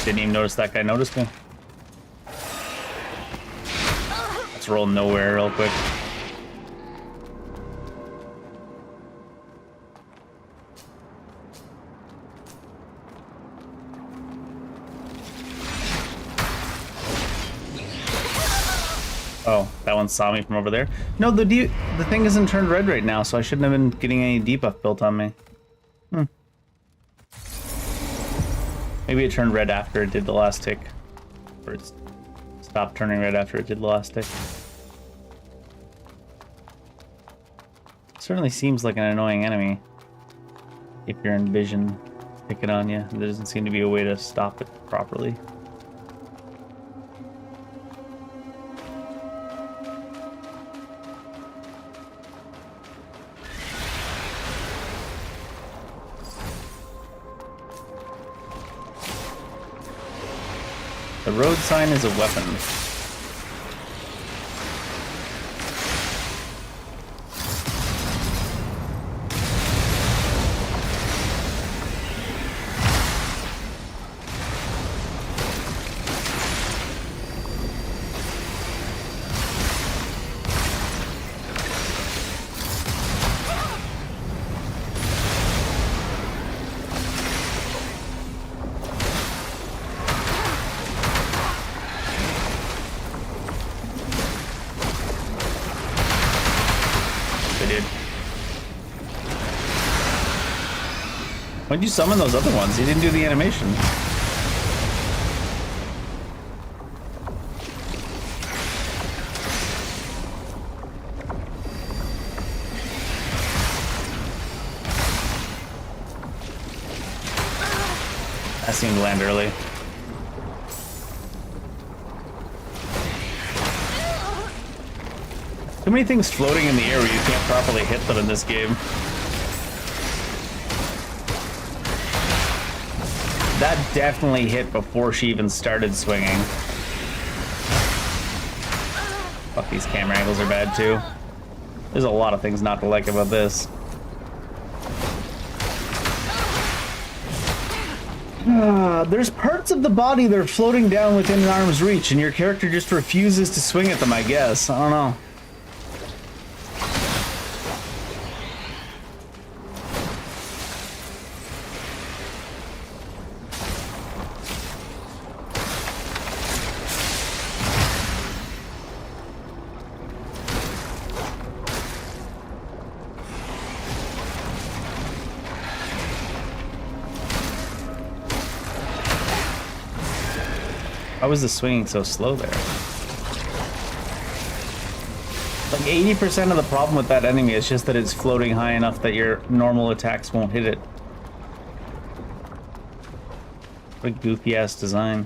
Didn't even notice that guy noticed me. Let's roll nowhere real quick. Oh, that one saw me from over there. No, the thing isn't turned red right now, so I shouldn't have been getting any debuff built on me. Maybe it turned red after it did the last tick. Or it stopped turning red after it did the last tick. Certainly seems like an annoying enemy. If you're in vision, pick it on you. There doesn't seem to be a way to stop it properly. The road sign is a weapon. Why'd you summon those other ones? You didn't do the animation. That seemed to land early. Too many things floating in the air where you can't properly hit them in this game. That definitely hit before she even started swinging. Fuck, these camera angles are bad too. There's a lot of things not to like about this. There's parts of the body that are floating down within an arm's reach, and your character just refuses to swing at them, I guess. I don't know. Why was the swinging so slow there? Like 80% of the problem with that enemy is just that it's floating high enough that your normal attacks won't hit it. What a goofy ass design.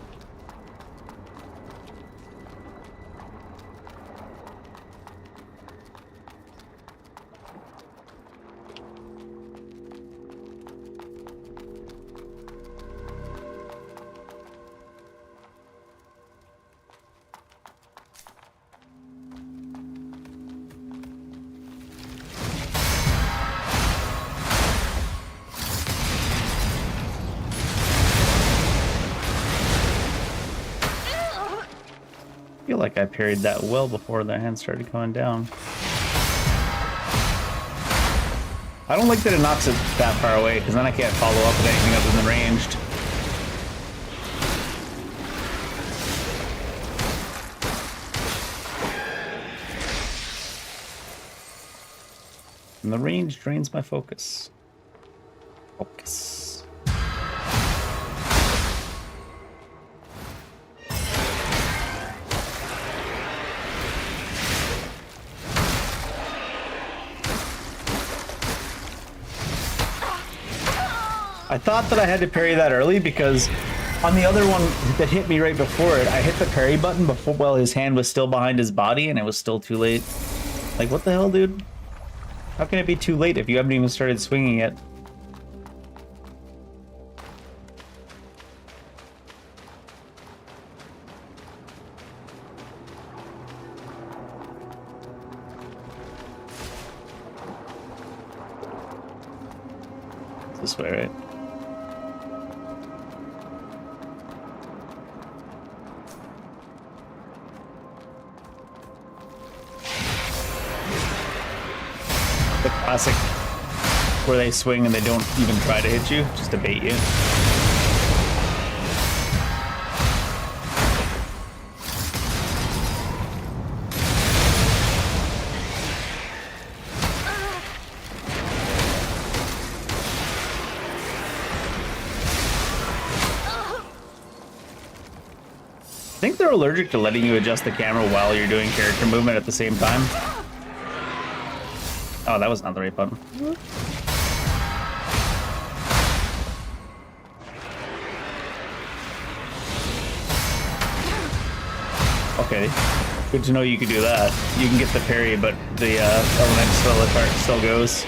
I feel like I parried that well before their hand started going down. I don't like that it knocks it that far away, because then I can't follow up with anything other than ranged. And the range drains my focus. Focus. I thought that I had to parry that early because on the other one that hit me right before it, I hit the parry button before while his hand was still behind his body and it was still too late. Like, what the hell, dude? How can it be too late if you haven't even started swinging yet? It's this way, right? The classic where they swing and they don't even try to hit you, just to bait you. think they're allergic to letting you adjust the camera while you're doing character movement at the same time. Oh, that was not the right button. Okay, good to know you could do that. You can get the parry, but the elemental part still goes.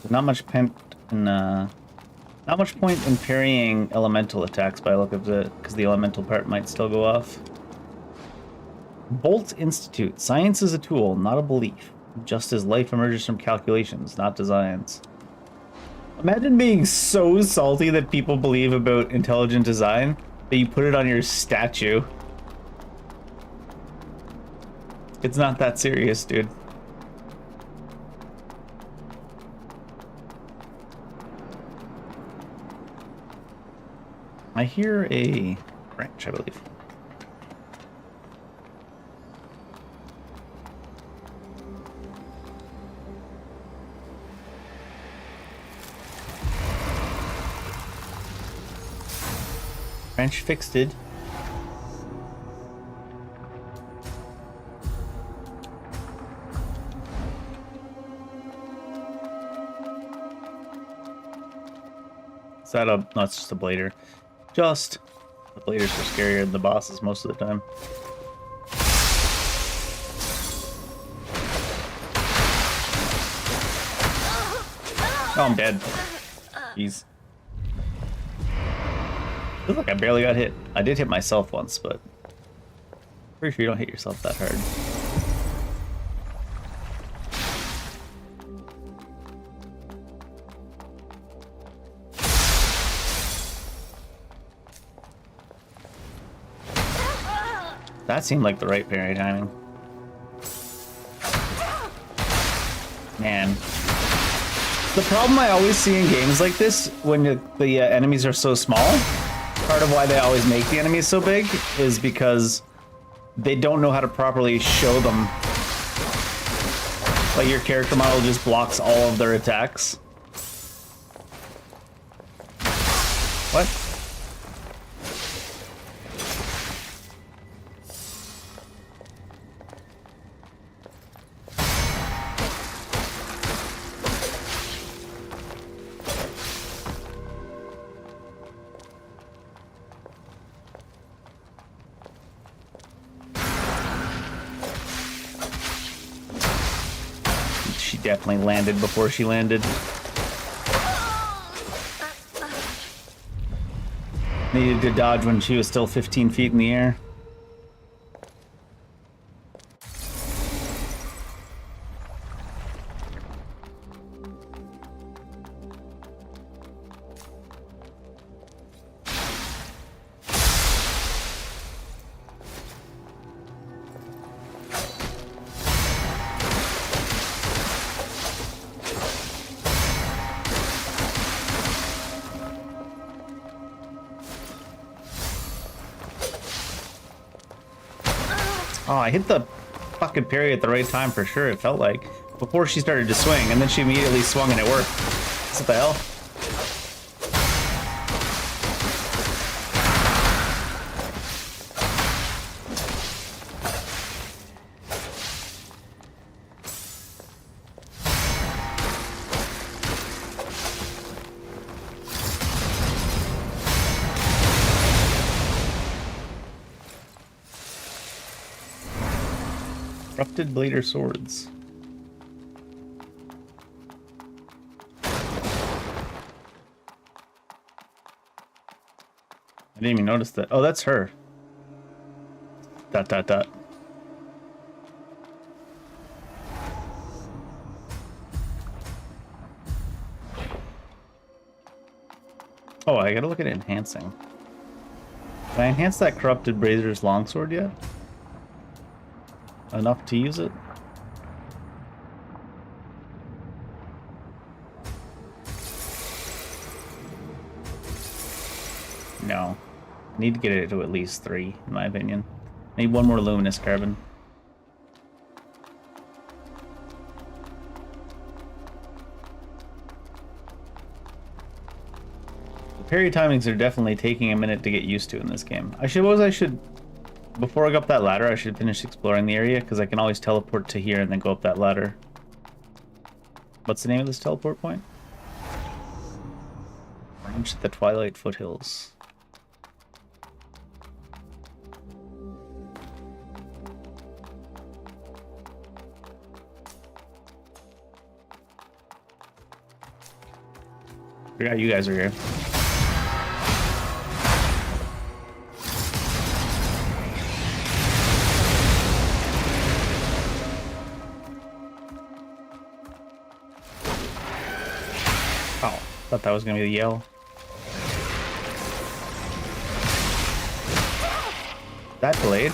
Not much not much point in parrying elemental attacks by the look of it, because the elemental part might still go off. Bolt Institute. Science is a tool, not a belief. Just as life emerges from calculations, not designs. Imagine being so salty that people believe about intelligent design that you put it on your statue. It's not that serious, dude. I hear a branch, I believe. Branch fixed it. Is that a... no, it's just a blader. Just. The bladers are scarier than the bosses most of the time. Oh, I'm dead. Jeez. Feels like I barely got hit. I did hit myself once, but... pretty sure you don't hit yourself that hard. That seemed like the right parry timing. Man. The problem I always see in games like this, when the enemies are so small, part of why they always make the enemies so big is because they don't know how to properly show them. Like, your character model just blocks all of their attacks. What? Definitely landed before she landed. Needed to dodge when she was still 15 feet in the air. Oh, I hit the fucking parry at the right time for sure, it felt like. Before she started to swing, and then she immediately swung and it worked. What the hell? Corrupted blader swords. I didn't even notice that. Oh, that's her. ... Oh, I gotta look at enhancing. Can I enhance that corrupted brazier's longsword yet? Enough to use it? No. I need to get it to at least 3, in my opinion. I need one more luminous carbon. Parry timings are definitely taking a minute to get used to in this game. I should, before I go up that ladder, I should finish exploring the area, because I can always teleport to here and then go up that ladder. What's the name of this teleport point? Range at the Twilight Foothills. Forgot you guys are here. Oh, thought that was gonna be the yell. That blade.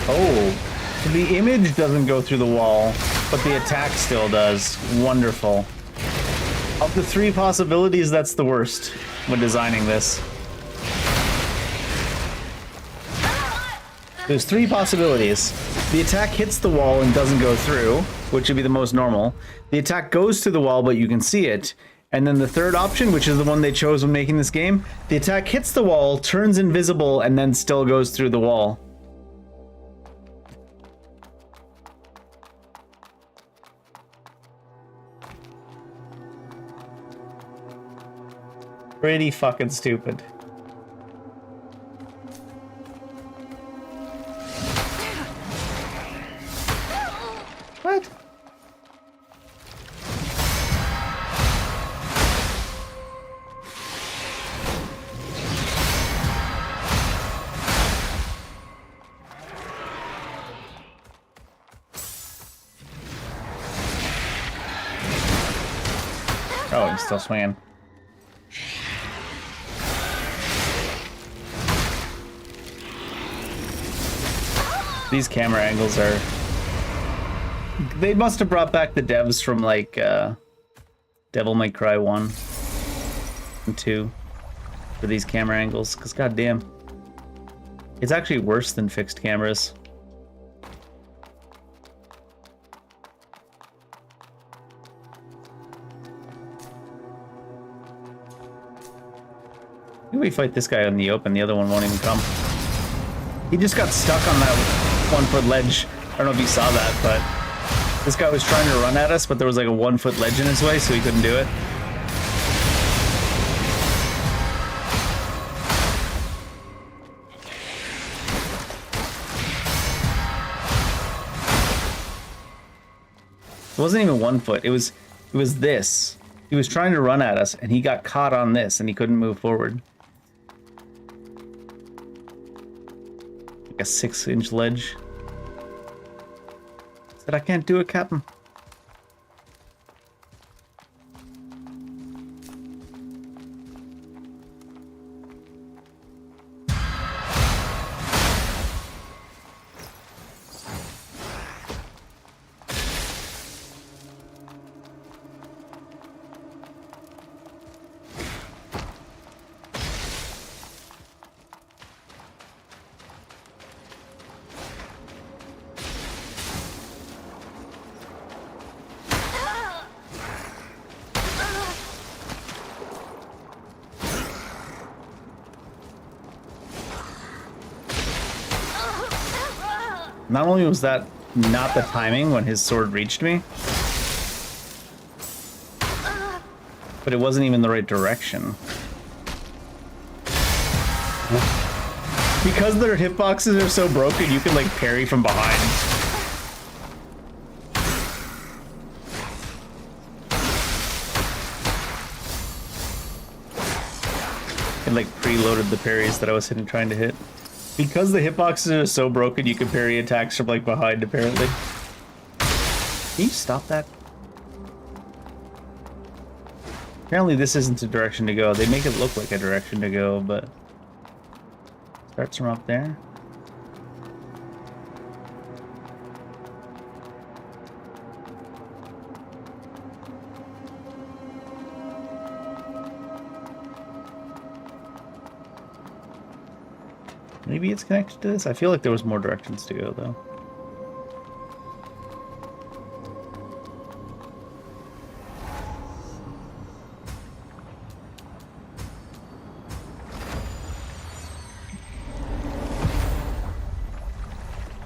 Oh, so the image doesn't go through the wall, but the attack still does. Wonderful. Of the three possibilities, that's the worst when designing this. There's three possibilities. The attack hits the wall and doesn't go through, which would be the most normal. The attack goes to the wall, but you can see it. And then the third option, which is the one they chose when making this game, the attack hits the wall, turns invisible, and then still goes through the wall. Pretty fucking stupid. What? Oh, he's still swinging. These camera angles are... They must have brought back the devs from, like, Devil May Cry 1 and 2 for these camera angles, because goddamn, it's actually worse than fixed cameras. Maybe we fight this guy in the open, the other one won't even come. He just got stuck on that 1-foot ledge. I don't know if you saw that, but this guy was trying to run at us, but there was like a 1-foot ledge in his way, so he couldn't do it. It wasn't even 1 foot. It was this. He was trying to run at us, and he got caught on this, and he couldn't move forward. Like a 6-inch ledge. Said, I can't do it, Captain. Not only was that not the timing when his sword reached me, but it wasn't even the right direction. Because their hitboxes are so broken, you can like parry from behind. It like preloaded the parries that I was trying to hit. Because the hitboxes are so broken, you can parry attacks from like behind, apparently. Can you stop that? Apparently this isn't the direction to go. They make it look like a direction to go, but... Starts from up there. Maybe it's connected to this? I feel like there was more directions to go, though.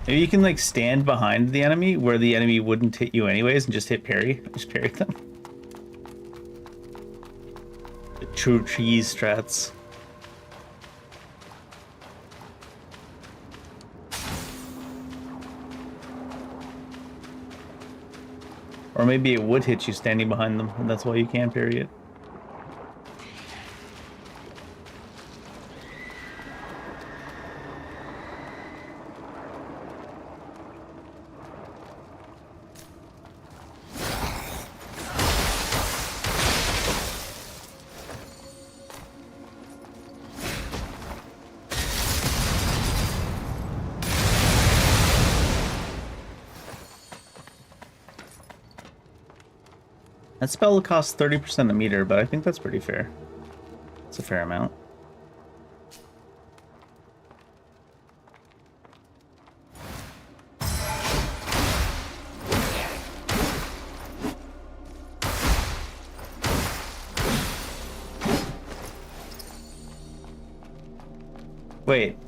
Maybe you can like stand behind the enemy where the enemy wouldn't hit you anyways and just hit parry. Just parry them. The true cheese strats. Or maybe it would hit you standing behind them, and that's why you can't parry it. That spell costs 30% a meter, but I think that's pretty fair. It's a fair amount. Wait.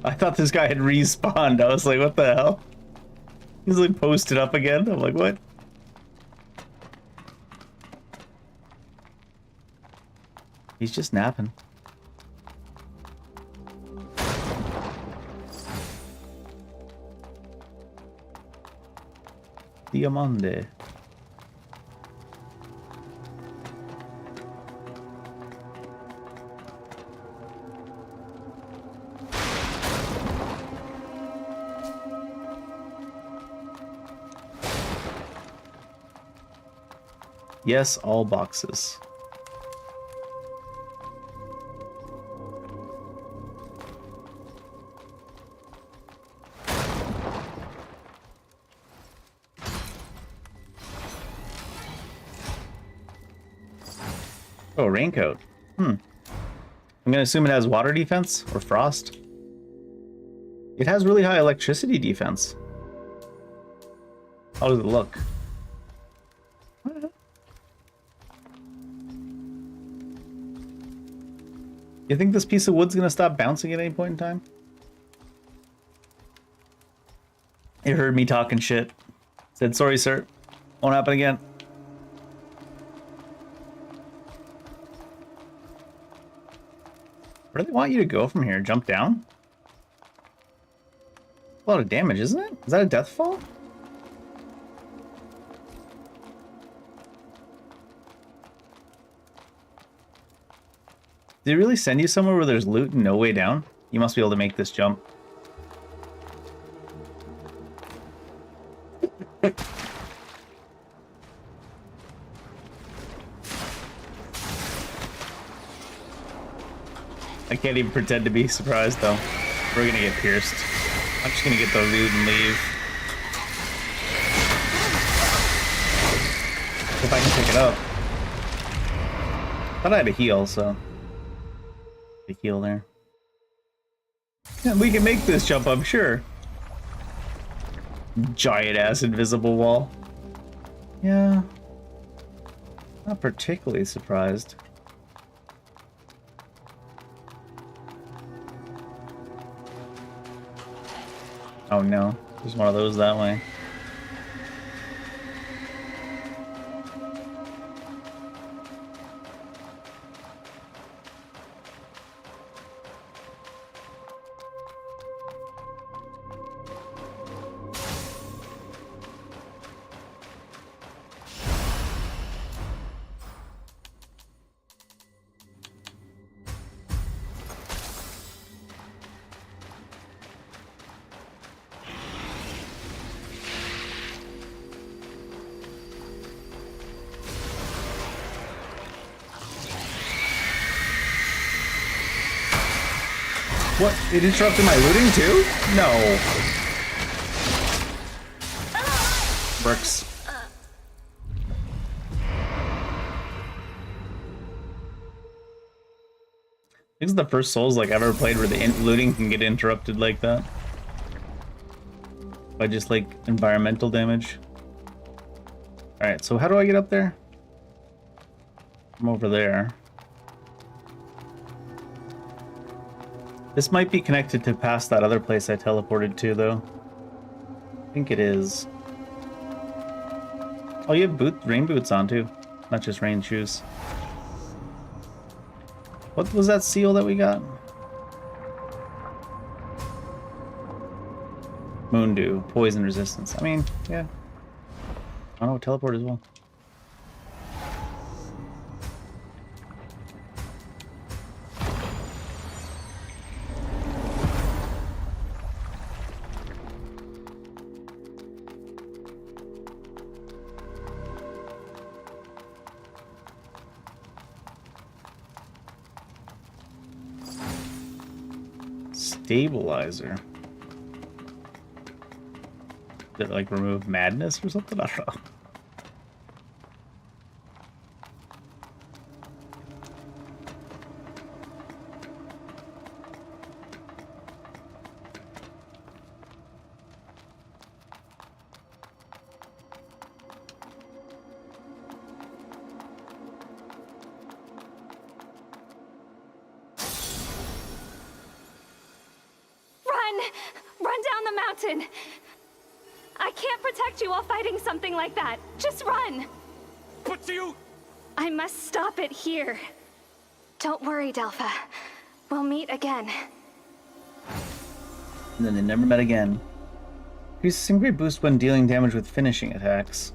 I thought this guy had respawned. I was like, what the hell? He's like posted up again. I'm like, what? He's just napping. Diamante. Yes, all boxes. Oh, raincoat. I'm gonna assume it has water defense or frost. It has really high electricity defense. How does it look? You think this piece of wood's gonna stop bouncing at any point in time? You heard me talking shit. Said, sorry, sir. Won't happen again. Where do they want you to go from here? Jump down? A lot of damage, isn't it? Is that a death fall? Did it really send you somewhere where there's loot and no way down? You must be able to make this jump. I can't even pretend to be surprised though. We're gonna get pierced. I'm just gonna get the loot and leave. If I can pick it up. Thought I had a heal, so the heal there. Yeah, we can make this jump, I'm sure. Giant ass invisible wall. Yeah. Not particularly surprised. Oh no, there's one of those that way. What? It interrupted my looting too? No. Bricks. This is the first Souls like I've ever played where the looting can get interrupted like that. By just like environmental damage. Alright, so how do I get up there? I'm over there. This might be connected to past that other place I teleported to, though. I think it is. Oh, you have rain boots on, too. Not just rain shoes. What was that seal that we got? Moondew, poison resistance. I mean, yeah. I don't know, teleport as well. Stabilizer. Did it like remove madness or something? I don't know. Run down the mountain! I can't protect you while fighting something like that. Just run! But you... I must stop it here. Don't worry, Delpha. We'll meet again. And then they never met again. Increases some great boost when dealing damage with finishing attacks.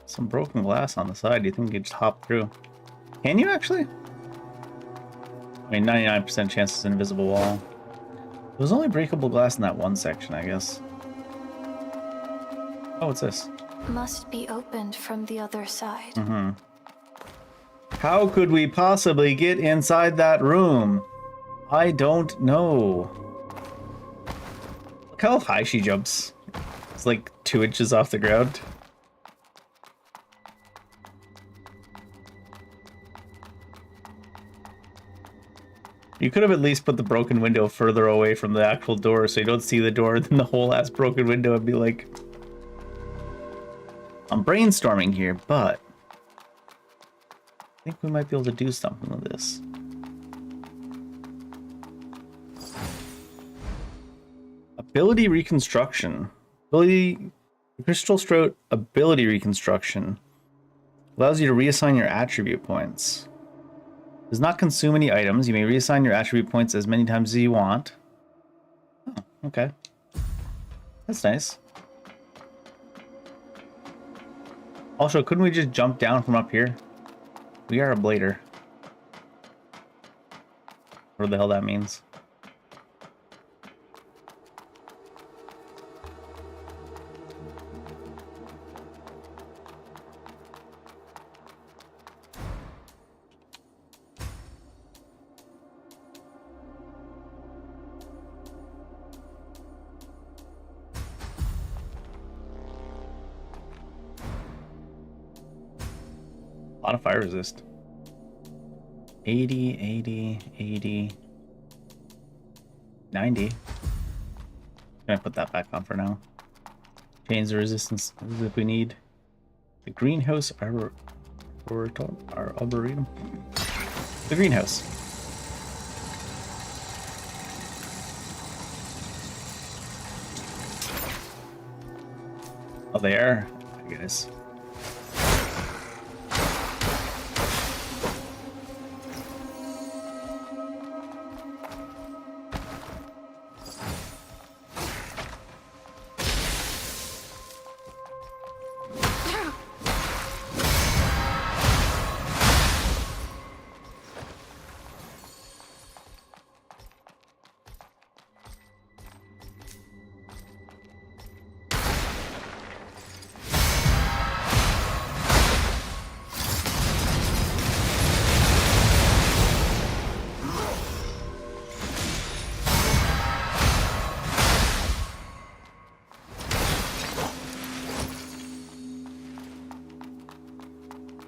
Some broken glass on the side. Do you think you could just hop through? Can you actually? I mean, 99% chance it's an invisible wall. There was only breakable glass in that one section, I guess. Oh, what's this? Must be opened from the other side. Mm-hmm. How could we possibly get inside that room? I don't know. Look how high she jumps. It's like 2 inches off the ground. You could have at least put the broken window further away from the actual door so you don't see the door, then the whole ass broken window would be like... I'm brainstorming here, but... I think we might be able to do something with this. Ability reconstruction. Crystal Stroke ability reconstruction. Allows you to reassign your attribute points. Does not consume any items. You may reassign your attribute points as many times as you want. Oh, okay. That's nice. Also, couldn't we just jump down from up here? We are a blader. Whatever the hell that means. A lot of fire resist. 80, 80, 80, 90. Gonna put that back on for now. Change the resistance if we need. The greenhouse arboretum. The greenhouse. Oh, they are, I guess.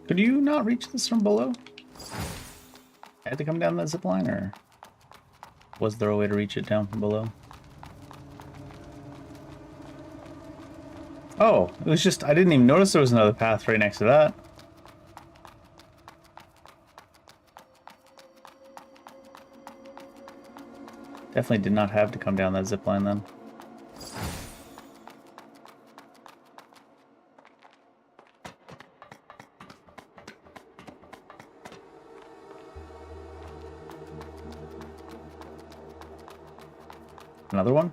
Could you not reach this from below? I had to come down that zip line, or was there a way to reach it down from below? Oh, it was just, I didn't even notice there was another path right next to that. Definitely did not have to come down that zip line then. Another one?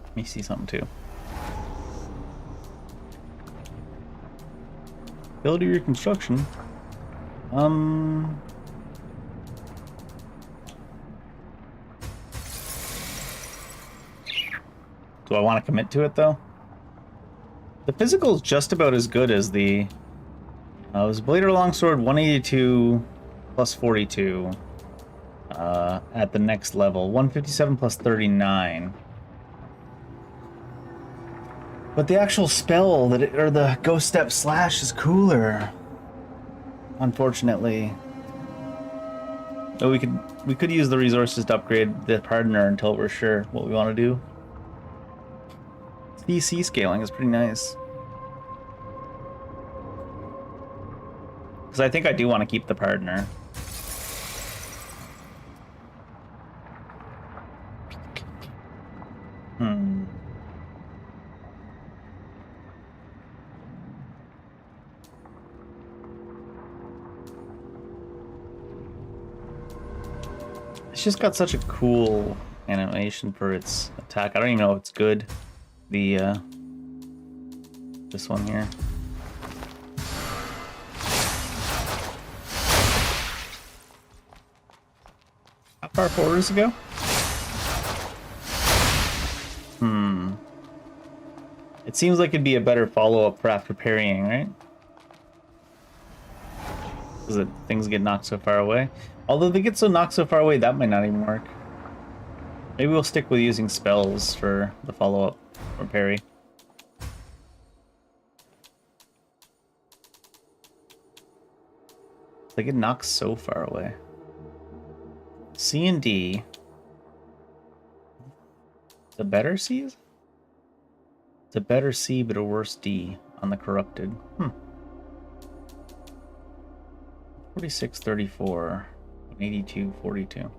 Let me see something too. Ability reconstruction. Do I want to commit to it though? The physical is just about as good as the... it was Blade or Longsword 182 plus 42 at the next level. 157 plus 39. But the actual spell, or the Ghost Step Slash is cooler. Unfortunately. But we could use the resources to upgrade the Pardoner until we're sure what we want to do. DC scaling is pretty nice. Because I think I do want to keep the Pardoner. It's just got such a cool animation for its attack. I don't even know if it's good. The this one here. How far forward does it go? It seems like it'd be a better follow-up for after parrying, right? Because things get knocked so far away. Although they get so knocked so far away, that might not even work. Maybe we'll stick with using spells for the follow-up or parry. They get knocked so far away. C and D. The better C is? It's a better C but a worse D on the corrupted. 46, 34, 82, 42.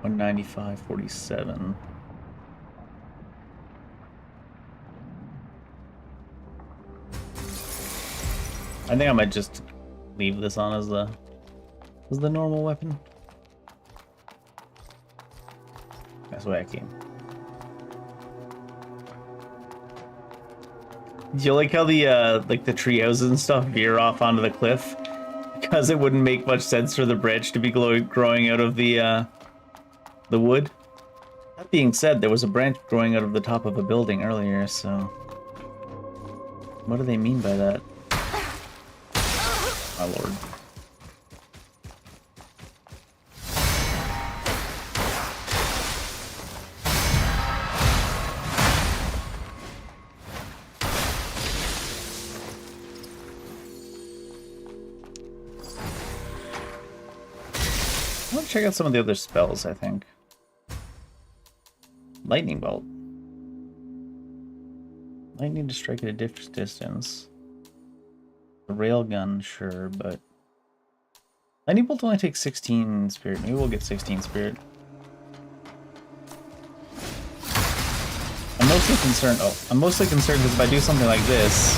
$195, 47. I think I might just leave this on as the normal weapon. That's why I came. Do you like how the like the treehouses and stuff veer off onto the cliff? Because it wouldn't make much sense for the branch to be growing out of the wood. That being said, there was a branch growing out of the top of a building earlier, so what do they mean by that? My lord. I want to check out some of the other spells, I think. Lightning Bolt. Lightning to strike at a distance. The railgun, sure, but Lightning Bolt only takes 16 spirit. Maybe we'll get 16 spirit. I'm mostly concerned because if I do something like this,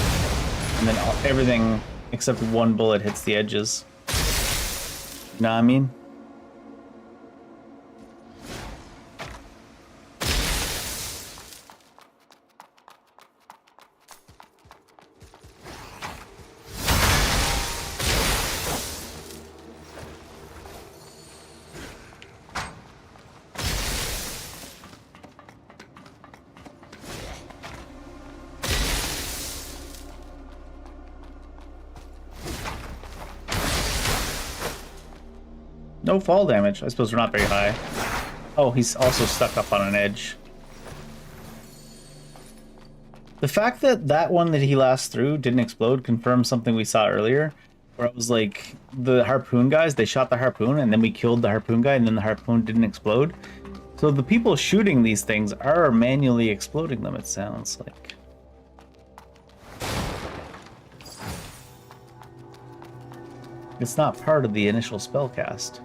and then everything except one bullet hits the edges. You know what I mean? No fall damage. I suppose we're not very high. Oh, he's also stuck up on an edge. The fact that that one that he last threw didn't explode confirms something we saw earlier, where it was like the harpoon guys, they shot the harpoon and then we killed the harpoon guy and then the harpoon didn't explode. So the people shooting these things are manually exploding them, it sounds like. It's not part of the initial spell cast.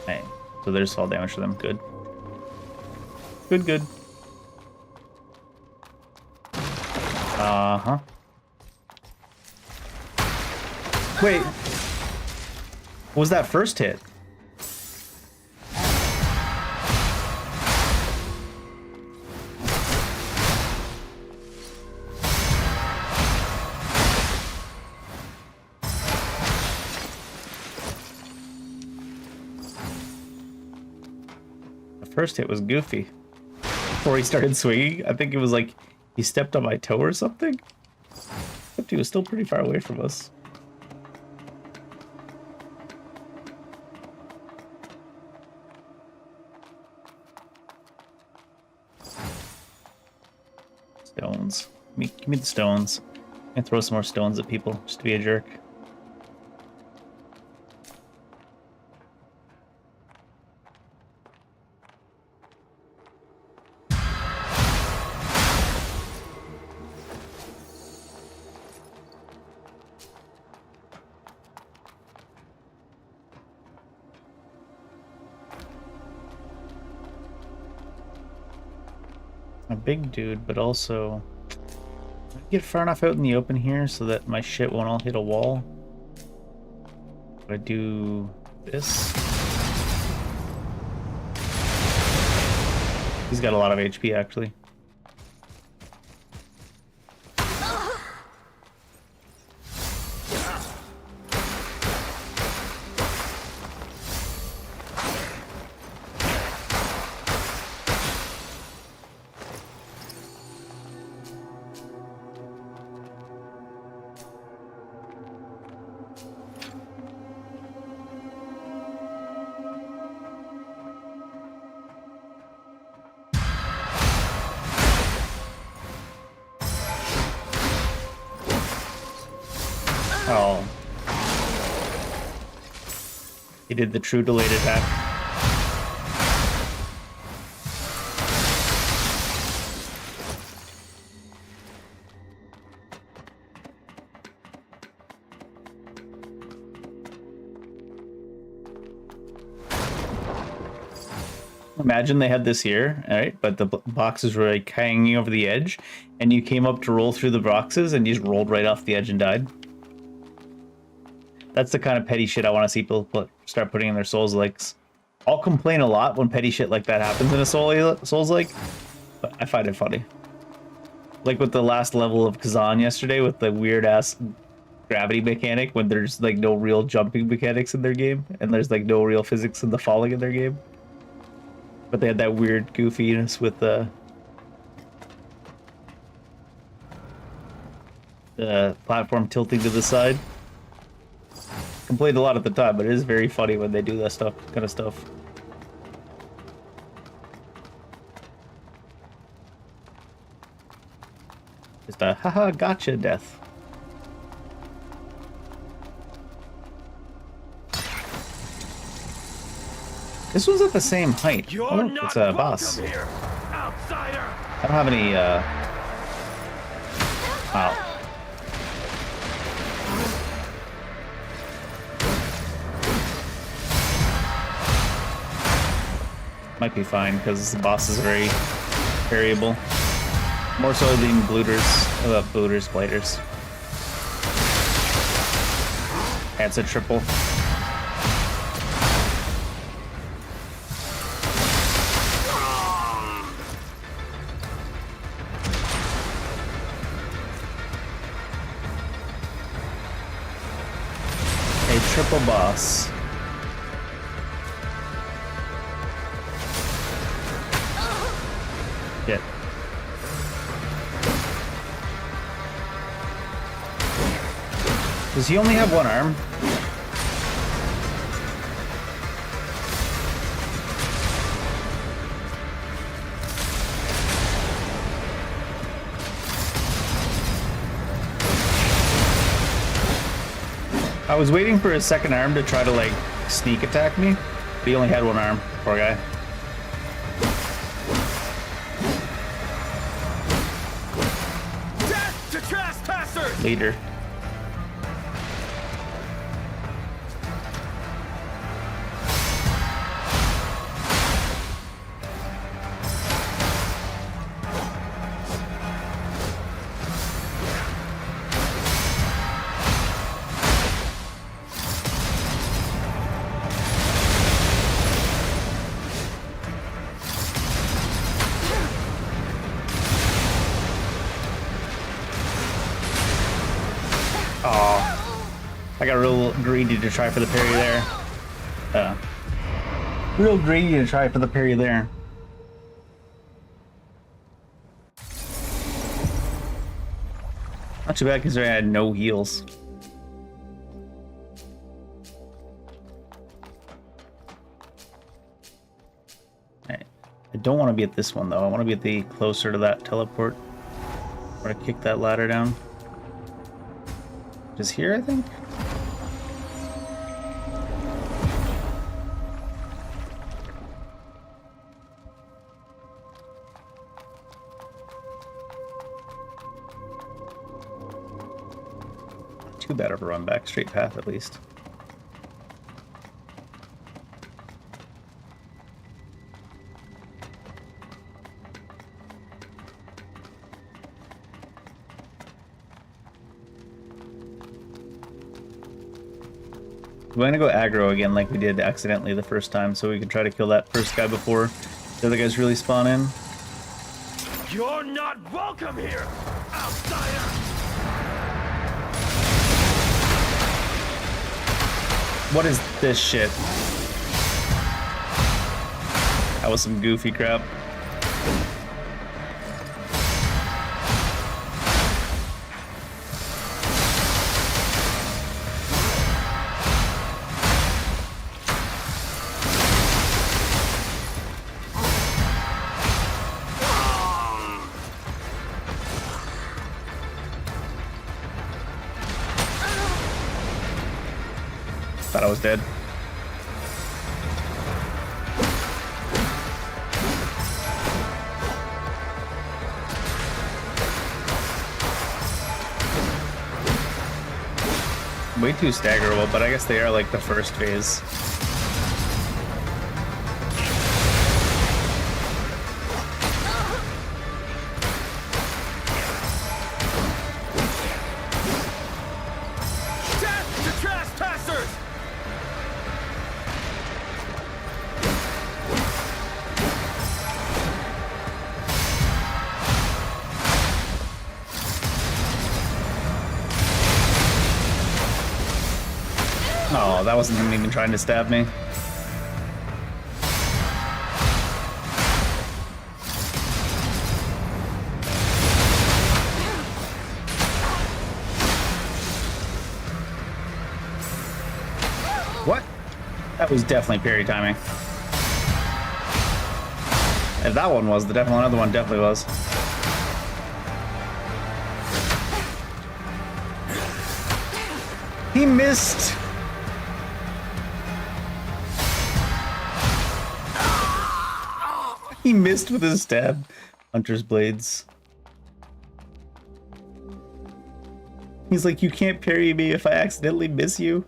Hey, so there's fall damage to them. Good. Good, good. Uh-huh. Wait. What was that first hit? The first hit was goofy. Before he started swinging, I think it was like he stepped on my toe or something. Except he was still pretty far away from us. Stones. Give me the stones. I'm gonna throw some more stones at people just to be a jerk. A big dude, but also get far enough out in the open here so that my shit won't all hit a wall. If I do this, he's got a lot of HP actually. Oh. He did the true delayed attack. Imagine they had this here, alright, but the boxes were like hanging over the edge, and you came up to roll through the boxes and you just rolled right off the edge and died. That's the kind of petty shit I want to see people start putting in their Souls-likes. I'll complain a lot when petty shit like that happens in a Souls-like, but I find it funny. Like with the last level of Kazan yesterday with the weird-ass gravity mechanic when there's like no real jumping mechanics in their game, and there's like no real physics in the falling in their game. But they had that weird goofiness with the platform tilting to the side. Complained a lot at the time, but it is very funny when they do that kind of stuff. Just a haha gotcha death. This one's at the same height. Oh, it's a boss. Here, outsider. I don't have any wow. Might be fine because the boss is very variable. More so than blooters, blighters. That's a triple. A triple boss. Shit. Does he only have one arm? I was waiting for his second arm to try to like sneak attack me, but he only had one arm. Poor guy. Death to trespassers! Leader. I got real greedy to try for the parry there. Real greedy to try for the parry there. Not too bad considering I had no heals. Alright. I don't want to be at this one though. I want to be at the closer to that teleport. Where I kick that ladder down. Just here, I think? Too bad of a run back, straight path at least. We're gonna go aggro again like we did accidentally the first time, so we can try to kill that first guy before the other guys really spawn in. You're not welcome here, outsider! What is this shit? That was some goofy crap. Thought I was dead. Way too staggerable, but I guess they are like the first phase. Oh, that wasn't him even trying to stab me. What? That was definitely parry timing. If that one was, the definitely another one definitely was. He missed. He missed with his stab. Hunter's blades. He's like, you can't parry me if I accidentally miss you.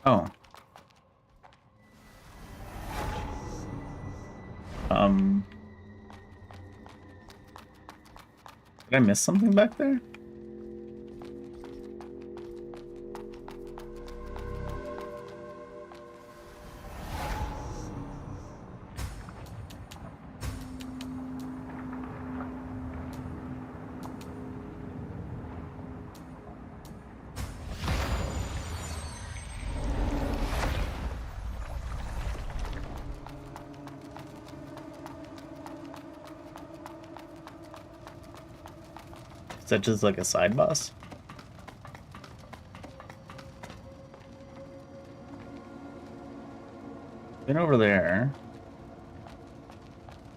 Oh. Did I miss something back there? Is that just like a side boss? Been over there.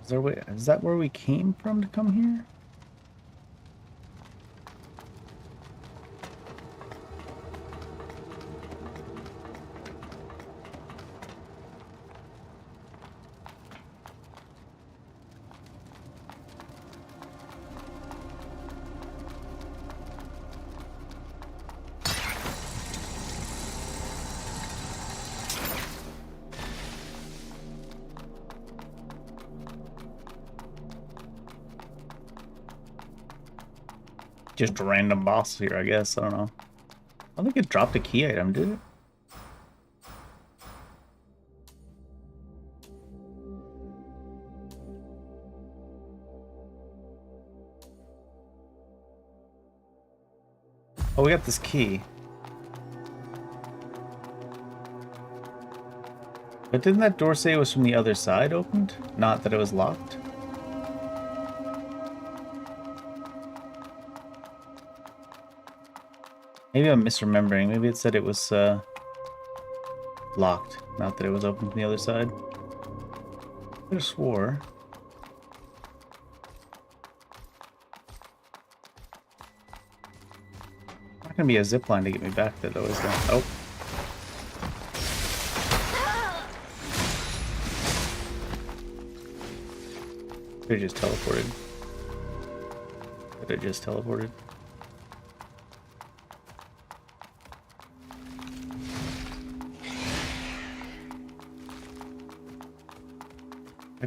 Is there way? Is that where we came from to come here? Just a random boss here, I guess. I don't know. I don't think it dropped a key item, did it? Oh, we got this key. But didn't that door say it was from the other side opened? Not that it was locked? Maybe I'm misremembering. Maybe it said it was locked, not that it was open from the other side. I could have swore. Not gonna be a zipline to get me back there, though, is there? Oh. Could have just teleported. Could have just teleported.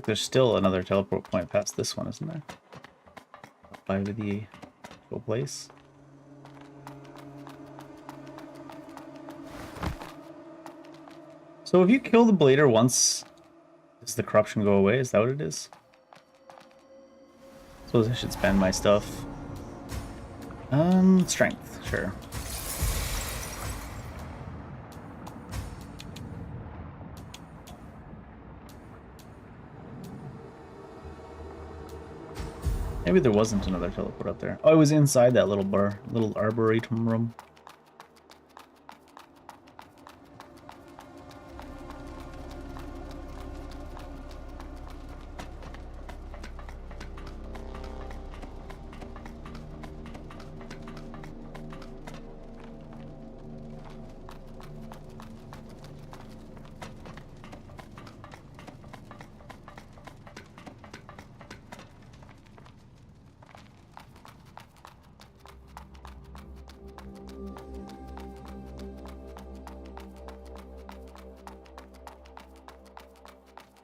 There's still another teleport point past this one, isn't there? Up by the actual place. So if you kill the blader once, does the corruption go away? Is that what it is? Suppose I should spend my stuff. Strength, sure. Maybe there wasn't another teleport up there. Oh, it was inside that little bar, little arboretum room.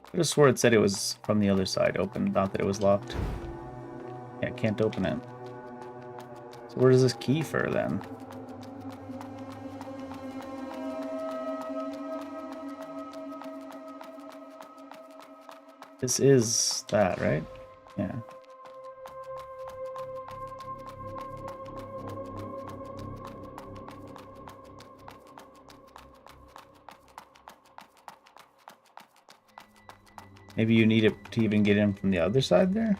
I just swore it said it was from the other side open, not that it was locked. Yeah, can't open it. So where does this key for then? This is that, right? Yeah. Maybe you need it to even get in from the other side there?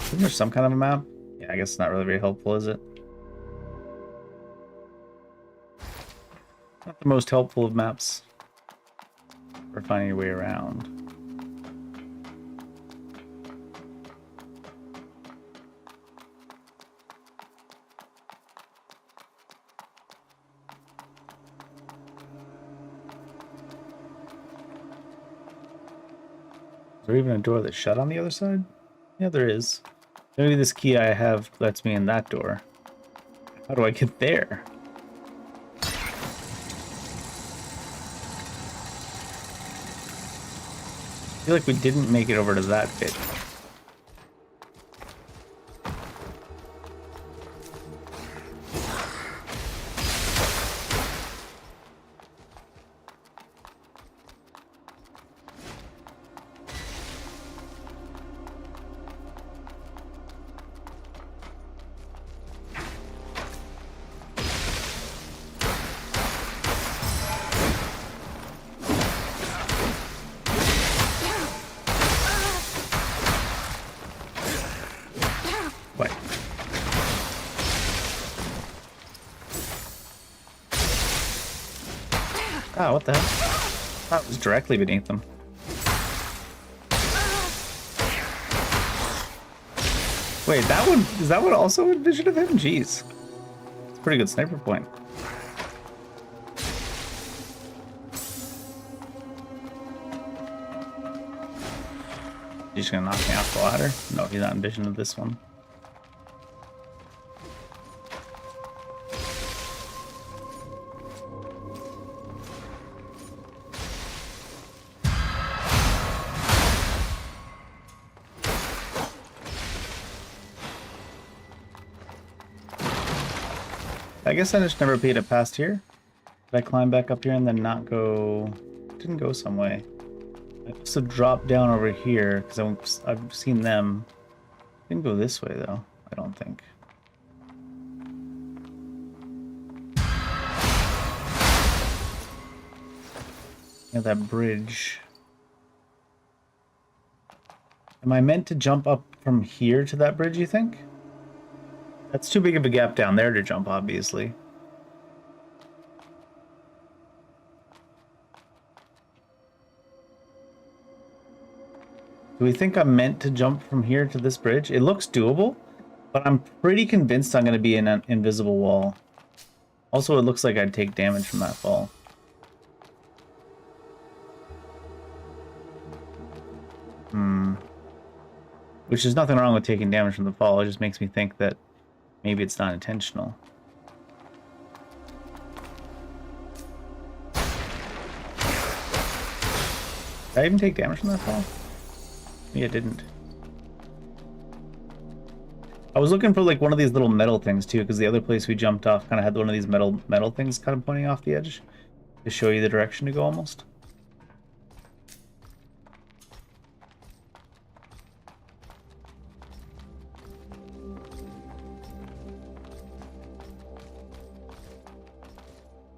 Isn't there some kind of a map? Yeah, I guess it's not really very helpful, is it? Not the most helpful of maps for finding your way around. Is there even a door that's shut on the other side? Yeah, there is. Maybe this key I have lets me in that door. How do I get there? feel like we didn't make it over to that bit. Oh, what the hell? That was directly beneath them. Wait, that one, is that one also in vision of him? Jeez. It's a pretty good sniper point. He's gonna knock me off the ladder? No, he's not in vision of this one. I guess I just never paid it past here. Did I climb back up here and then not go? Didn't go some way. I must have dropped down over here because I've seen them. Didn't go this way though. I don't think. Yeah, that bridge. Am I meant to jump up from here to that bridge, you think? That's too big of a gap down there to jump, obviously. Do we think I'm meant to jump from here to this bridge? It looks doable, but I'm pretty convinced I'm going to be in an invisible wall. Also, it looks like I'd take damage from that fall. Which is nothing wrong with taking damage from the fall. It just makes me think that maybe it's not intentional. Did I even take damage from that fall? Maybe I didn't. I was looking for like one of these little metal things too, because the other place we jumped off kind of had one of these metal things kind of pointing off the edge to show you the direction to go almost.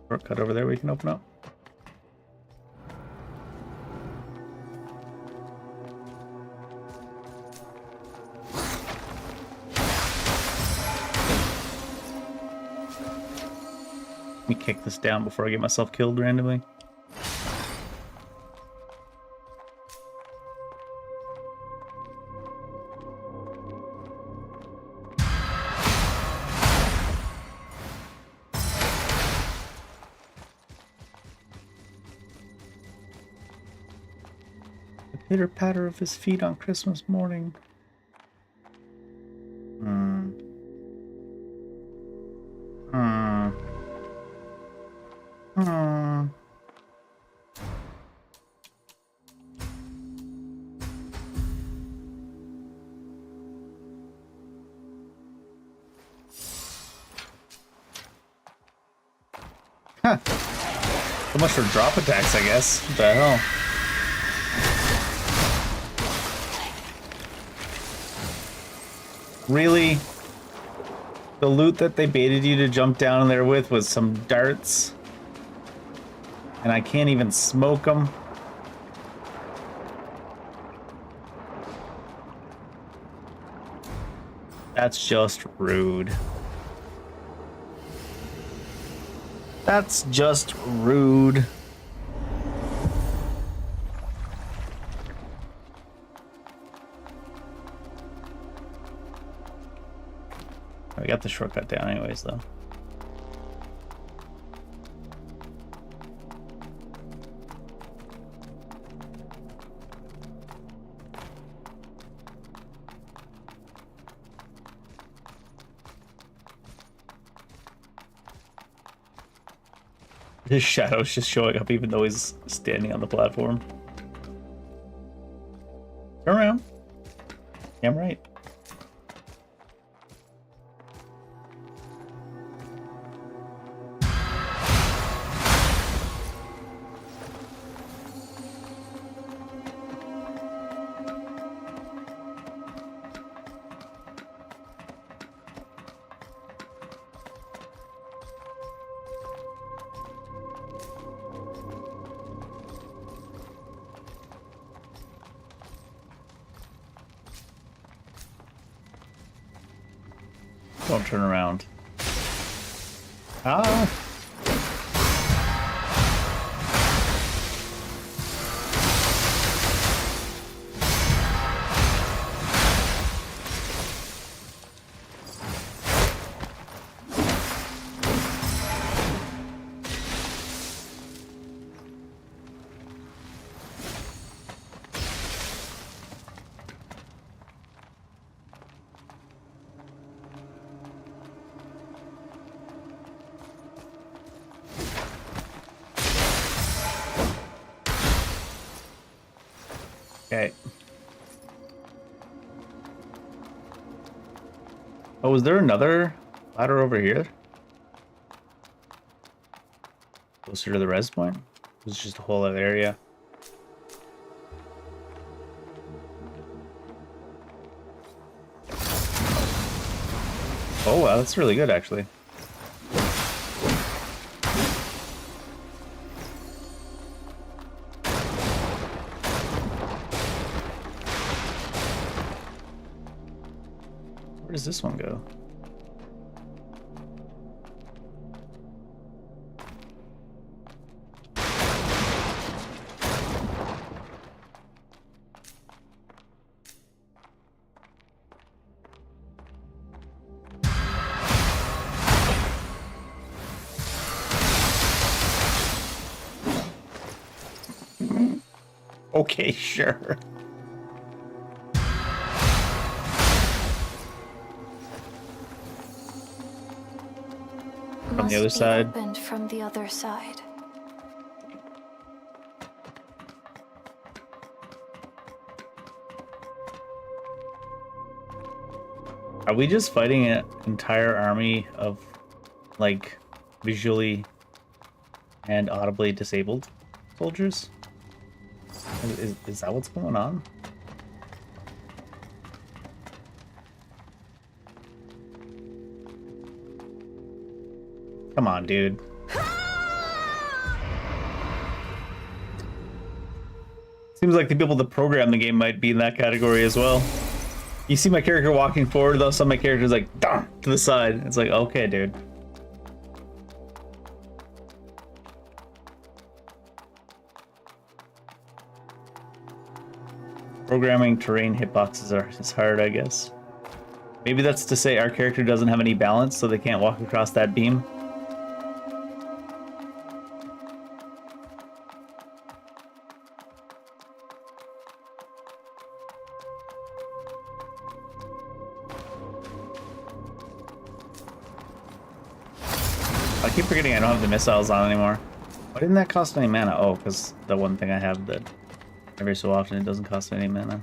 Shortcut over there we can open up. Let me kick this down before I get myself killed randomly. The pitter-patter of his feet on Christmas morning. Huh. So much for drop attacks, I guess. What the hell? Really? The loot that they baited you to jump down there with was some darts? And I can't even smoke them? That's just rude. That's just rude. We got the shortcut down anyways, though. His shadow's just showing up even though he's standing on the platform. Damn right. Don't turn around. Ah! Okay. Oh, was there another ladder over here? Closer to the res point? It was just a whole other area. Oh wow, that's really good actually. Where does this one go? Okay, sure. From the other side. Opened from the other side. Are we just fighting an entire army of, like, visually and audibly disabled soldiers? Is that what's going on? Come on, dude. Seems like the people that program the game might be in that category as well. You see my character walking forward, though, some of my characters like, darn, to the side. It's like, okay, dude. Programming terrain hitboxes is hard, I guess. Maybe that's to say our character doesn't have any balance, so they can't walk across that beam. I keep forgetting I don't have the missiles on anymore. Why didn't that cost any mana? Oh, because the one thing I have that every so often it doesn't cost any mana.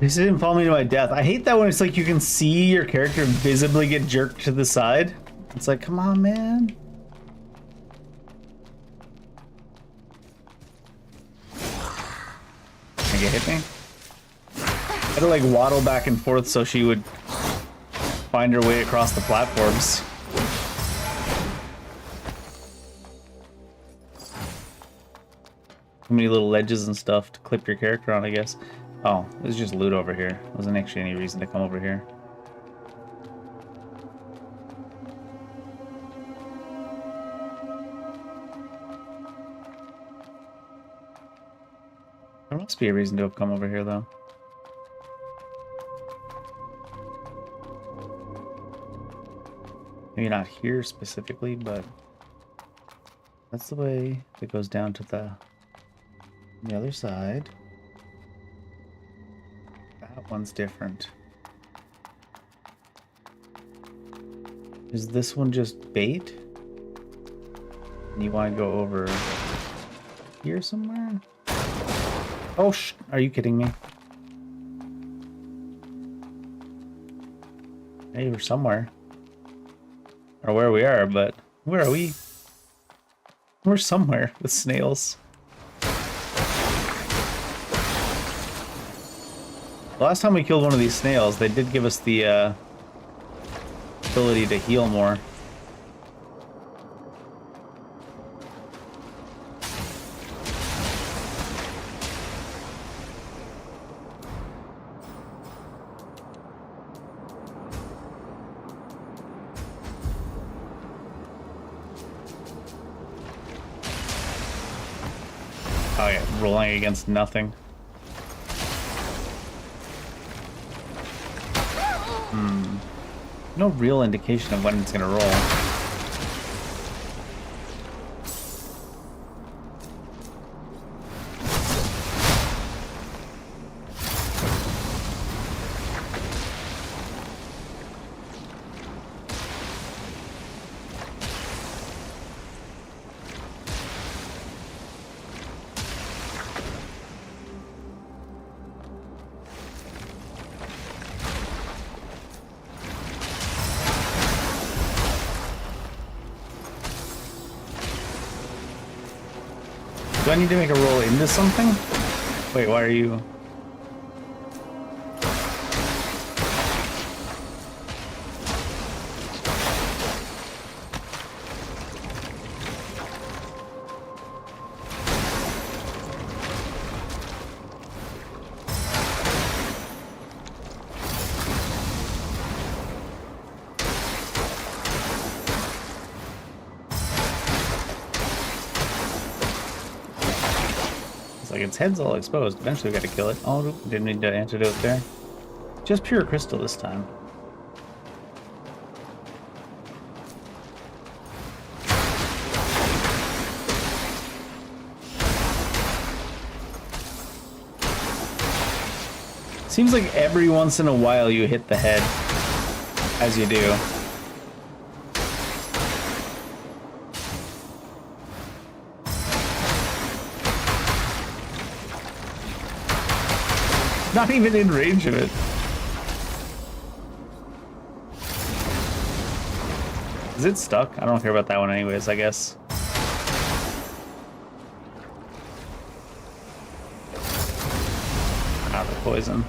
This didn't follow me to my death. I hate that when it's like you can see your character visibly get jerked to the side. It's like, come on, man. had to like waddle back and forth so she would find her way across the platforms. Too many little ledges and stuff to clip your character on, I guess. Oh, there's just loot over here. There wasn't actually any reason to come over here. There must be a reason to have come over here, though. Maybe not here specifically, but that's the way that goes down to the other side. That one's different. Is this one just bait? And you want to go over here somewhere? Oh, are you kidding me? Hey, we're somewhere. Or where we are, but where are we? We're somewhere with snails. The last time we killed one of these snails, they did give us the ability to heal more. Oh yeah, rolling against nothing. No real indication of when it's gonna roll. Do I need to make a roll into something? Wait, why are you... Like its head's all exposed. Eventually we gotta kill it. Oh, didn't need to antidote there. Just pure crystal this time. Seems like every once in a while you hit the head as you do. Not even in range of it. Is it stuck? I don't care about that one anyways, I guess. Ah, the poison.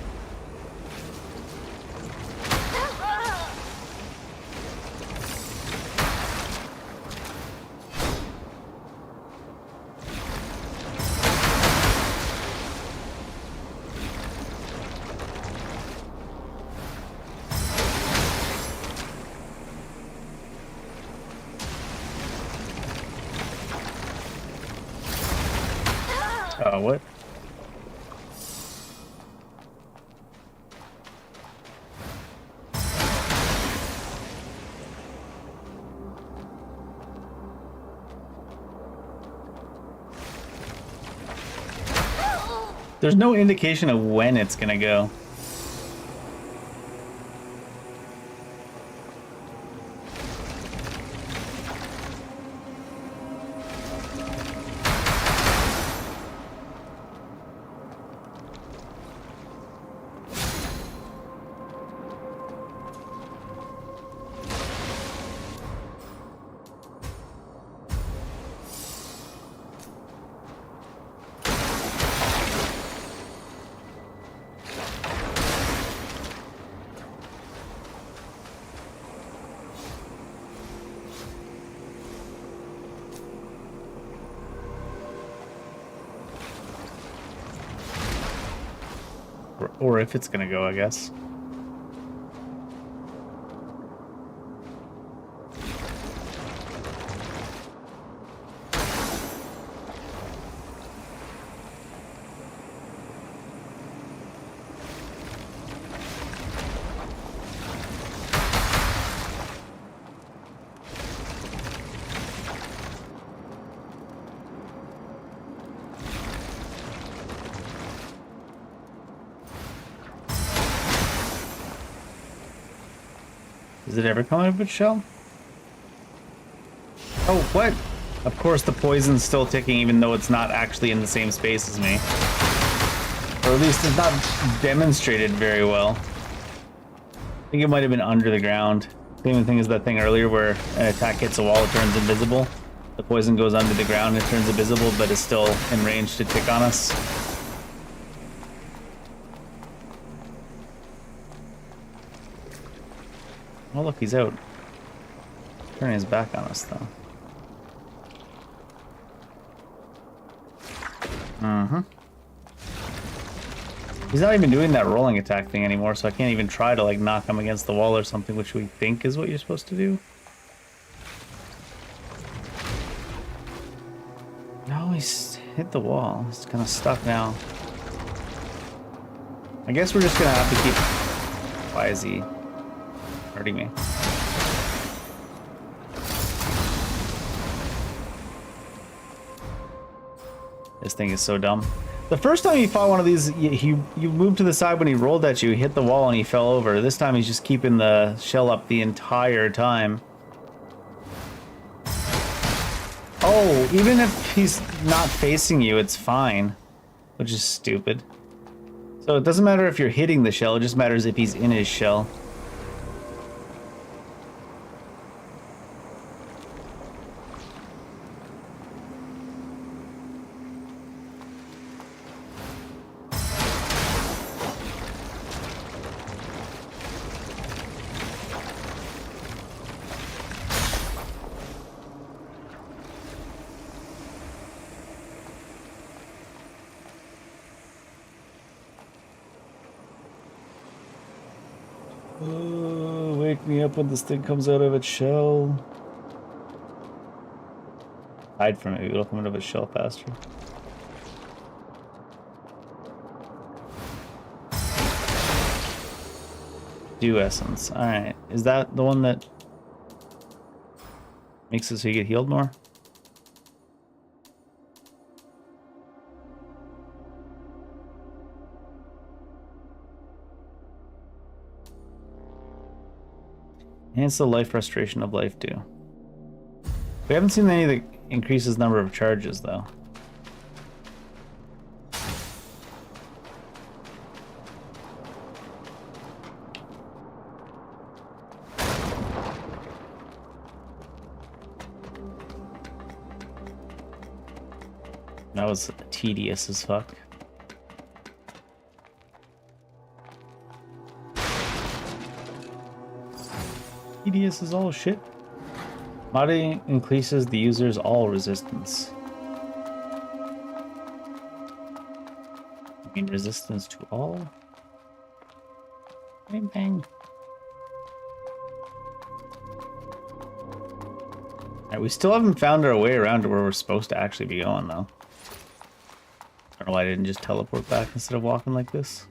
What? There's no indication of when it's gonna go. Or if it's gonna go, I guess. Does it ever come out of its shell? Oh, what? Of course the poison's still ticking even though it's not actually in the same space as me. Or at least it's not demonstrated very well. I think it might have been under the ground. Same thing as that thing earlier where an attack hits a wall, it turns invisible. The poison goes under the ground, it turns invisible, but is still in range to tick on us. Oh look, he's out. Turning his back on us though. He's not even doing that rolling attack thing anymore, so I can't even try to like knock him against the wall or something, which we think is what you're supposed to do. No, he's hit the wall. He's kind of stuck now. I guess we're just gonna have to keep... Why is he hurting me? This thing is so dumb. The first time you fought one of these, you moved to the side when he rolled at you, he hit the wall and he fell over. This time he's just keeping the shell up the entire time. Oh, even if he's not facing you, it's fine. Which is stupid. So it doesn't matter if you're hitting the shell, it just matters if he's in his shell. Wake me up when this thing comes out of its shell. Hide from it, it'll come out of its shell faster. Dew essence. Alright. Is that the one that makes it so you get healed more? Enhance the life restoration of life dew. We haven't seen any that increases number of charges though. That was tedious as fuck. Tedious is all shit. Modding increases the user's all resistance. I mean resistance to all? Bang bang. Alright, we still haven't found our way around to where we're supposed to actually be going though. I don't know why I didn't just teleport back instead of walking like this.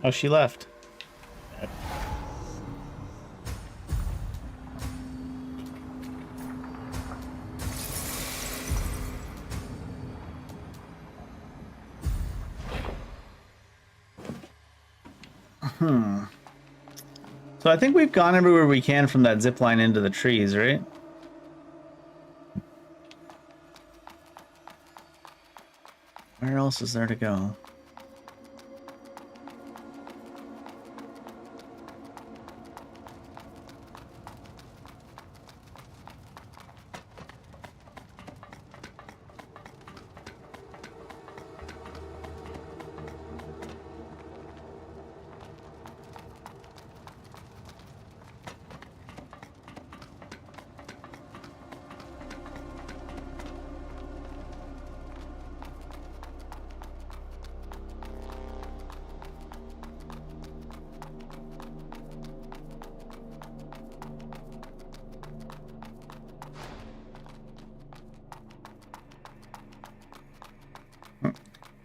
Oh, she left. So I think we've gone everywhere we can from that zip line into the trees, right? Where else is there to go?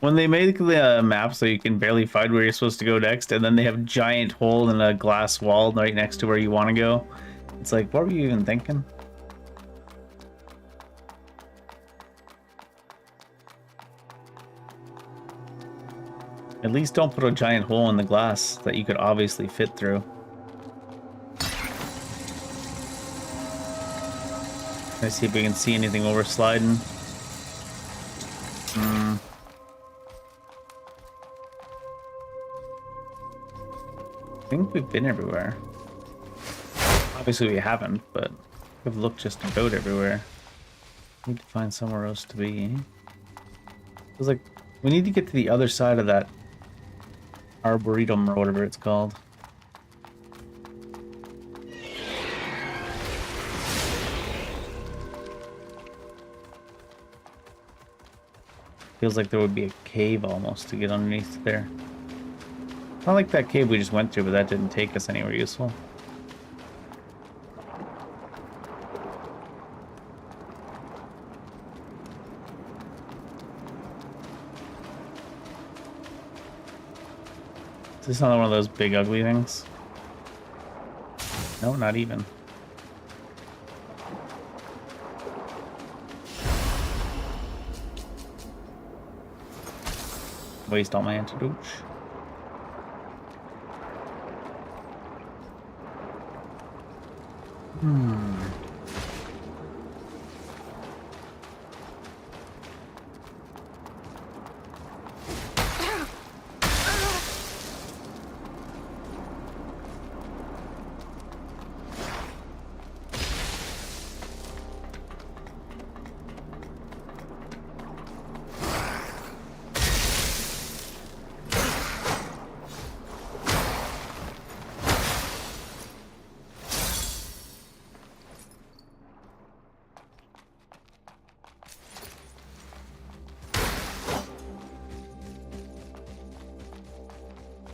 When they make the map so you can barely find where you're supposed to go next, and then they have a giant hole in a glass wall right next to where you want to go, it's like, what were you even thinking? At least don't put a giant hole in the glass that you could obviously fit through. Let's see if we can see anything over sliding. I think we've been everywhere. Obviously we haven't, but we've looked just about everywhere. Need to find somewhere else to be. It's like we need to get to the other side of that arboretum or whatever it's called. Feels like there would be a cave almost to get underneath there. Not like that cave we just went through, but that didn't take us anywhere useful. Is this another one of those big ugly things? No, not even. Waste all my antidotes.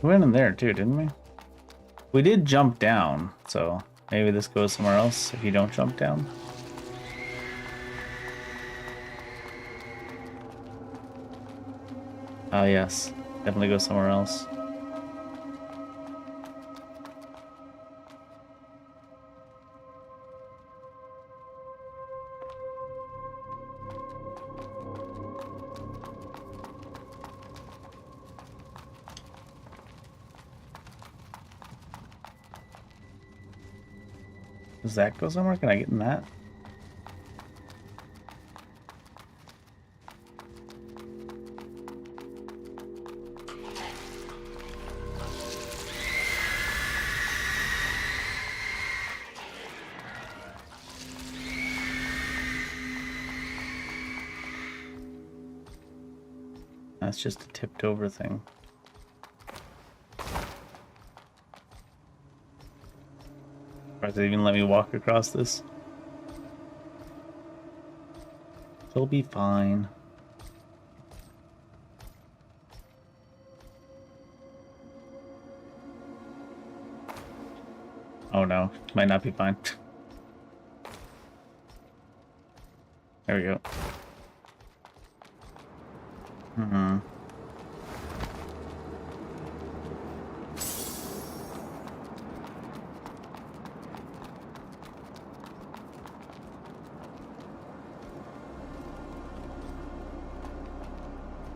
We went in there too, didn't we? We did jump down, so maybe this goes somewhere else if you don't jump down. Oh yes, definitely go somewhere else. Does that go somewhere? Can I get in that? That's just a tipped over thing. Does it even let me walk across this? It'll be fine. Oh no, might not be fine. There we go.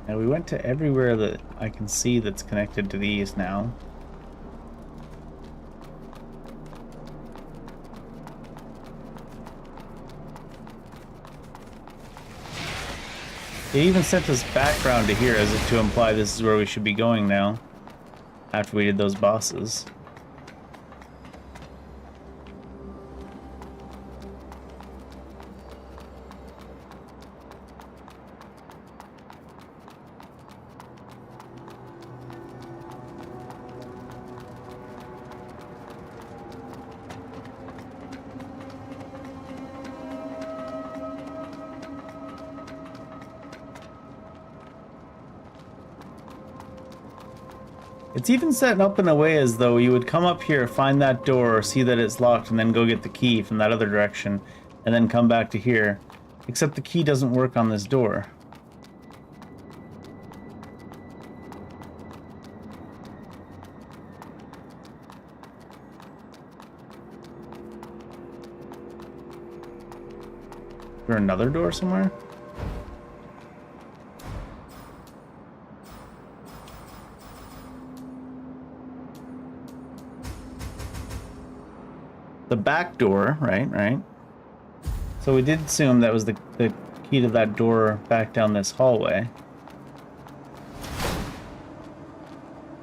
Now we went to everywhere that I can see that's connected to these now. It even sent us background to here as if to imply this is where we should be going now, after we did those bosses. It's even set up in a way as though you would come up here, find that door, see that it's locked, and then go get the key from that other direction, and then come back to here. Except the key doesn't work on this door. there another door somewhere? The back door, right. So we did assume that was the key to that door back down this hallway.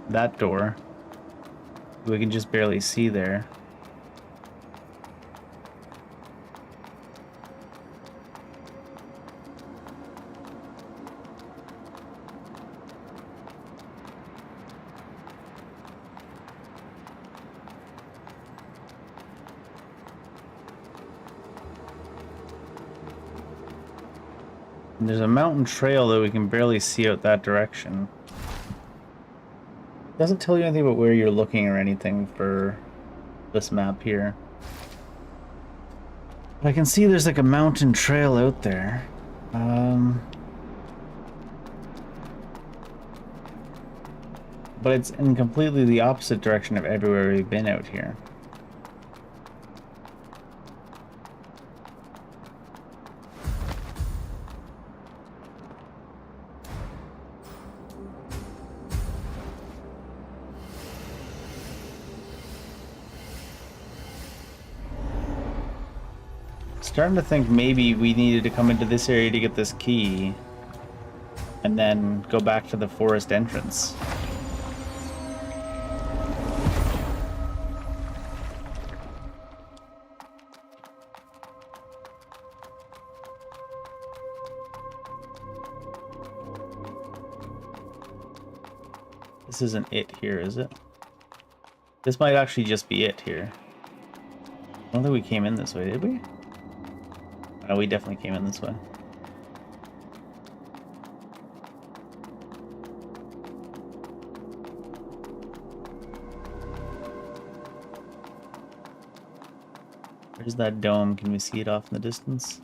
That door. We can just barely see there. And there's a mountain trail that we can barely see out that direction. Doesn't tell you anything about where you're looking or anything for this map here. But I can see there's like a mountain trail out there. But it's in completely the opposite direction of everywhere we've been out here. Starting to think maybe we needed to come into this area to get this key and then go back to the forest entrance. This isn't it here, is it? This might actually just be it here. I don't think we came in this way, did we? No, we definitely came in this way. Where's that dome? Can we see it off in the distance?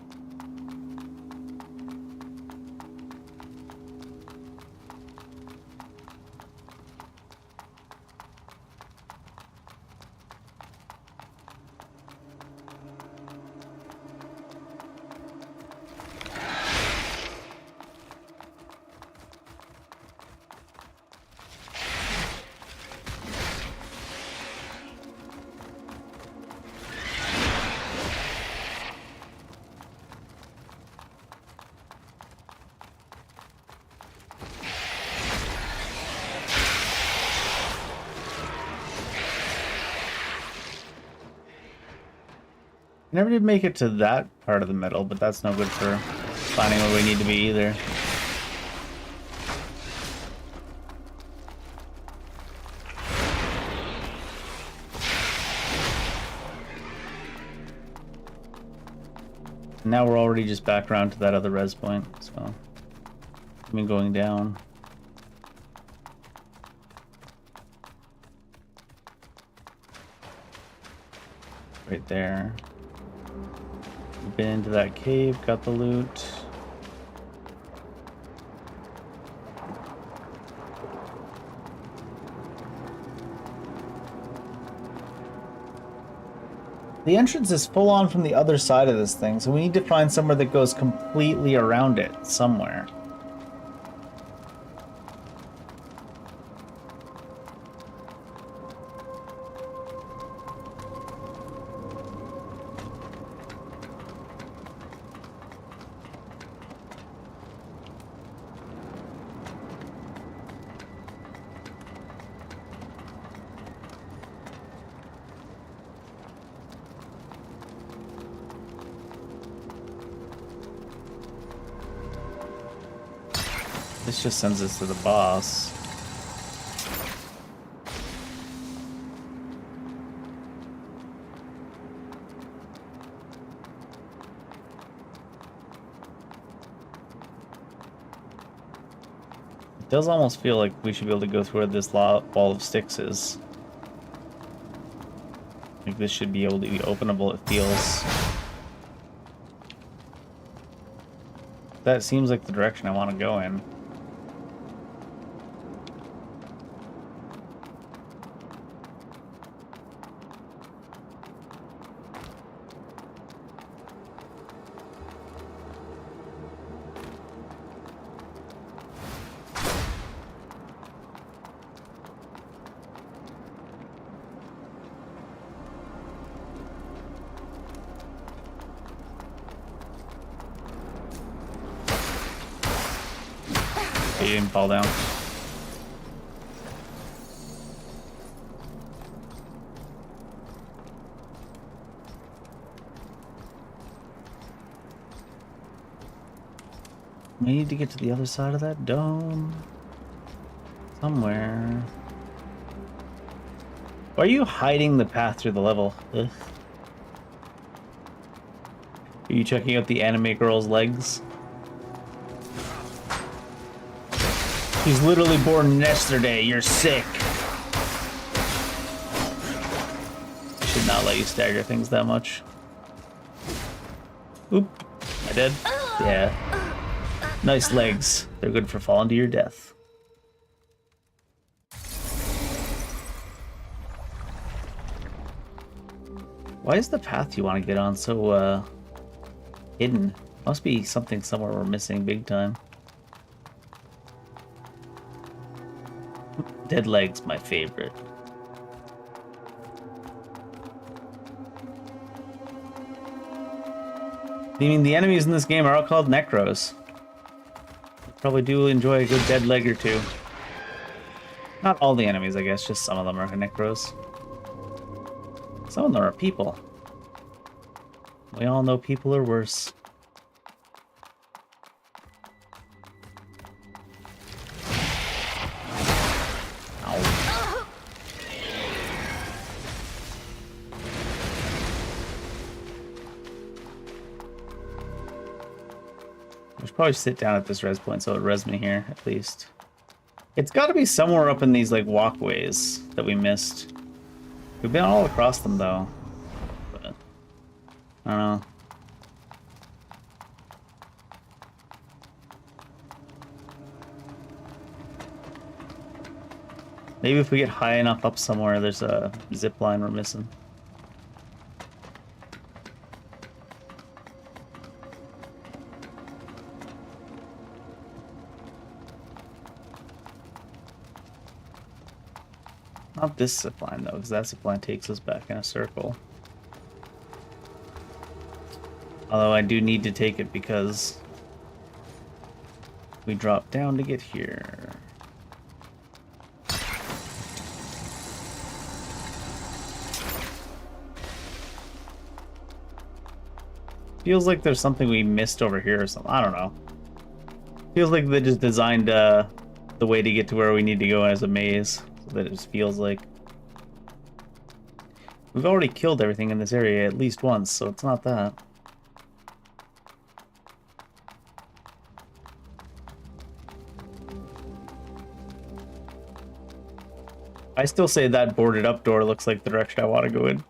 Never did make it to that part of the middle, but that's no good for finding where we need to be either. Now we're already just back around to that other res point, so I mean going down. Right there. Been into that cave, got the loot. The entrance is full on from the other side of this thing, so we need to find somewhere that goes completely around it somewhere. This just sends us to the boss. It does almost feel like we should be able to go through where this wall of sticks is. Like this should be able to be openable, it feels. That seems like the direction I want to go in. you didn't fall down. We need to get to the other side of that dome. Somewhere. Why are you hiding the path through the level? Ugh. Are you checking out the anime girl's legs? She's literally born yesterday. You're sick. I should not let you stagger things that much. Oop. I did? Yeah. Nice legs. They're good for falling to your death. Why is the path you want to get on so, hidden? Must be something somewhere we're missing big time. Dead legs, my favorite. I mean, the enemies in this game are all called Necros. Probably do enjoy a good dead leg or two. Not all the enemies, I guess, just some of them are Necros. Some of them are people. We all know people are worse. Ow. I should probably sit down at this res point so it res me here, at least. It's got to be somewhere up in these, like, walkways that we missed. We've been all across them, though. But, I don't know. Maybe if we get high enough up somewhere, there's a zip line we're missing. Not this zip line, though, because that zip line takes us back in a circle. Although I do need to take it because we dropped down to get here. Feels like there's something we missed over here or something. I don't know. Feels like they just designed the way to get to where we need to go as a maze. So that it just feels like we've already killed everything in this area at least once, so it's not that. I still say that boarded up door looks like the direction I want to go in.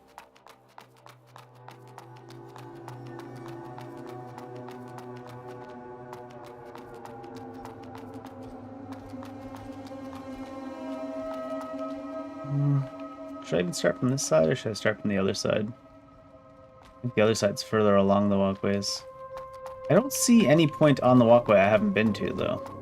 Should I even start from this side, or should I start from the other side? I think the other side's further along the walkways. I don't see any point on the walkway I haven't been to, though.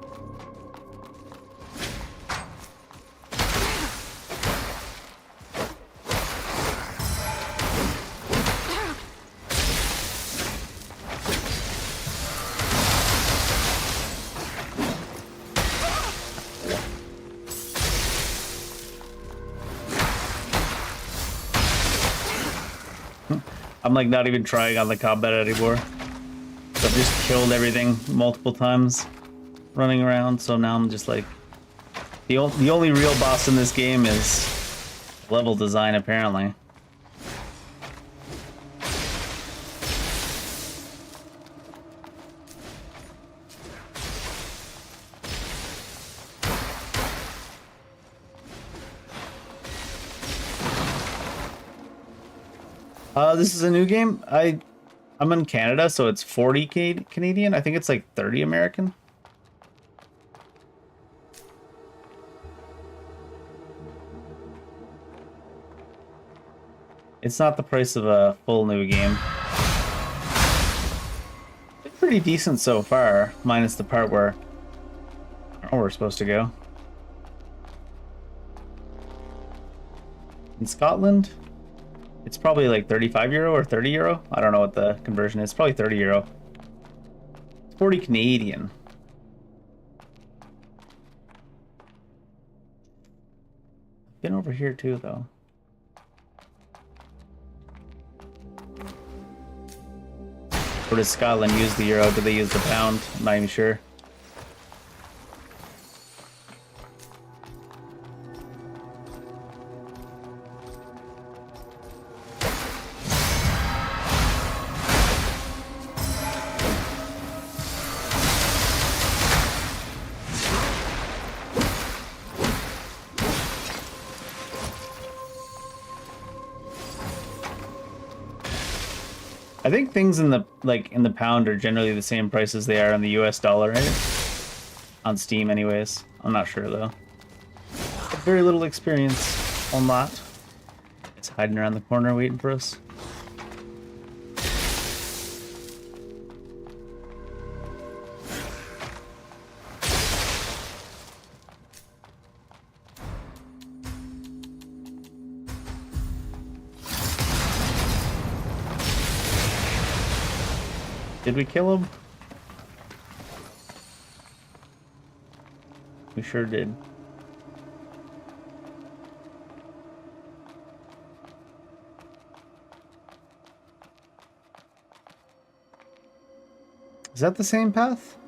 I'm like not even trying on the combat anymore. So I've just killed everything multiple times running around, so now I'm just like the only real boss in this game is level design, apparently. This is a new game. I'm in Canada, so it's 40 Canadian. I think it's like 30 American. It's not the price of a full new game. It's pretty decent so far, minus the part where I don't know where we're supposed to go. In Scotland? It's probably like 35 euro or 30 euro. I don't know what the conversion is. Probably 30 euro. It's 40 Canadian. Been over here too, though. Or does Scotland use the euro? Do they use the pound? I'm not even sure. I think things in the pound are generally the same price as they are in the US dollar, right? On Steam anyways. I'm not sure though. But very little experience on that. It's hiding around the corner waiting for us. Did we kill him? We sure did. Is that the same path?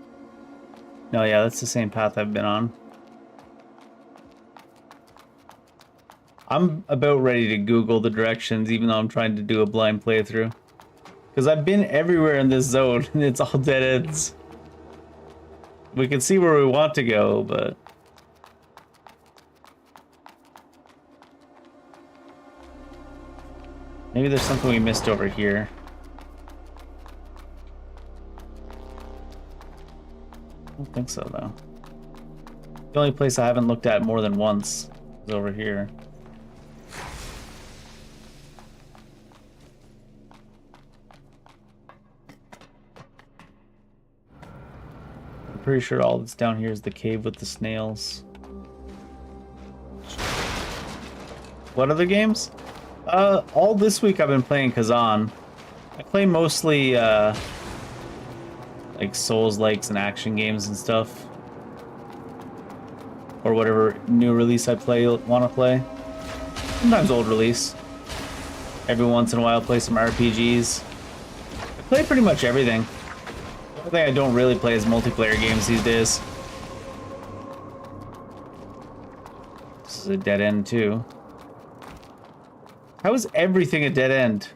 No, yeah, that's the same path I've been on. I'm about ready to Google the directions, even though I'm trying to do a blind playthrough. Because I've been everywhere in this zone, and it's all dead ends. We can see where we want to go, but... maybe there's something we missed over here. I don't think so, though. The only place I haven't looked at more than once is over here. Pretty sure all that's down here is the cave with the snails. What other games? All this week I've been playing Kazan. I play mostly like soulslikes and action games and stuff, or whatever new release I want to play. Sometimes old release. Every once in a while, play some RPGs. I play pretty much everything. The thing I don't really play is multiplayer games these days. This is a dead end too. How is everything a dead end?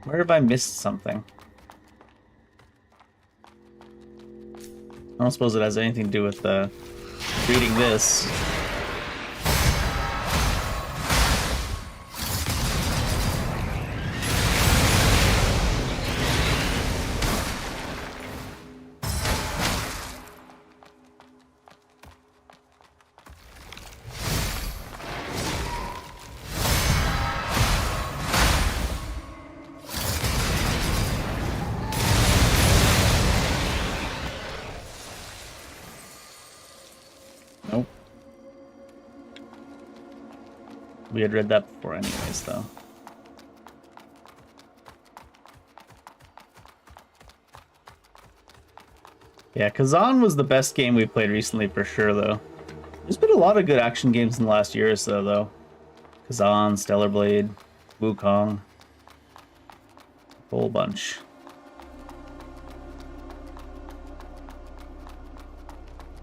Where have I missed something? I don't suppose it has anything to do with reading this. We had read that before anyways, though. Yeah, Kazan was the best game we played recently for sure, though. There's been a lot of good action games in the last year or so, though. Kazan, Stellar Blade, Wukong. A whole bunch.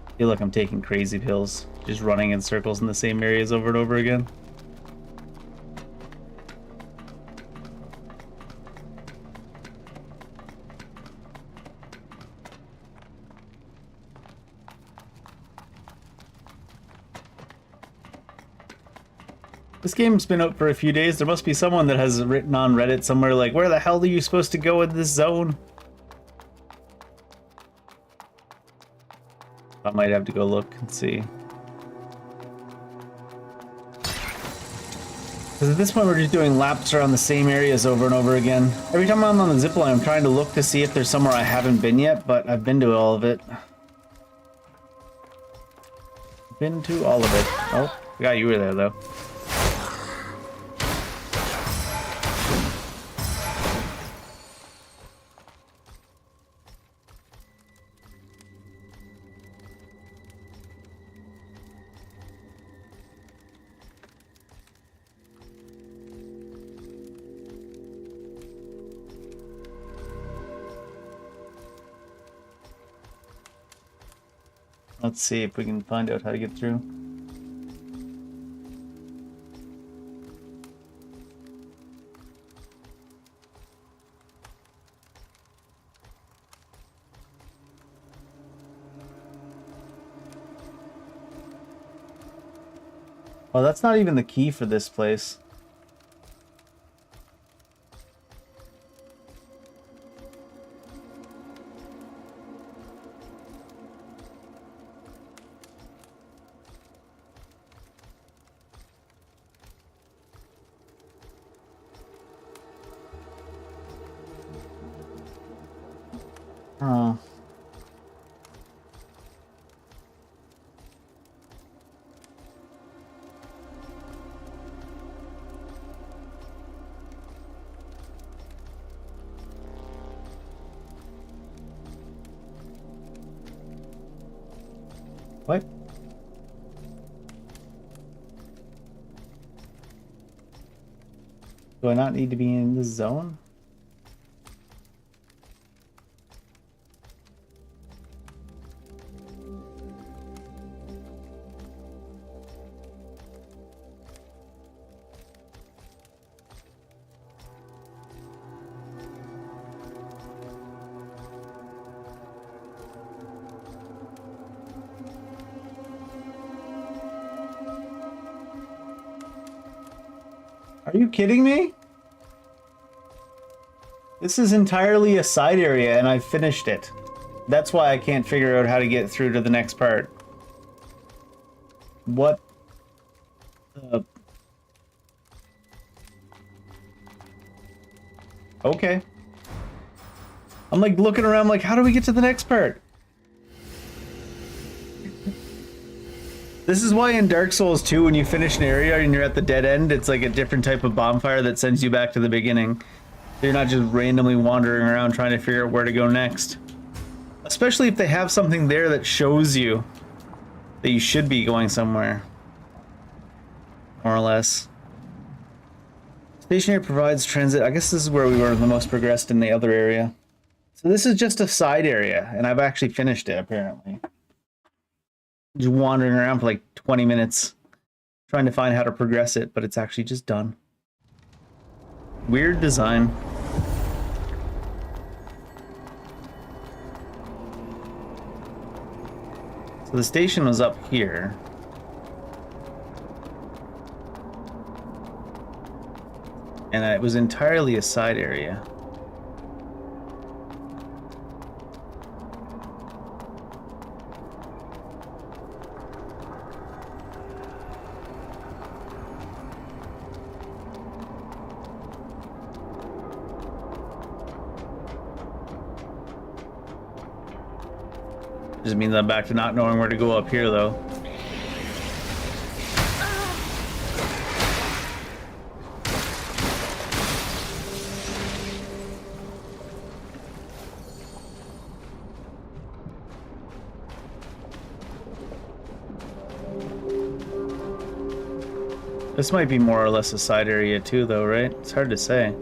I feel like I'm taking crazy pills, just running in circles in the same areas over and over again. This game's been out for a few days. There must be someone that has written on Reddit somewhere like, where the hell are you supposed to go in this zone? I might have to go look and see. Because at this point we're just doing laps around the same areas over and over again. Every time I'm on the zipline I'm trying to look to see if there's somewhere I haven't been yet, but I've been to all of it. Been to all of it. Oh, forgot you were there though. Let's see if we can find out how to get through. Well, that's not even the key for this place. Oh. What? Do I not need to be in this zone? Are you kidding me? This is entirely a side area and I finished it. That's why I can't figure out how to get through to the next part. What? Okay. I'm like looking around like, how do we get to the next part? This is why in Dark Souls 2, when you finish an area and you're at the dead end, it's like a different type of bonfire that sends you back to the beginning. You're not just randomly wandering around trying to figure out where to go next. Especially if they have something there that shows you that you should be going somewhere. More or less. Stationary provides transit. I guess this is where we were the most progressed in the other area. So this is just a side area, and I've actually finished it, apparently. Just wandering around for like 20 minutes trying to find how to progress it, but it's actually just done. Weird design. So the station was up here. And it was entirely a side area. Just means I'm back to not knowing where to go up here, though. This might be more or less a side area too, though, right? It's hard to say.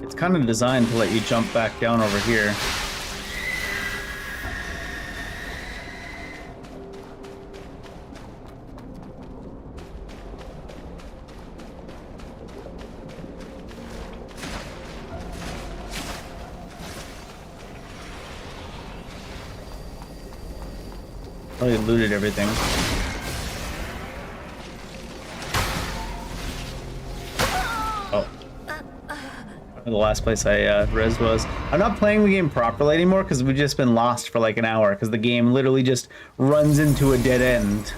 It's kind of designed to let you jump back down over here. Probably looted everything. Oh. The last place I rezzed was. I'm not playing the game properly anymore because we've just been lost for like an hour because the game literally just runs into a dead end.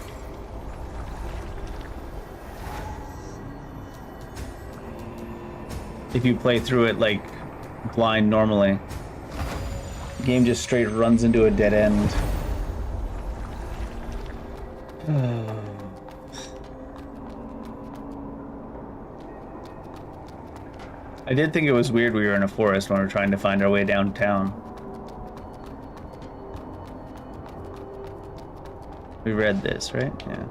If you play through it like blind normally. The game just straight runs into a dead end. I did think it was weird we were in a forest when we were trying to find our way downtown. We read this, right? Yeah.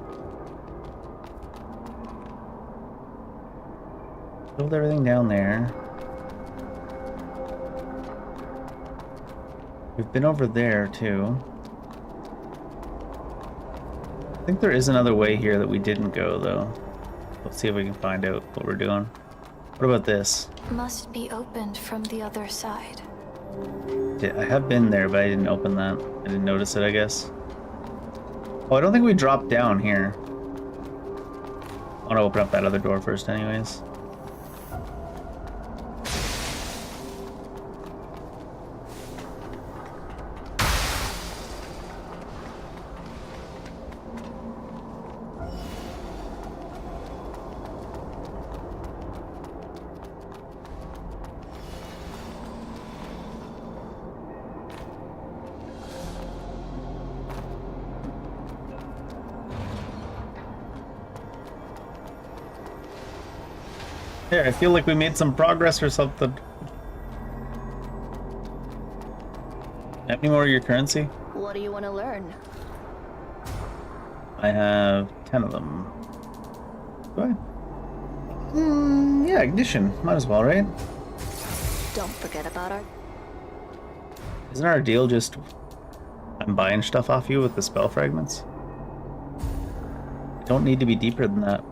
Build everything down there. We've been over there too. think there is another way here that we didn't go, though. Let's see if we can find out what we're doing. What about this? Must be opened from the other side. Yeah, I have been there, but I didn't open that. I didn't notice it, I guess. Oh, I don't think we dropped down here. I want to open up that other door first anyways. Yeah, I feel like we made some progress or something. Have any more of your currency? What do you want to learn? I have 10 of them. Do I? Yeah, ignition. Might as well, right? Don't forget about our... Isn't our deal just I'm buying stuff off you with the spell fragments? I don't need to be deeper than that.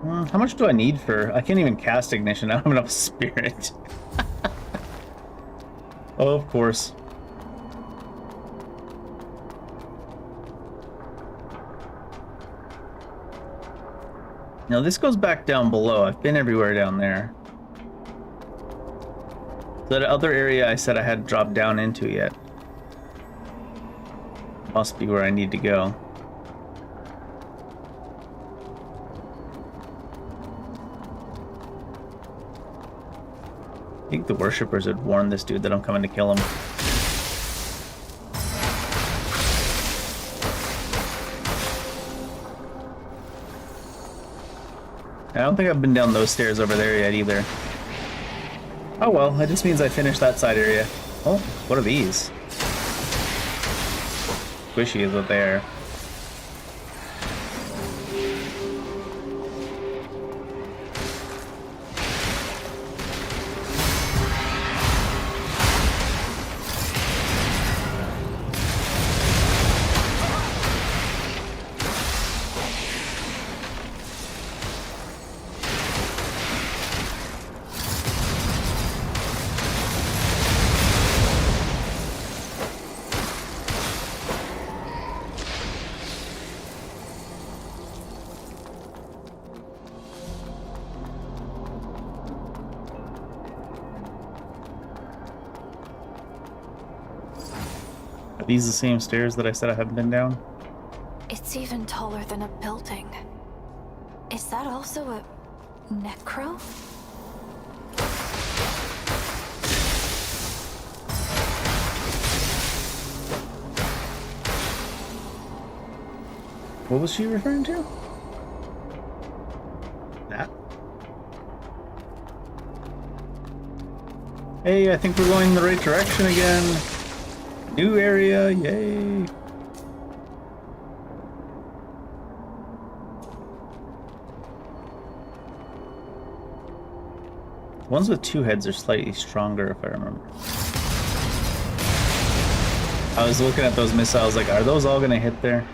How much do I need for... I can't even cast ignition. I don't have enough spirit. Oh, of course. Now this goes back down below. I've been everywhere down there. That other area I said I hadn't dropped down into yet. Must be where I need to go. I think the worshippers had warned this dude that I'm coming to kill him. I don't think I've been down those stairs over there yet either. Oh well, that just means I finished that side area. Oh, what are these? Squishy is what they are. Are these the same stairs that I said I hadn't been down? It's even taller than a building. Is that also a necro? What was she referring to? That? Hey, I think we're going in the right direction again. New area, yay! Ones with two heads are slightly stronger, if I remember. I was looking at those missiles like, are those all gonna hit there?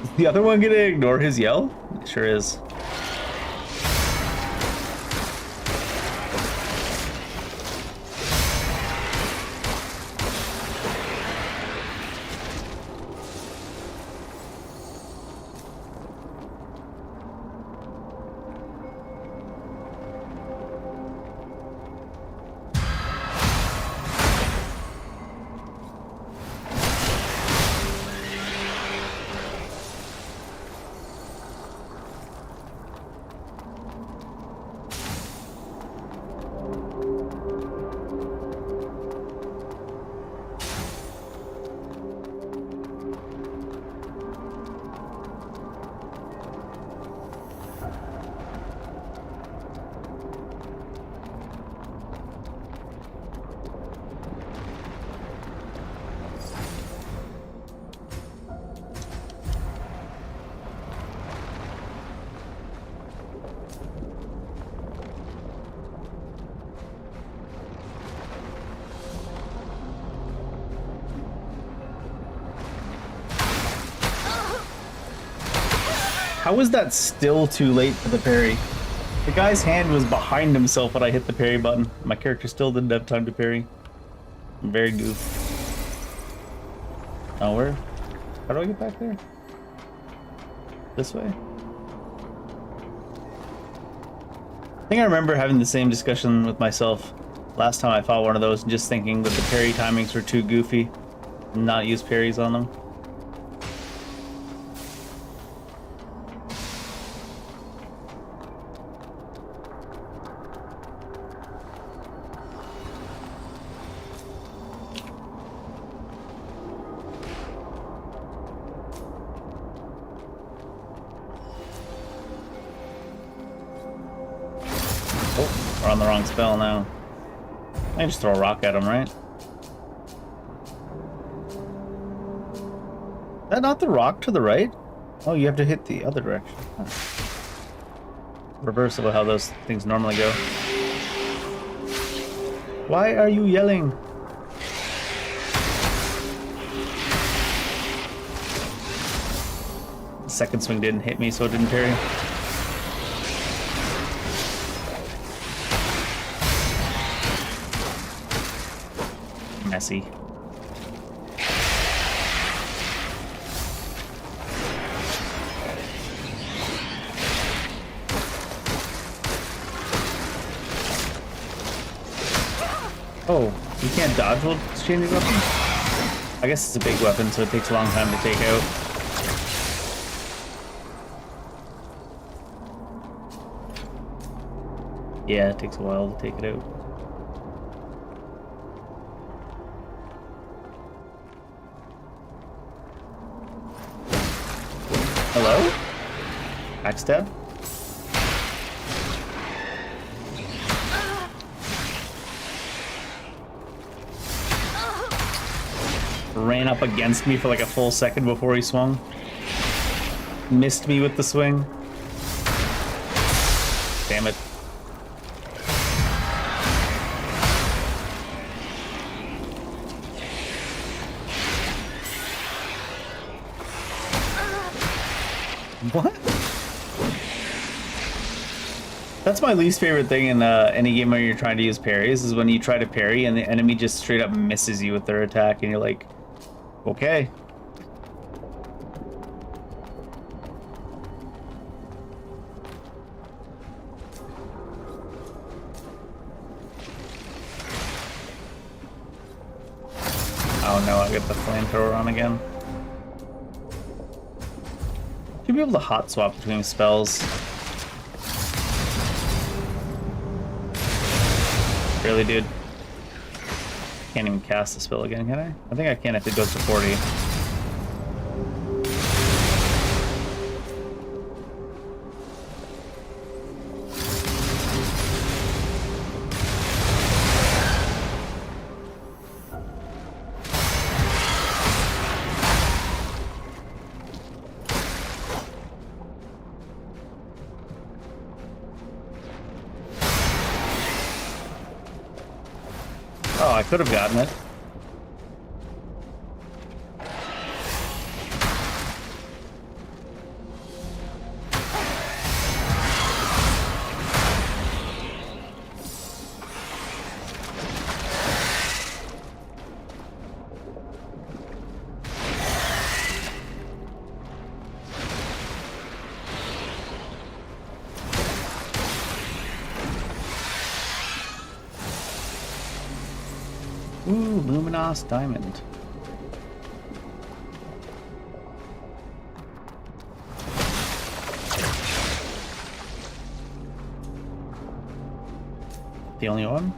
Is the other one gonna ignore his yell? It sure is. How is that still too late for the parry? The guy's hand was behind himself when I hit the parry button. My character still didn't have time to parry. I'm very goofy. Oh, where? How do I get back there? This way? I think I remember having the same discussion with myself last time I fought one of those and just thinking that the parry timings were too goofy and not use parries on them. Oh, we're on the wrong spell now. I can just throw a rock at him, right? Is that not the rock to the right? Oh, you have to hit the other direction. Huh. Reverse of how those things normally go. Why are you yelling? The second swing didn't hit me, so it didn't parry. Messy. Oh, you can't dodge while exchanging weapons? I guess it's a big weapon, so it takes a long time to take out. Yeah, it takes a while to take it out. Hello? Backstab? Ran up against me for like a full second before he swung. Missed me with the swing. Damn it. What? That's my least favorite thing in any game where you're trying to use parries, is when you try to parry and the enemy just straight up misses you with their attack and you're like, okay. Oh no, I got the flamethrower on again. Should be able to hot swap between spells. Really, dude? Can't even cast the spell again, can I? I think I can if it goes to 40. Oh, I could have gotten it. Ooh, luminous diamond. The only one?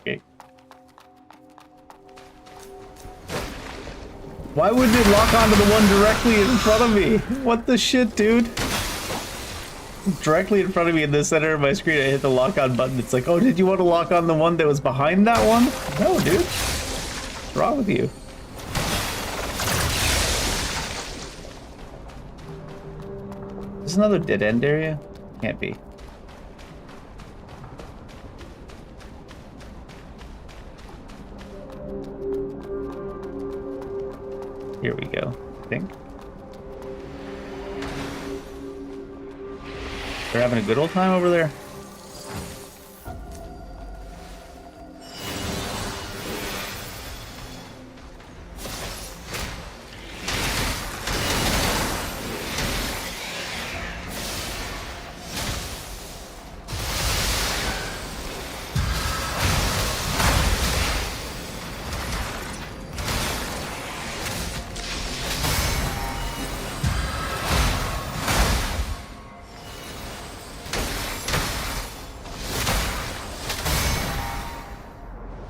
Okay. Why wouldn't it lock onto the one directly in front of me? What the shit, dude? directly in front of me in the center of my screen. I hit the lock on button. It's like, oh, did you want to lock on the one that was behind that one? No, dude. What's wrong with you? Is this another dead end area? Can't be. Here we go, I think. They're having a good old time over there.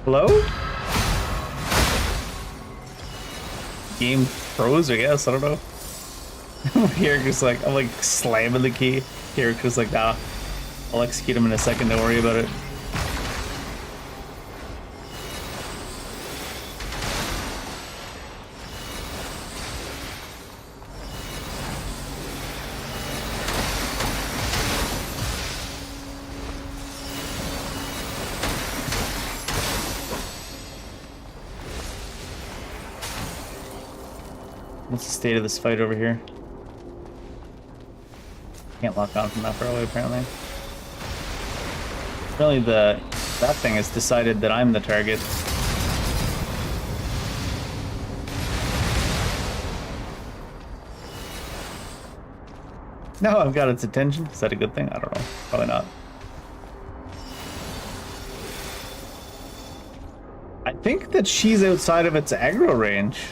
Hello? Game froze, I guess. I don't know. Character's like, I'm like slamming the key. Character's like, nah, I'll execute him in a second. Don't worry about it. What's the state of this fight over here? Can't lock on from that far away, apparently. Apparently that thing has decided that I'm the target. No, I've got its attention. Is that a good thing? I don't know. Probably not. I think that she's outside of its aggro range.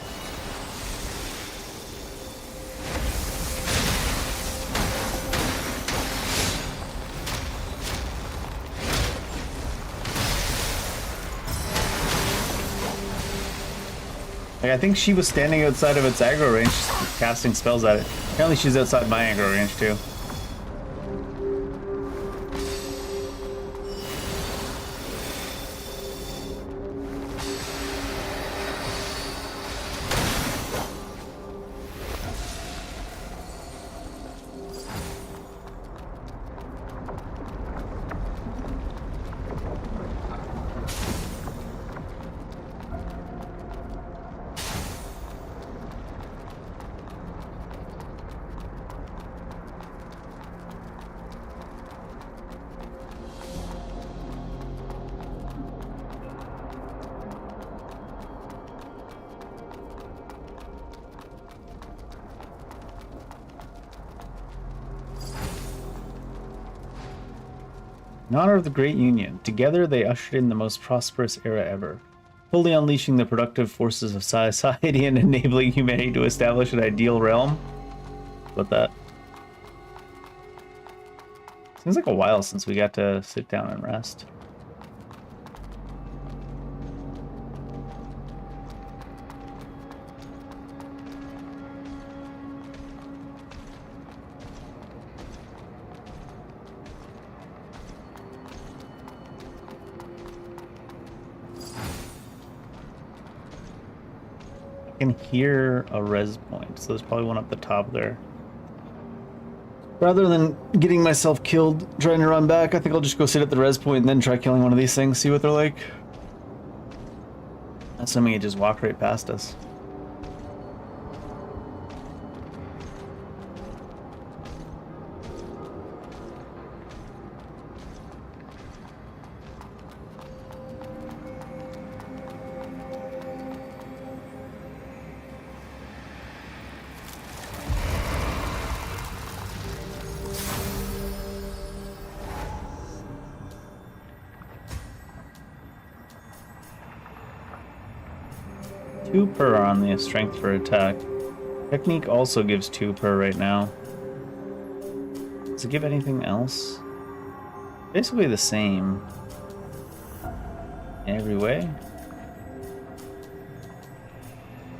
Like, I think she was standing outside of its aggro range, casting spells at it. Apparently she's outside my aggro range too. In honor of the Great Union, together they ushered in the most prosperous era ever, fully unleashing the productive forces of society and enabling humanity to establish an ideal realm. What that? Seems like a while since we got to sit down and rest. I can hear a res point, so there's probably one up the top there. Rather than getting myself killed trying to run back, I think I'll just go sit at the res point and then try killing one of these things, see what they're like. Assuming it just walked right past us. Two per on the strength for attack. Technique also gives 2 per right now. Does it give anything else? Basically the same. In every way.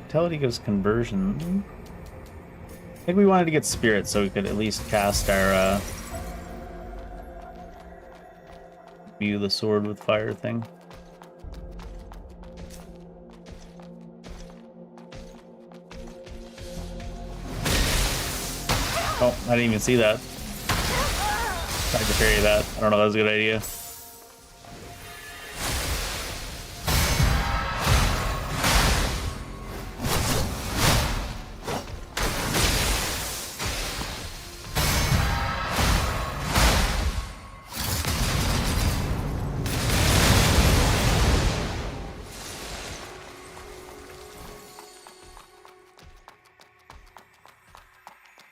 Vitality gives conversion. I think we wanted to get spirit so we could at least cast our View the sword with fire thing. Oh, I didn't even see that. Tried to parry that. I don't know if that was a good idea.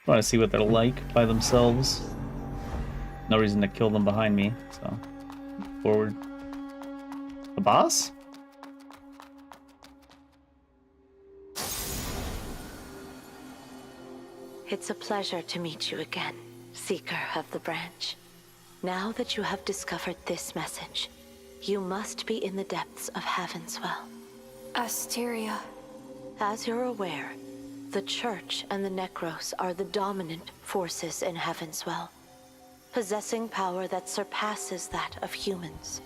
I want to see what they're like by themselves. No reason to kill them behind me, so forward. The boss? It's a pleasure to meet you again, Seeker of the Branch. Now that you have discovered this message, you must be in the depths of Heavenswell. Asteria. As you're aware, the Church and the Necros are the dominant forces in Heavenswell, possessing power that surpasses that of humans.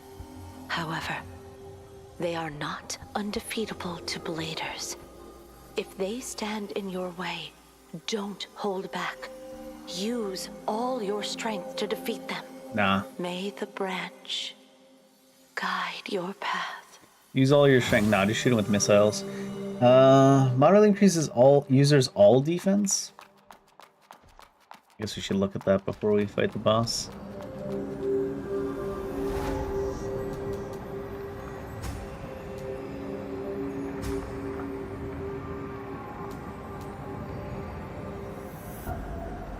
However, they are not undefeatable to Bladers. If they stand in your way, don't hold back. Use all your strength to defeat them. Nah. May the branch guide your path. Use all your strength. Nah, just shoot them with missiles. Moderately increases all users' all defense. Guess we should look at that before we fight the boss.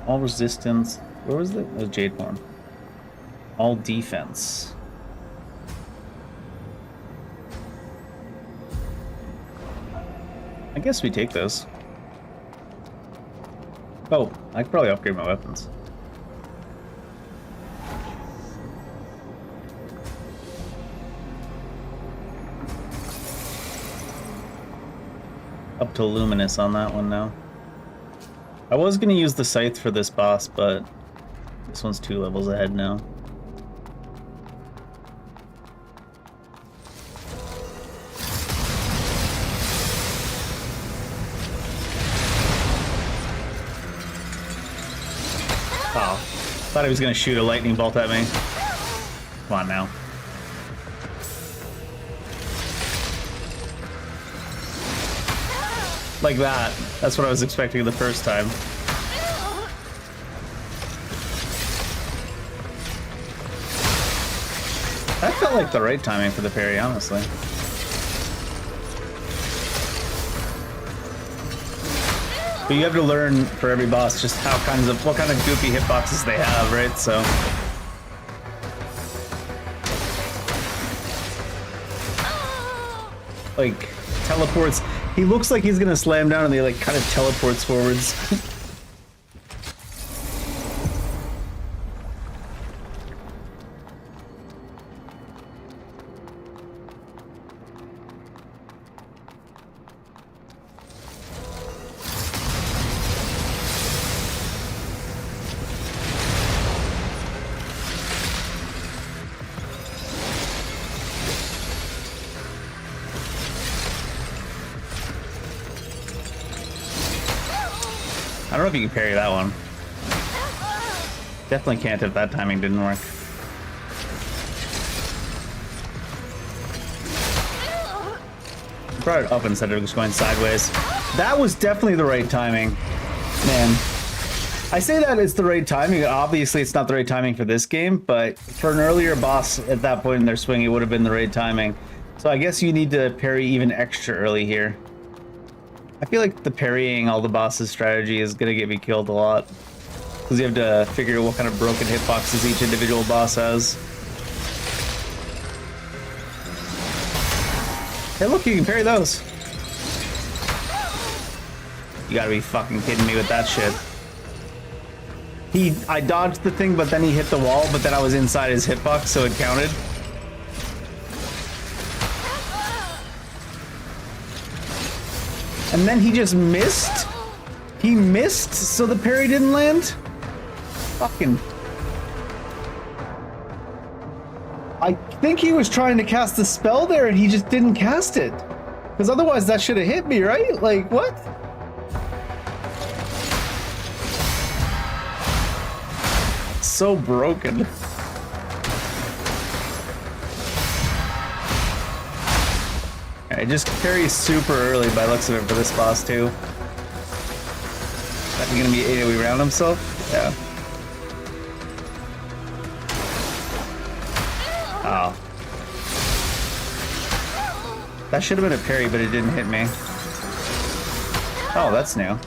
All resistance. Where was it? Oh, Jade Horn. All defense. I guess we take this. Oh, I could probably upgrade my weapons. Up to Luminous on that one now. I was going to use the Scythe for this boss, but this one's 2 levels ahead now. Wow. Thought he was going to shoot a lightning bolt at me. Come on now. Like that. That's what I was expecting the first time. That felt like the right timing for the parry, honestly. But you have to learn for every boss just what kind of goofy hitboxes they have, right? So like teleports. He looks like he's gonna slam down and he like kind of teleports forwards. I don't know if you can parry that one. Definitely can't if that timing didn't work. Brought it up instead of just going sideways. That was definitely the right timing. Man. I say that it's the right timing. Obviously, it's not the right timing for this game, but for an earlier boss at that point in their swing, it would have been the right timing. So I guess you need to parry even extra early here. I feel like the parrying all the bosses strategy is going to get me killed a lot. Because you have to figure out what kind of broken hitboxes each individual boss has. Hey look, you can parry those. You gotta be fucking kidding me with that shit. I dodged the thing, but then he hit the wall, but then I was inside his hitbox, so it counted. And then he just missed? He missed, so the parry didn't land? Fucking... I think he was trying to cast the spell there and he just didn't cast it. Because otherwise that should have hit me, right? Like, what? So broken. It just carries super early by looks of it for this boss too. Is that gonna be AoE around himself? Yeah. Oh. That should have been a parry, but it didn't hit me. Oh, that's new.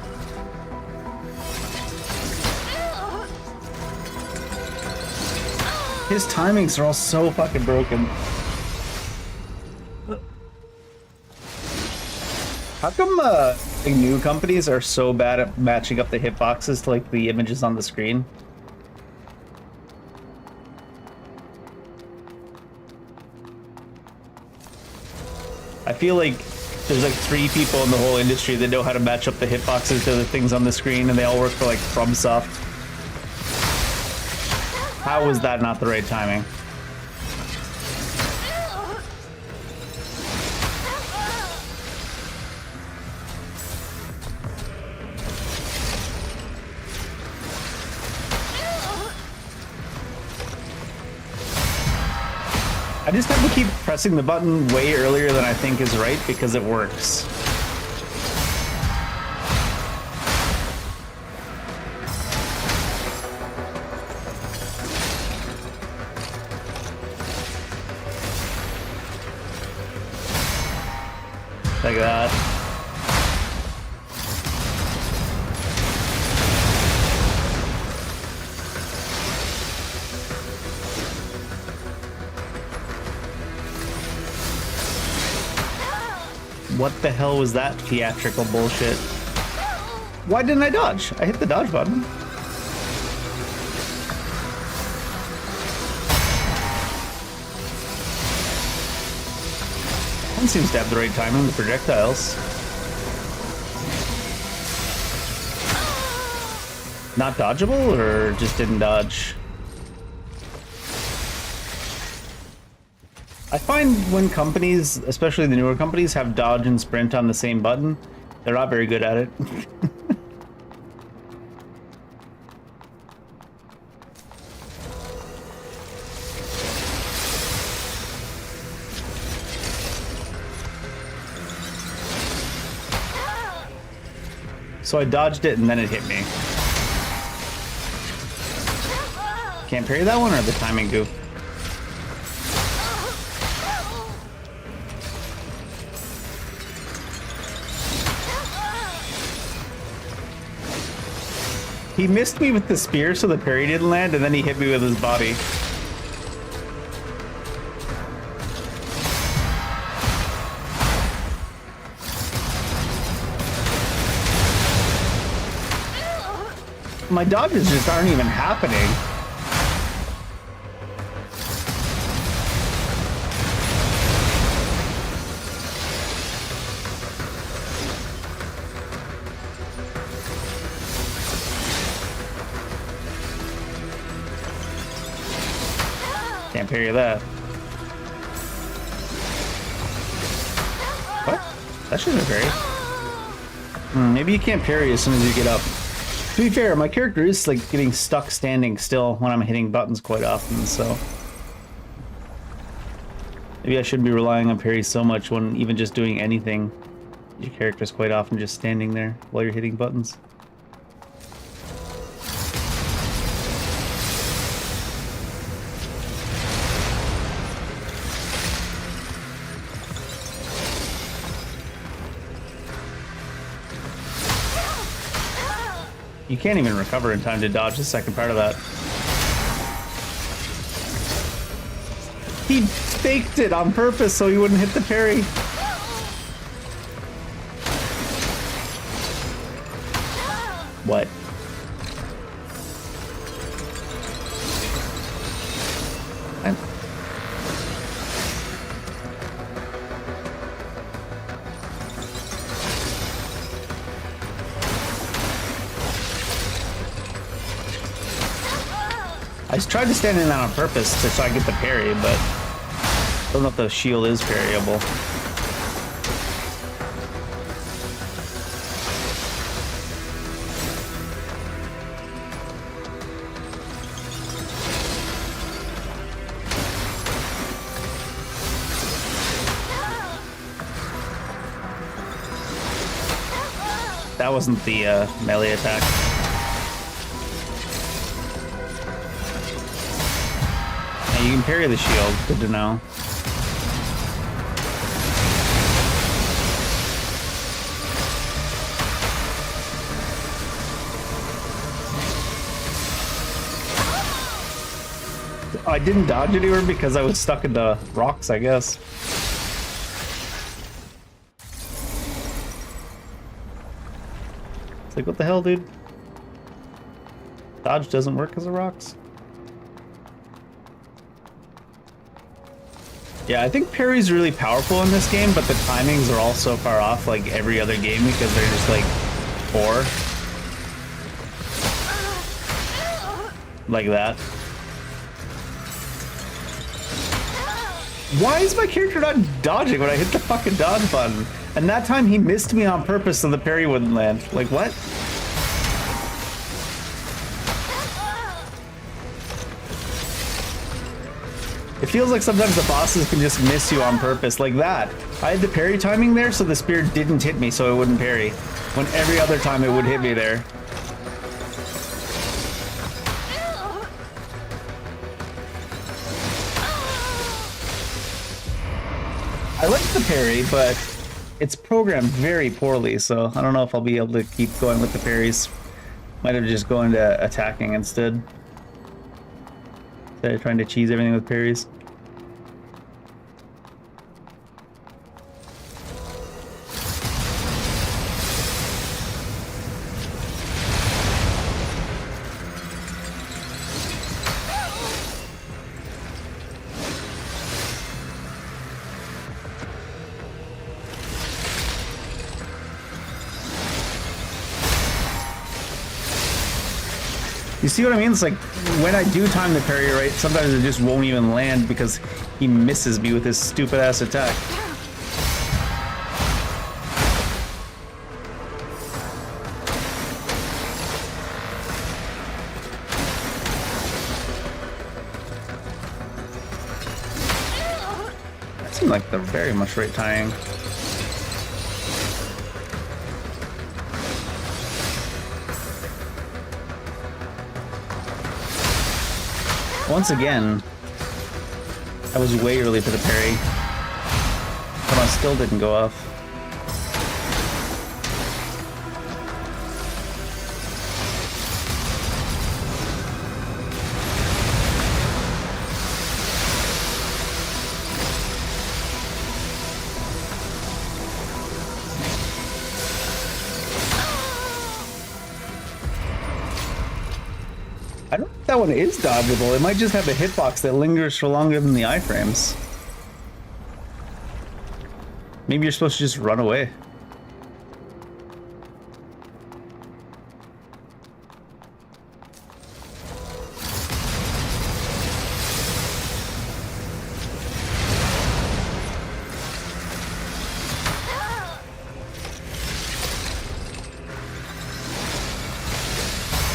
His timings are all so fucking broken. How come like new companies are so bad at matching up the hitboxes to like the images on the screen? I feel like there's like 3 people in the whole industry that know how to match up the hitboxes to the things on the screen, and they all work for like FromSoft. How was that not the right timing? I just have to keep pressing the button way earlier than I think is right because it works. Like that. What the hell was that theatrical bullshit? Why didn't I dodge? I hit the dodge button. One seems to have the right timing, the projectiles. Not dodgeable, or just didn't dodge? I find when companies, especially the newer companies, have dodge and sprint on the same button, they're not very good at it. So I dodged it and then it hit me. Can't parry that one, or the timing goof? He missed me with the spear, so the parry didn't land, and then he hit me with his body. My dodges just aren't even happening. Can't parry that. What? That shouldn't have parried. Maybe you can't parry as soon as you get up. To be fair, my character is like getting stuck standing still when I'm hitting buttons quite often, so maybe I shouldn't be relying on parry so much when even just doing anything. Your character's quite often just standing there while you're hitting buttons. You can't even recover in time to dodge the second part of that. He faked it on purpose so he wouldn't hit the parry. What? I I tried to stand in that on purpose to try to get the parry, but I don't know if the shield is parryable. That wasn't the melee attack. Yeah, you can parry the shield. Good to know. I didn't dodge anywhere because I was stuck in the rocks, I guess. Like, what the hell, dude? Dodge doesn't work as a rocks? Yeah, I think parry's really powerful in this game, but the timings are all so far off like every other game because they're just like 4. Like that. Why is my character not dodging when I hit the fucking dodge button? And that time he missed me on purpose so the parry wouldn't land. Like, what? It feels like sometimes the bosses can just miss you on purpose, like that. I had the parry timing there so the spear didn't hit me so it wouldn't parry. When every other time it would hit me there. I like the parry, but it's programmed very poorly, so I don't know if I'll be able to keep going with the parries. Might have just gone to attacking instead. Instead of trying to cheese everything with parries. You see what I mean? It's like, when I do time the parry right, sometimes it just won't even land because he misses me with his stupid ass attack. That seemed like the very much right timing. Once again, I was way early for the parry, but I still didn't go off. I don't think that one is dodgeable. It might just have a hitbox that lingers for longer than the iframes. Maybe you're supposed to just run away.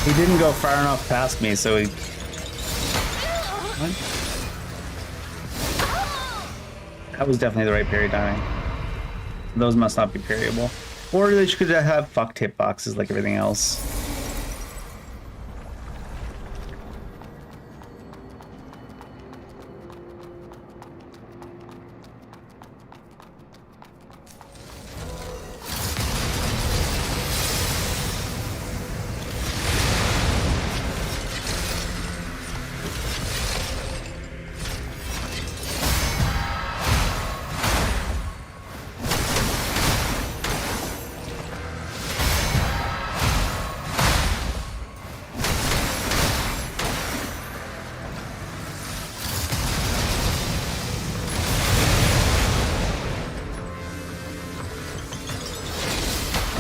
He didn't go far enough past me, so he... What? That was definitely the right parry timing. Those must not be parryable. Or they could have fucked hitboxes like everything else.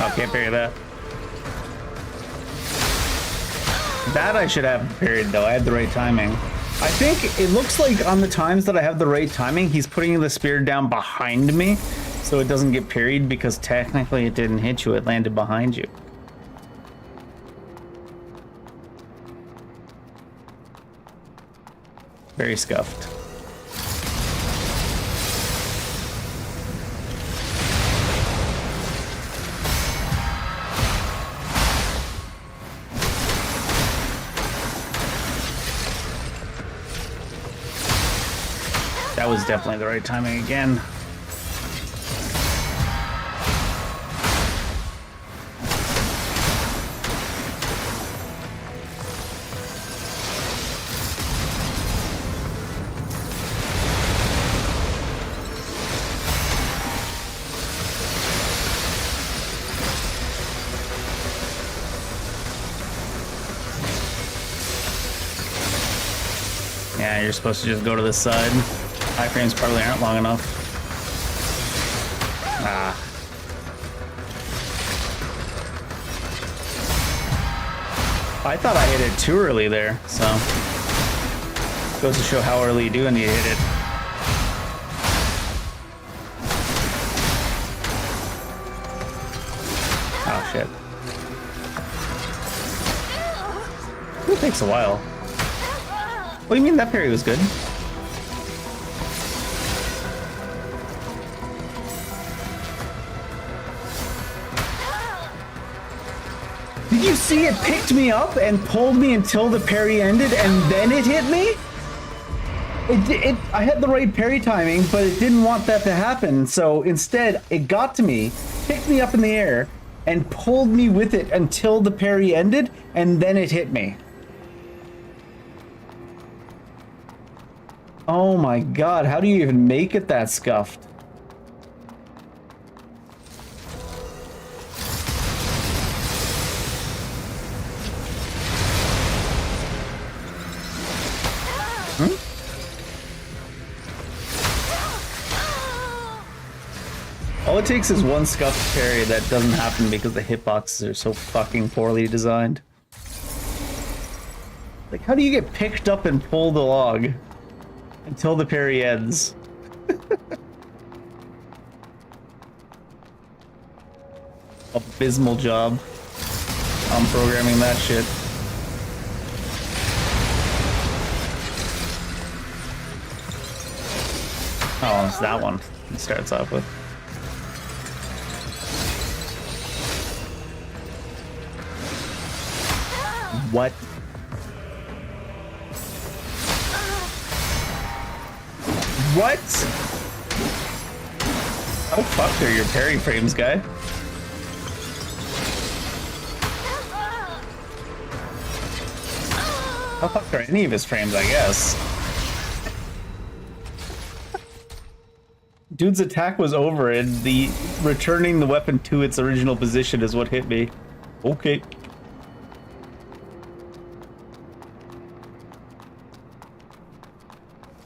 Oh, can't parry that. That I should have parried though. I had the right timing. I think it looks like on the times that I have the right timing, he's putting the spear down behind me so it doesn't get parried because technically it didn't hit you, it landed behind you. Very scuffed. That was definitely the right timing again. Yeah, you're supposed to just go to this side. Iframes probably aren't long enough. Ah. I thought I hit it too early there, so. Goes to show how early you do when you hit it. Oh shit. It takes a while. What do you mean that parry was good? Did you see it picked me up and pulled me until the parry ended and then it hit me? I had the right parry timing, but it didn't want that to happen. So instead, it got to me, picked me up in the air, and pulled me with it until the parry ended, and then it hit me. Oh my god, how do you even make it that scuffed? All it takes is one scuffed parry that doesn't happen because the hitboxes are so fucking poorly designed. Like, how do you get picked up and pulled along until the parry ends? Abysmal job on programming that shit. Oh, it's that one it starts off with. What? What? How fucked are your parry frames, guy? How fucked are any of his frames, I guess? Dude's attack was over and the returning the weapon to its original position is what hit me. Okay.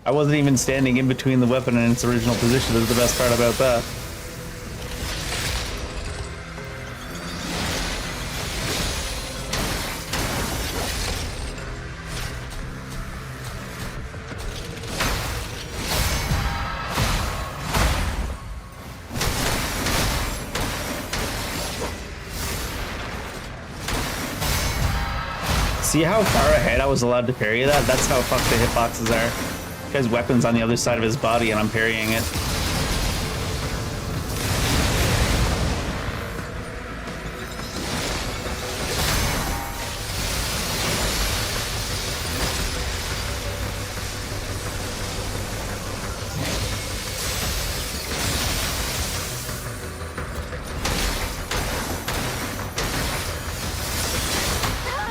I wasn't even standing in between the weapon and its original position. That's the best part about that. See how far ahead I was allowed to parry that? That's how fucked the hitboxes are. His weapon's on the other side of his body and I'm parrying it.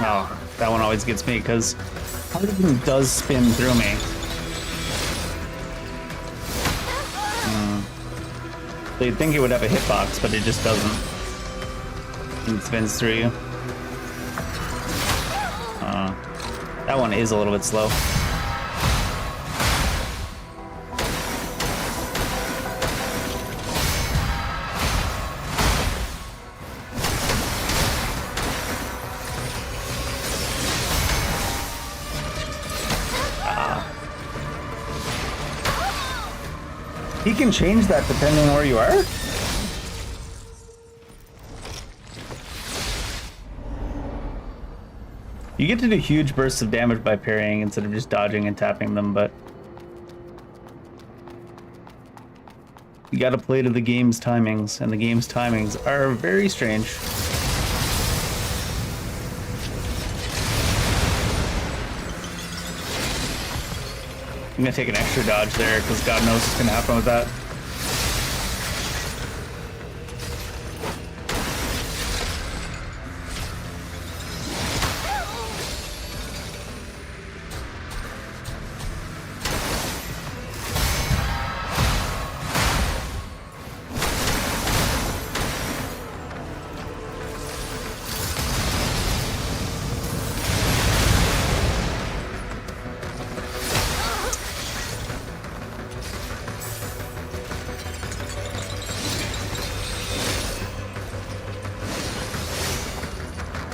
Oh, that one always gets me because part of them does spin through me. So you'd think it would have a hitbox, but it just doesn't. And it spins through you. That one is a little bit slow. He can change that depending on where you are? You get to do huge bursts of damage by parrying instead of just dodging and tapping them, but you gotta play to the game's timings, and the game's timings are very strange. I'm gonna take an extra dodge there, because God knows what's gonna happen with that.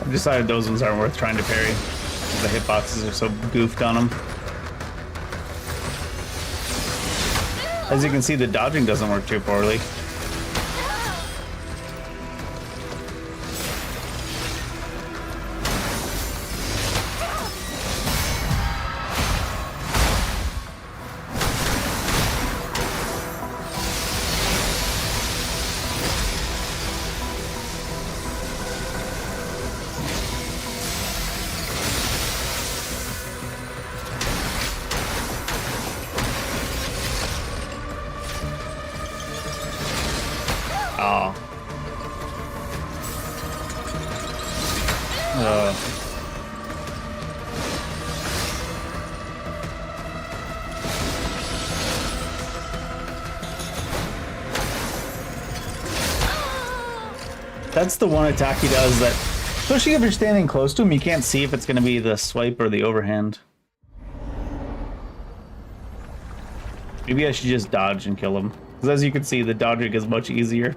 I decided those ones aren't worth trying to parry. The hitboxes are so goofed on them. As you can see, the dodging doesn't work too poorly. That's the one attack he does that, especially if you're standing close to him, you can't see if it's going to be the swipe or the overhand. Maybe I should just dodge and kill him. Because as you can see, the dodging is much easier.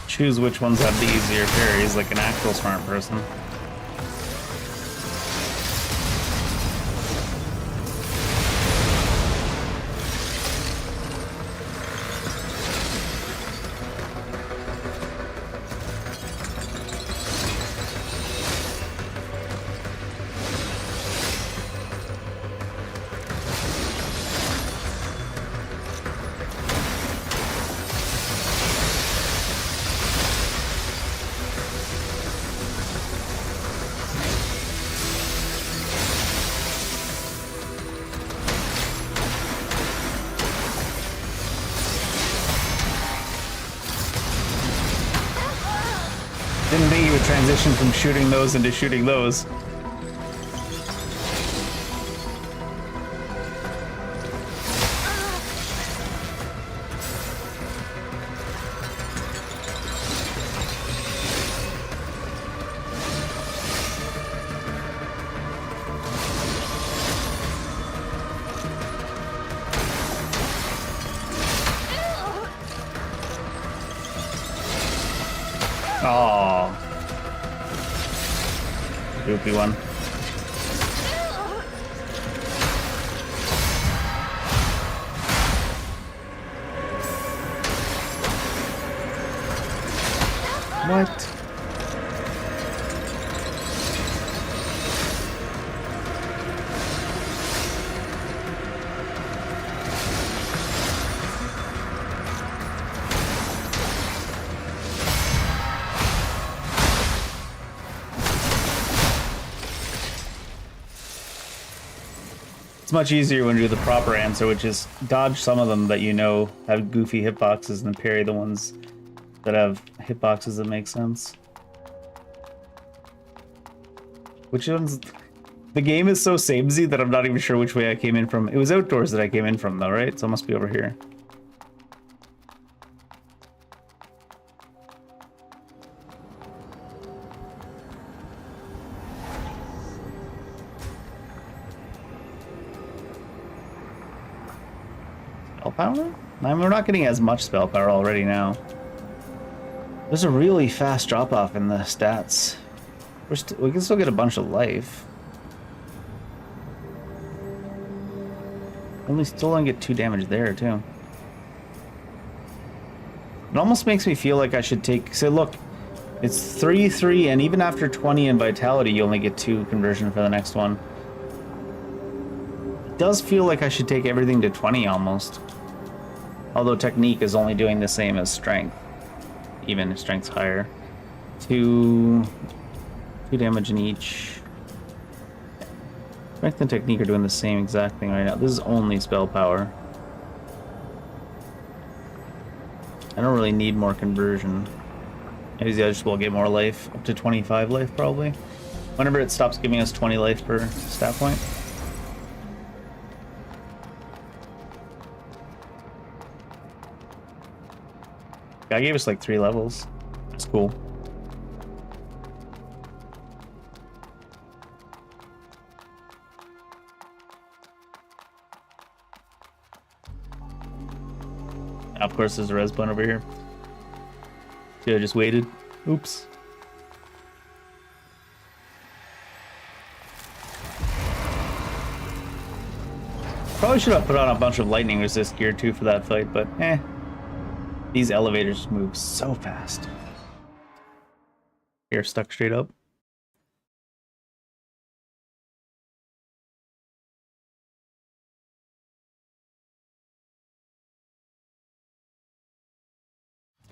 Choose which ones have the easier parries, like an actual smart person. Didn't think you would transition from shooting those into shooting those. Oh, goofy one. What? It's much easier when you do the proper answer, which is dodge some of them that you know have goofy hitboxes and parry the ones that have hitboxes that make sense. Which ones? The game is so samey that I'm not even sure which way I came in from. It was outdoors that I came in from though, right? So it must be over here. power? I mean, we're not getting as much spell power already now. There's a really fast drop off in the stats. We can still get a bunch of life. Only still don't get 2 damage there too. It almost makes me feel like I should take. So look, it's 3-3, and even after 20 in vitality, you only get 2 conversion for the next one. It does feel like I should take everything to 20 almost. Although technique is only doing the same as strength, even if strength's higher. 2 damage in each. Strength and technique are doing the same exact thing right now. This is only spell power. I don't really need more conversion. Maybe I just will get more life, up to 25 life probably. Whenever it stops giving us 20 life per stat point. Guy gave us like 3 levels. That's cool. Of course, there's a res button over here. Should have just waited. Oops. Probably should have put on a bunch of lightning resist gear too for that fight, but eh. These elevators move so fast. You're stuck straight up.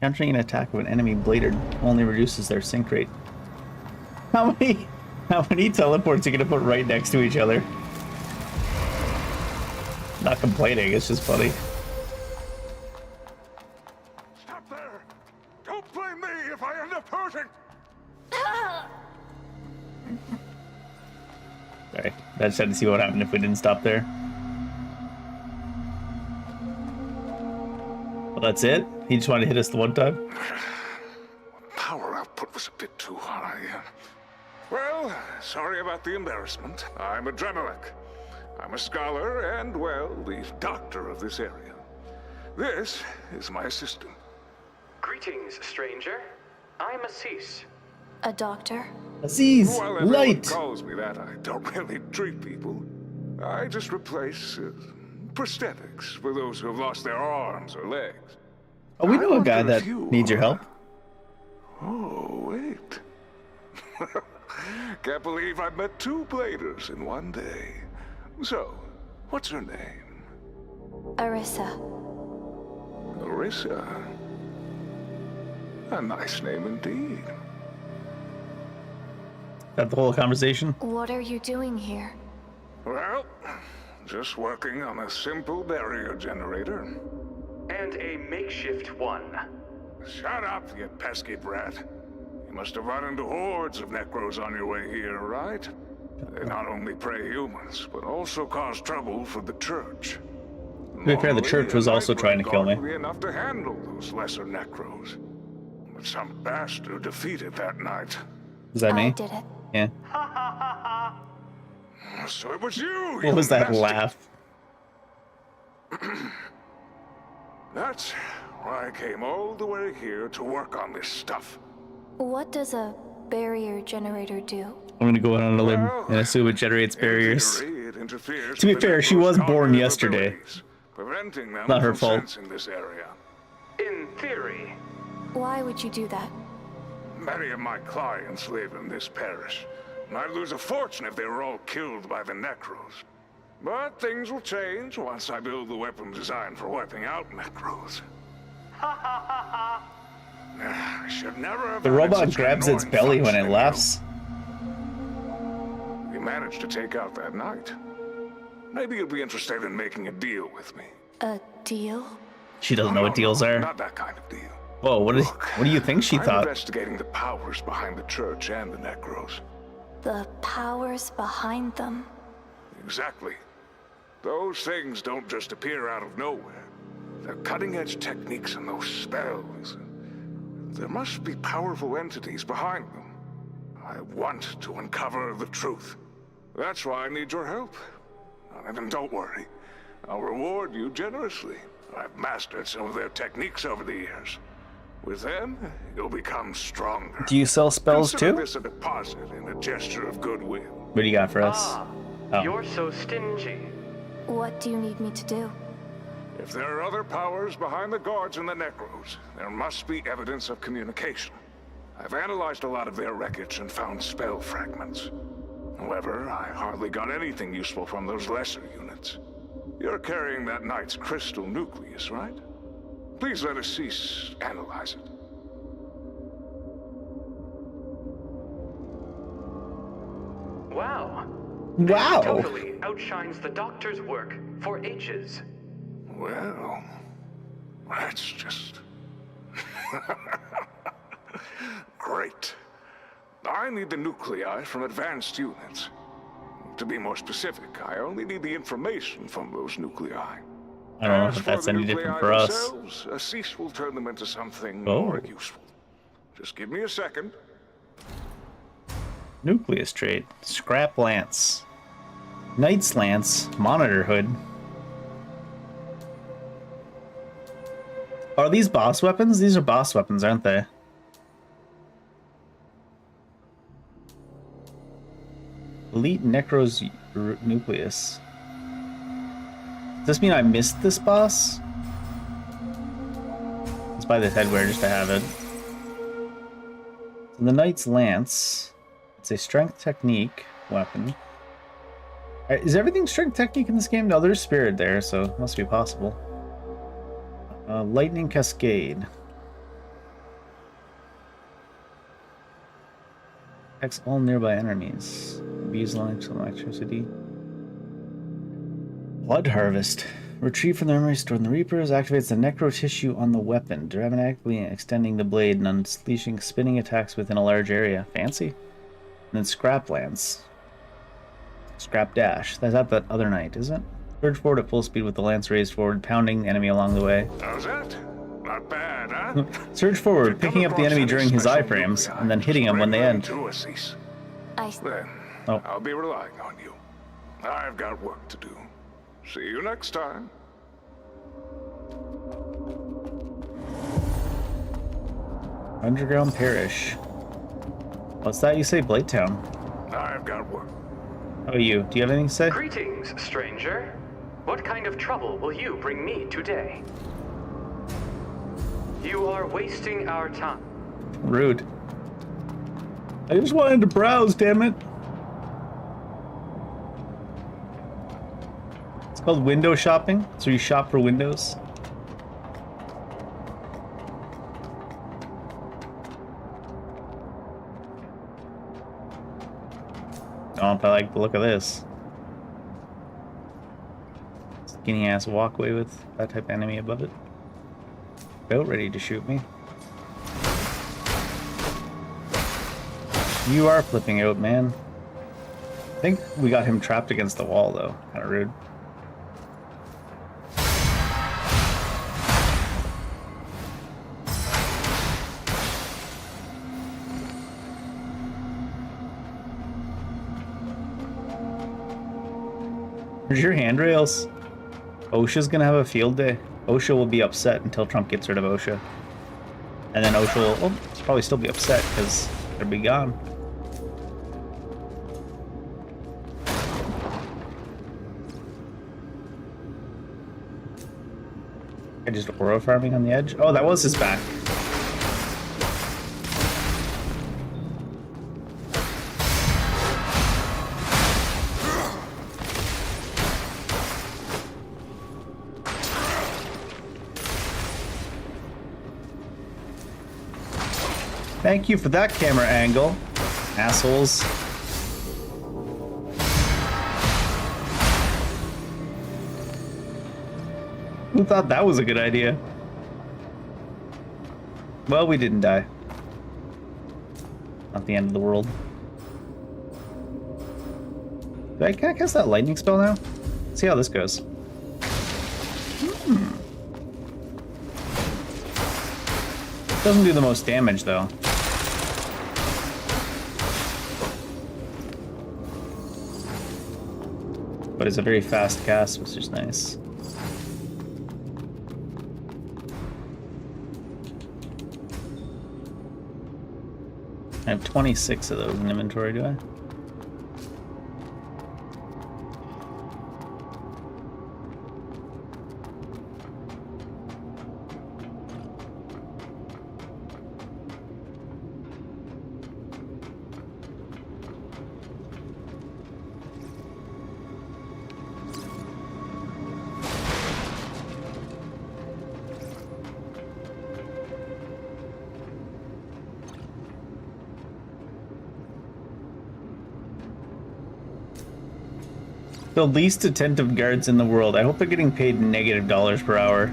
Countering an attack of an enemy bladed only reduces their sync rate. How many teleports are you gonna put right next to each other? Not complaining, it's just funny. Stop there! Don't blame me if I end up hurting! Sorry, I just had to see what happened if we didn't stop there. Well, that's it? He just wanted to hit us the one time? Power output was a bit too high. Well, sorry about the embarrassment. I'm a Dremelek. I'm a scholar and, well, the doctor of this area. This is my assistant. Greetings, stranger. I'm Assis. A doctor? Aziz, Well, everyone light! calls me that. I don't really treat people. I just replace prosthetics for those who have lost their arms or legs. Oh, we know a guy that needs your help. Oh, wait. Can't believe I've met 2 bladers in one day. So, what's her name? Arissa. Arissa? A nice name indeed. That the whole conversation? What are you doing here? Well, just working on a simple barrier generator. And a makeshift one. Shut up, you pesky brat. You must have run into hordes of Necros on your way here, right? They not only prey humans, but also cause trouble for the church. To be fair, the church was also trying to kill me. Would be enough to handle those lesser Necros. But some bastard defeated that night. Is that me? I did it. Yeah. So it was you! What was that laugh? That's why I came all the way here to work on this stuff. What does a barrier generator do? I'm gonna go out on a limb and assume it generates barriers. To be fair, she was born yesterday. Preventing them Not her from fault. sensing this area. In theory. Why would you do that? Many of my clients live in this parish. I'd lose a fortune if they were all killed by the Necros. But things will change once I build the weapon designed for wiping out Necros. I should never have The had robot such grabs its annoying belly when it function, laughs. We managed to take out that knight. Maybe you'll be interested in making a deal with me. A deal? She doesn't know what deals are. Not that kind of deal. Whoa, what do you think she I'm thought? investigating the powers behind the church and the Necros. The powers behind them. Exactly. Those things don't just appear out of nowhere. They're cutting-edge techniques and those spells. There must be powerful entities behind them. I want to uncover the truth. That's why I need your help. And don't worry, I'll reward you generously. I've mastered some of their techniques over the years. With them, you'll become stronger. Do you sell spells Consider too? this a deposit in a gesture of goodwill. What do you got for us? Oh. You're so stingy. What do you need me to do? If there are other powers behind the guards and the Necros, there must be evidence of communication. I've analyzed a lot of their wreckage and found spell fragments. However, I hardly got anything useful from those lesser units. You're carrying that knight's crystal nucleus, right? Please let Assis analyze it. Wow. Wow. Totally outshines the doctor's work for ages. Well, that's just... great. I need the nuclei from advanced units. To be more specific, I only need the information from those nuclei. I don't know As if that's for the any different nuclei for us. themselves, Assis will turn them into something Oh. more useful. Just give me a second. Nucleus trait. Scrap lance. Knight's lance. Monitor hood. Are these boss weapons? These are boss weapons, aren't they? Elite Necro's nucleus. Does this mean I missed this boss? Let's buy this headwear just to have it. So the Knight's Lance. It's a strength technique weapon. Is everything strength technique in this game? No, there's spirit there, so it must be possible. Lightning Cascade. Attacks all nearby enemies. Abuse electricity. Blood Harvest. Retrieve from the memory stored in the Reapers. Activates the necro tissue on the weapon, dramatically extending the blade and unleashing spinning attacks within a large area. Fancy. And then Scrap Lance. Scrap Dash. That's at that other knight, isn't it? Surge forward at full speed with the lance raised forward, pounding the enemy along the way. How's that? Not bad, huh? Surge forward, picking up the enemy during his iframes, and then hitting him when they end. Then, Oh. I'll be relying on you. I've got work to do. See you next time. Underground Parish. What's that you say, Bladetown? I've got work. How are you? Do you have anything to say? Greetings, stranger. What kind of trouble will you bring me today? You are wasting our time. Rude. I just wanted to browse, damn it. It's called window shopping, so you shop for windows. I don't know if I like the look of this. Skinny ass walkway with that type of enemy above it. About ready to shoot me. You are flipping out, man. I think we got him trapped against the wall, though. Kind of rude. Where's your handrails? OSHA's gonna have a field day. OSHA will be upset until Trump gets rid of OSHA. And then OSHA will probably still be upset because they'll be gone. I just aura farming on the edge. Oh, that was his back. Thank you for that camera angle, assholes. Who thought that was a good idea? Well, we didn't die. Not the end of the world. Can I cast that lightning spell now? See how this goes. Doesn't do the most damage, though. But it's a very fast cast, which is nice. I have 26 of those in inventory, do I? The least attentive guards in the world. I hope they're getting paid negative dollars per hour.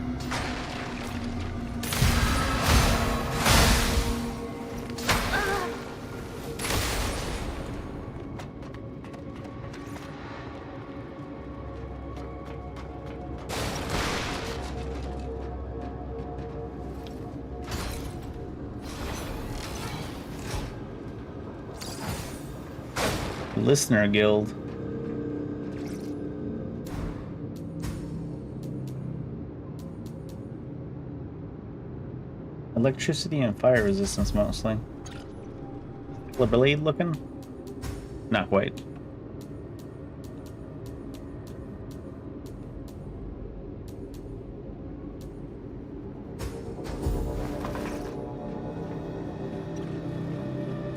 Listener Guild. Electricity and fire resistance mostly. Blade looking? Not quite.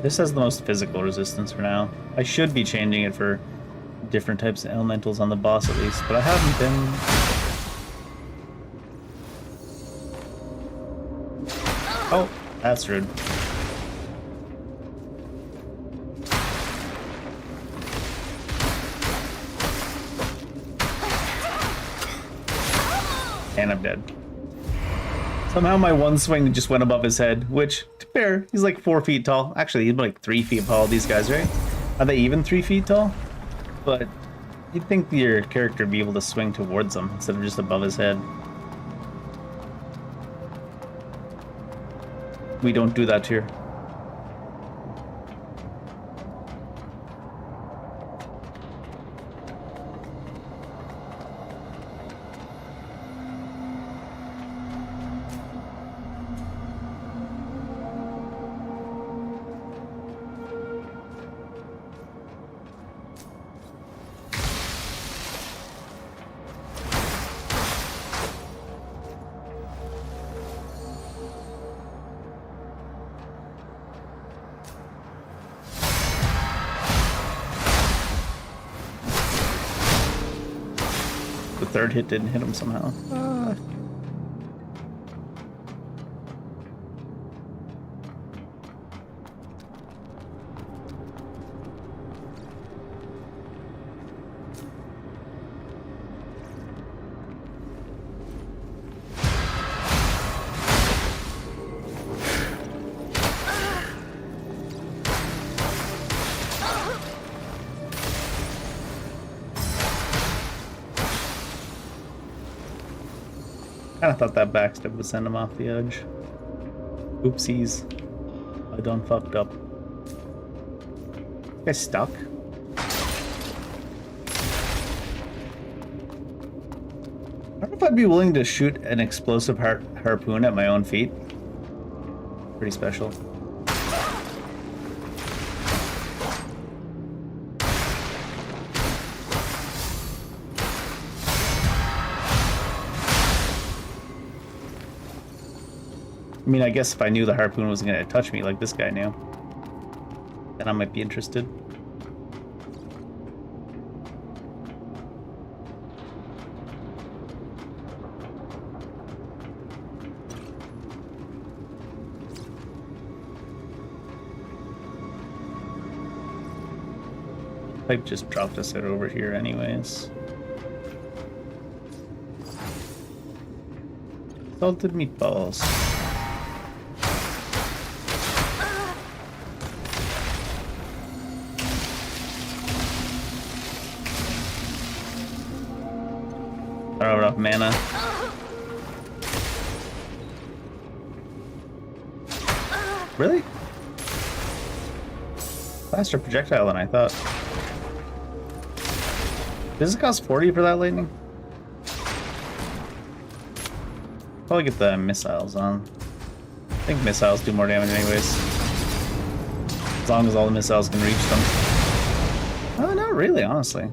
This has the most physical resistance for now. I should be changing it for different types of elementals on the boss at least, but I haven't been. Oh, that's rude. And I'm dead. Somehow my one swing just went above his head, which, to be fair, he's like 4 feet tall. Actually, he's like 3 feet tall, these guys, right? Are they even 3 feet tall? But you'd think your character would be able to swing towards him instead of just above his head. We don't do that here. The third hit didn't hit him somehow. I thought that backstab would send him off the edge. Oopsies. I done fucked up. You guys stuck? I don't know if I'd be willing to shoot an explosive harpoon at my own feet. Pretty special. I mean, I guess if I knew the harpoon wasn't going to touch me like this guy knew, then I might be interested. Pipe just dropped us out over here anyways. Salted meatballs. I don't have enough mana. Really? Faster projectile than I thought. Does it cost 40 for that lightning? Probably get the missiles on. I think missiles do more damage anyways. As long as all the missiles can reach them. Oh, not really, honestly.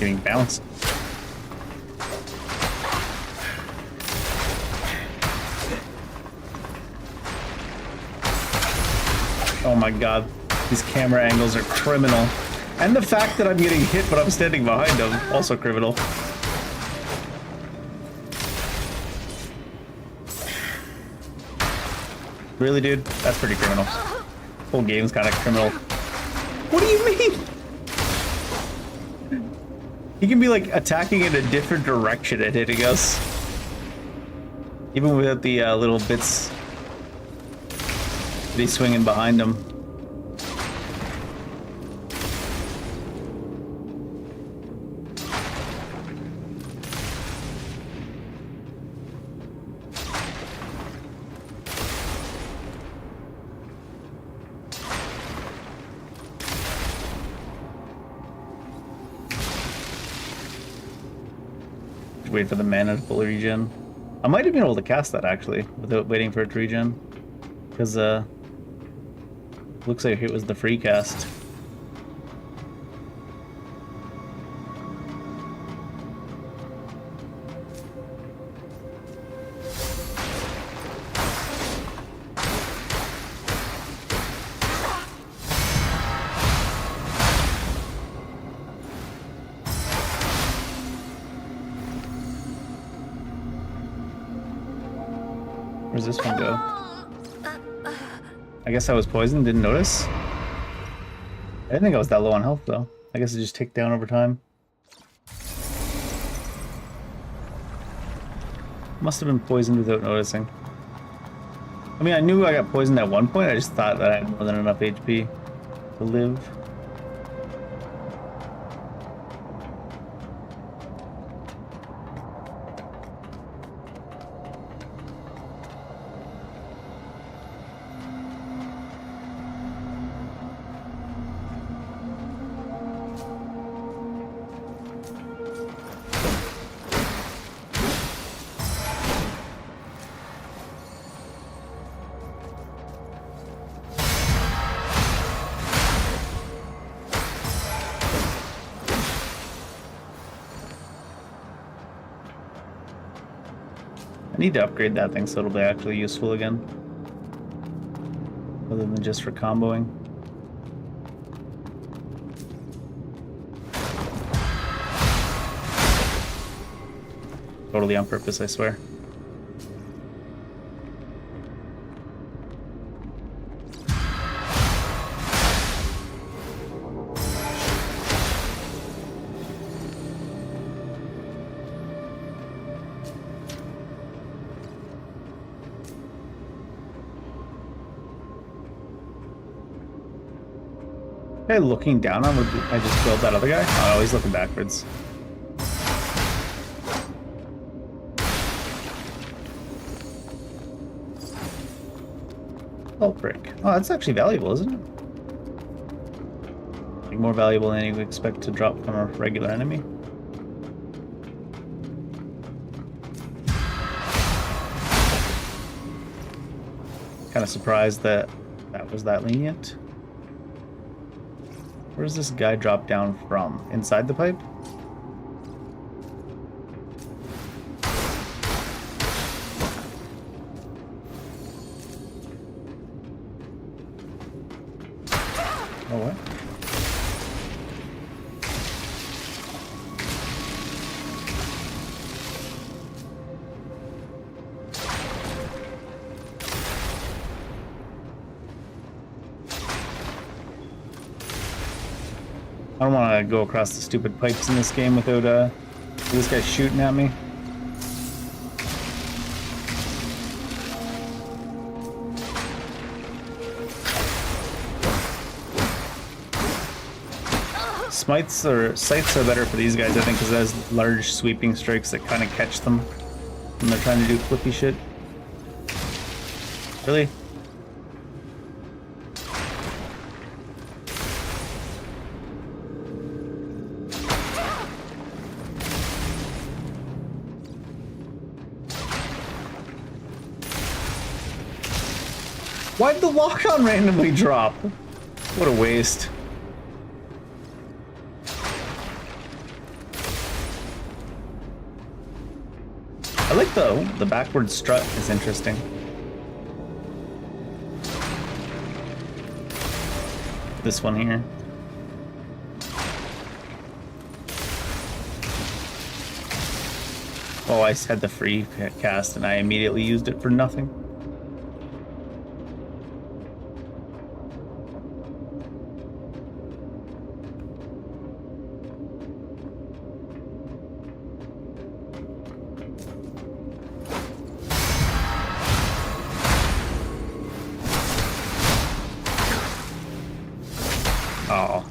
Getting bounced. Oh my god, these camera angles are criminal. And the fact that I'm getting hit but I'm standing behind them, also criminal. Really, dude? That's pretty criminal. Whole game's kind of criminal. What do you mean? He can be like attacking in a different direction and hitting us. Even without the little bits that he's swinging behind him. Wait for the mana to fully regen. I might have been able to cast that actually without waiting for it to regen, because looks like it was the free cast. Where's this one go? I guess I was poisoned, didn't notice. I didn't think I was that low on health though. I guess it just ticked down over time. Must have been poisoned without noticing. I mean, I knew I got poisoned at one point, I just thought that I had more than enough HP to live. I need to upgrade that thing so it'll be actually useful again. Other than just for comboing. Totally on purpose, I swear. Guy looking down on, I just killed that other guy? Oh, he's looking backwards. Oh, brick. Oh, that's actually valuable, isn't it? Like more valuable than you would expect to drop from a regular enemy. Kind of surprised that that was that lenient. Where's this guy drop down from? Inside the pipe? Oh, what? I don't want to go across the stupid pipes in this game without this guy shooting at me. Scythes are better for these guys, I think, because it has large sweeping strikes that kind of catch them when they're trying to do flippy shit. Really? Why'd the lock-on randomly drop? What a waste. I like the backward strut is interesting. This one here. Oh, I had the free cast and I immediately used it for nothing. Oh.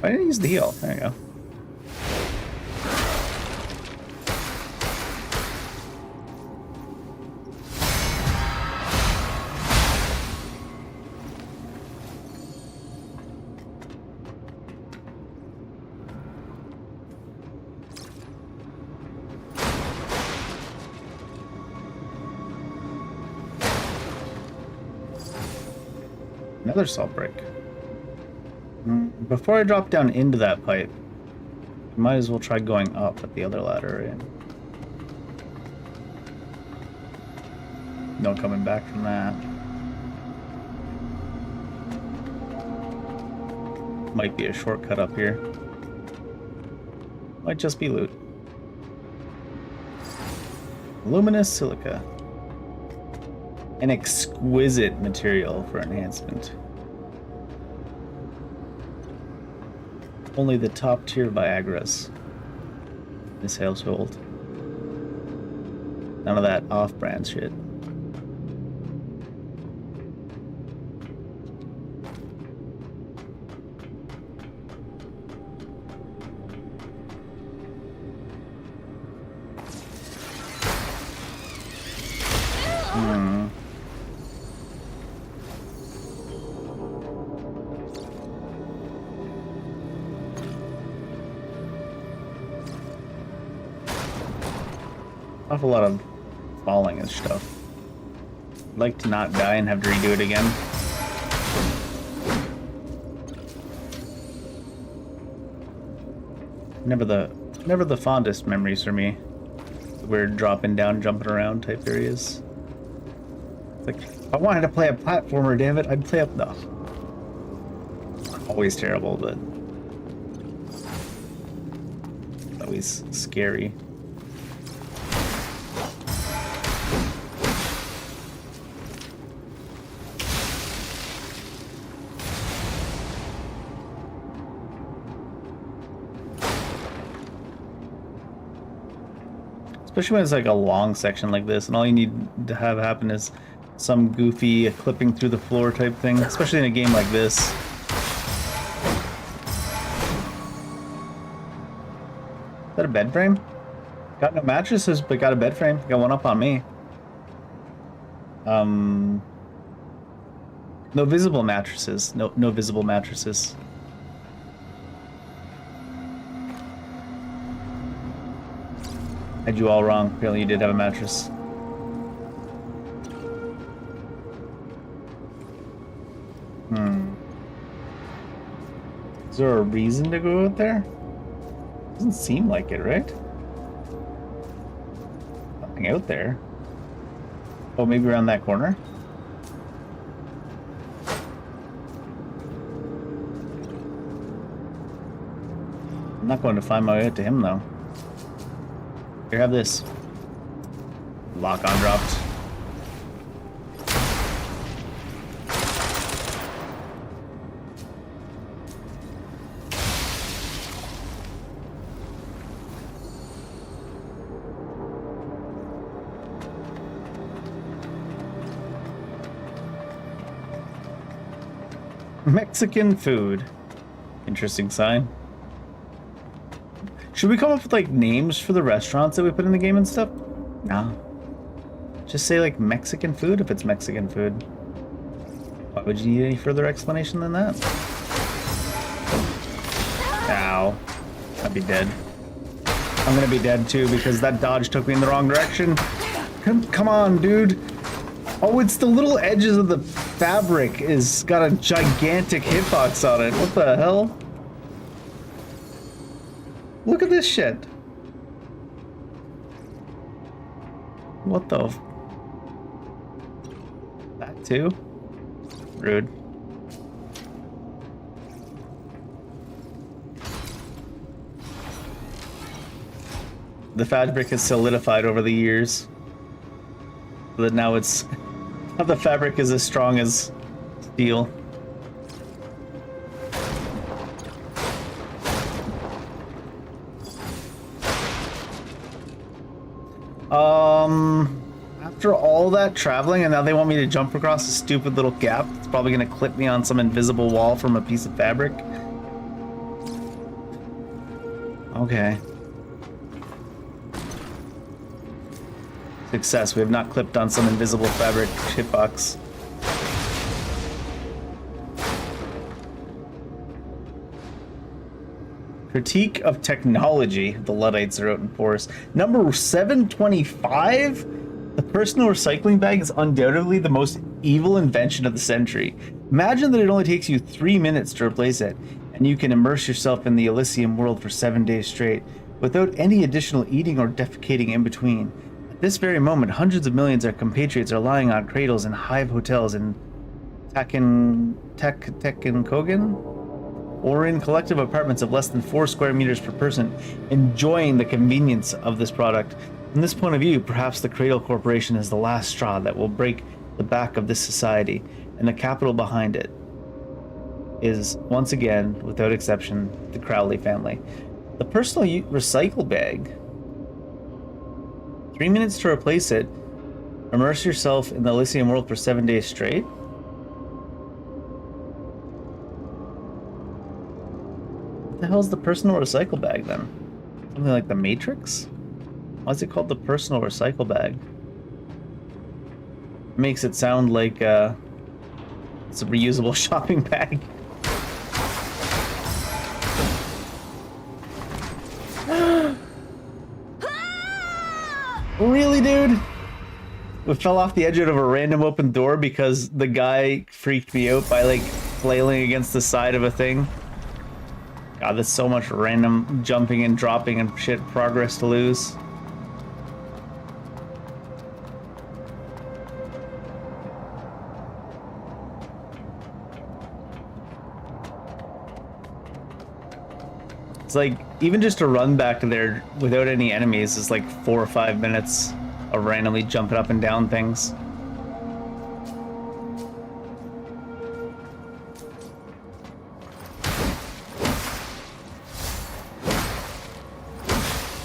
I didn't use the heal. There you go. Another salt brick. Before I drop down into that pipe, I might as well try going up at the other ladder. Right? No coming back from that. Might be a shortcut up here. Might just be loot. Luminous silica. An exquisite material for enhancement. Only the top tier Viagras in this household. None of that off-brand shit. Awful lot of falling and stuff. I'd like to not die and have to redo it again. Never the fondest memories for me. Weird dropping down, jumping around type areas. It's like, if I wanted to play a platformer, damn it, I'd play up. No. Always terrible, but always scary. Especially when it's like a long section like this, and all you need to have happen is some goofy clipping through the floor type thing, especially in a game like this. Is that a bed frame? Got no mattresses, but got a bed frame. Got one up on me. No visible mattresses. No visible mattresses. Had you all wrong. Apparently you did have a mattress. Is there a reason to go out there? Doesn't seem like it, right? Nothing out there. Oh, maybe around that corner? I'm not going to find my way out to him, though. Here, have this. Lock on dropped. Mexican food. Interesting sign. Should we come up with like names for the restaurants that we put in the game and stuff? No. Just say like Mexican food if it's Mexican food. Why would you need any further explanation than that? Ow. I'd be dead. I'm gonna be dead too because that dodge took me in the wrong direction. Come on, dude. Oh, it's the little edges of the fabric is got a gigantic hitbox on it. What the hell? Look at this shit. What the? That too? Rude. The fabric has solidified over the years. So that now it's... Now the fabric is as strong as steel. After all that traveling, and now they want me to jump across a stupid little gap. It's probably gonna clip me on some invisible wall from a piece of fabric. Okay. Success. We have not clipped on some invisible fabric hitbox. Critique of technology. The Luddites are out in force. Number 725? The personal recycling bag is undoubtedly the most evil invention of the century. Imagine that it only takes you 3 minutes to replace it, and you can immerse yourself in the Elysium world for 7 days straight, without any additional eating or defecating in between. At this very moment, hundreds of millions of compatriots are lying on cradles in hive hotels in Tekenkogan, or in collective apartments of less than 4 square meters per person, enjoying the convenience of this product. From this point of view, perhaps the Cradle Corporation is the last straw that will break the back of this society, and the capital behind it is, once again, without exception, the Crowley family. The personal recycle bag. 3 minutes to replace it. Immerse yourself in the Elysium world for 7 days straight. What the hell's the personal recycle bag then? Something like the Matrix? Why is it called the personal recycle bag? Makes it sound like it's a reusable shopping bag. Really, dude? We fell off the edge out of a random open door because the guy freaked me out by like flailing against the side of a thing. God, there's so much random jumping and dropping and shit progress to lose. It's like, even just to run back there without any enemies is like 4 or 5 minutes of randomly jumping up and down things.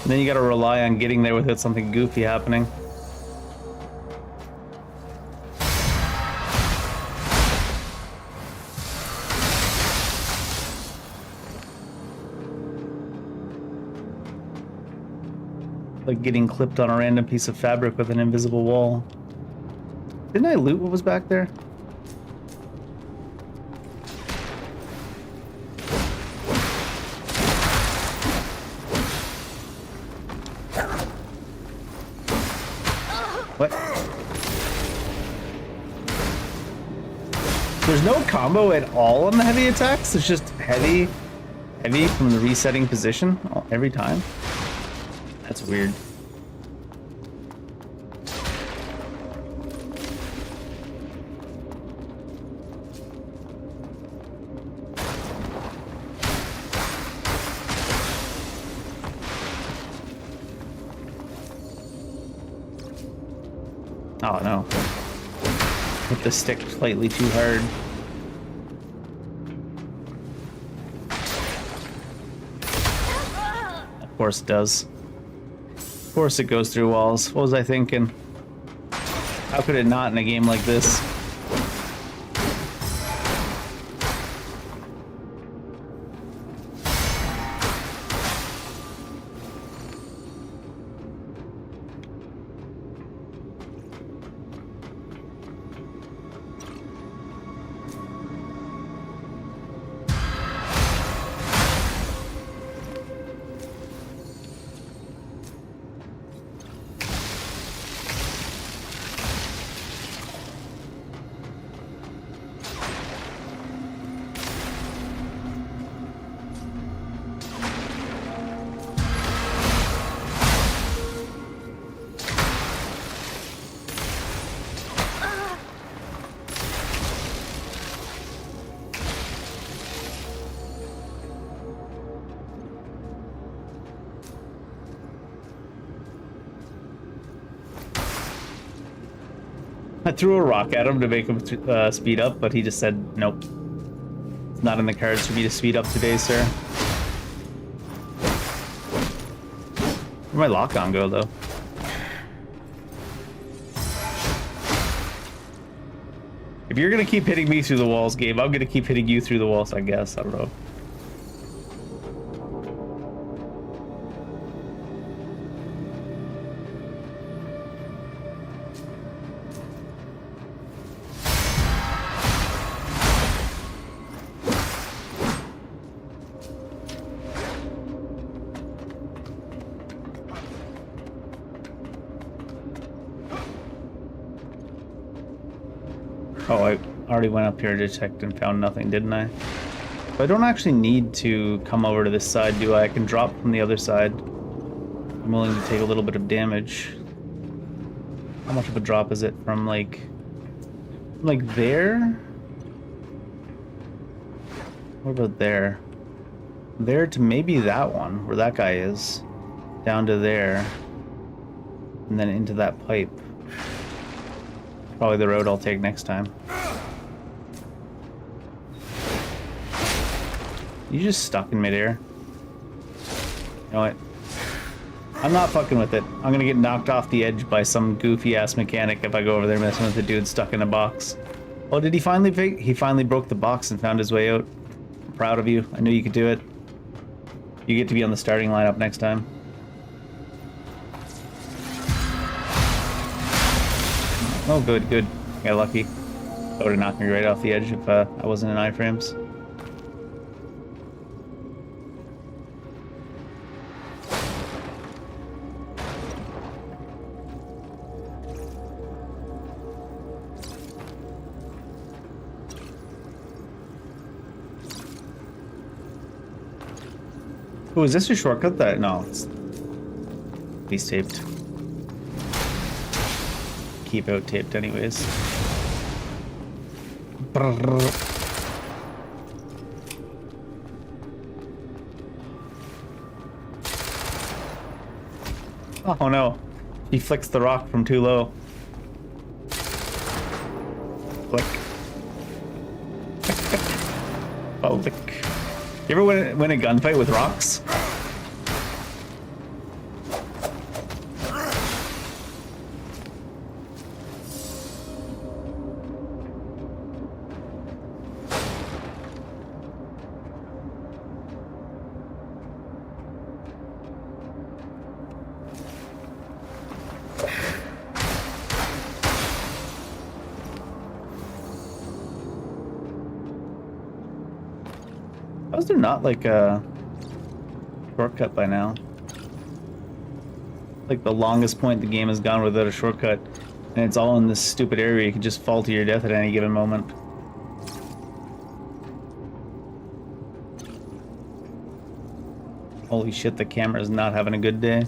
And then you gotta rely on getting there without something goofy happening. Like getting clipped on a random piece of fabric with an invisible wall. Didn't I loot what was back there? What? There's no combo at all on the heavy attacks. It's just heavy from the resetting position every time. That's weird. Oh no. Hit the stick slightly too hard. Of course it does. Of course it goes through walls. What was I thinking? How could it not in a game like this? I threw a rock at him to make him speed up, but he just said, nope. It's not in the cards for me to speed up today, sir. Where'd my lock-on go, though? If you're gonna keep hitting me through the walls, Gabe, I'm gonna keep hitting you through the walls, I guess. I don't know. Oh, I already went up here to check and found nothing, didn't I? But I don't actually need to come over to this side, do I? I can drop from the other side. I'm willing to take a little bit of damage. How much of a drop is it from, like there? What about there? There to maybe that one, where that guy is. Down to there. And then into that pipe. Probably the road I'll take next time. You just stuck in midair. You know what? I'm not fucking with it. I'm gonna get knocked off the edge by some goofy ass mechanic if I go over there messing with the dude stuck in a box. Oh, did he finally he finally broke the box and found his way out. I'm proud of you. I knew you could do it. You get to be on the starting lineup next time. Oh, good, good. Got lucky. That would have knocked me right off the edge if I wasn't in iframes. Oh, is this a shortcut that? No, it's piece taped. Keep out taped anyways. Brrr. Oh no, he flicks the rock from too low. Flick. Oh, lick. You ever win a gunfight with rocks? How's there not like a shortcut by now? Like the longest point the game has gone without a shortcut, and it's all in this stupid area. You can just fall to your death at any given moment. Holy shit, the camera's not having a good day. Are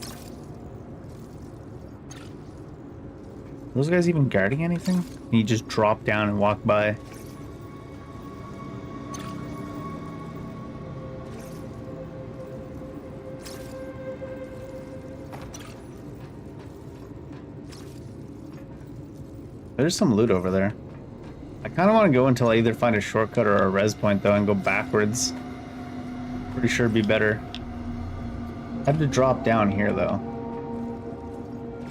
those guys even guarding anything? Can you just drop down and walk by? There's some loot over there. I kind of want to go until I either find a shortcut or a res point, though, and go backwards. Pretty sure it'd be better. I have to drop down here, though.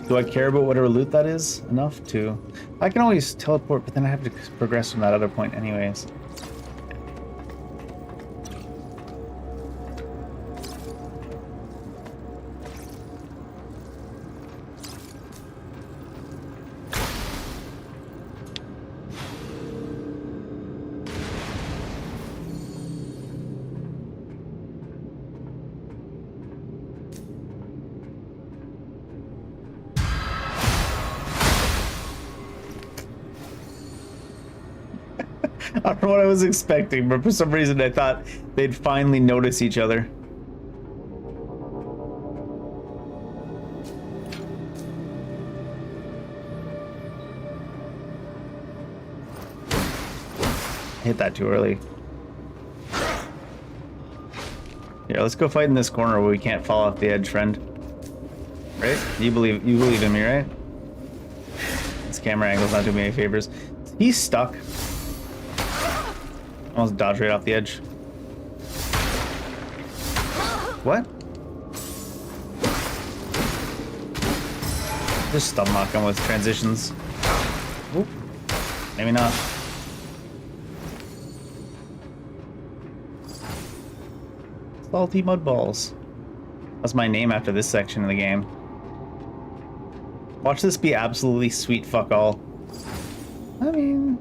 Do I care about whatever loot that is enough to... I can always teleport, but then I have to progress from that other point anyways. I don't know what I was expecting, but for some reason I thought they'd finally notice each other. Hit that too early. Yeah, let's go fight in this corner where we can't fall off the edge, friend. Right? You believe in me, right? Let's camera angle's not doing me any favors. He's stuck. Almost dodged right off the edge. What? Just stop knocking with transitions. Oop. Maybe not. Salty mud balls. That's my name after this section of the game. Watch this be absolutely sweet fuck all. I mean,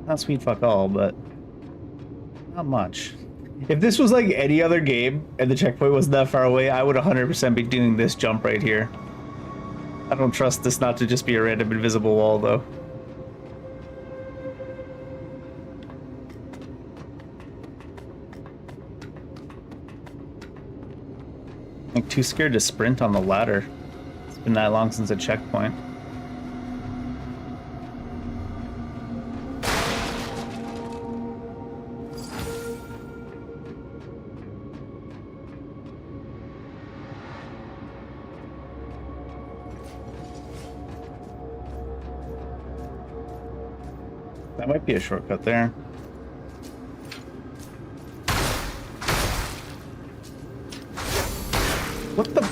not sweet fuck all, but not much. If this was like any other game and the checkpoint wasn't that far away, I would 100% be doing this jump right here. I don't trust this not to just be a random invisible wall, though. I'm like, too scared to sprint on the ladder. It's been that long since a checkpoint. That might be a shortcut there. What the?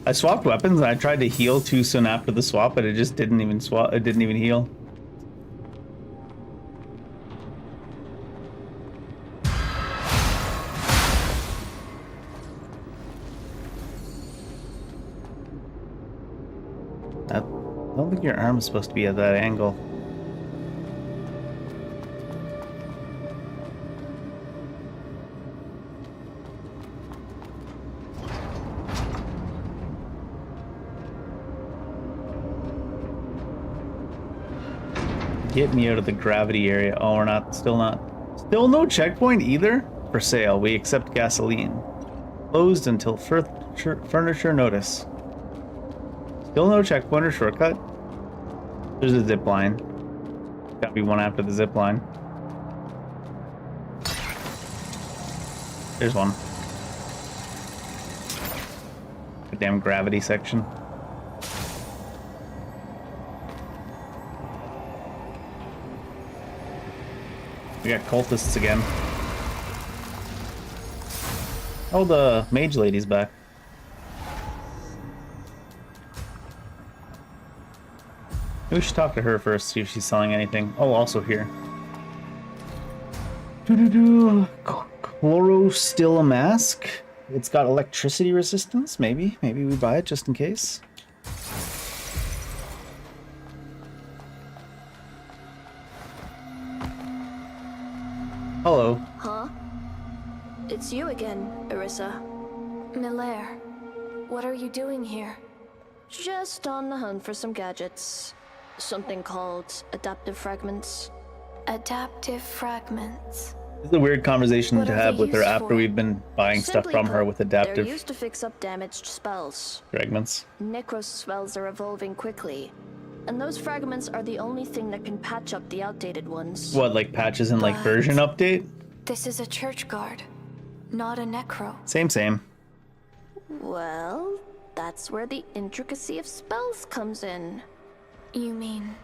I swapped weapons and I tried to heal too soon after the swap, but it just didn't even swap. It didn't even heal. I don't think your arm is supposed to be at that angle. Get me out of the gravity area. Oh, we're not. Still no checkpoint either? For sale. We accept gasoline. Closed until furniture notice. Still no checkpoint or shortcut? There's a zip line. Gotta be one after the zip line. There's one. The damn gravity section. We got cultists again. Oh, the mage lady's back. Maybe we should talk to her first, see if she's selling anything. Oh, also here. Chlorostilla mask. It's got electricity resistance. Maybe we buy it just in case. Hello. Huh? It's you again, Arissa. Miller, what are you doing here? Just on the hunt for some gadgets. Something called adaptive fragments. Adaptive fragments? This is a weird conversation to have with her after we've been buying stuff from her with They're adaptive used to fix up damaged spells. fragments. Necros spells are evolving quickly, and those fragments are the only thing that can patch up the outdated ones. What, like patches and like version update? This is a church guard, not a necro. Same. Well, that's where the intricacy of spells comes in. You mean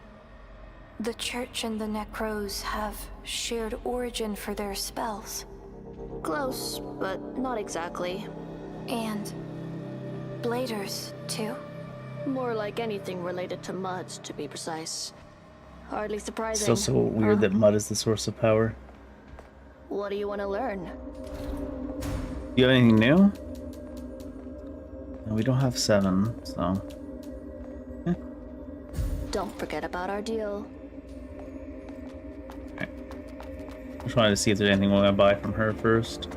the church and the necros have shared origin for their spells? Close, but not exactly. And bladers, too? More like anything related to mud, to be precise. Hardly surprising. Still so weird that mud is the source of power. What do you want to learn? You have anything new? No, we don't have 7, so. Don't forget about our deal. Okay. Just wanted to see if there's anything we want to buy from her first.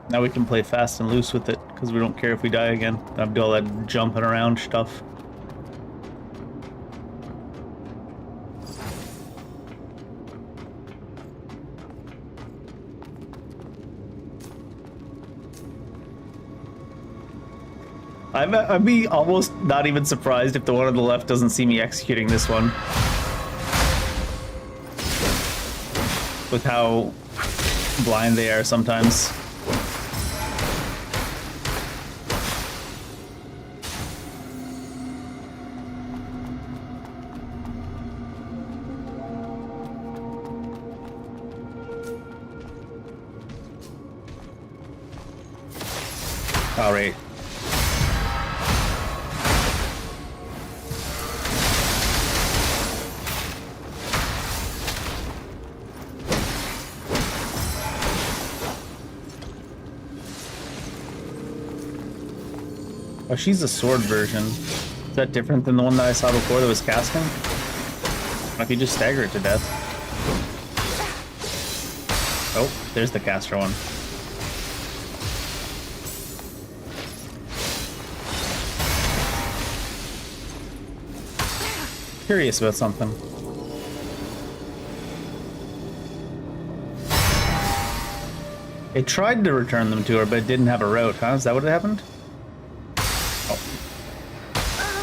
Now we can play fast and loose with it, because we don't care if we die again. I have to do all that jumping around stuff. I'd be almost not even surprised if the one on the left doesn't see me executing this one. With how blind they are sometimes. All right. Oh, she's a sword version. Is that different than the one that I saw before that was casting? What if you just stagger it to death? Oh, there's the caster one. Curious about something. It tried to return them to her, but it didn't have a route, huh? Is that what happened? Oh.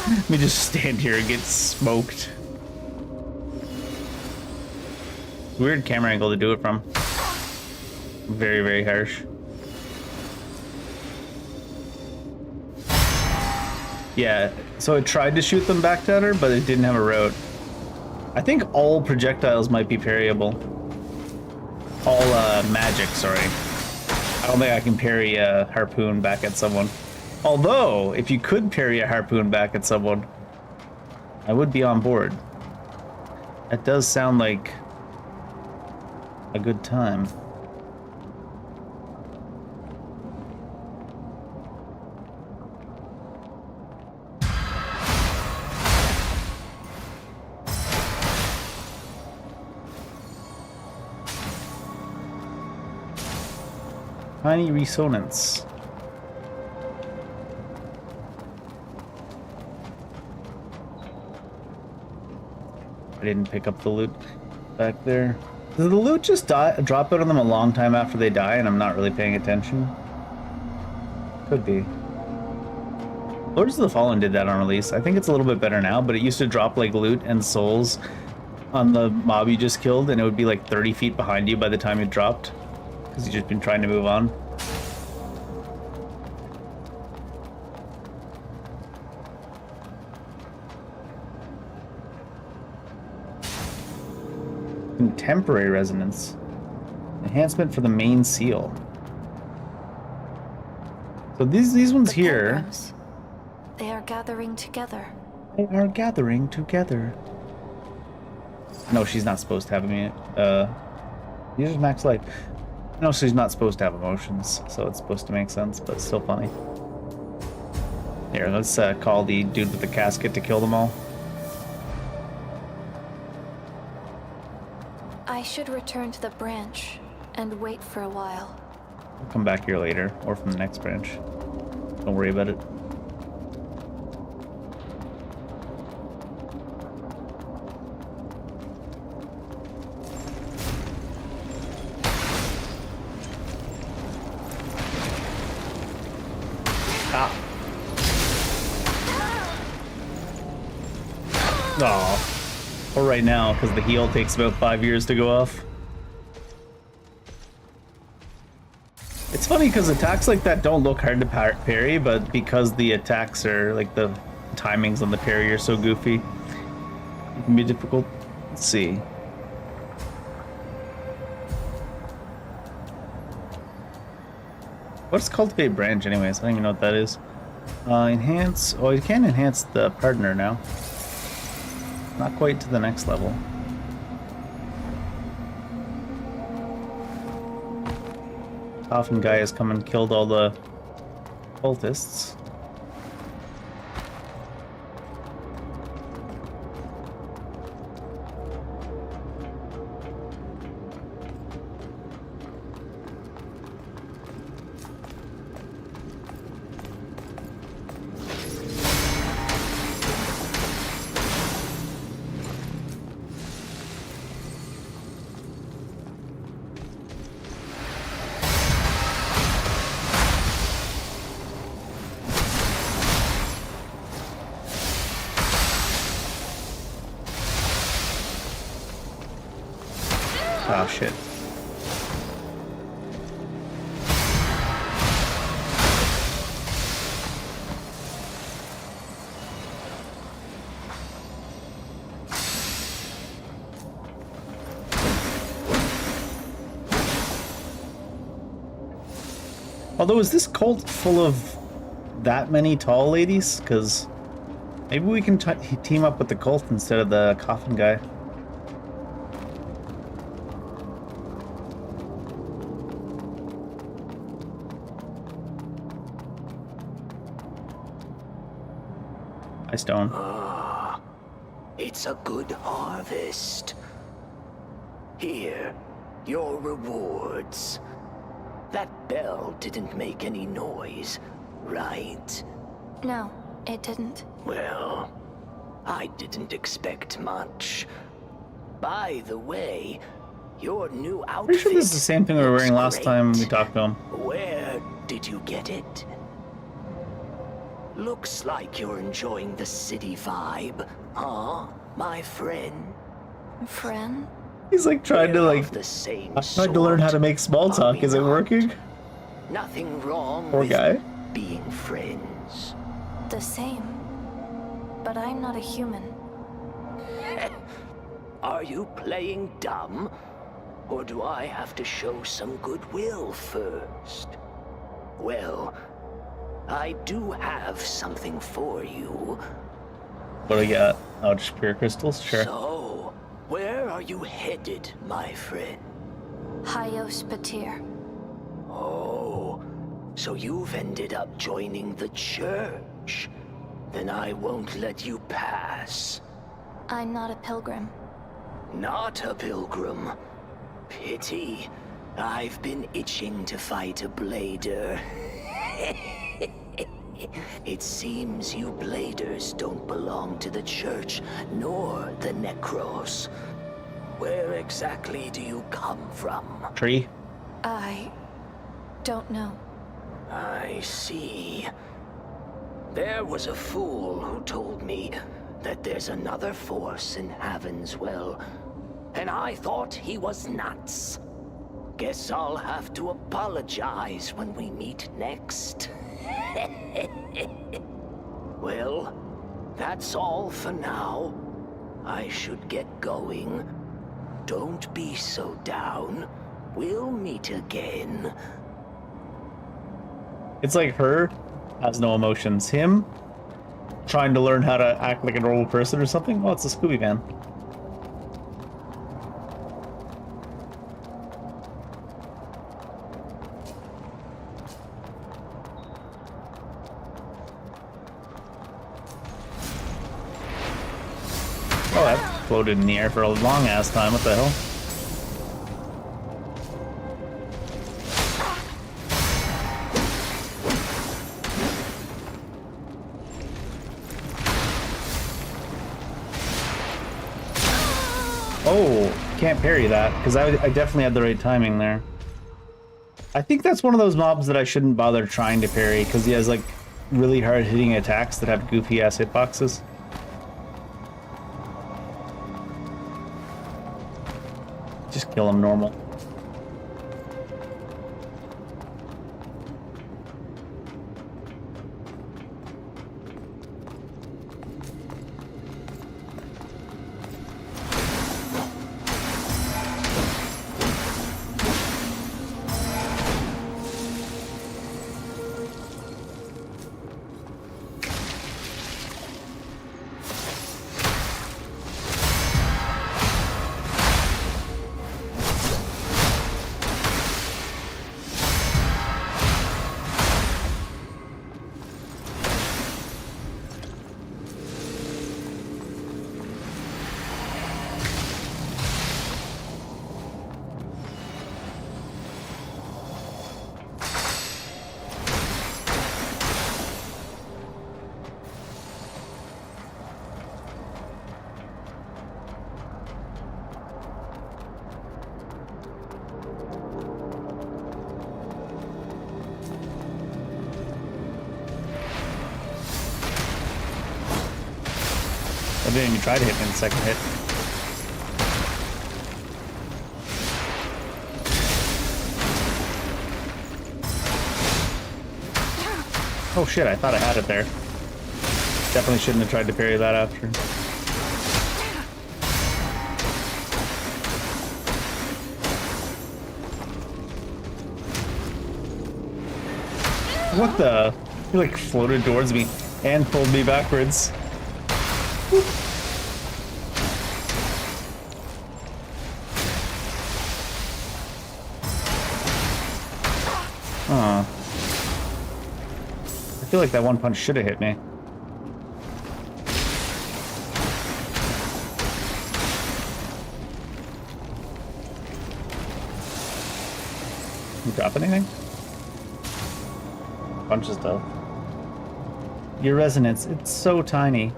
Let me just stand here and get smoked. Weird camera angle to do it from. Very, very harsh. Yeah, so it tried to shoot them back at her, but it didn't have a route. I think all projectiles might be parryable. All magic, sorry. I don't think I can parry a harpoon back at someone. Although, if you could parry a harpoon back at someone, I would be on board. That does sound like a good time. Tiny resonance. I didn't pick up the loot back there. Does the loot just drop out on them a long time after they die and I'm not really paying attention? Could be. Lords of the Fallen did that on release. I think it's a little bit better now, but it used to drop like loot and souls on the mob you just killed and it would be like 30 feet behind you by the time it dropped. Because you've just been trying to move on. Contemporary resonance. Enhancement for the main seal. So these ones here. Pilgrims, they are gathering together. They are gathering together. No, she's not supposed to have any. Use max life. No, she's not supposed to have emotions, so it's supposed to make sense, but it's still funny. Here, let's call the dude with the casket to kill them all. I should return to the branch and wait for a while. I'll come back here later, or from the next branch. Don't worry about it. Aw. Or right now, because the heal takes about 5 years to go off. It's funny because attacks like that don't look hard to parry, but because the attacks are, like the timings on the parry are so goofy, it can be difficult. Let's see. What's Cultivate Branch anyways? I don't even know what that is. Enhance. Oh, you can enhance the partner now. Not quite to the next level. Often guy has come and killed all the cultists. Oh shit. Although, is this cult full of that many tall ladies? Because maybe we can team up with the cult instead of the coffin guy. Hi, Stone. It's a good harvest. Here, your rewards. That bell didn't make any noise, right? No, it didn't. Well, I didn't expect much. By the way, your new outfit. Pretty sure this is the same thing we were wearing last time we talked to him. Where did you get it? Looks like you're enjoying the city vibe, huh, my friend? Friend? He's like trying to like. I'm trying to learn how to make small talk. Is it working? Nothing wrong Poor with guy. being friends. The same. But I'm not a human. Are you playing dumb? Or do I have to show some goodwill first? Well, I do have something for you. What do we got? Oh, just pure crystals? Sure. So, where are you headed, my friend? Hyos Patir. Oh, so you've ended up joining the church. Then I won't let you pass. I'm not a pilgrim. Not a pilgrim. Pity. I've been itching to fight a blader. It seems you bladers don't belong to the church, nor the Necros. Where exactly do you come from? Tree? I don't know. I see. There was a fool who told me that there's another force in Havenswell, and I thought he was nuts. Guess I'll have to apologize when we meet next. Well, that's all for now. I should get going. Don't be so down. We'll meet again. It's like her has no emotions. Him trying to learn how to act like a normal person or something. Oh, it's a Scooby Van. Oh, that floated in the air for a long ass time. What the hell? Oh, can't parry that, because I definitely had the right timing there. I think that's one of those mobs that I shouldn't bother trying to parry, because he has like really hard hitting attacks that have goofy ass hitboxes. Just kill him normal. I didn't even try to hit me in the second hit. Oh shit, I thought I had it there. Definitely shouldn't have tried to parry that after. What the? He like floated towards me and pulled me backwards. Huh. I feel like that one punch should have hit me. You drop anything? Punches though. Your resonance, it's so tiny.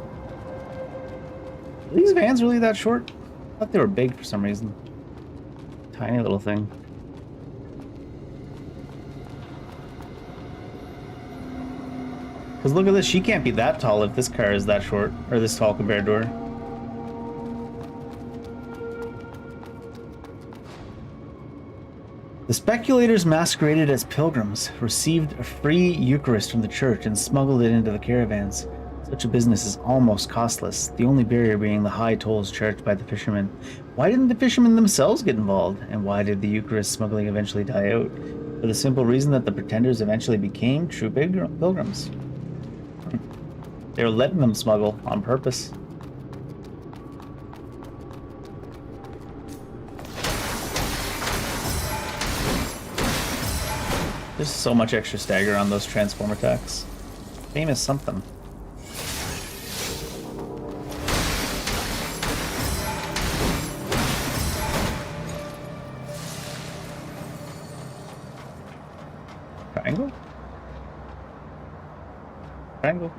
Are these vans really that short? I thought they were big for some reason. Tiny little thing. Because look at this, she can't be that tall if this car is that short, or this tall compared to her. The speculators masqueraded as pilgrims received a free Eucharist from the church and smuggled it into the caravans. Such a business is almost costless, the only barrier being the high tolls charged by the fishermen. Why didn't the fishermen themselves get involved? And why did the Eucharist smuggling eventually die out? For the simple reason that the pretenders eventually became true pilgrims. They were letting them smuggle on purpose. There's so much extra stagger on those transform attacks. Famous something. Triangle? Triangle?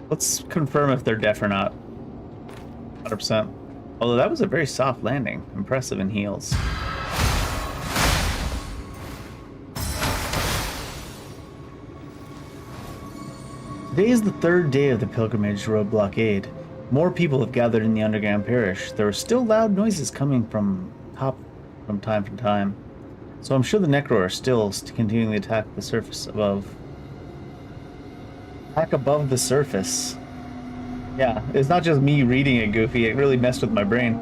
Let's confirm if they're deaf or not. 100%. Although that was a very soft landing. Impressive in heels. Today is the third day of the pilgrimage road blockade. More people have gathered in the underground parish. There are still loud noises coming from time to time. So I'm sure the Necro are still continuing to attack the surface above. Back above the surface. Yeah, it's not just me reading it, Goofy. It really messed with my brain.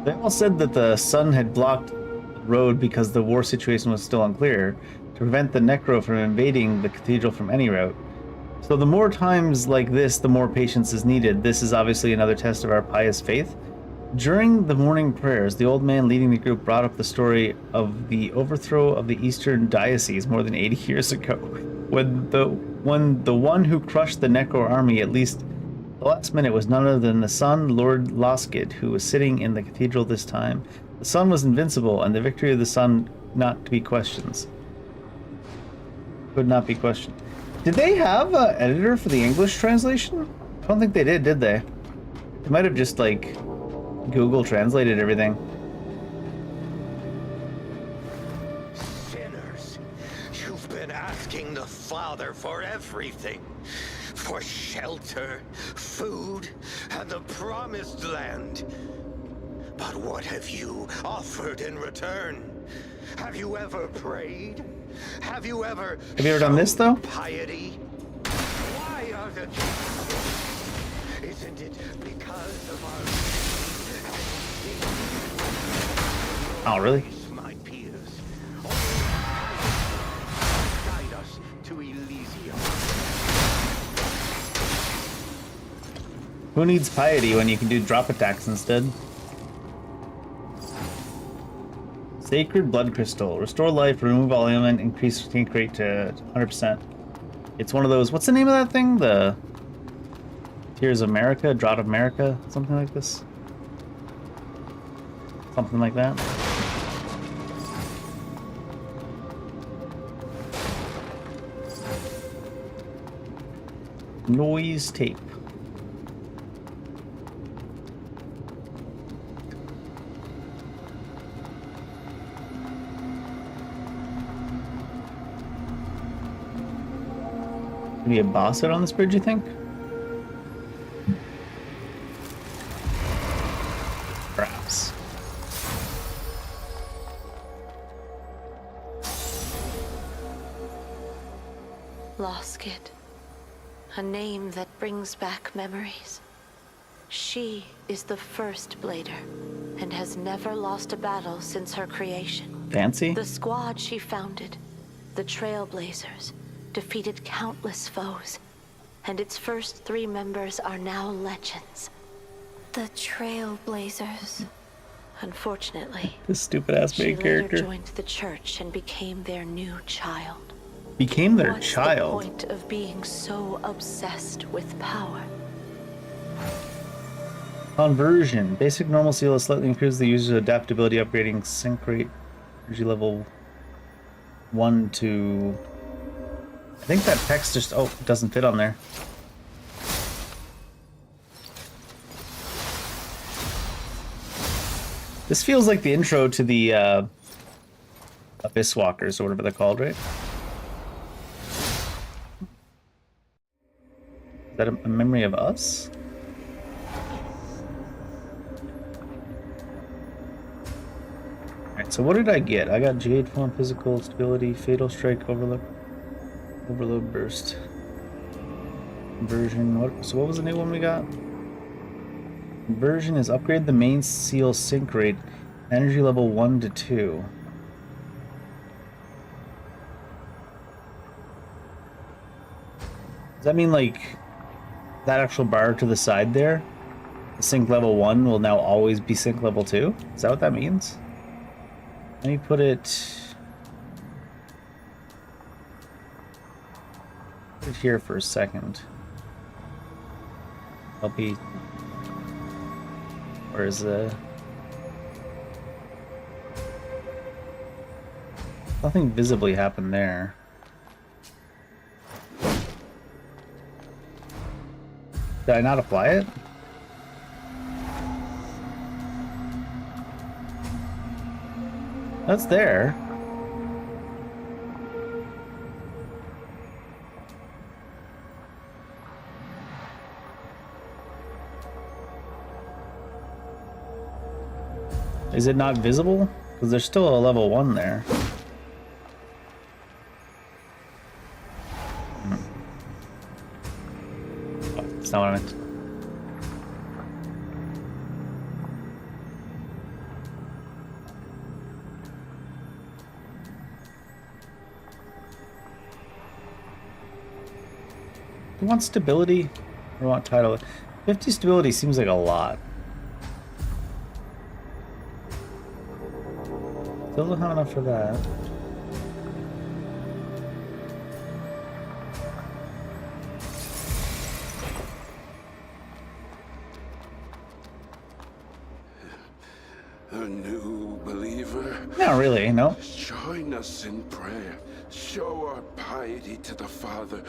They all said that the sun had blocked the road because the war situation was still unclear, to prevent the Necro from invading the cathedral from any route. So the more times like this, the more patience is needed. This is obviously another test of our pious faith. During the morning prayers, the old man leading the group brought up the story of the overthrow of the Eastern Diocese more than 80 years ago, when the one who crushed the Necro army, at least the last minute, was none other than the sun, Lord Loskid, who was sitting in the cathedral this time. The sun was invincible, and the victory of the sun not to be questioned. Could not be questioned. Did they have an editor for the English translation? I don't think they did they? They might have just, like, Google translated everything. Sinners, you've been asking the Father for everything. For shelter, food, and the promised land. But what have you offered in return? Have you ever prayed? Have you ever done this though? Piety? Why are the Isn't it because of our Oh, really? my peers? Guide us to Elysium. Who needs piety when you can do drop attacks instead? Sacred Blood Crystal. Restore life, remove all ailment, increase tank rate to 100%. It's one of those... What's the name of that thing? The... Tears of America? Draught of America? Something like this? Something like that? Noise tape. Be a boss out on this bridge, you think? Perhaps. Loskit. A name that brings back memories. She is the first Blader, and has never lost a battle since her creation. Fancy? The squad she founded, the Trailblazers, defeated countless foes, and its first 3 members are now legends. The Trailblazers. Unfortunately, This stupid ass she main later character. joined the church and became their new child. Became their What's child. the point of being so obsessed with power? Conversion. Basic normal seal slightly improves the user's adaptability, upgrading sync rate energy level 1 to... I think that text just... Oh, it doesn't fit on there. This feels like the intro to the Abyss Walkers, or whatever they're called, right? Is that a memory of us? Alright, so what did I get? I got Jade Form, Physical Stability, Fatal Strike, Overload Burst. Conversion. So what was the new one we got? Conversion is upgrade the main seal sync rate, energy level 1 to 2. Does that mean like that actual bar to the side there? The sync level 1 will now always be sync level 2? Is that what that means? Let me put it here for a second. I'll be... Where's the... Nothing visibly happened there. Did I not apply it? That's there. Is it not visible? Because there's still a level 1 there. Oh, that's not what I meant. Do you want stability? Or do you want title? 50 stability seems like a lot. Still don't have enough for that. A new believer? Not really, no. Join us in prayer. Show our piety to the Father,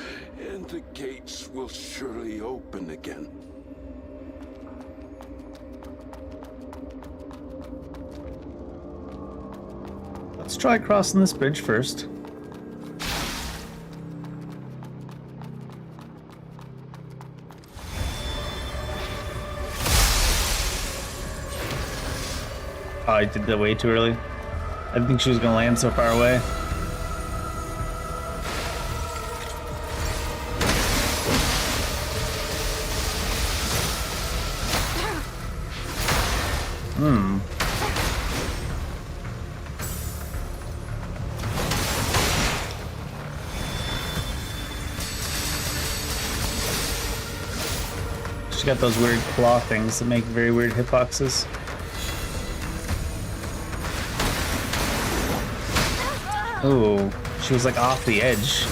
and the gates will surely open again. Let's try crossing this bridge first. Oh, I did that way too early. I didn't think she was gonna land so far away. She's got those weird claw things that make very weird hitboxes. Ooh, she was like off the edge.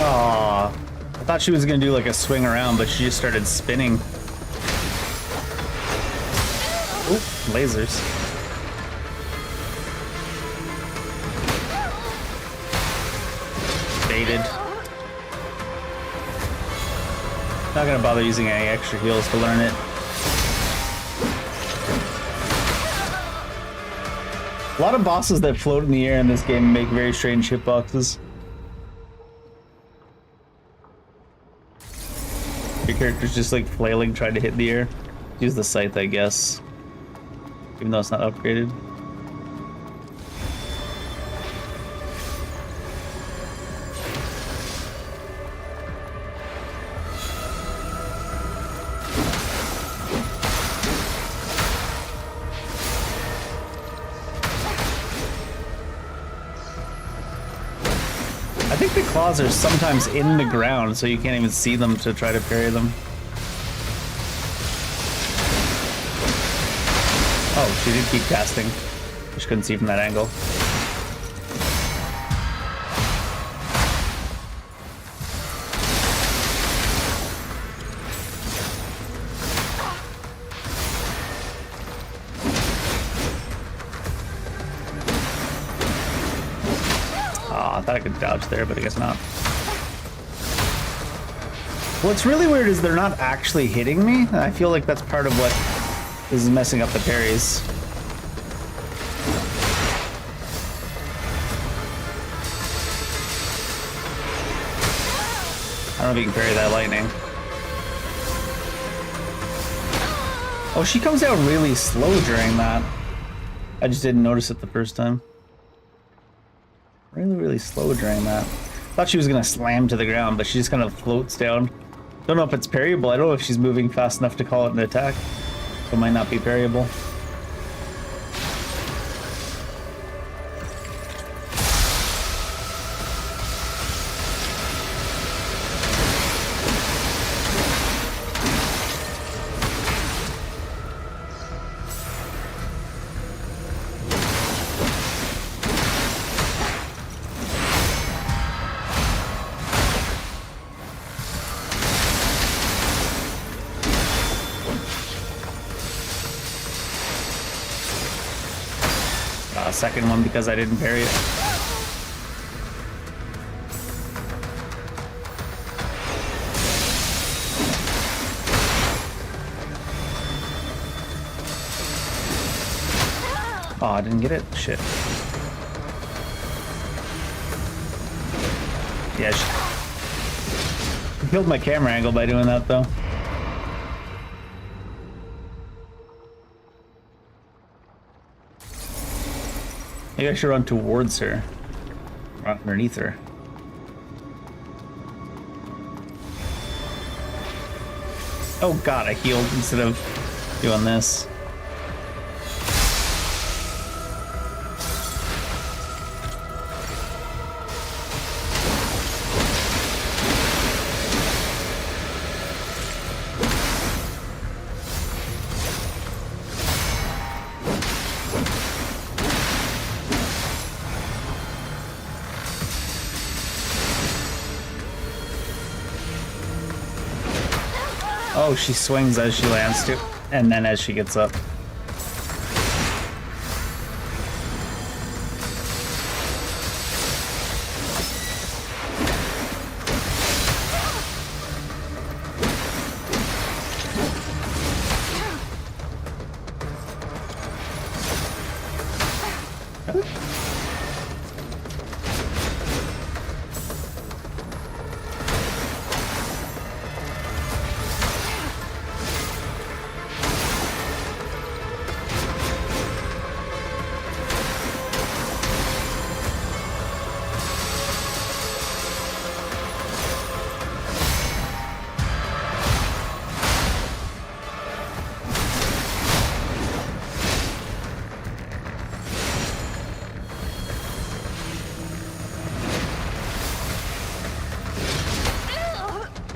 Aw, I thought she was gonna do like a swing around, but she just started spinning. lasers. Baited. Not gonna bother using any extra heals to learn it. A lot of bosses that float in the air in this game make very strange hitboxes. Your character's just like flailing, trying to hit the air. Use the scythe, I guess. Even though it's not upgraded. I think the claws are sometimes in the ground, so you can't even see them to try to parry them. Oh, she did keep casting. Just couldn't see from that angle. I thought I could dodge there, but I guess not. What's really weird is they're not actually hitting me. I feel like that's part of what is messing up the parries. I don't know if you can parry that lightning. Oh, she comes out really slow during that. I just didn't notice it the first time. Really slow during that. Thought she was gonna slam to the ground, but she just kind of floats down. Don't know if it's parryable. I don't know if she's moving fast enough to call it an attack. So it might not be parryable. Second one because I didn't parry it. Oh, I didn't get it? Shit. Yeah, she killed my camera angle by doing that though. Maybe I should run towards her. Run underneath her. Oh god, I healed instead of doing this. Oh, she swings as she lands too, and then as she gets up.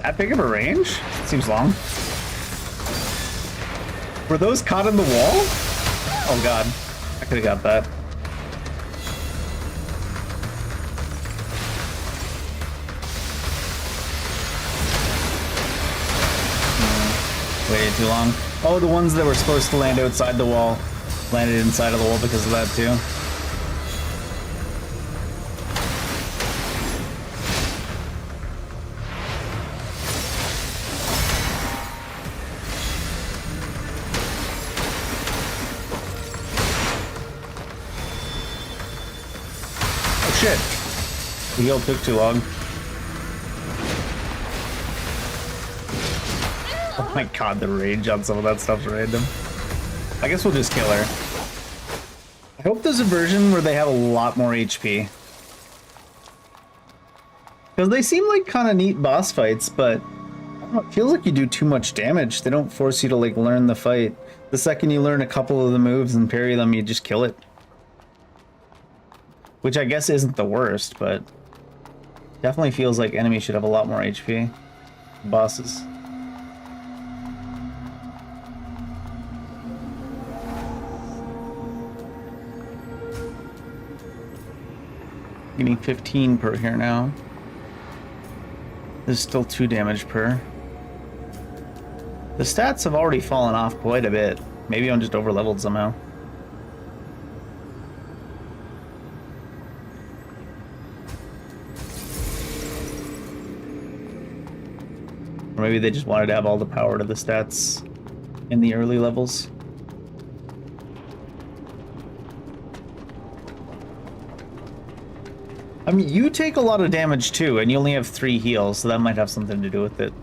That big of a range? Seems long. Were those caught in the wall? Oh god, I could have got that. Waited too long. Oh, the ones that were supposed to land outside the wall Landed inside of the wall because of that too. Oh shit! The heal took too long. Oh my god, the range on some of that stuff's random. I guess we'll just kill her. I hope there's a version where they have a lot more HP. Because they seem like kind of neat boss fights, but I don't know, it feels like you do too much damage. They don't force you to like learn the fight. The second you learn a couple of the moves and parry them, you just kill it. Which I guess isn't the worst, but definitely feels like enemies should have a lot more HP. Bosses. Getting 15 per here now. There's still 2 damage per. The stats have already fallen off quite a bit. Maybe I'm just over-leveled somehow. Or maybe they just wanted to have all the power to the stats in the early levels. I mean, you take a lot of damage too, and you only have 3 heals, so that might have something to do with it.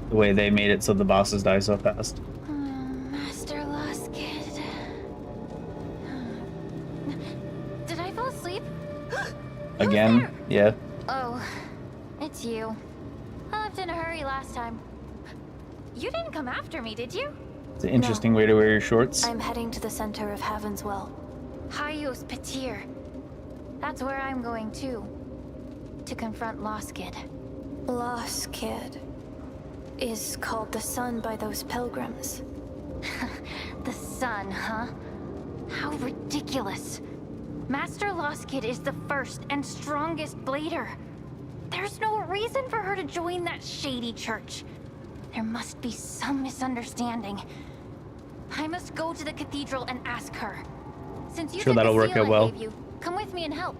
The way they made it so the bosses die so fast. Master Lost Kid. Did I fall asleep? Again? Yeah. Oh, it's you. I left in a hurry last time. You didn't come after me, did you? It's an interesting way to wear your shorts. I'm heading to the center of Heaven's Well. Hyos Petir. That's where I'm going too. To confront Lost Kid. Lost Kid is called the Sun by those pilgrims. The Sun, huh? How ridiculous. Master Lost Kid is the first and strongest blader. There's no reason for her to join that shady church. There must be some misunderstanding. I must go to the cathedral and ask her. Since you Sure, took that'll the work seal out I well. gave you, come with me and help.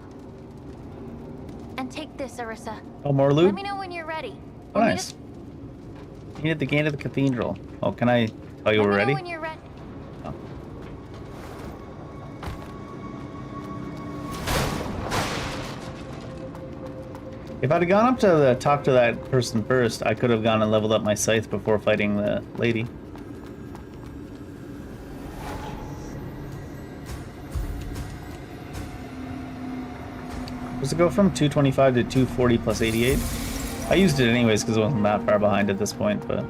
And take this, Arissa. Oh, more loot? Let me know when you're ready. Oh, nice. You need the gate of the cathedral. Oh, can I tell you we're ready? When you're ready. Oh. If I'd have gone up to talk to that person first, I could have gone and leveled up my scythe before fighting the lady. Does it go from 225 to 240 plus 88? I used it anyways because it wasn't that far behind at this point, but...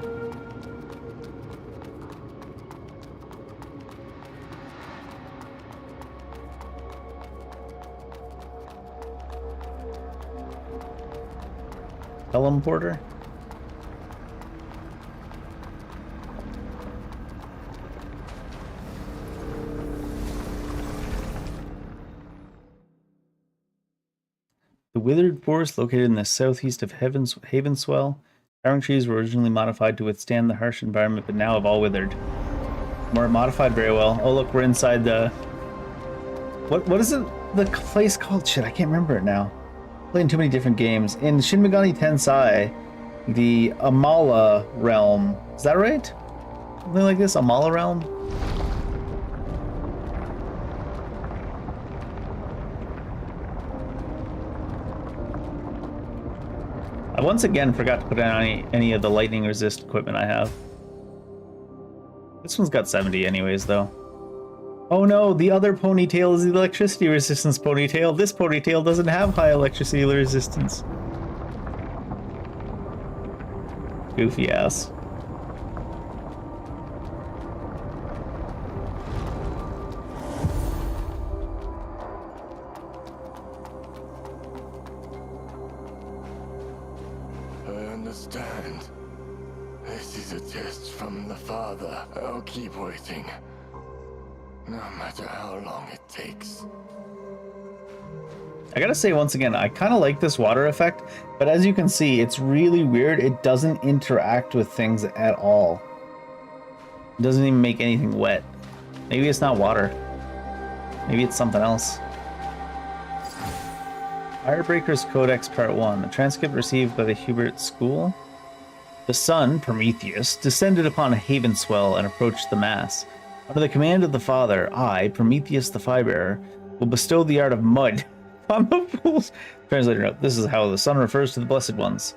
Teleporter? The withered forest located in the southeast of Havenswell. Towering trees were originally modified to withstand the harsh environment, but now have all withered. More modified very well. Oh look, we're inside the... What is it? The place called? Shit, I can't remember it now. Playing too many different games. In Shin Megami Tensei, the Amala realm. Is that right? Something like this? Amala realm? I once again forgot to put in any of the lightning resist equipment I have. This one's got 70 anyways, though. Oh no, the other ponytail is the electricity resistance ponytail. This ponytail doesn't have high electricity resistance. Goofy ass. I understand. This is a test from the Father. I'll keep waiting. No matter how long it takes. I gotta say once again, I kind of like this water effect, but as you can see, it's really weird. It doesn't interact with things at all. It doesn't even make anything wet. Maybe it's not water. Maybe it's something else. Firebreaker's Codex Part 1. The transcript received by the Hubert School. The sun, Prometheus, descended upon a haven swell and approached the mass. Under the command of the Father, I, Prometheus the Firebearer, will bestow the art of mud on the fools. Translator note, this is how the sun refers to the Blessed Ones.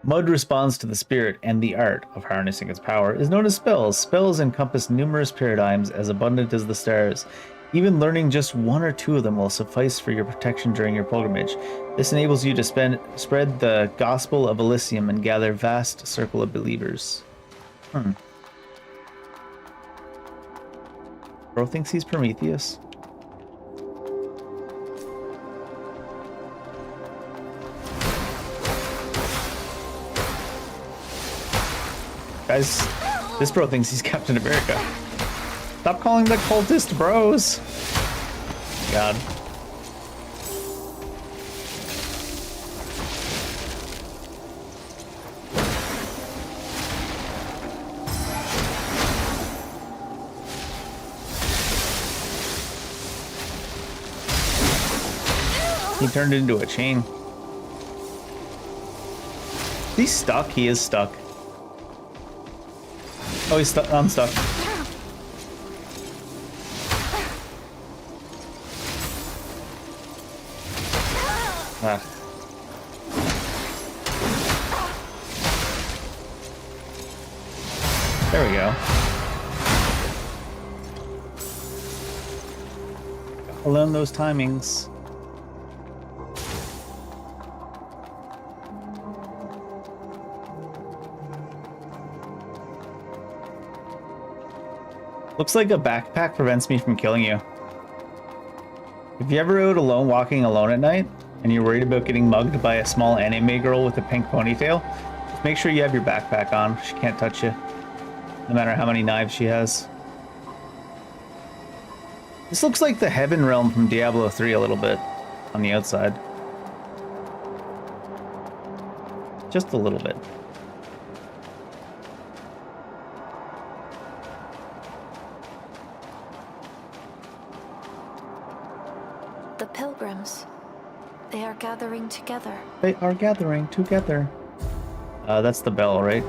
Mud responds to the spirit, and the art of harnessing its power is known as spells. Spells encompass numerous paradigms as abundant as the stars. Even learning just one or two of them will suffice for your protection during your pilgrimage. This enables you to spread the gospel of Elysium and gather vast circle of believers. Bro thinks he's Prometheus. Guys, this bro thinks he's Captain America. Stop calling the cultist bros. God. He turned into a chain. He's stuck. He is stuck. Oh, he's stuck. Unstuck. Ah. There we go. Gotta learn those timings. Looks like a backpack prevents me from killing you. If you ever out alone, walking alone at night, and you're worried about getting mugged by a small anime girl with a pink ponytail, just make sure you have your backpack on. She can't touch you, no matter how many knives she has. This looks like the Heaven Realm from Diablo 3 a little bit on the outside. Just a little bit. The pilgrims. They are gathering together. They are gathering together. That's the bell, right?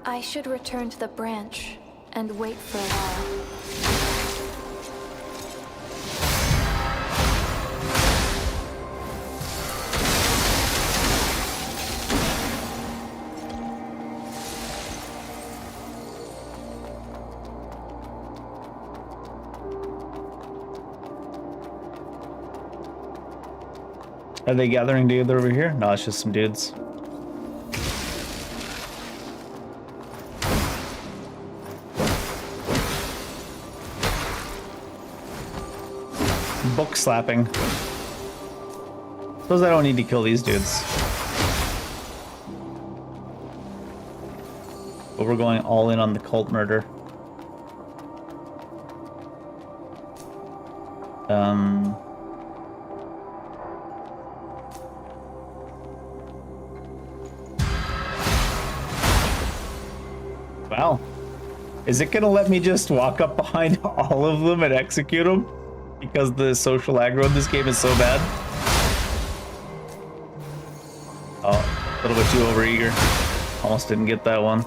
I should return to the branch and wait for a while. Are they gathering together over here? No, it's just some dudes. Book slapping. Suppose I don't need to kill these dudes. But we're going all in on the cult murder. Wow. Is it gonna let me just walk up behind all of them and execute them? Because the social aggro in this game is so bad? Oh, a little bit too overeager. Almost didn't get that one.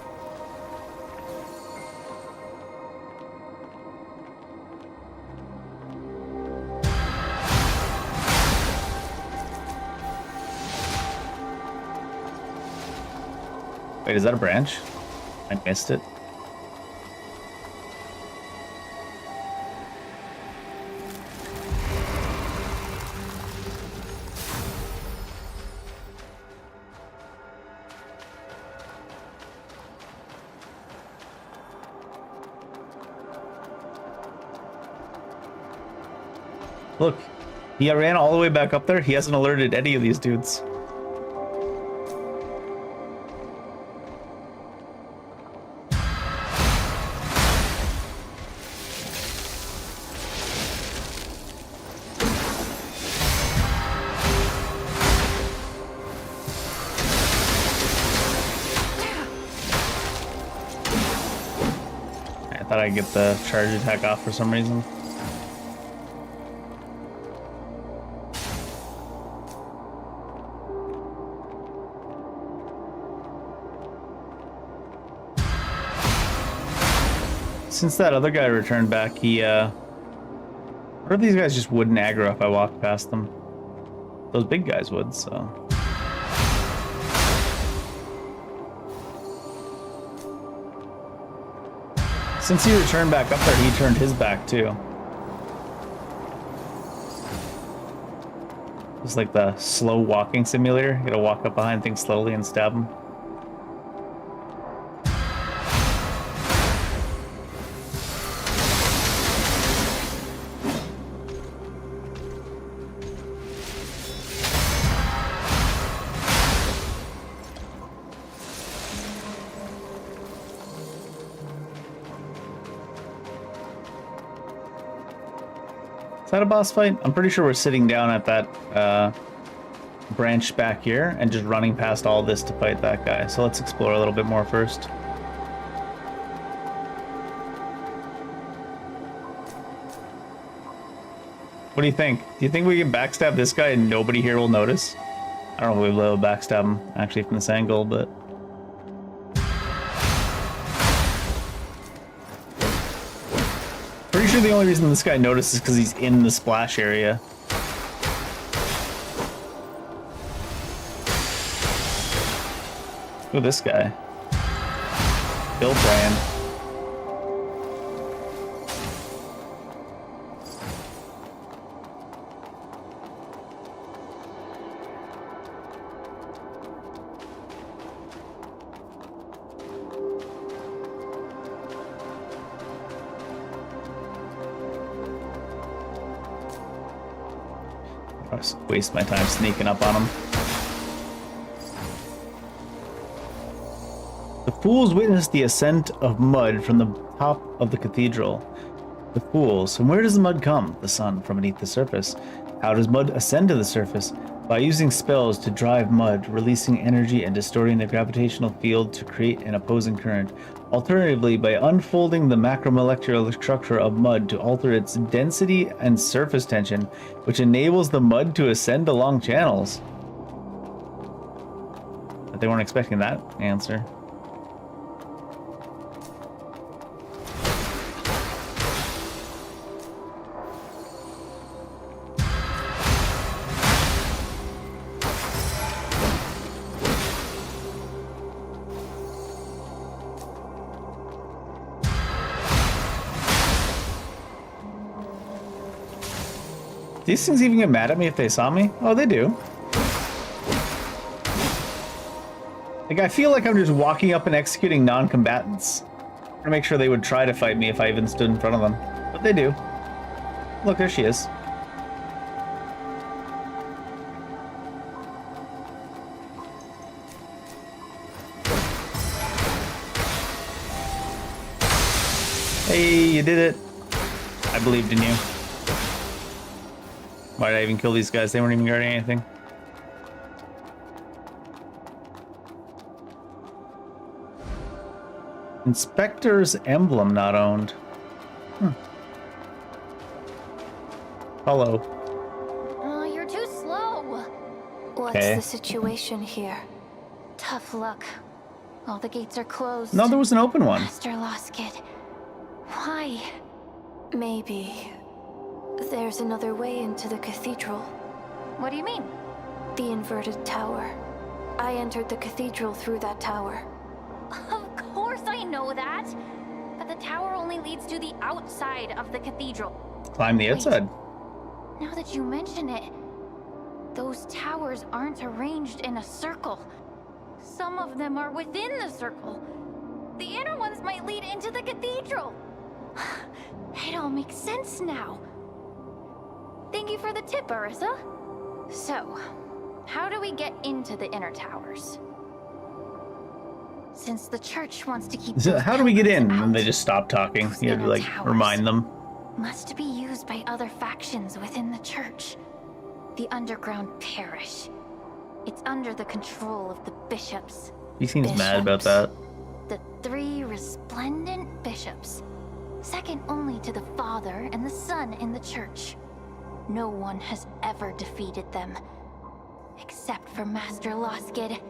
Wait, is that a branch? I missed it. Look, he ran all the way back up there. He hasn't alerted any of these dudes. Thought I'd get the charge attack off for some reason. Since that other guy returned back, he, or these guys just wouldn't aggro if I walked past them. Those big guys would, so. Since he returned back up there, he turned his back too. It's like the slow walking simulator. You gotta walk up behind things slowly and stab them. Is that a boss fight? I'm pretty sure we're sitting down at that branch back here and just running past all this to fight that guy. So let's explore a little bit more first. What do you think? Do you think we can backstab this guy and nobody here will notice? I don't know if we'll be able to backstab him actually from this angle, but... Pretty sure the only reason this guy notices is because he's in the splash area. Look at this guy. Bill Bryan. Waste my time sneaking up on him. The fools witnessed the ascent of mud from the top of the cathedral. The fools. From where does the mud come? The sun, from beneath the surface. How does mud ascend to the surface? By using spells to drive mud, releasing energy and distorting the gravitational field to create an opposing current. Alternatively, by unfolding the macromolecular structure of mud to alter its density and surface tension, which enables the mud to ascend along channels. But they weren't expecting that answer. These things even get mad at me if they saw me? Oh, they do. Like, I feel like I'm just walking up and executing non-combatants. I'm gonna make sure they would try to fight me if I even stood in front of them. But they do. Look, there she is. Hey, you did it. I believed in you. Why did I even kill these guys? They weren't even guarding anything. Inspector's emblem not owned. Hello. Oh, you're too slow. What's the situation here? Tough luck. All the gates are closed. No, there was an open one. Master lost it. Why? Maybe there's another way into the cathedral. What do you mean? The inverted tower. I entered the cathedral through that tower. Of course I know that! But the tower only leads to the outside of the cathedral. Climb the outside. Now that you mention it, those towers aren't arranged in a circle. Some of them are within the circle. The inner ones might lead into the cathedral. It all makes sense now. Thank you for the tip, Arissa. So, how do we get into the inner towers? Since the church wants to keep... So how do we get in? And they just stop talking. You have to, like, remind them. Must be used by other factions within the church. The underground parish. It's under the control of the bishops. He seems mad about that. The 3 resplendent bishops. second only to the Father and the Son in the Church. No one has ever defeated them, except for Master Loskid.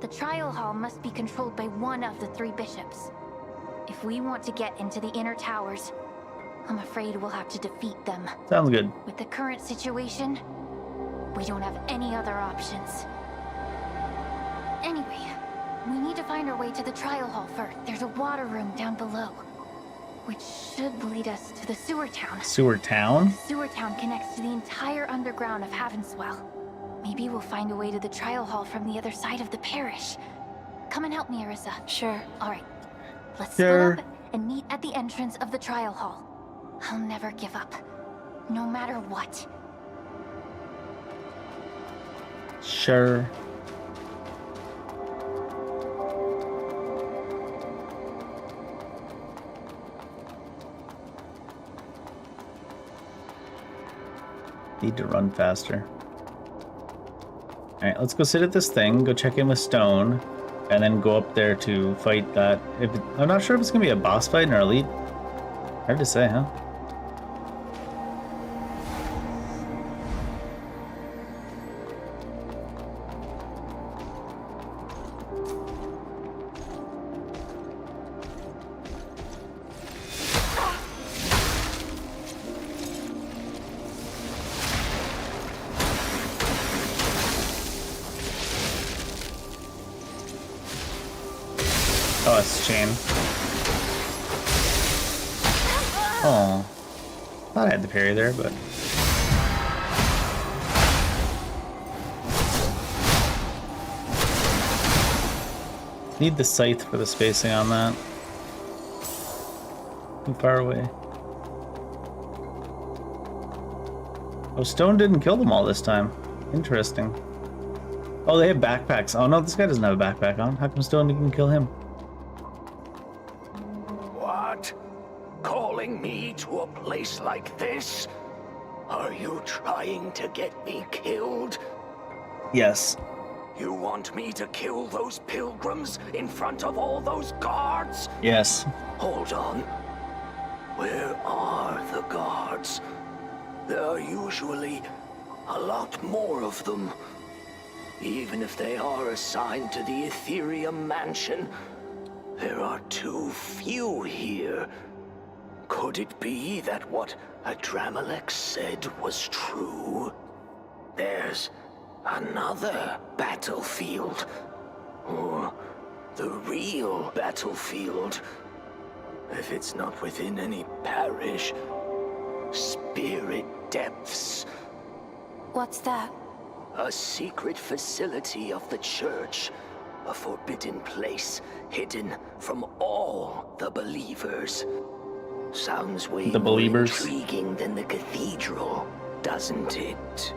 The trial hall must be controlled by one of the 3 bishops. If we want to get into the inner towers, I'm afraid we'll have to defeat them. Sounds good. With the current situation, we don't have any other options. Anyway, we need to find our way to the trial hall first. There's a water room down below, which should lead us to the sewer town. Sewer town? Sewer town connects to the entire underground of Havenswell. Maybe we'll find a way to the trial hall from the other side of the parish. Come and help me, Arissa. Sure. All right. Let's Sure. split up and meet at the entrance of the trial hall. I'll never give up, no matter what. Sure. Need to run faster. Alright, let's go sit at this thing, go check in with Stone, and then go up there to fight that. I'm not sure if it's gonna be a boss fight or elite. Hard to say, huh? Oh, it's chain. Oh. Thought I had the parry there, but... Need the scythe for the spacing on that. Too far away. Oh, Stone didn't kill them all this time. Interesting. Oh, they have backpacks. Oh no, this guy doesn't have a backpack on. How come Stone didn't kill him? What? Calling me to a place like this? Are you trying to get me killed? Yes. You want me to kill those pilgrims in front of all those guards? Yes. Hold on. Where are the guards? There are usually a lot more of them. Even if they are assigned to the Ethereum Mansion, there are too few here. Could it be that what Adramelech said was true? There's another battlefield. Or the real battlefield. If it's not within any parish. Spirit Depths. What's that? A secret facility of the church. A forbidden place, hidden from all the believers. Sounds way more intriguing than the cathedral, doesn't it?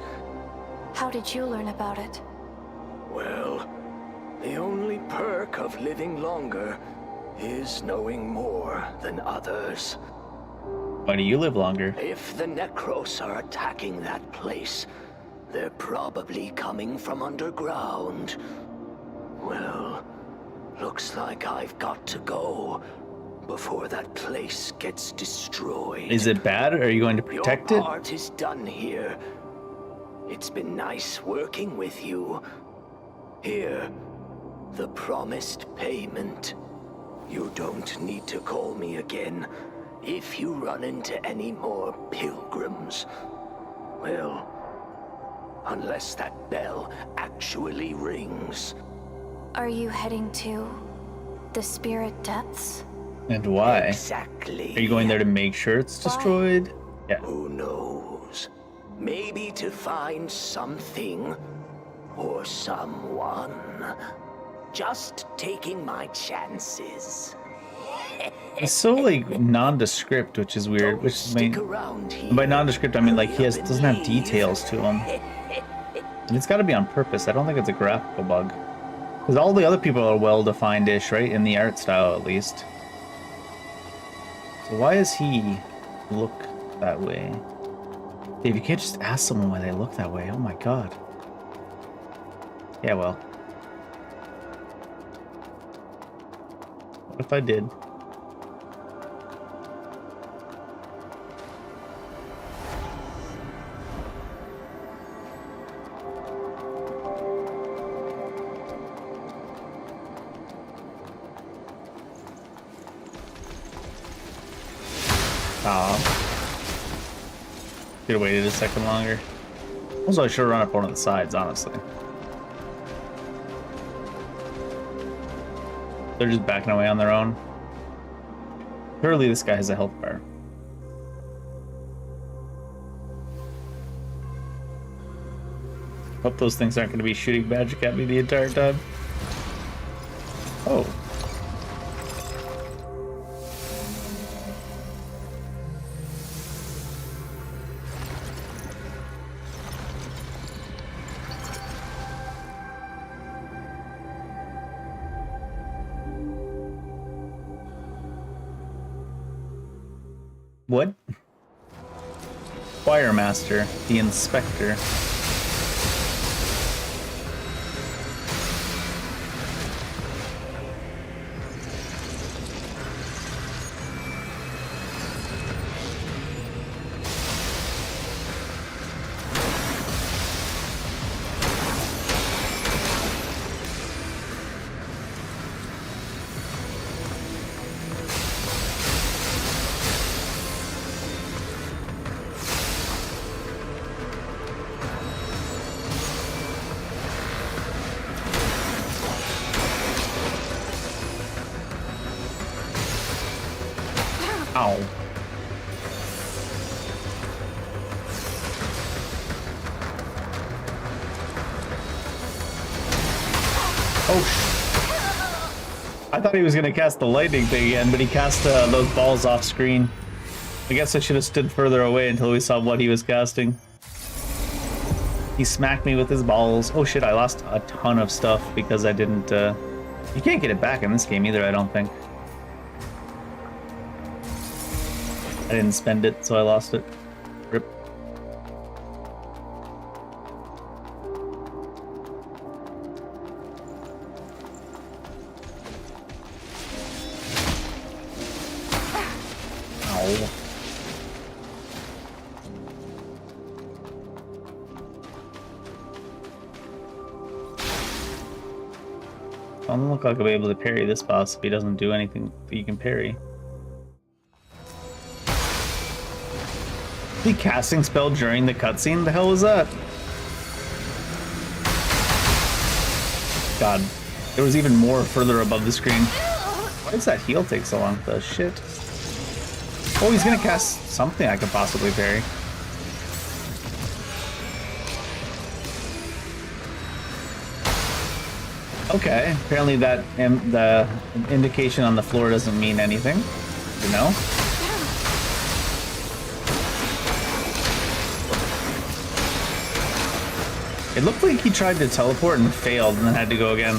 How did you learn about it? Well, the only perk of living longer is knowing more than others. Why do you live longer? If the Necros are attacking that place, they're probably coming from underground. Well, looks like I've got to go before that place gets destroyed. Is it bad, or are you going to protect it? Your part is done here. It's been nice working with you. Here, the promised payment. You don't need to call me again if you run into any more pilgrims. Well, unless that bell actually rings. Are you heading to the Spirit Depths? And why? Exactly. Are you going there to make sure it's destroyed? Yeah. Who knows? Maybe to find something or someone. Just taking my chances. It's so like nondescript, which is weird. Which is by nondescript, I mean like he doesn't have details to him, and it's got to be on purpose. I don't think it's a graphical bug, because all the other people are well defined-ish, right, in the art style at least. So why does he look that way? Dave, you can't just ask someone why they look that way. Oh my god. Yeah, well. What if I did? Aw. Could have waited a second longer. Also, I should have run up one of the sides, honestly. They're just backing away on their own. Surely this guy has a health bar. Hope those things aren't going to be shooting magic at me the entire time. Oh. What? Choir Master, the Inspector. Ow. Oh, I thought he was gonna cast the lightning thing again, but he cast those balls off screen. I guess I should have stood further away until we saw what he was casting. He smacked me with his balls. Oh shit, I lost a ton of stuff because I didn't, you can't get it back in this game either, I don't think. I didn't spend it, so I lost it. Rip. Ow. Doesn't look like I'll be able to parry this boss if he doesn't do anything that you can parry. The casting spell during the cutscene? The hell was that? God, there was even more further above the screen. Why does that heal take so long? The shit. Oh, he's gonna cast something I could possibly parry. Okay, apparently that the indication on the floor doesn't mean anything. You know? It looked like he tried to teleport and failed and then had to go again.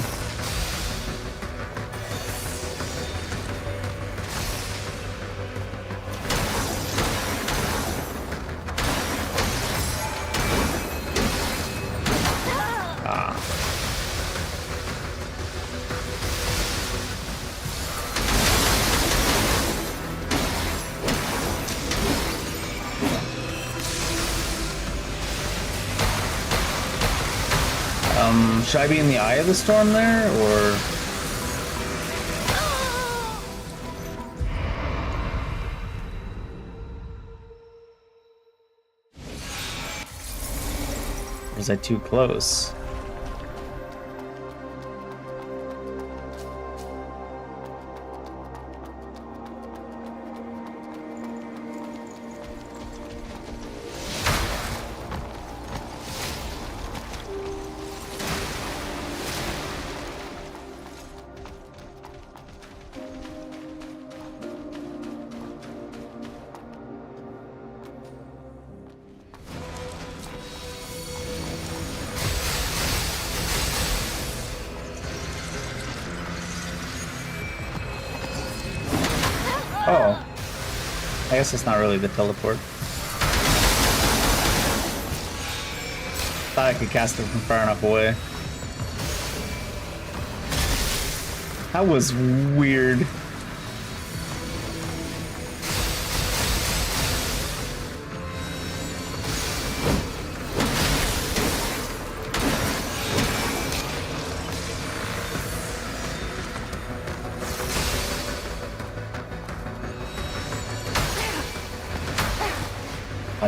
Should I be in the eye of the storm there, or...? Was I too close? Oh. I guess it's not really the teleport. Thought I could cast it from far enough away. That was weird.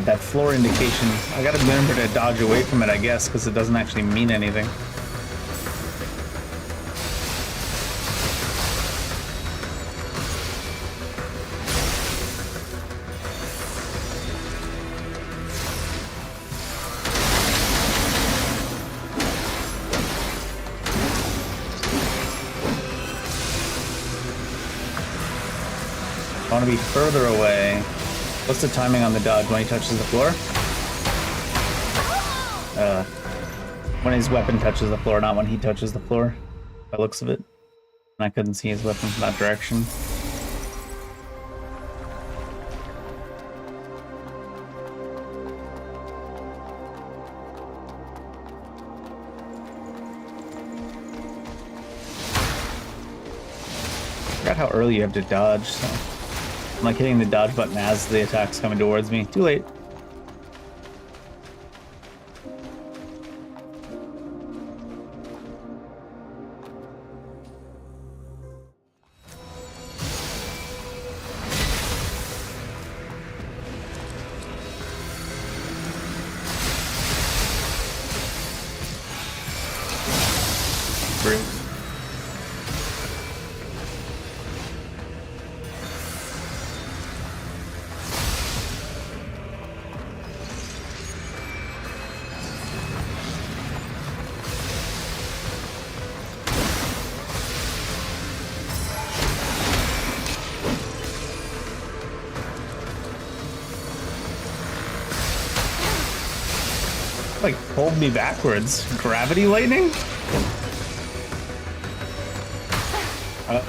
That floor indication. I gotta remember to dodge away from it, I guess, because it doesn't actually mean anything. I want to be further away. What's the timing on the dodge when he touches the floor? When his weapon touches the floor, not when he touches the floor. By the looks of it. And I couldn't see his weapon from that direction. I forgot how early you have to dodge, so I'm like hitting the dodge button as the attack's coming towards me. Too late. Great. Like pulled me backwards. Gravity lightning? I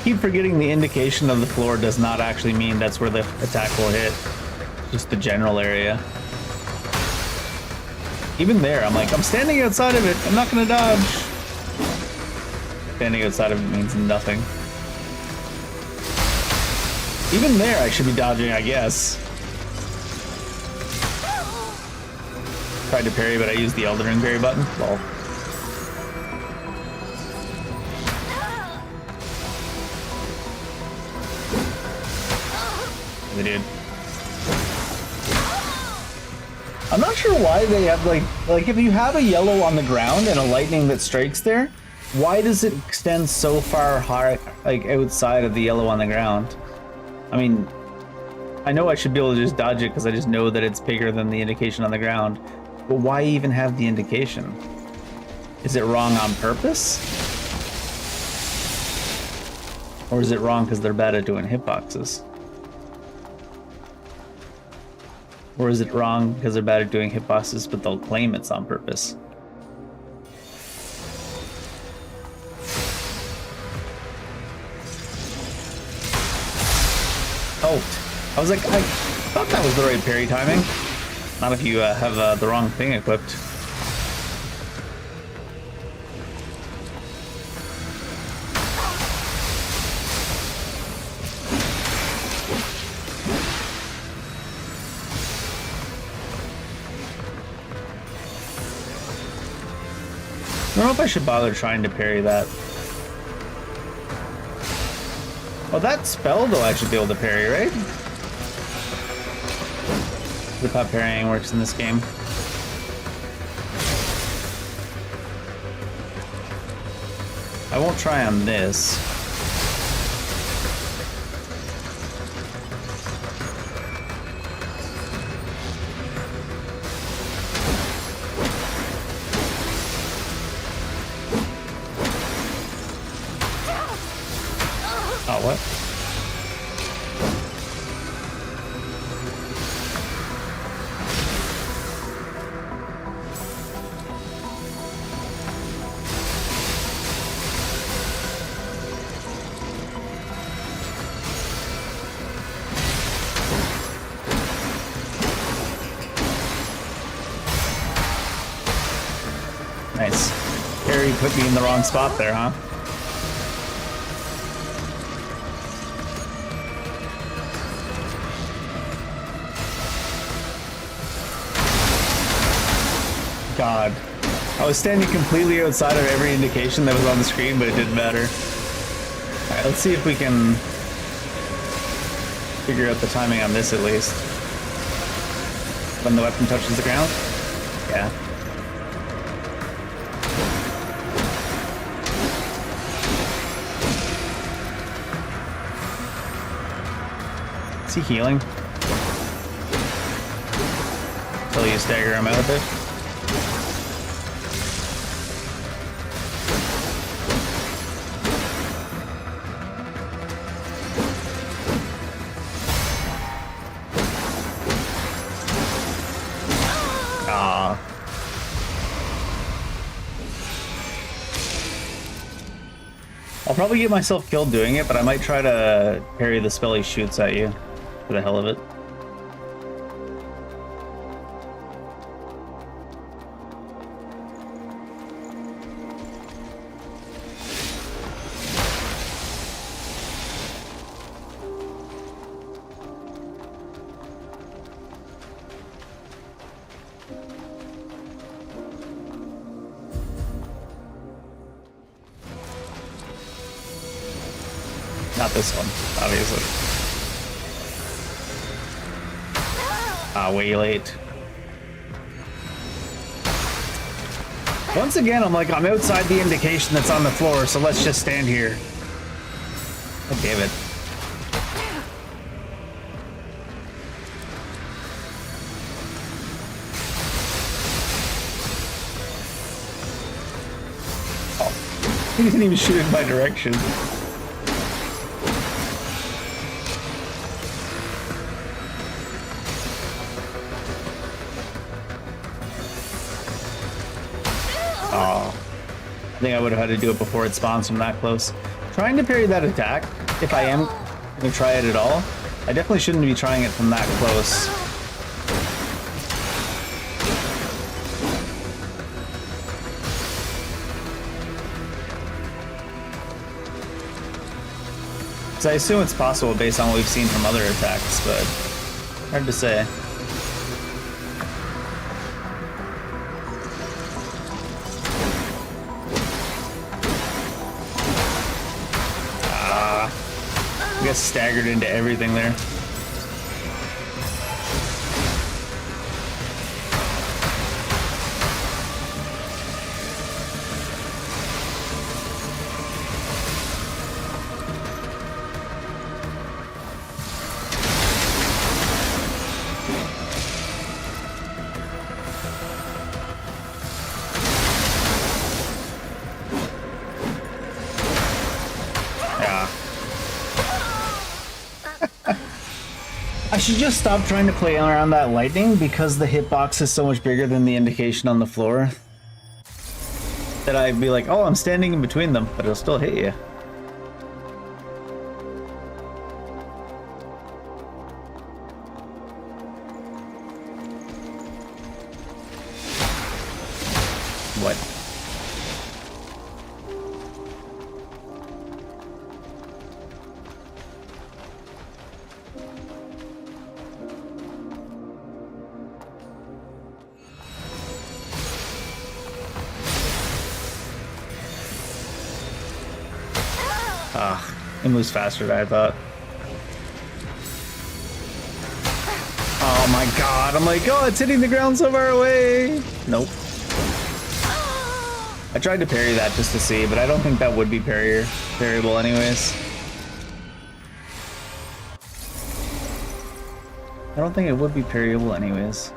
keep forgetting the indication of the floor does not actually mean that's where the attack will hit. Just the general area. Even there, I'm like, I'm standing outside of it. I'm not gonna dodge. Standing outside of it means nothing. Even there, I should be dodging, I guess. Tried to parry, but I used the Elden Ring parry button. Lol. They did. I'm not sure why they have like if you have a yellow on the ground and a lightning that strikes there, why does it extend so far high, like outside of the yellow on the ground? I mean, I know I should be able to just dodge it because I just know that it's bigger than the indication on the ground. But why even have the indication? Is it wrong on purpose? Or is it wrong because they're bad at doing hitboxes? Or is it wrong because they're bad at doing hitboxes but they'll claim it's on purpose? Oh, I was like, I thought that was the right parry timing. Not if you have the wrong thing equipped. I don't know if I should bother trying to parry that. Oh, that spell though I should be able to parry, right? Look how parrying works in this game. I won't try on this. Oh, what? Nice. Harry put me in the wrong spot there, huh? God. I was standing completely outside of every indication that was on the screen, but it didn't matter. Alright, let's see if we can figure out the timing on this at least. when the weapon touches the ground? Yeah. Is he healing? Until you stagger him out of it? I'll probably get myself killed doing it, but I might try to parry the spell he shoots at you for the hell of it. Not this one, obviously. Way late. Once again, I'm outside the indication that's on the floor, so let's just stand here. God damn it. Oh, he didn't even shoot in my direction. I think I would have had to do it before it spawns from that close. Trying to parry that attack, if I am going to try it at all, I definitely shouldn't be trying it from that close. So I assume it's possible based on what we've seen from other attacks, but hard to say. I guess staggered into everything there. I should just stop trying to play around that lightning because the hitbox is so much bigger than the indication on the floor. That I'd be like, oh, I'm standing in between them, but it'll still hit you. What? It moves faster than I thought. Oh my god, I'm like, oh, it's hitting the ground so far away. Nope. I tried to parry that just to see, but I don't think that would be parryable anyways. I don't think it would be parryable anyways.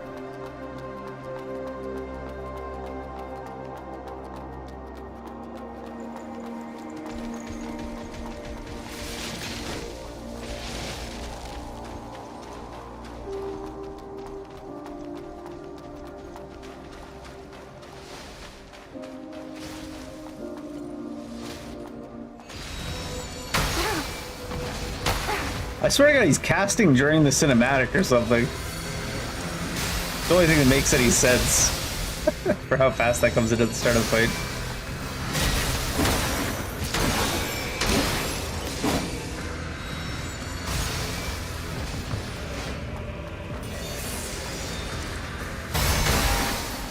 I swear to God, he's casting during the cinematic or something. The only thing that makes any sense for how fast that comes into the start of the fight.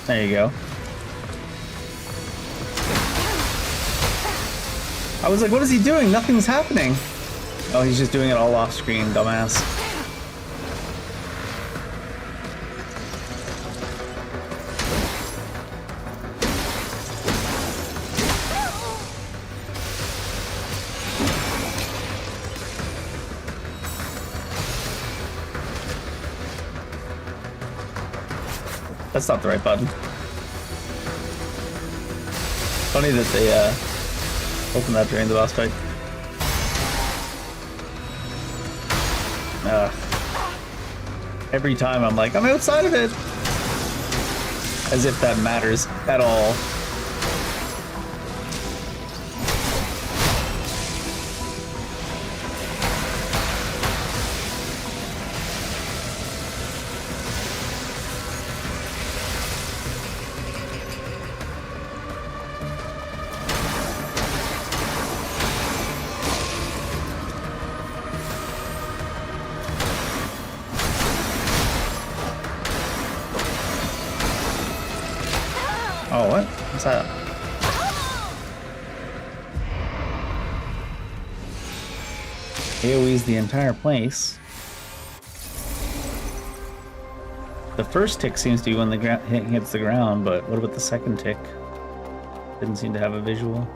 There you go. I was like, what is he doing? Nothing's happening. Oh, he's just doing it all off screen, dumbass. That's not the right button. Funny that they opened that during the boss fight. Every time I'm like, I'm outside of it! As if that matters at all. Oh, what? What's that? AoE's the entire place. The first tick seems to be when the hit hits the ground, but what about the second tick? Didn't seem to have a visual.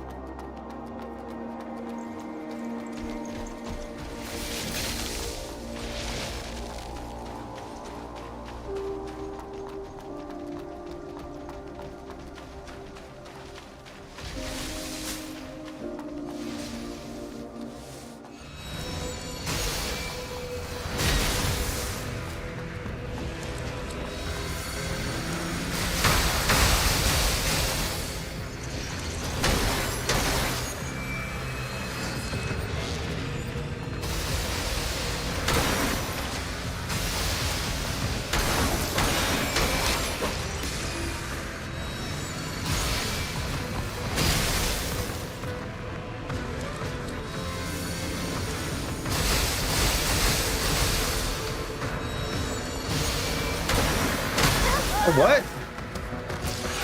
What?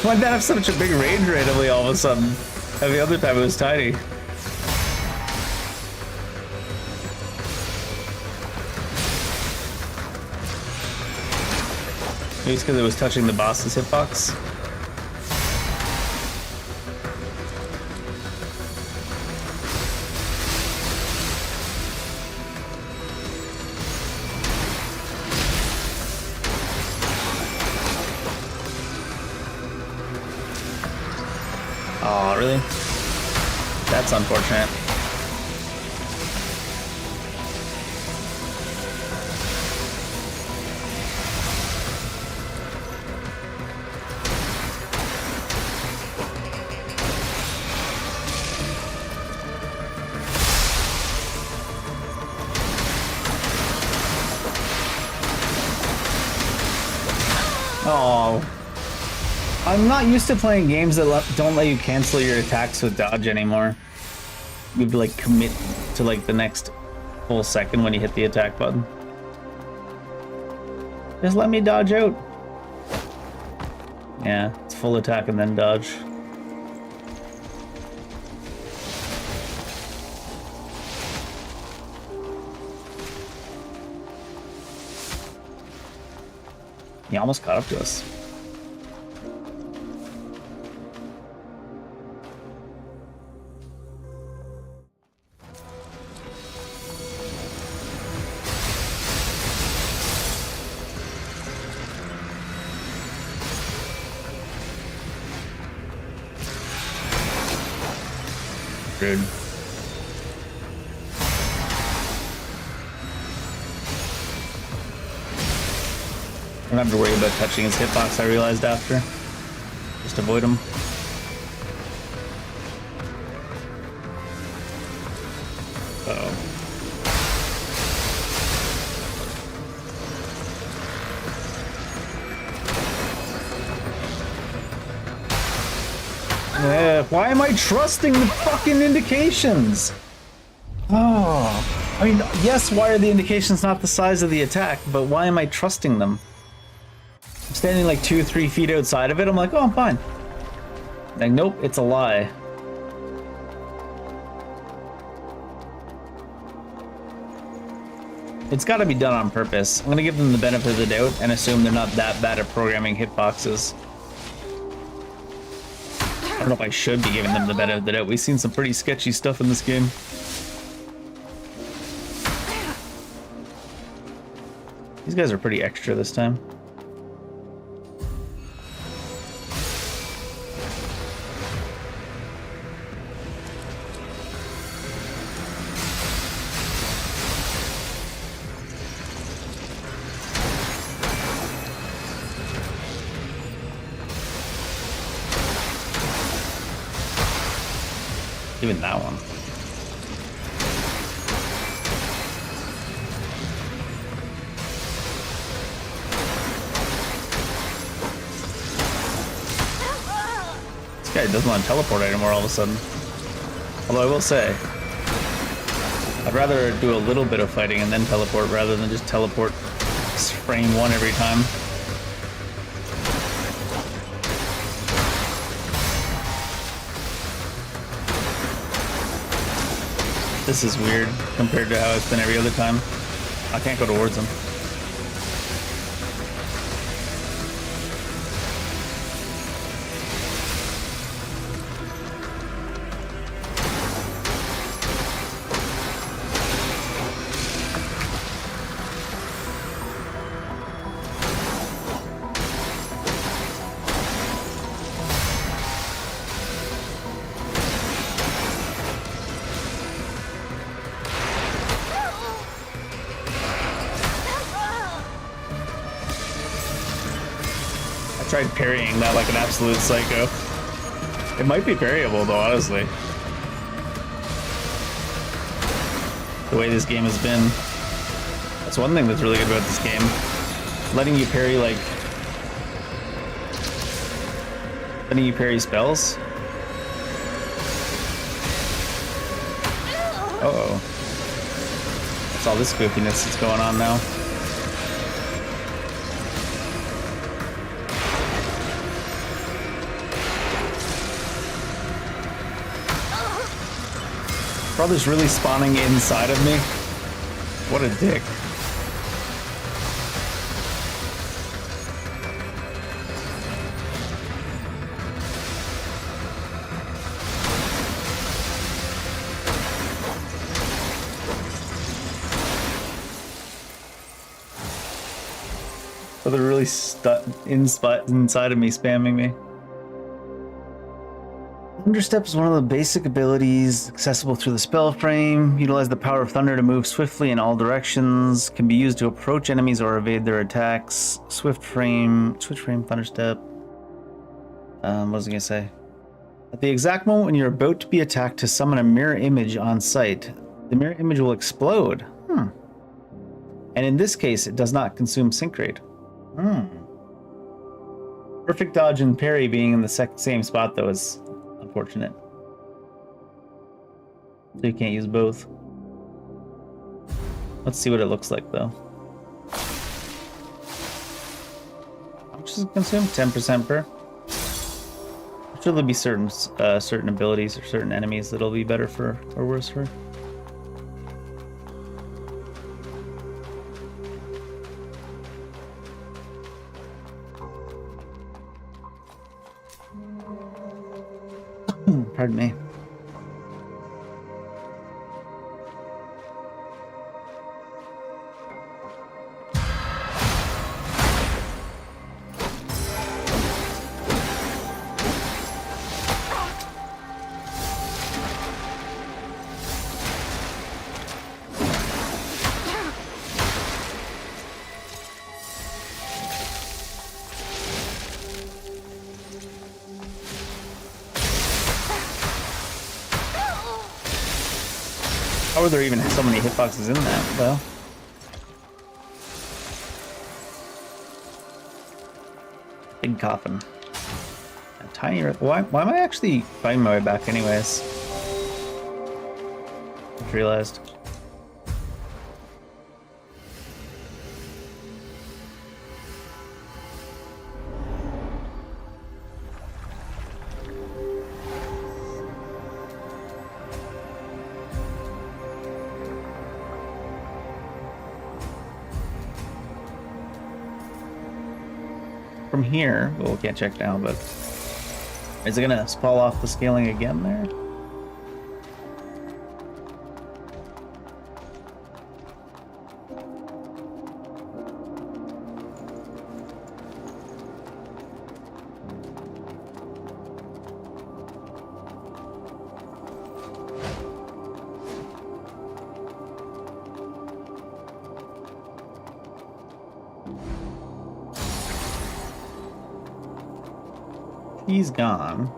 Why did that have such a big range randomly all of a sudden? And the other time it was tiny. Maybe it's because it was touching the boss's hitbox. Oh, really? That's unfortunate. Oh. I'm not used to playing games that don't let you cancel your attacks with dodge anymore. You have to like commit to like the next full second when you hit the attack button. Just let me dodge out. Yeah, it's full attack and then dodge. He almost caught up to us. Rude. I don't have to worry about touching his hitbox, I realized after. Just avoid him. Uh-oh. Why am I trusting the fucking indications? Oh, I mean, yes, why are the indications not the size of the attack, but why am I trusting them? I'm standing like 2 or 3 feet outside of it, I'm like, oh, I'm fine. Like, nope, it's a lie. It's gotta be done on purpose. I'm gonna give them the benefit of the doubt and assume they're not that bad at programming hitboxes. I don't know if I should be giving them the benefit of the doubt. We've seen some pretty sketchy stuff in this game. These guys are pretty extra this time. Even that one. This guy doesn't want to teleport anymore all of a sudden. Although I will say, I'd rather do a little bit of fighting and then teleport rather than just teleport frame one every time. This is weird compared to how it's been every other time. I can't go towards him. Tried parrying that like an absolute psycho. It might be parryable though, honestly. The way this game has been. That's one thing that's really good about this game. Letting you parry spells. Uh-oh. That's all this goofiness that's going on now. Brother's really spawning inside of me. What a dick. Brother really inside of me, spamming me. Thunderstep is one of the basic abilities accessible through the spell frame. Utilize the power of thunder to move swiftly in all directions. Can be used to approach enemies or evade their attacks. Switch frame, Thunderstep. What was I gonna say? At the exact moment when you're about to be attacked, to summon a mirror image on sight. The mirror image will explode. And in this case, it does not consume sync rate. Perfect dodge and parry being in the same spot though is unfortunate. So you can't use both. Let's see what it looks like though. How much does it consume? 10% per? I'm sure there'll be certain abilities or certain enemies that'll be better for or worse for. Pardon me. How are there even so many hitboxes in that, though? Big coffin. A tiny... Why am I actually finding my way back anyways? Just realized. From here, well, we can't check now, but is it gonna fall off the scaling again there? He's gone.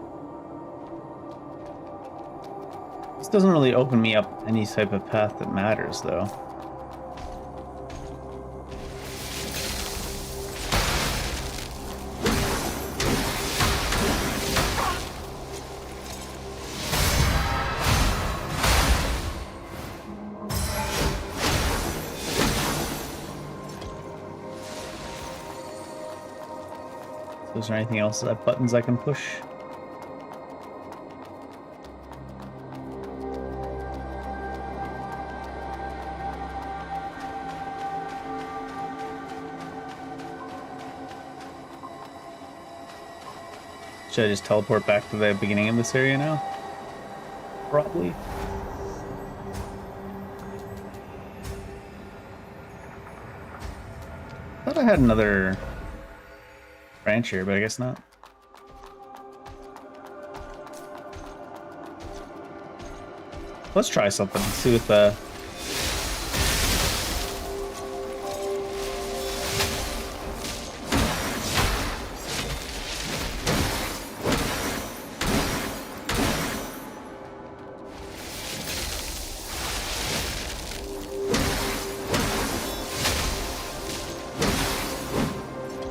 This doesn't really open me up any type of path that matters, though. So is there anything else that buttons I can push? Should I just teleport back to the beginning of this area now? Probably. I thought I had another branch here, but I guess not. Let's try something. See what the...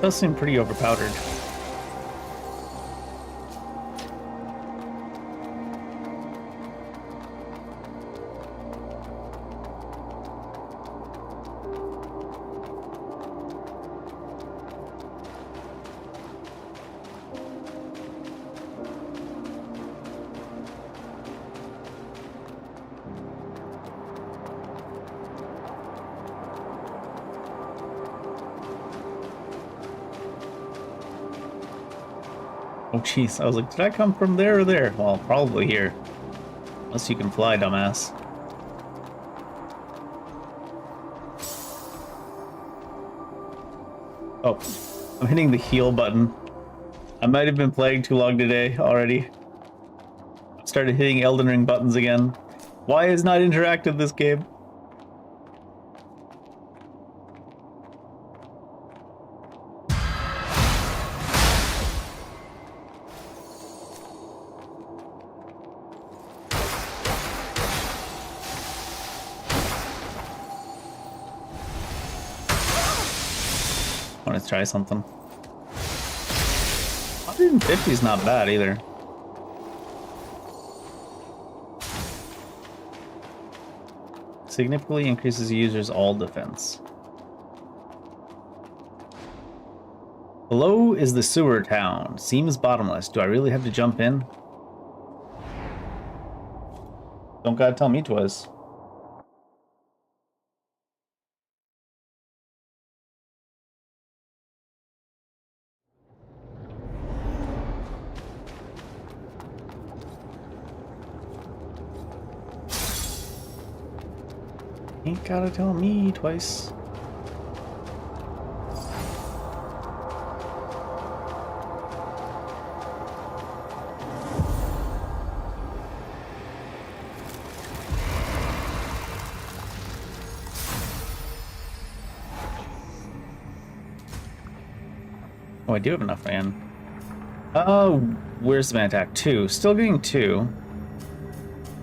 Does seem pretty overpowdered. Oh jeez, I was like, did I come from there or there? Well, probably here. Unless you can fly, dumbass. Oh, I'm hitting the heal button. I might have been playing too long today already. Started hitting Elden Ring buttons again. Why is not interactive this game? Let's try something. 150 is not bad either. Significantly increases the user's all defense. Below is the sewer town. Seems bottomless. Do I really have to jump in? Don't gotta tell me twice. Ain't gotta tell me twice. Oh, I do have enough man. Oh, where's the man attack? 2. Still getting 2.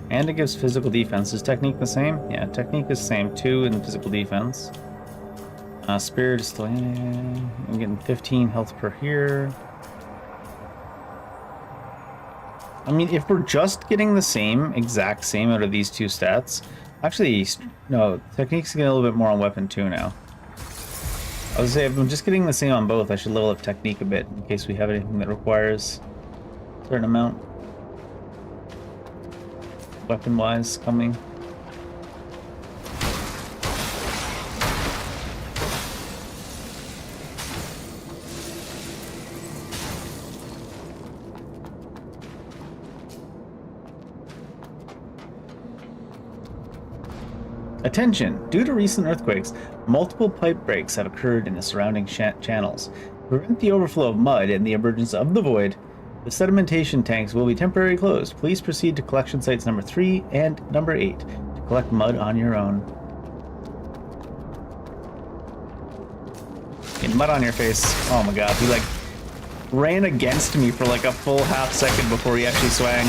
And it gives physical defense. Is technique the same? Yeah, technique is the same. 2 in physical defense. Spirit is still... I'm getting 15 health per here. I mean, if we're just getting the same, exact same out of these two stats... Actually, no, technique's getting a little bit more on weapon 2 now. I was gonna say, if I'm just getting the same on both, I should level up technique a bit in case we have anything that requires a certain amount. Weapon-wise coming. Attention! Due to recent earthquakes, multiple pipe breaks have occurred in the surrounding channels. To prevent the overflow of mud and the emergence of the void, the sedimentation tanks will be temporarily closed. Please proceed to collection sites number 3 and number 8 to collect mud on your own. Get mud on your face. Oh my god, he like ran against me for like a full half second before he actually swang.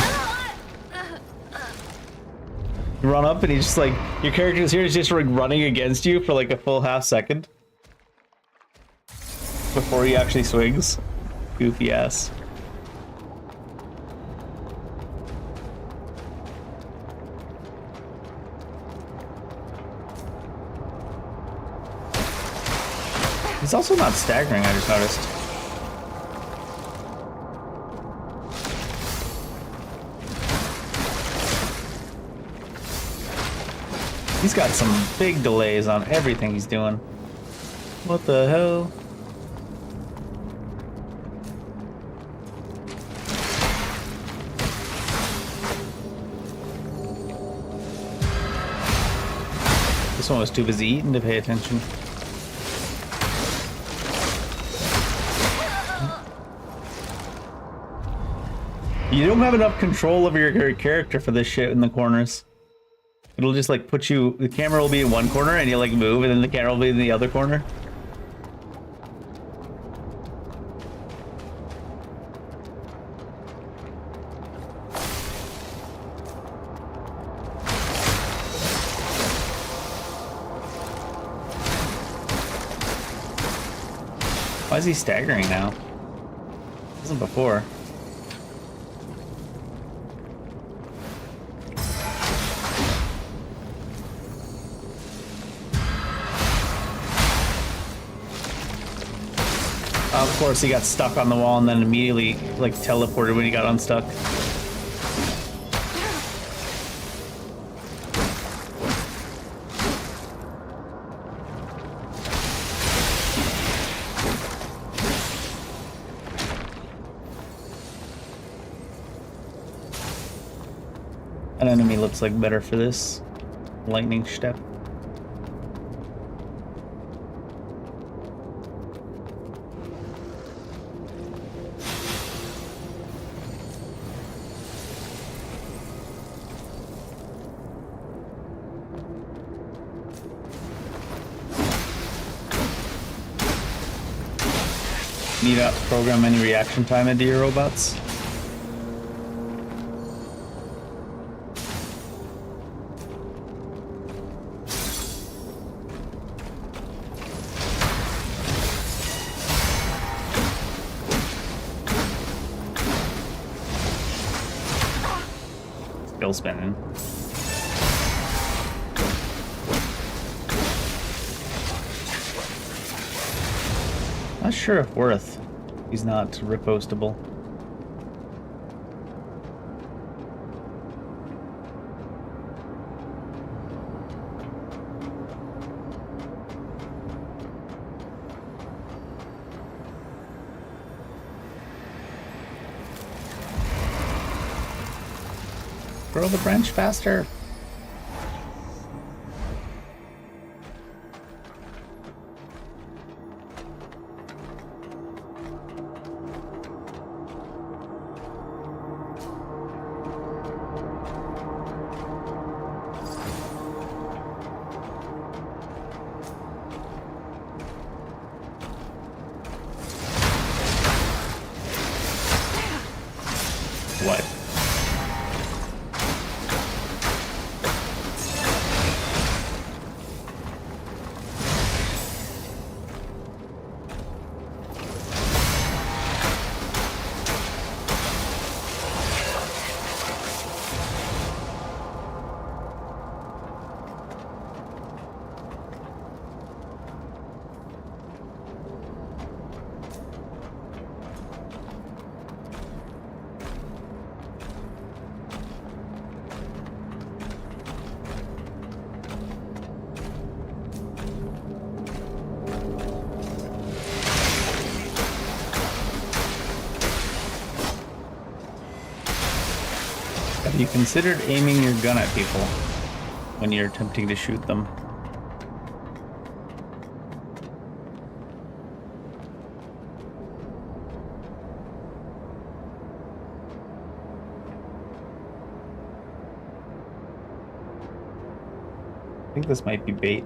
You run up and he's just like, your character's here is just like running against you for like a full half second. Before he actually swings. Goofy ass. He's also not staggering, I just noticed. He's got some big delays on everything he's doing. What the hell? This one was too busy eating to pay attention. You don't have enough control over your character for this shit in the corners. It'll just like put you, the camera will be in one corner and you like move and then the camera will be in the other corner. Why is he staggering now? Wasn't before. Of course, he got stuck on the wall and then immediately like teleported when he got unstuck. An enemy looks like better for this. Lightning step. Need to program any reaction time into your robots. Still spinning. Not sure if worth. He's not repostable. Grow the branch faster. What? Have you considered aiming your gun at people when you're attempting to shoot them? I think this might be bait.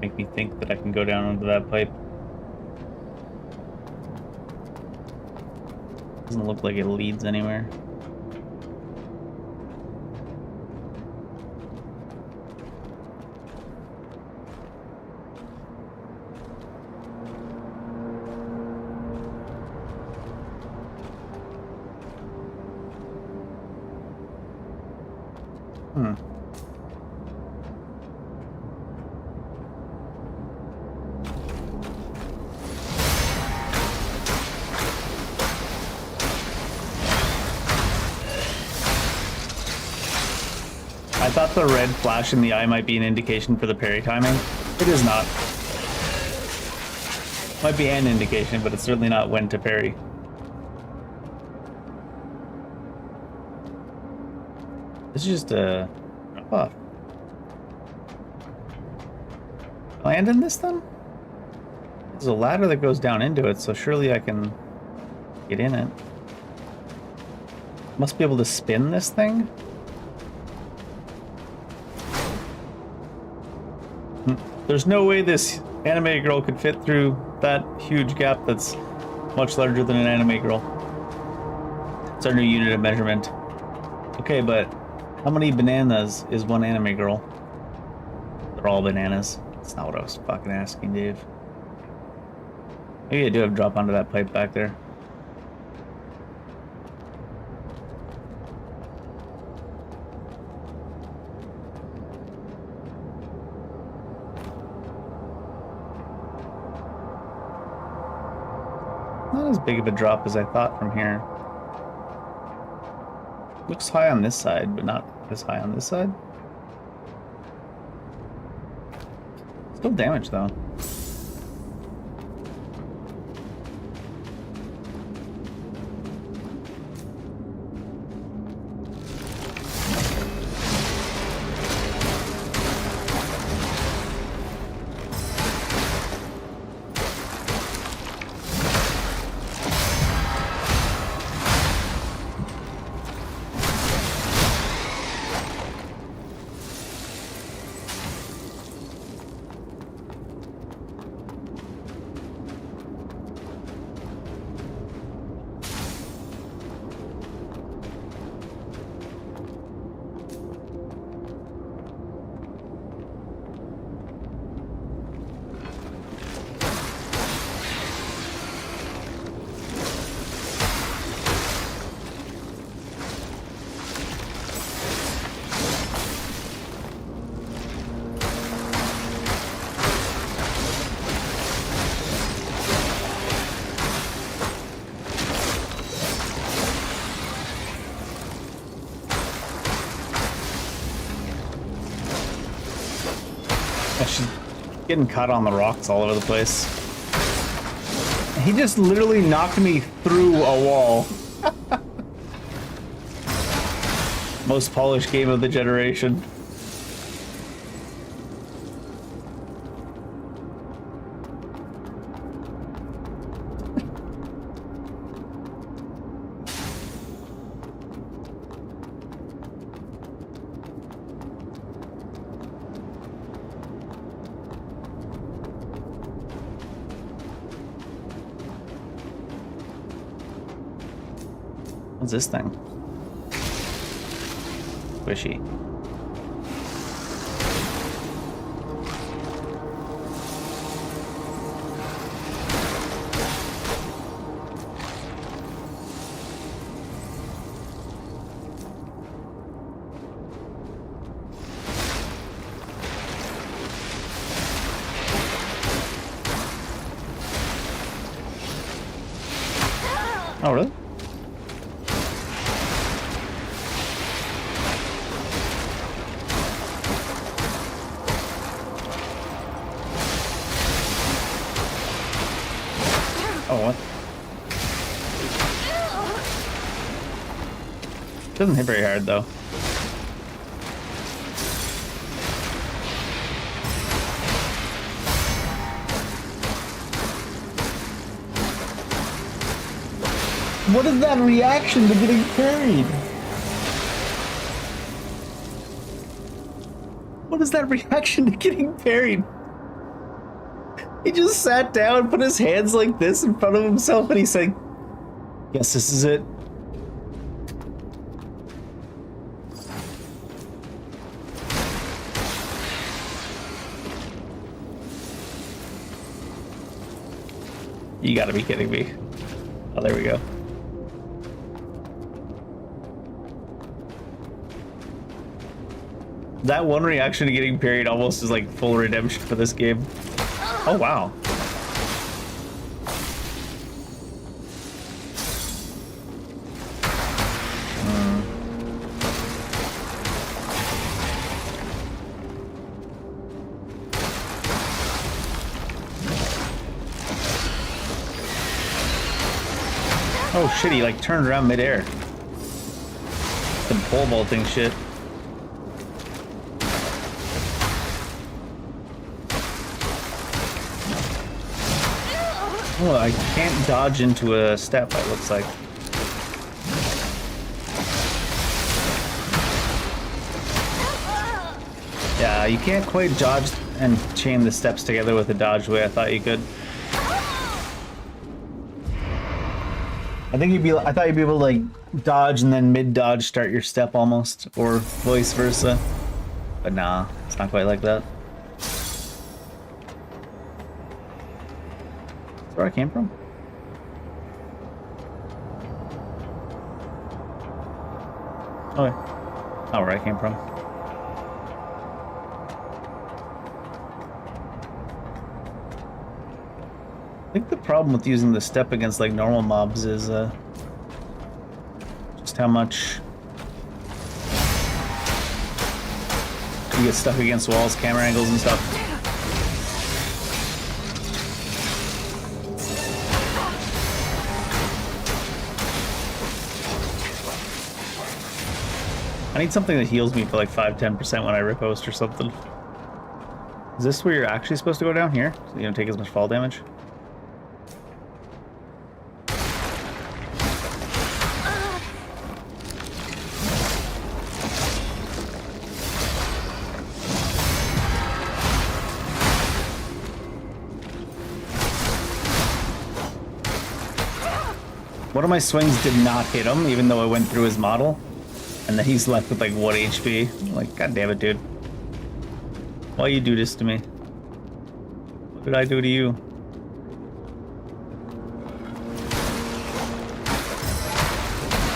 Make me think that I can go down into that pipe. Doesn't look like it leads anywhere. I thought the red flash in the eye might be an indication for the parry timing. It is not. Might be an indication, but it's certainly not when to parry. This is just a drop off. Land in this then? There's a ladder that goes down into it, so surely I can get in it. Must be able to spin this thing? There's no way this anime girl could fit through that huge gap that's much larger than an anime girl. It's our new unit of measurement. Okay, but how many bananas is one anime girl? They're all bananas. That's not what I was fucking asking, Dave. Maybe I do have to drop onto that pipe back there. Not as big of a drop as I thought from here. Looks high on this side, but not as high on this side. Still damage though. She's getting caught on the rocks all over the place. He just literally knocked me through a wall. Most polished game of the generation. What's this thing? Squishy. Oh, really? Oh, what? Doesn't hit very hard, though. What is that reaction to getting parried? What is that reaction to getting parried? He just sat down, put his hands like this in front of himself, and he's like, "Guess this is it." You gotta be kidding me. Oh, there we go. That one reaction to getting parried almost is like full redemption for this game. Oh wow. Oh shit, he like turned around midair. Some pole vaulting shit. Oh, I can't dodge into a step, it looks like. Yeah, you can't quite dodge and chain the steps together with a dodge the way I thought you could. I thought you'd be able to like dodge and then mid-dodge start your step almost, or vice versa. But nah, it's not quite like that. That's where I came from. Oh, yeah. Not where I came from. I think the problem with using the step against like normal mobs is just how much you get stuck against walls, camera angles and stuff. I need something that heals me for like 5-10% when I riposte or something. Is this where you're actually supposed to go down here? So you don't take as much fall damage? One of my swings did not hit him, even though I went through his model. And then he's left with like 1 HP. I'm like, god damn it, dude. Why you do this to me? What did I do to you?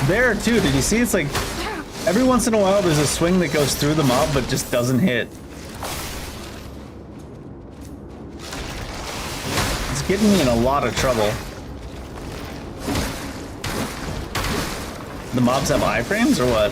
There too, did you see? It's like, every once in a while there's a swing that goes through the mob but just doesn't hit. It's getting me in a lot of trouble. The mobs have iframes or what?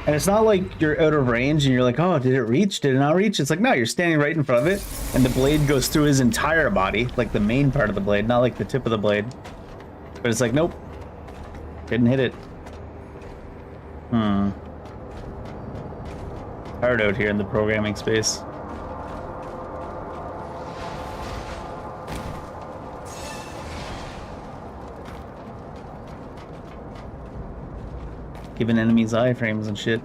And it's not like you're out of range and you're like, oh, did it reach? Did it not reach? It's like, no, you're standing right in front of it and the blade goes through his entire body, like the main part of the blade, not like the tip of the blade. But it's like, nope, didn't hit it. Hard out here in the programming space. Giving enemies iframes and shit.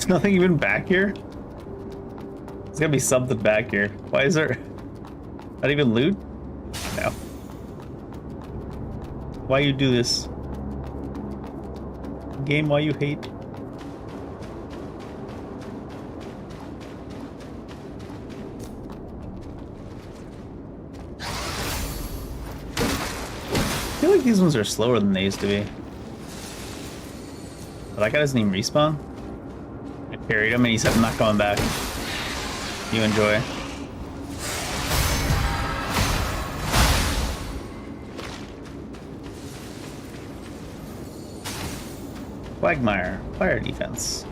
There's nothing even back here? There's gotta be something back here. Why is there not even loot? No. Why you do this? Game, why you hate? I feel like these ones are slower than they used to be. But that guy doesn't even respawn? Parried him and he said, I'm not coming back. You enjoy. Quagmire, fire defense.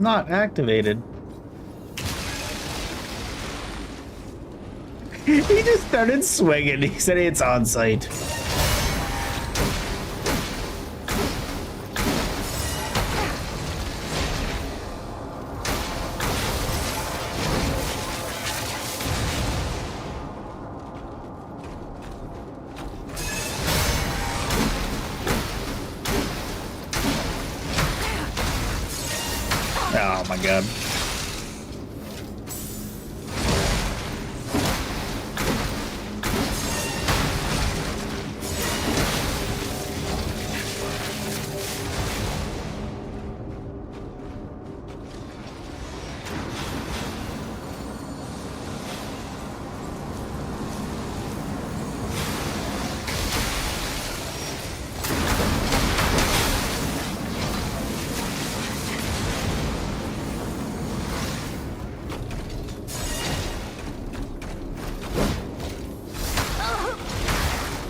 Not activated. He just started swinging. He said it's on site. Oh my god.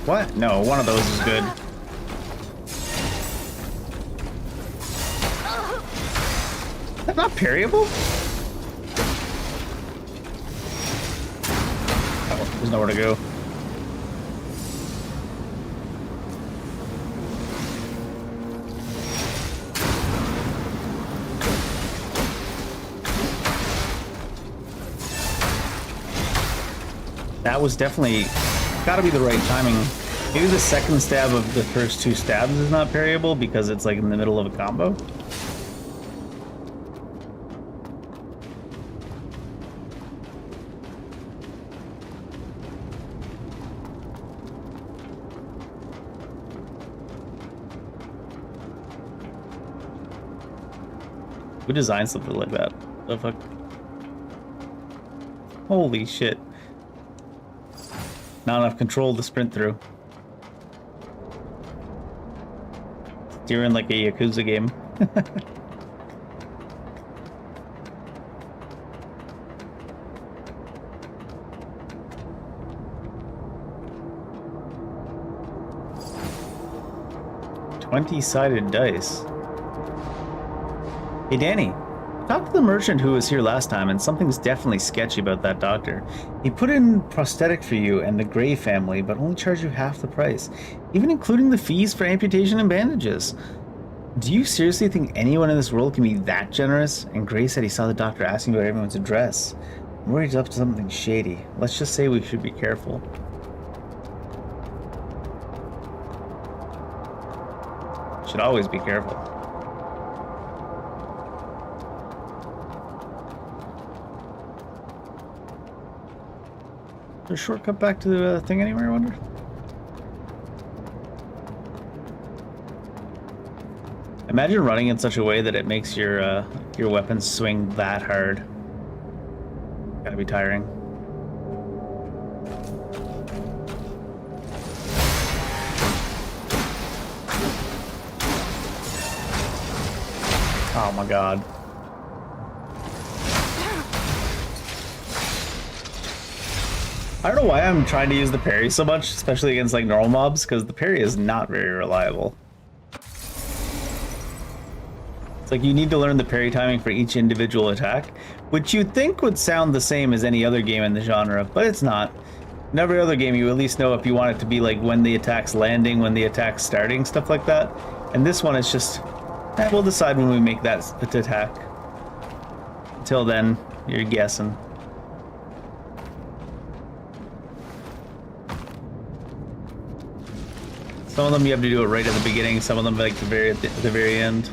What? No, one of those is good. That's not parryable? Oh, there's nowhere to go. That was definitely gotta be the right timing. Maybe the second stab of the first two stabs is not parryable because it's like in the middle of a combo. Who designed something like that? The fuck? Holy shit. Not enough control to sprint through. Steering like a Yakuza game. $20-sided dice. Hey Danny, talk to the merchant who was here last time, and something's definitely sketchy about that doctor. He put in prosthetic for you and the Gray family, but only charged you half the price, even including the fees for amputation and bandages. Do you seriously think anyone in this world can be that generous? And Gray said he saw the doctor asking about everyone's address. I'm worried he's up to something shady. Let's just say we should be careful. Should always be careful. Is there a shortcut back to the thing anywhere, I wonder? Imagine running in such a way that it makes your weapons swing that hard. Gotta be tiring. Oh my god. I don't know why I'm trying to use the parry so much, especially against like normal mobs, because the parry is not very reliable. It's like you need to learn the parry timing for each individual attack, which you'd think would sound the same as any other game in the genre, but it's not. In every other game, you at least know if you want it to be like when the attack's landing, when the attack's starting, stuff like that. And this one is just, we'll decide when we make that attack. Until then, you're guessing. Some of them you have to do it right at the beginning, some of them like at the very end.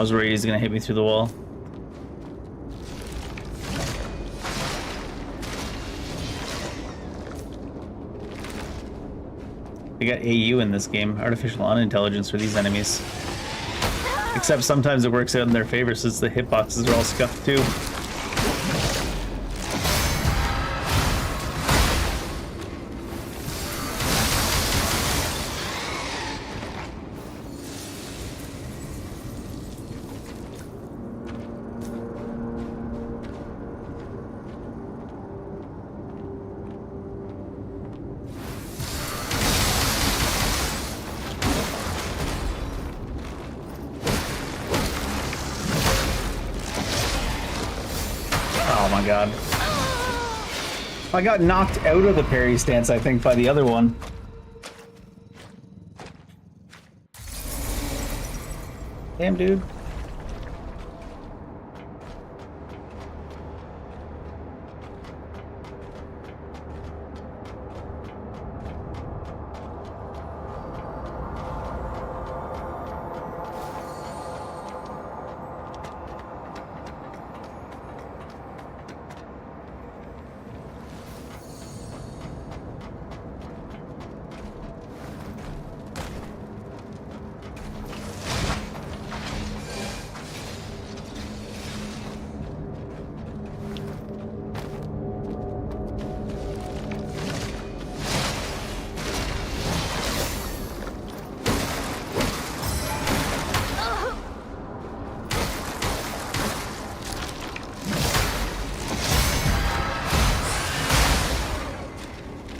was worried he's gonna hit me through the wall. They got AU in this game, artificial unintelligence for these enemies. Except sometimes it works out in their favor since the hitboxes are all scuffed too. Oh my god. I got knocked out of the parry stance, I think, by the other one. Damn, dude.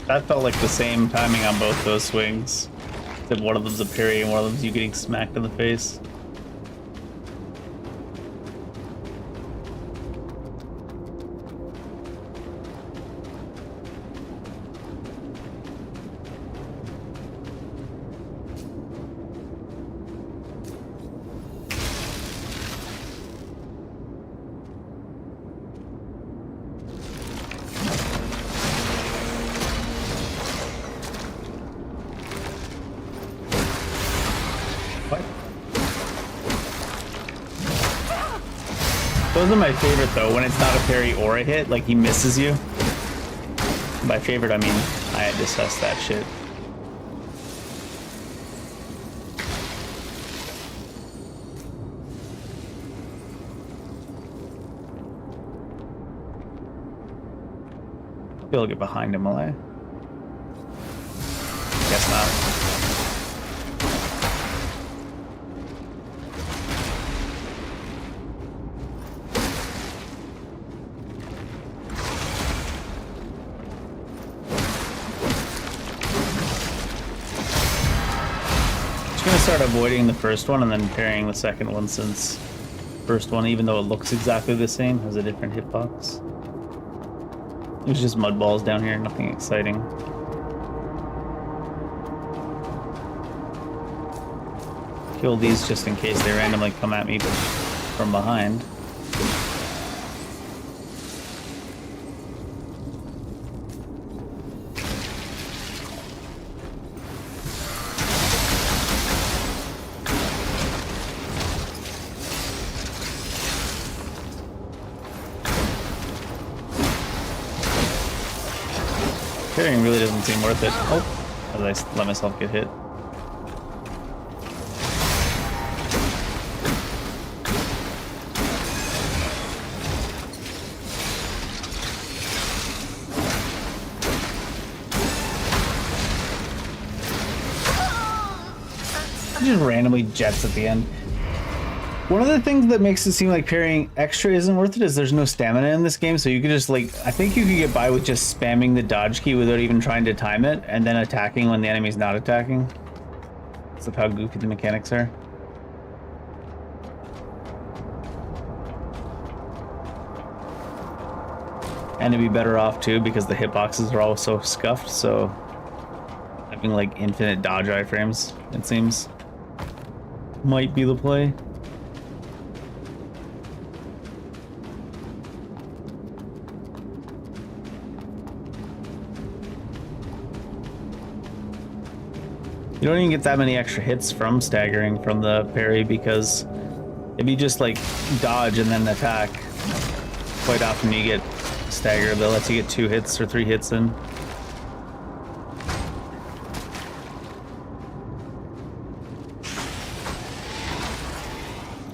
That felt like the same timing on both those swings. Except one of them's a parry and one of them's you getting smacked in the face. Those are my favorite though, when it's not a parry or a hit, like he misses you. By favorite, I mean, I had to suss that shit. Maybe I'll get behind him, will I? Guess not. Start avoiding the first one and then parrying the second one, since first one, even though it looks exactly the same, has a different hitbox. It was just mud balls down here, nothing exciting. Kill these just in case they randomly come at me from behind. Parrying really doesn't seem worth it. Oh, as I let myself get hit. Just randomly jets at the end. One of the things that makes it seem like parrying extra isn't worth it is there's no stamina in this game, so you could just like, I think you could get by with just spamming the dodge key without even trying to time it, and then attacking when the enemy's not attacking. That's how goofy the mechanics are. And it'd be better off too because the hitboxes are all so scuffed, so having like infinite dodge iframes, it seems, might be the play. You don't even get that many extra hits from staggering from the parry because If you just like dodge and then attack, quite often you get stagger that lets you get 2 hits or 3 hits in.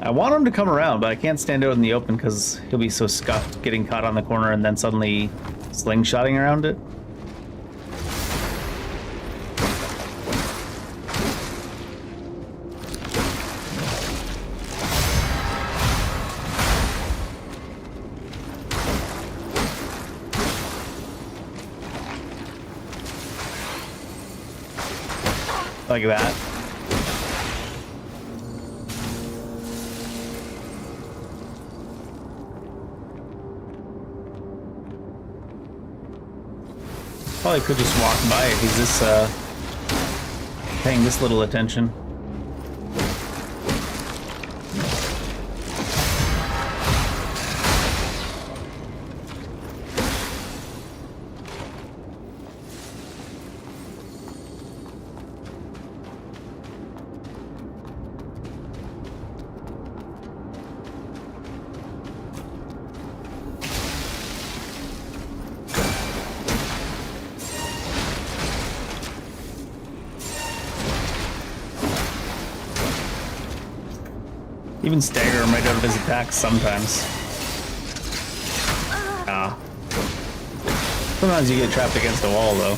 I want him to come around, but I can't stand out in the open because he'll be so scuffed getting caught on the corner and then suddenly slingshotting around it. Like that. Probably could just walk by if he's this, paying this little attention. Even stagger him right out of his attacks sometimes. Ah. Sometimes you get trapped against a wall though.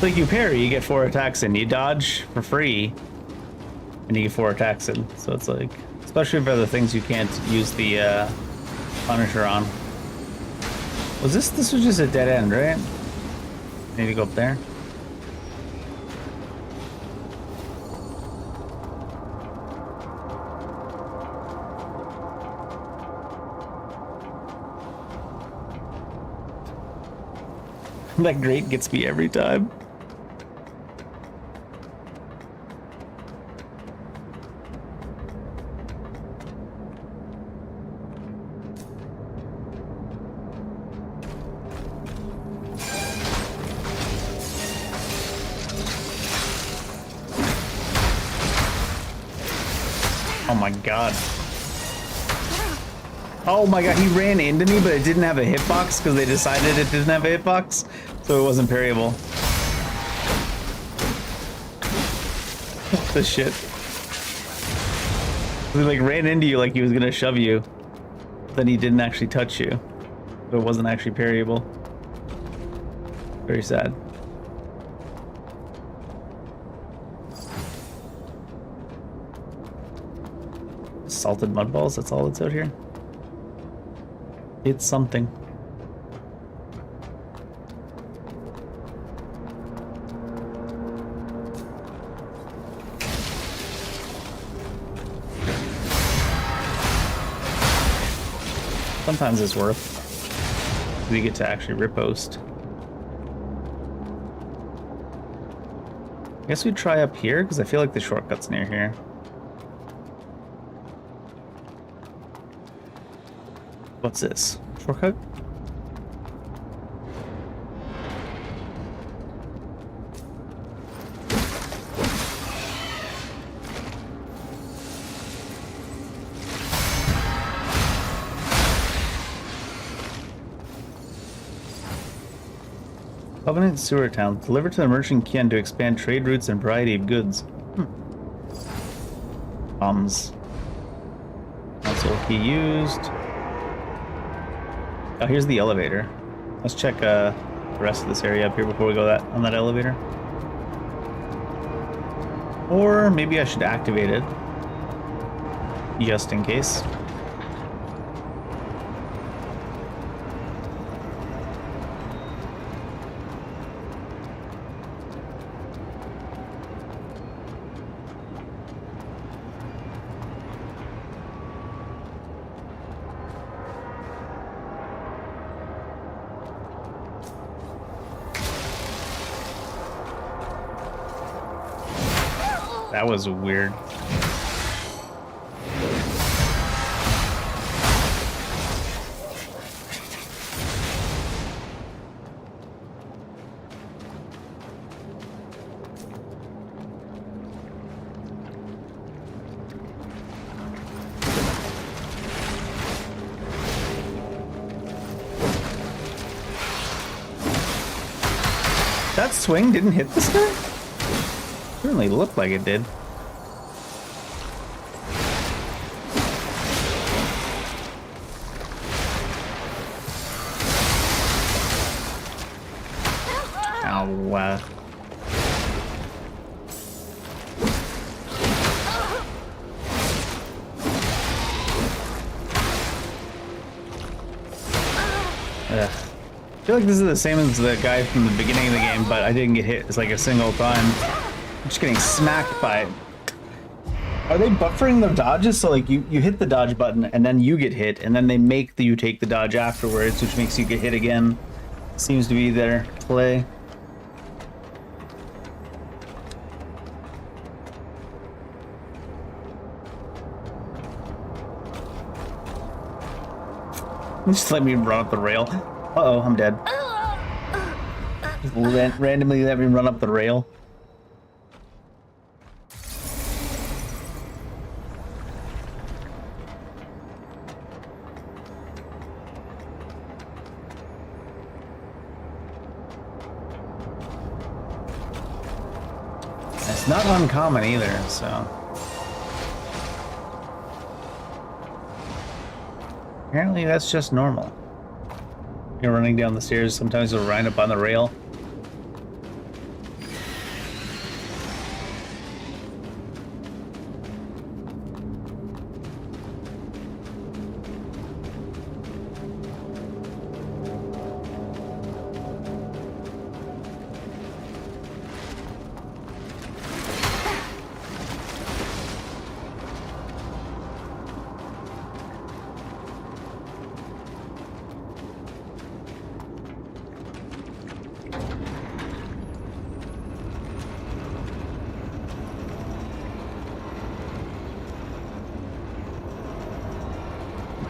Like you parry, you get 4 attacks in. You dodge for free, and you get 4 attacks in. So it's like, especially for the things you can't use the Punisher on. Was this was just a dead end, right? Need to go up there. That grate gets me every time. Oh my god. Oh my god, he ran into me, but it didn't have a hitbox because they decided it didn't have a hitbox, so it wasn't parryable. What the shit? He like ran into you like he was gonna shove you, then he didn't actually touch you, so it wasn't actually parryable. Very sad. Salted mud balls, that's all that's out here. It's something. Sometimes it's worth. We get to actually riposte. I guess we'd try up here because I feel like the shortcut's near here. What's this? Shortcut? Covenant Sewer Town. Deliver to the merchant Kian to expand trade routes and variety of goods. Bombs. Console key used. Oh, here's the elevator. Let's check the rest of this area up here before we go on that elevator. Or maybe I should activate it, just in case. That was weird. That swing didn't hit this guy? Certainly looked like it did. Ow. Ugh. I feel like this is the same as the guy from the beginning of the game, but I didn't get hit. It's like a single time. I'm just getting smacked by it. Are they buffering their dodges? So like you hit the dodge button and then you get hit, and then they make you take the dodge afterwards, which makes you get hit again. Seems to be their play. Just let me run up the rail. Uh-oh, I'm dead. Just randomly let me run up the rail. It's not uncommon either, so... Apparently that's just normal. You're running down the stairs, sometimes you'll wind up on the rail.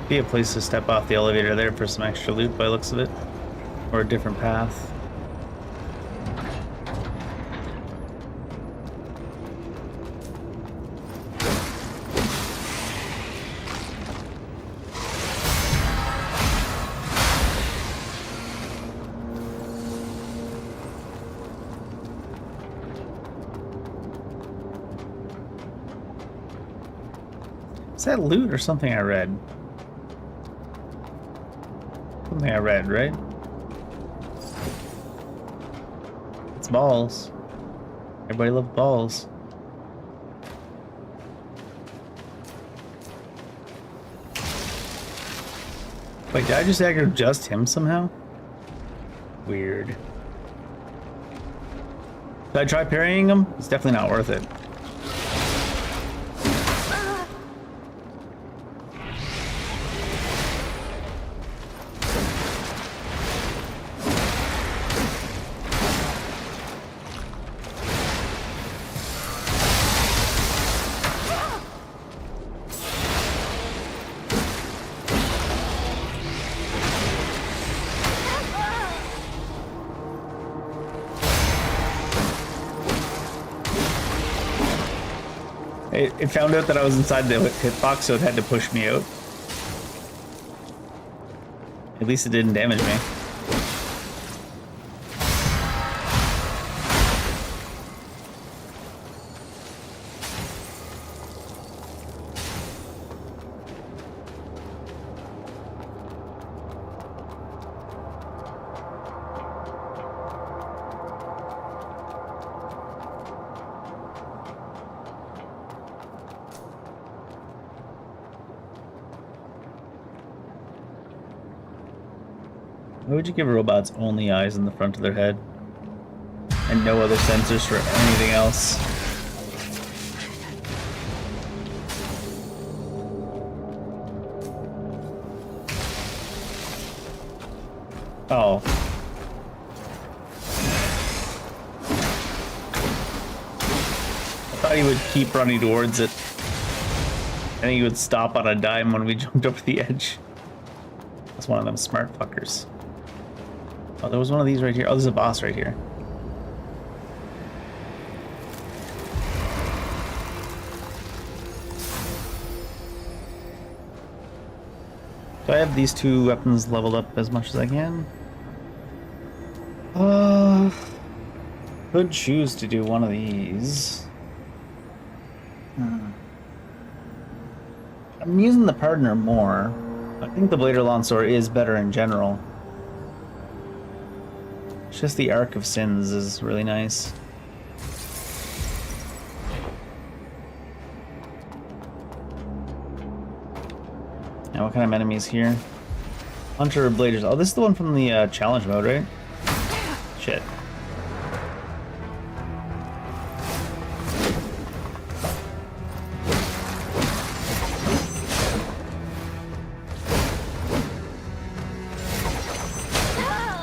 Be a place to step off the elevator there for some extra loot by the looks of it. Or a different path. Is that loot or something I read? Something I read, right? It's balls. Everybody loves balls. Wait, did I just aggro just him somehow? Weird. Did I try parrying him? It's definitely not worth it. It found out that I was inside the hitbox, so it had to push me out. At least it didn't damage me. Why would you give robots only eyes in the front of their head? And no other sensors for anything else? Oh. I thought he would keep running towards it. I think he would stop on a dime when we jumped over the edge. That's one of them smart fuckers. Oh, there was one of these right here. Oh, there's a boss right here. Do I have these two weapons leveled up as much as I can? could choose to do one of these. I'm using the partner more. I think the Blader Lansor is better in general. It's just the Arc of Sins is really nice. Now, what kind of enemies here? Hunter Bladers. Oh, this is the one from the challenge mode, right? Shit.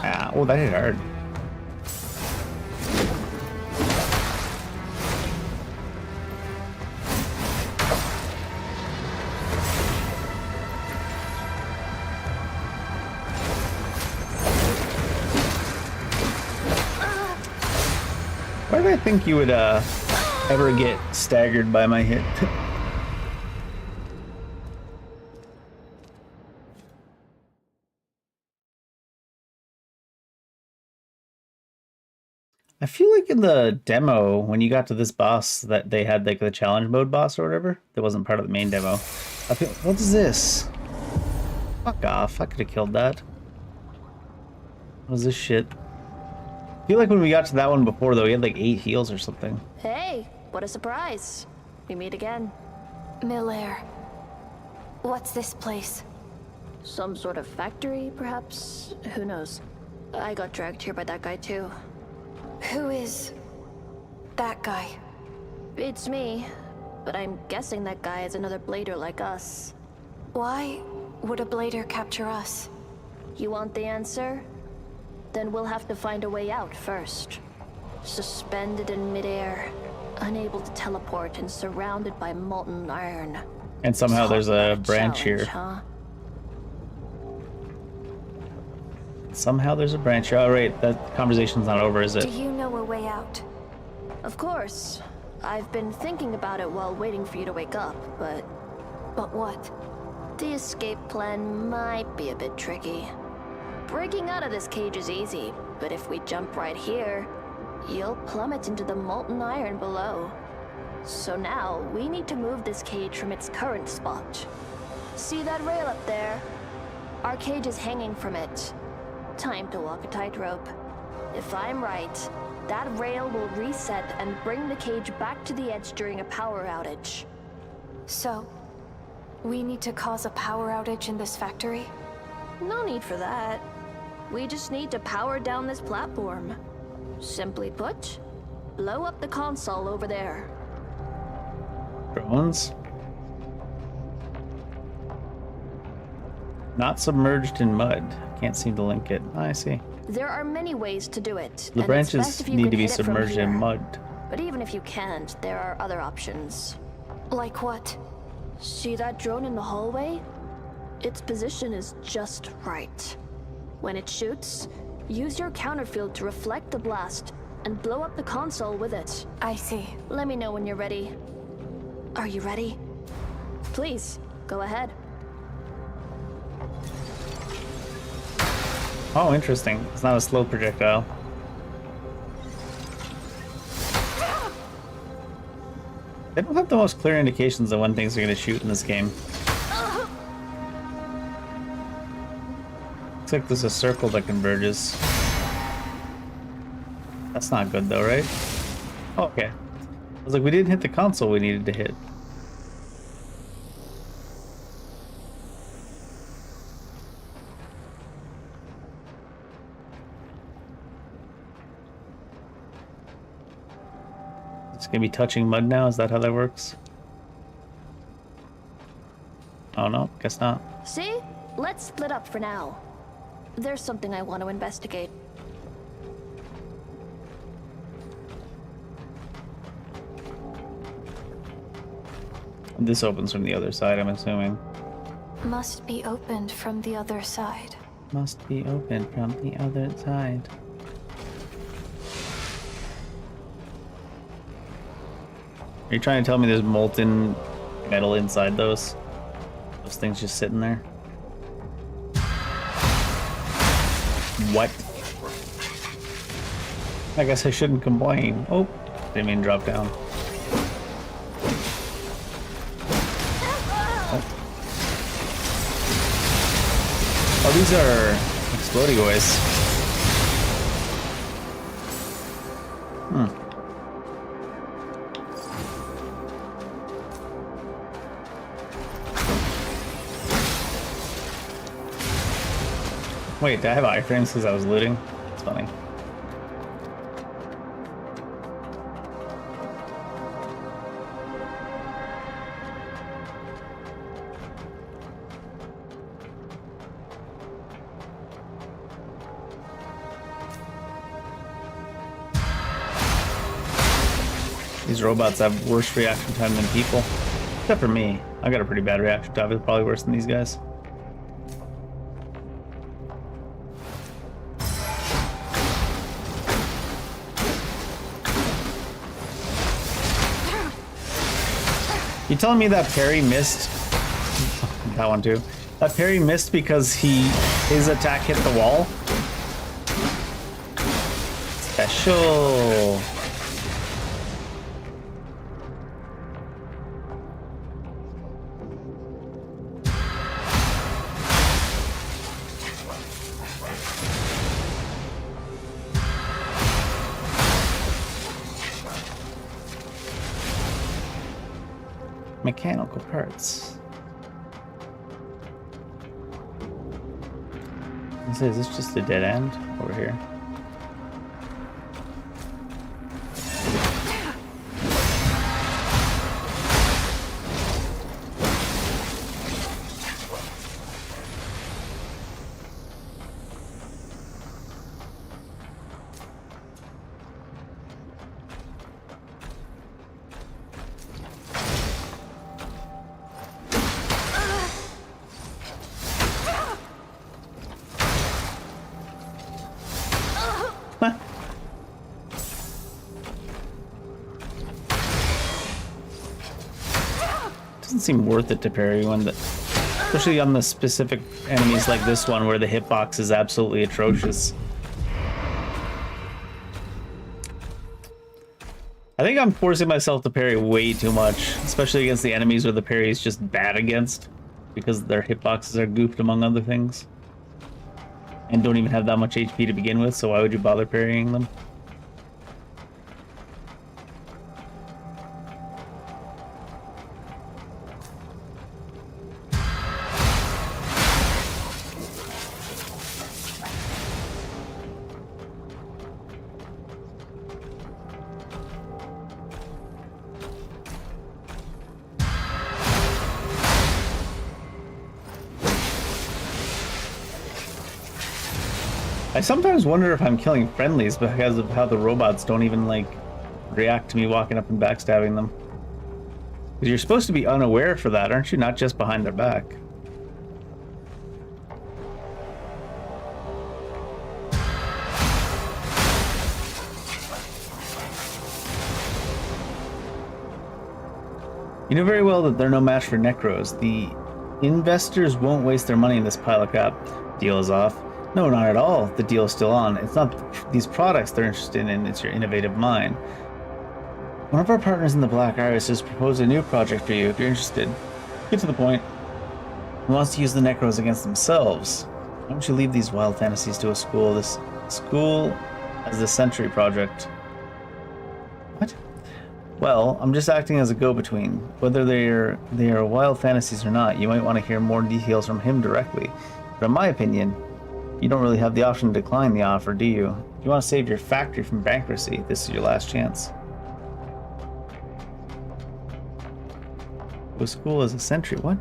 Ah, oh, that hit hard. Why did I think you would ever get staggered by my hit? I feel like in the demo, when you got to this boss, that they had like the challenge mode boss or whatever, that wasn't part of the main demo. I feel, what is this? Fuck off! I could have killed that. What is this shit? I feel like when we got to that one before, though, he had like 8 heals or something. Hey, what a surprise. We meet again. Miller. What's this place? Some sort of factory, perhaps? Who knows? I got dragged here by that guy, too. Who is that guy? It's me, but I'm guessing that guy is another Blader like us. Why would a Blader capture us? You want the answer? Then we'll have to find a way out first. Suspended in midair, unable to teleport and surrounded by molten iron. And somehow there's a branch here. Huh? Somehow there's a branch here. Oh, right, that conversation's not over, is it? Do you know a way out? Of course. I've been thinking about it while waiting for you to wake up, but... But what? The escape plan might be a bit tricky. Breaking out of this cage is easy, but if we jump right here, you'll plummet into the molten iron below. So now, we need to move this cage from its current spot. See that rail up there? Our cage is hanging from it. Time to walk a tightrope. If I'm right, that rail will reset and bring the cage back to the edge during a power outage. So, we need to cause a power outage in this factory? No need for that. We just need to power down this platform. Simply put, blow up the console over there. Drones? Not submerged in mud. Can't seem to link it. Oh, I see. There are many ways to do it. The branches need to be submerged in mud. But even if you can't, there are other options. Like what? See that drone in the hallway? Its position is just right. When it shoots, use your counterfield to reflect the blast and blow up the console with it. I see. Let me know when you're ready. Are you ready? Please, go ahead. Oh, interesting. It's not a slow projectile. They don't have the most clear indications of when things are going to shoot in this game. Looks like there's a circle that converges. That's not good though, right? Oh, okay. I was like, we didn't hit the console we needed to hit. It's gonna be touching mud now? Is that how that works? Oh no, guess not. See? Let's split up for now. There's something I want to investigate. This opens from the other side, I'm assuming. Must be opened from the other side. Must be opened from the other side. Are you trying to tell me there's molten metal inside those? Those things just sitting there? What? I guess I shouldn't complain. Oh, didn't mean to drop down. Oh, these are exploding boys. Wait, did I have iframes because I was looting? It's funny. These robots have worse reaction time than people. Except for me. I got a pretty bad reaction time. It's probably worse than these guys. You telling me that parry missed? That one too. That parry missed because his attack hit the wall? Special. Mechanical parts. Is this just a dead end over here? Doesn't seem worth it to parry when especially on the specific enemies like this one where the hitbox is absolutely atrocious. I think I'm forcing myself to parry way too much, especially against the enemies where the parry is just bad against, because their hitboxes are goofed among other things. And don't even have that much HP to begin with, so why would you bother parrying them? I sometimes wonder if I'm killing friendlies because of how the robots don't even, like, react to me walking up and backstabbing them. Because you're supposed to be unaware for that, aren't you? Not just behind their back. You know very well that they're no match for Necros. The investors won't waste their money in this pile of crap. Deal is off. No, not at all. The deal is still on. It's not these products they're interested in, it's your innovative mind. One of our partners in the Black Iris has proposed a new project for you if you're interested. Get to the point. He wants to use the Necros against themselves. Why don't you leave these wild fantasies to a school? This school as the Century Project. What? Well, I'm just acting as a go-between. Whether they are wild fantasies or not, you might want to hear more details from him directly. But in my opinion, you don't really have the option to decline the offer, do you? If you want to save your factory from bankruptcy, this is your last chance. Go school as a Century, what?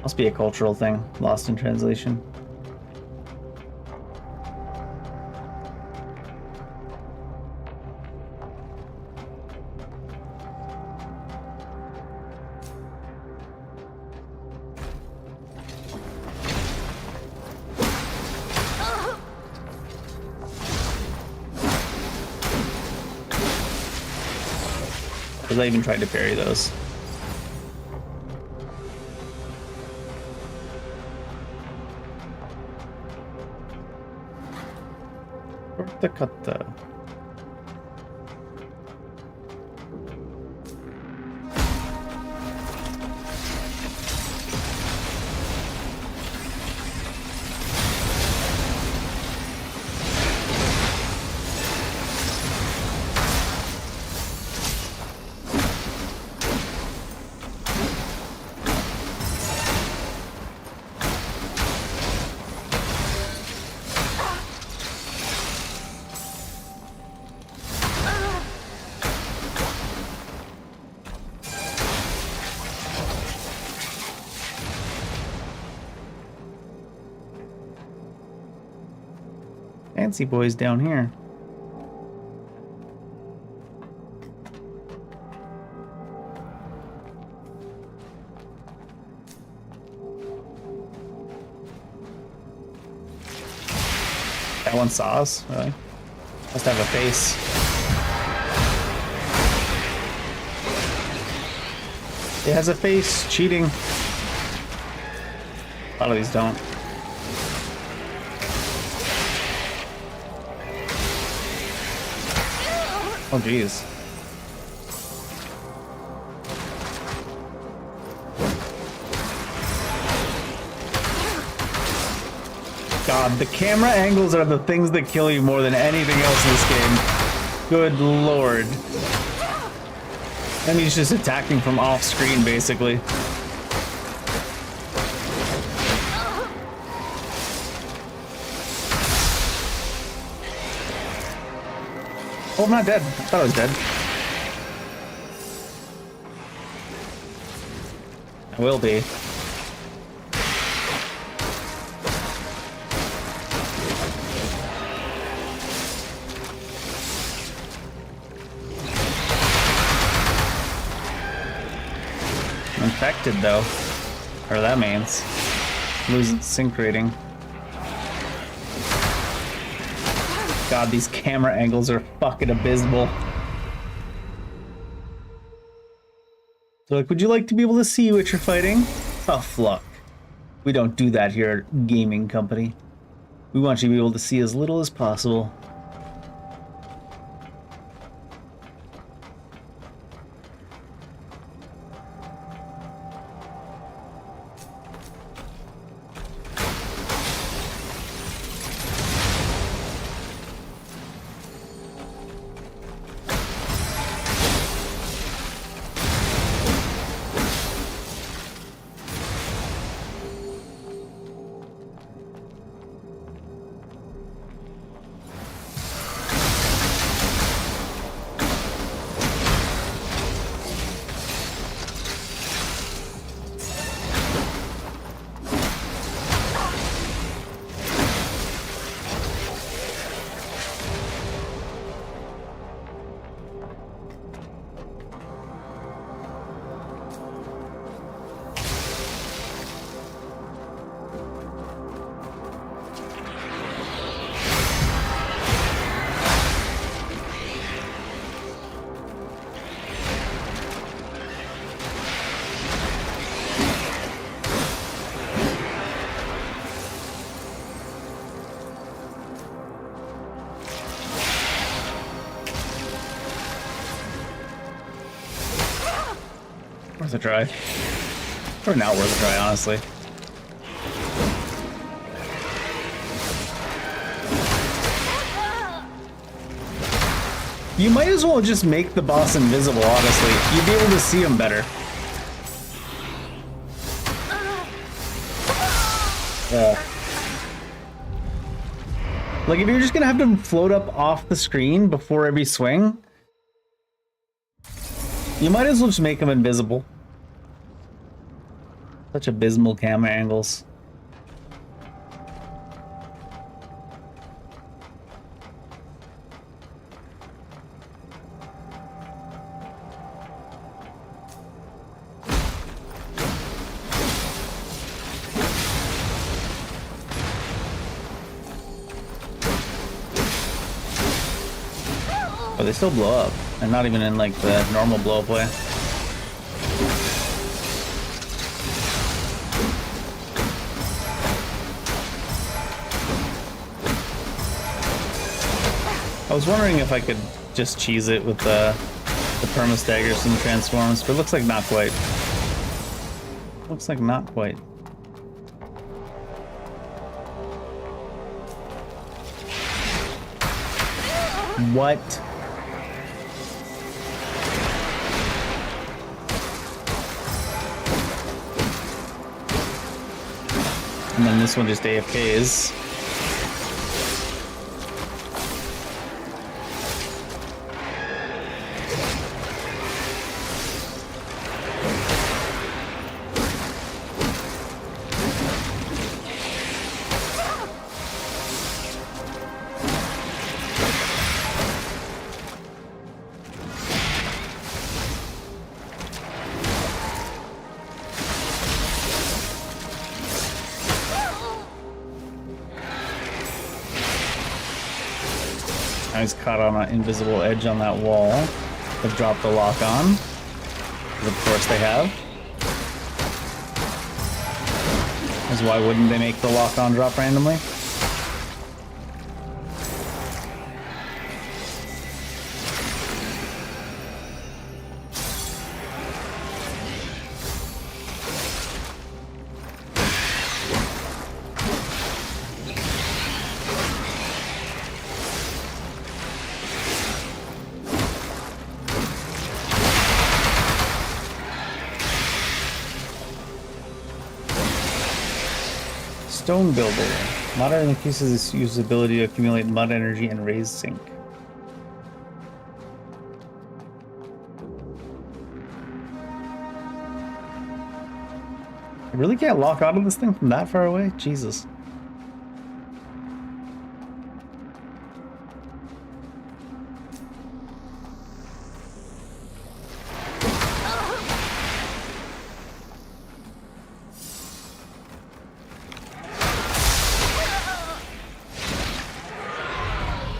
Must be a cultural thing, lost in translation. Because I even tried to parry those. Corta kata. Fancy boys down here. That one saw us, really? Must have a face. It has a face, cheating. A lot of these don't. Oh, geez. God, the camera angles are the things that kill you more than anything else in this game. Good lord. And he's just attacking from off screen, basically. Oh, I'm not dead. I thought I was dead. I will be. I'm infected, though. Or that means. Losing sync rating. God, these camera angles are fucking abysmal. So, like, would you like to be able to see what you're fighting? Tough luck. We don't do that here at Gaming Company. We want you to be able to see as little as possible. Worth a try. Or not worth a try, honestly. You might as well just make the boss invisible, honestly. You'd be able to see him better. Like, if you're just gonna have to float up off the screen before every swing, you might as well just make him invisible. Such abysmal camera angles. But they still blow up, and not even in like the normal blow up way. I was wondering if I could just cheese it with the perma staggers and transforms, but it looks like not quite. Looks like not quite. What? And then this one just AFKs. I was caught on an invisible edge on that wall. They've dropped the lock on. Of course they have. Because why wouldn't they make the lock on drop randomly? Stone Builder. Modern increases its usability to accumulate mud energy and raise zinc. I really can't lock onto this thing from that far away? Jesus.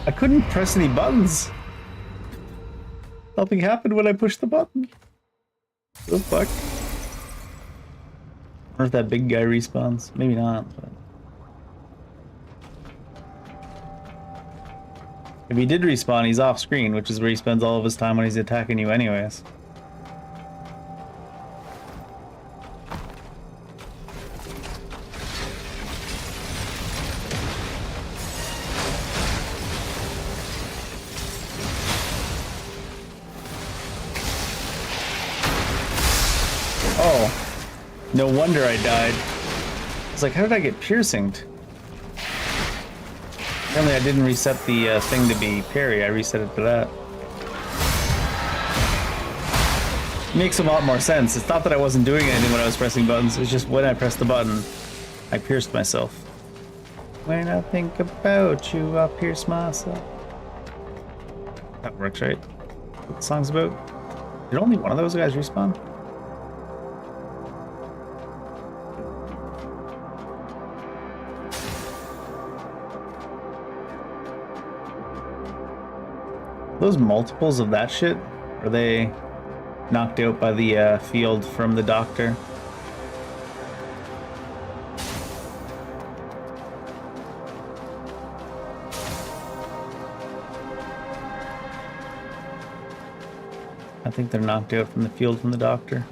I couldn't press any buttons. Nothing happened when I pushed the button. What the fuck? I wonder if that big guy respawns. Maybe not, but... If he did respawn, he's off screen, which is where he spends all of his time when he's attacking you anyways. Oh, no wonder I died. I was like, how did I get piercinged? Apparently I didn't reset the thing to be parry, I reset it to that. Makes a lot more sense. It's not that I wasn't doing anything when I was pressing buttons, it's just when I pressed the button, I pierced myself. When I think about you, I pierce myself. That works, right? What the song's about? Did only one of those guys respawn? Those multiples of that shit, are they knocked out by the field from the doctor? I think they're knocked out from the field from the doctor.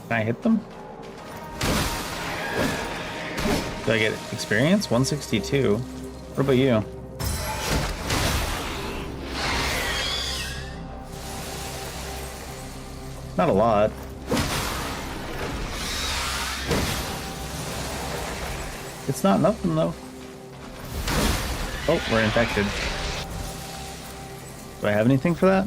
Can I hit them? Do I get experience? 162. What about you? Not a lot. It's not nothing though. Oh, we're infected. Do I have anything for that?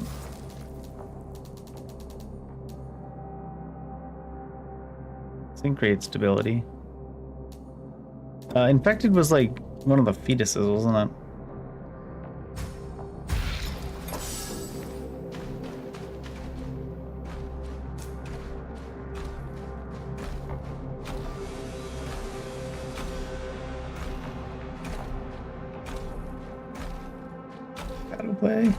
Zinc rate stability. Infected was like one of the fetuses, wasn't it? Way.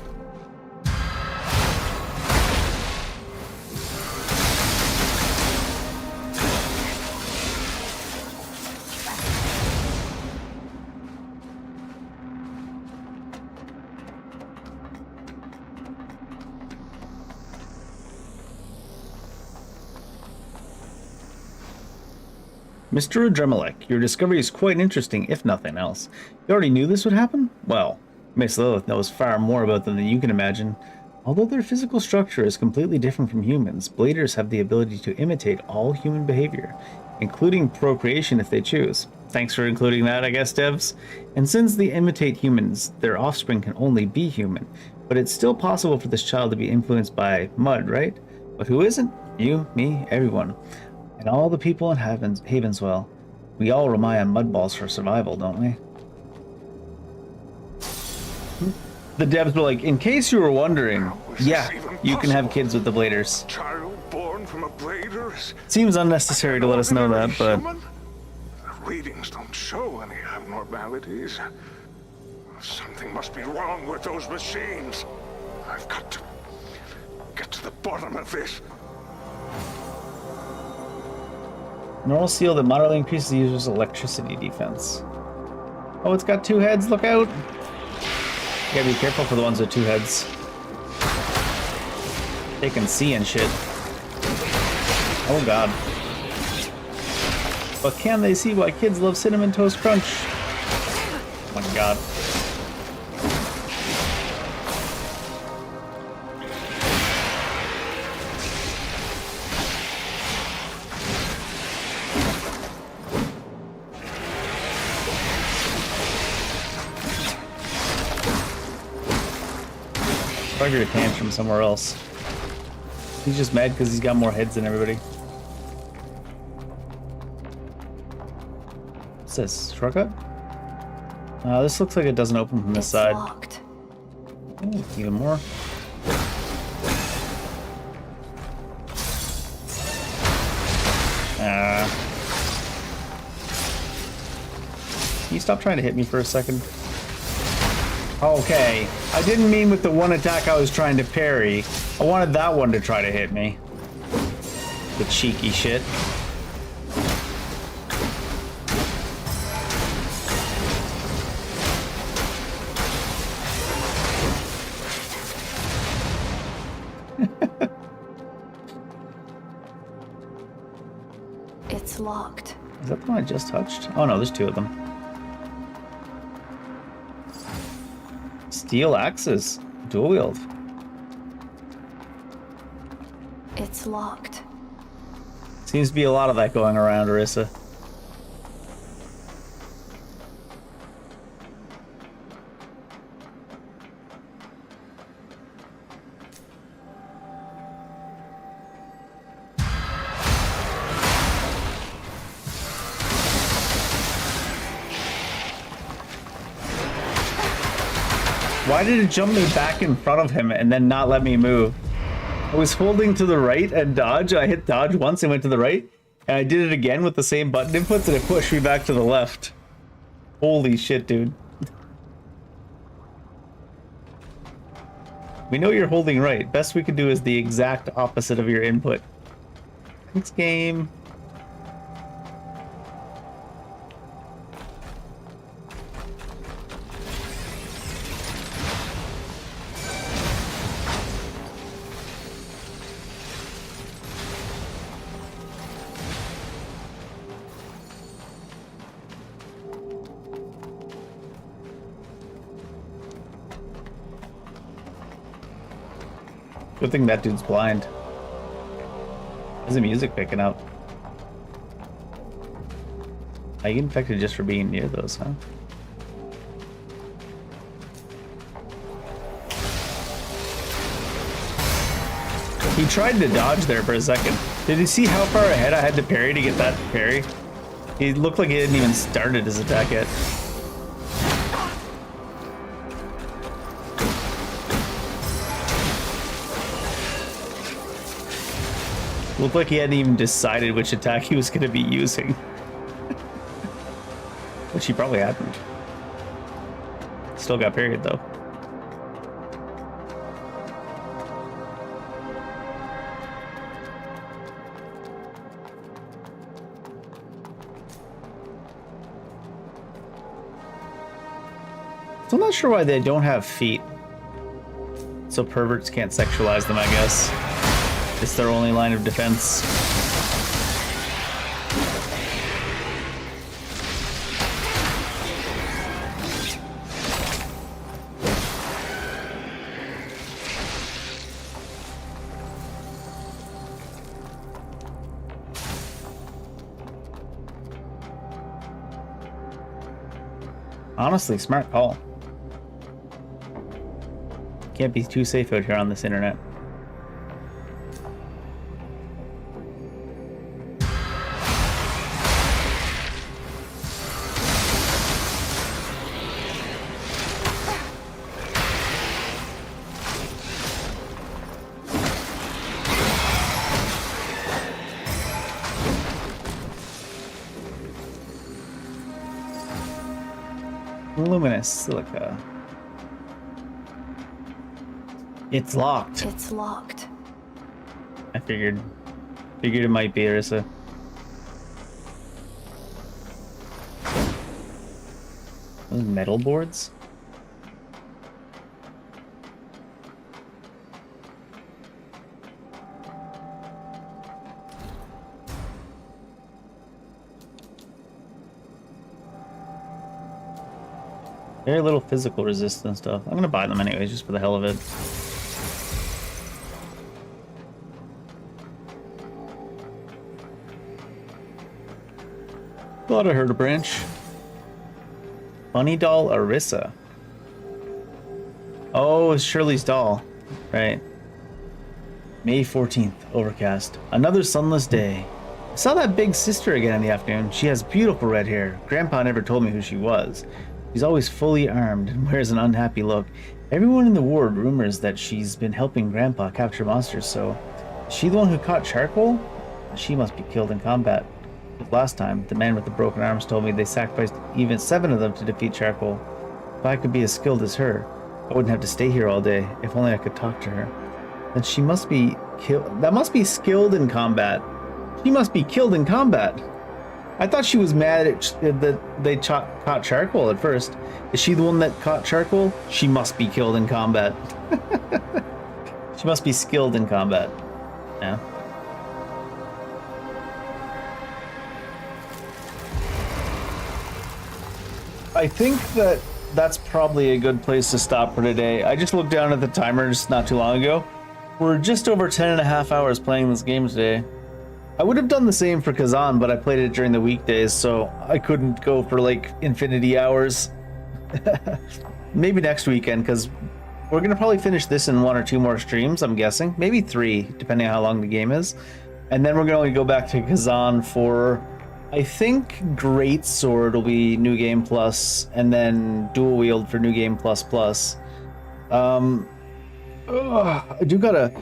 Mr. Adremelech, your discovery is quite interesting, if nothing else. You already knew this would happen? Well, Miss Lilith knows far more about them than you can imagine. Although their physical structure is completely different from humans, bladers have the ability to imitate all human behavior, including procreation if they choose. Thanks for including that, I guess, devs. And since they imitate humans, their offspring can only be human. But it's still possible for this child to be influenced by mud, right? But who isn't? You, me, everyone. And all the people in Havenswell. We all rely on mud balls for survival, don't we? The devs were like, in case you were wondering, yeah, you can have kids with the bladers. Child born from a blader? Seems unnecessary to let us know that, but... The readings don't show any abnormalities. Something must be wrong with those machines. I've got to get to the bottom of this. Normal seal that moderately increases the user's electricity defense. Oh, it's got 2 heads, look out! You gotta be careful for the ones with 2 heads. They can see and shit. Oh god. But can they see why kids love Cinnamon Toast Crunch? Oh my god. Probably a tantrum somewhere else. He's just mad because he's got more heads than everybody. What's this? Shortcut? This looks like it doesn't open from this side. Locked. Ooh, even more. Can you stop trying to hit me for a second? Okay, I didn't mean with the one attack I was trying to parry. I wanted that one to try to hit me. The cheeky shit. It's locked. Is that the one I just touched? Oh no, there's 2 of them. Steel axes. Dual wield. It's locked. Seems to be a lot of that going around, Arissa. Why did it jump me back in front of him and then not let me move? I was holding to the right and dodge. I hit dodge once and went to the right. And I did it again with the same button inputs and it pushed me back to the left. Holy shit, dude. We know you're holding right. Best we could do is the exact opposite of your input. Thanks, game. Good thing that dude's blind. How's the music picking up? I get infected just for being near those, huh? He tried to dodge there for a second. Did you see how far ahead I had to parry to get that parry? He looked like he hadn't even started his attack yet. Looked like he hadn't even decided which attack he was going to be using. Which he probably hadn't. Still got parried though. So I'm not sure why they don't have feet. So perverts can't sexualize them, I guess. It's their only line of defense. Honestly, smart call. Can't be too safe out here on this internet. Luminous silica. It's locked. It's locked. I figured it might be, Arissa. Those metal boards? Very little physical resistance stuff. I'm gonna buy them anyways, just for the hell of it. Thought I heard a branch. Bunny doll Arissa. Oh, it's Shirley's doll. Right. May 14th, overcast. Another sunless day. I saw that big sister again in the afternoon. She has beautiful red hair. Grandpa never told me who she was. She's always fully armed and wears an unhappy look. Everyone in the ward rumors that she's been helping Grandpa capture monsters, so... Is she the one who caught Charcoal? She must be killed in combat. Last time, the man with the broken arms told me they sacrificed even 7 of them to defeat Charcoal. If I could be as skilled as her, I wouldn't have to stay here all day. If only I could talk to her. Then she must be killed. That must be skilled in combat. She must be killed in combat. I thought she was mad that they caught Charcoal at first. Is she the one that caught Charcoal? She must be killed in combat. She must be skilled in combat. Yeah. I think that's probably a good place to stop for today. I just looked down at the timer just not too long ago. We're just over 10.5 hours playing this game today. I would have done the same for Kazan, but I played it during the weekdays, so I couldn't go for like infinity hours. Maybe next weekend, because we're going to probably finish this in 1 or 2 more streams, I'm guessing. Maybe 3, depending on how long the game is. And then we're going to go back to Kazan for... I think Greatsword will be New Game Plus, and then Dual Wield for New Game Plus Plus. I do gotta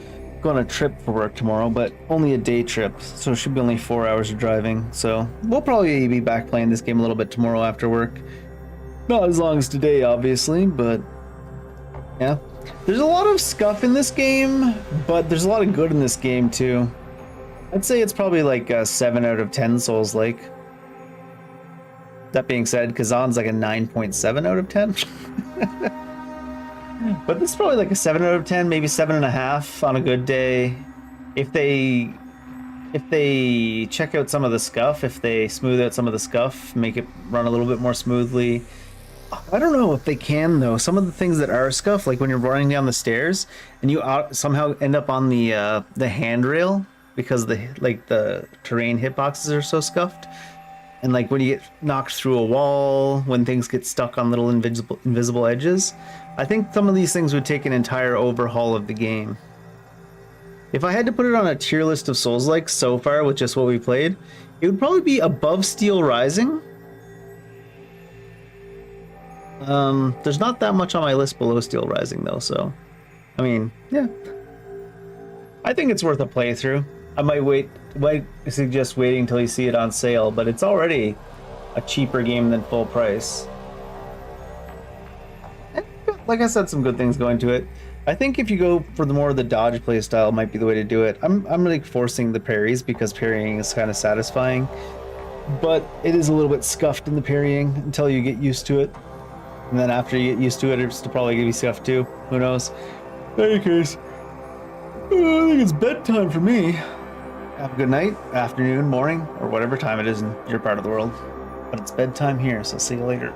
go on a trip for work tomorrow, but only a day trip, so it should be only 4 hours of driving. So we'll probably be back playing this game a little bit tomorrow after work. Not as long as today, obviously, but yeah. There's a lot of scuff in this game, but there's a lot of good in this game too. I'd say it's probably like a 7 out of 10 Souls-like. That being said, Kazan's like a 9.7 out of 10. But this is probably like a 7 out of 10, maybe 7.5 on a good day. If they check out some of the scuff, if they smooth out some of the scuff, make it run a little bit more smoothly. I don't know if they can though. Some of the things that are scuff, like when you're running down the stairs and you somehow end up on the handrail, because the terrain hitboxes are so scuffed, and like when you get knocked through a wall, when things get stuck on little invisible edges, I think some of these things would take an entire overhaul of the game. If I had to put it on a tier list of Souls-like so far with just what we played, it would probably be above Steel Rising. There's not that much on my list below Steel Rising though, so I mean, yeah. I think it's worth a playthrough. I might suggest waiting until you see it on sale, but it's already a cheaper game than full price. And like I said, some good things going to it. I think if you go for the more of the dodge play style, might be the way to do it. I'm like forcing the parries because parrying is kind of satisfying, but it is a little bit scuffed in the parrying until you get used to it. And then after you get used to it, it's probably gonna be scuffed too. Who knows? In any case, I think it's bedtime for me. Have a good night, afternoon, morning, or whatever time it is in your part of the world. But it's bedtime here, so see you later.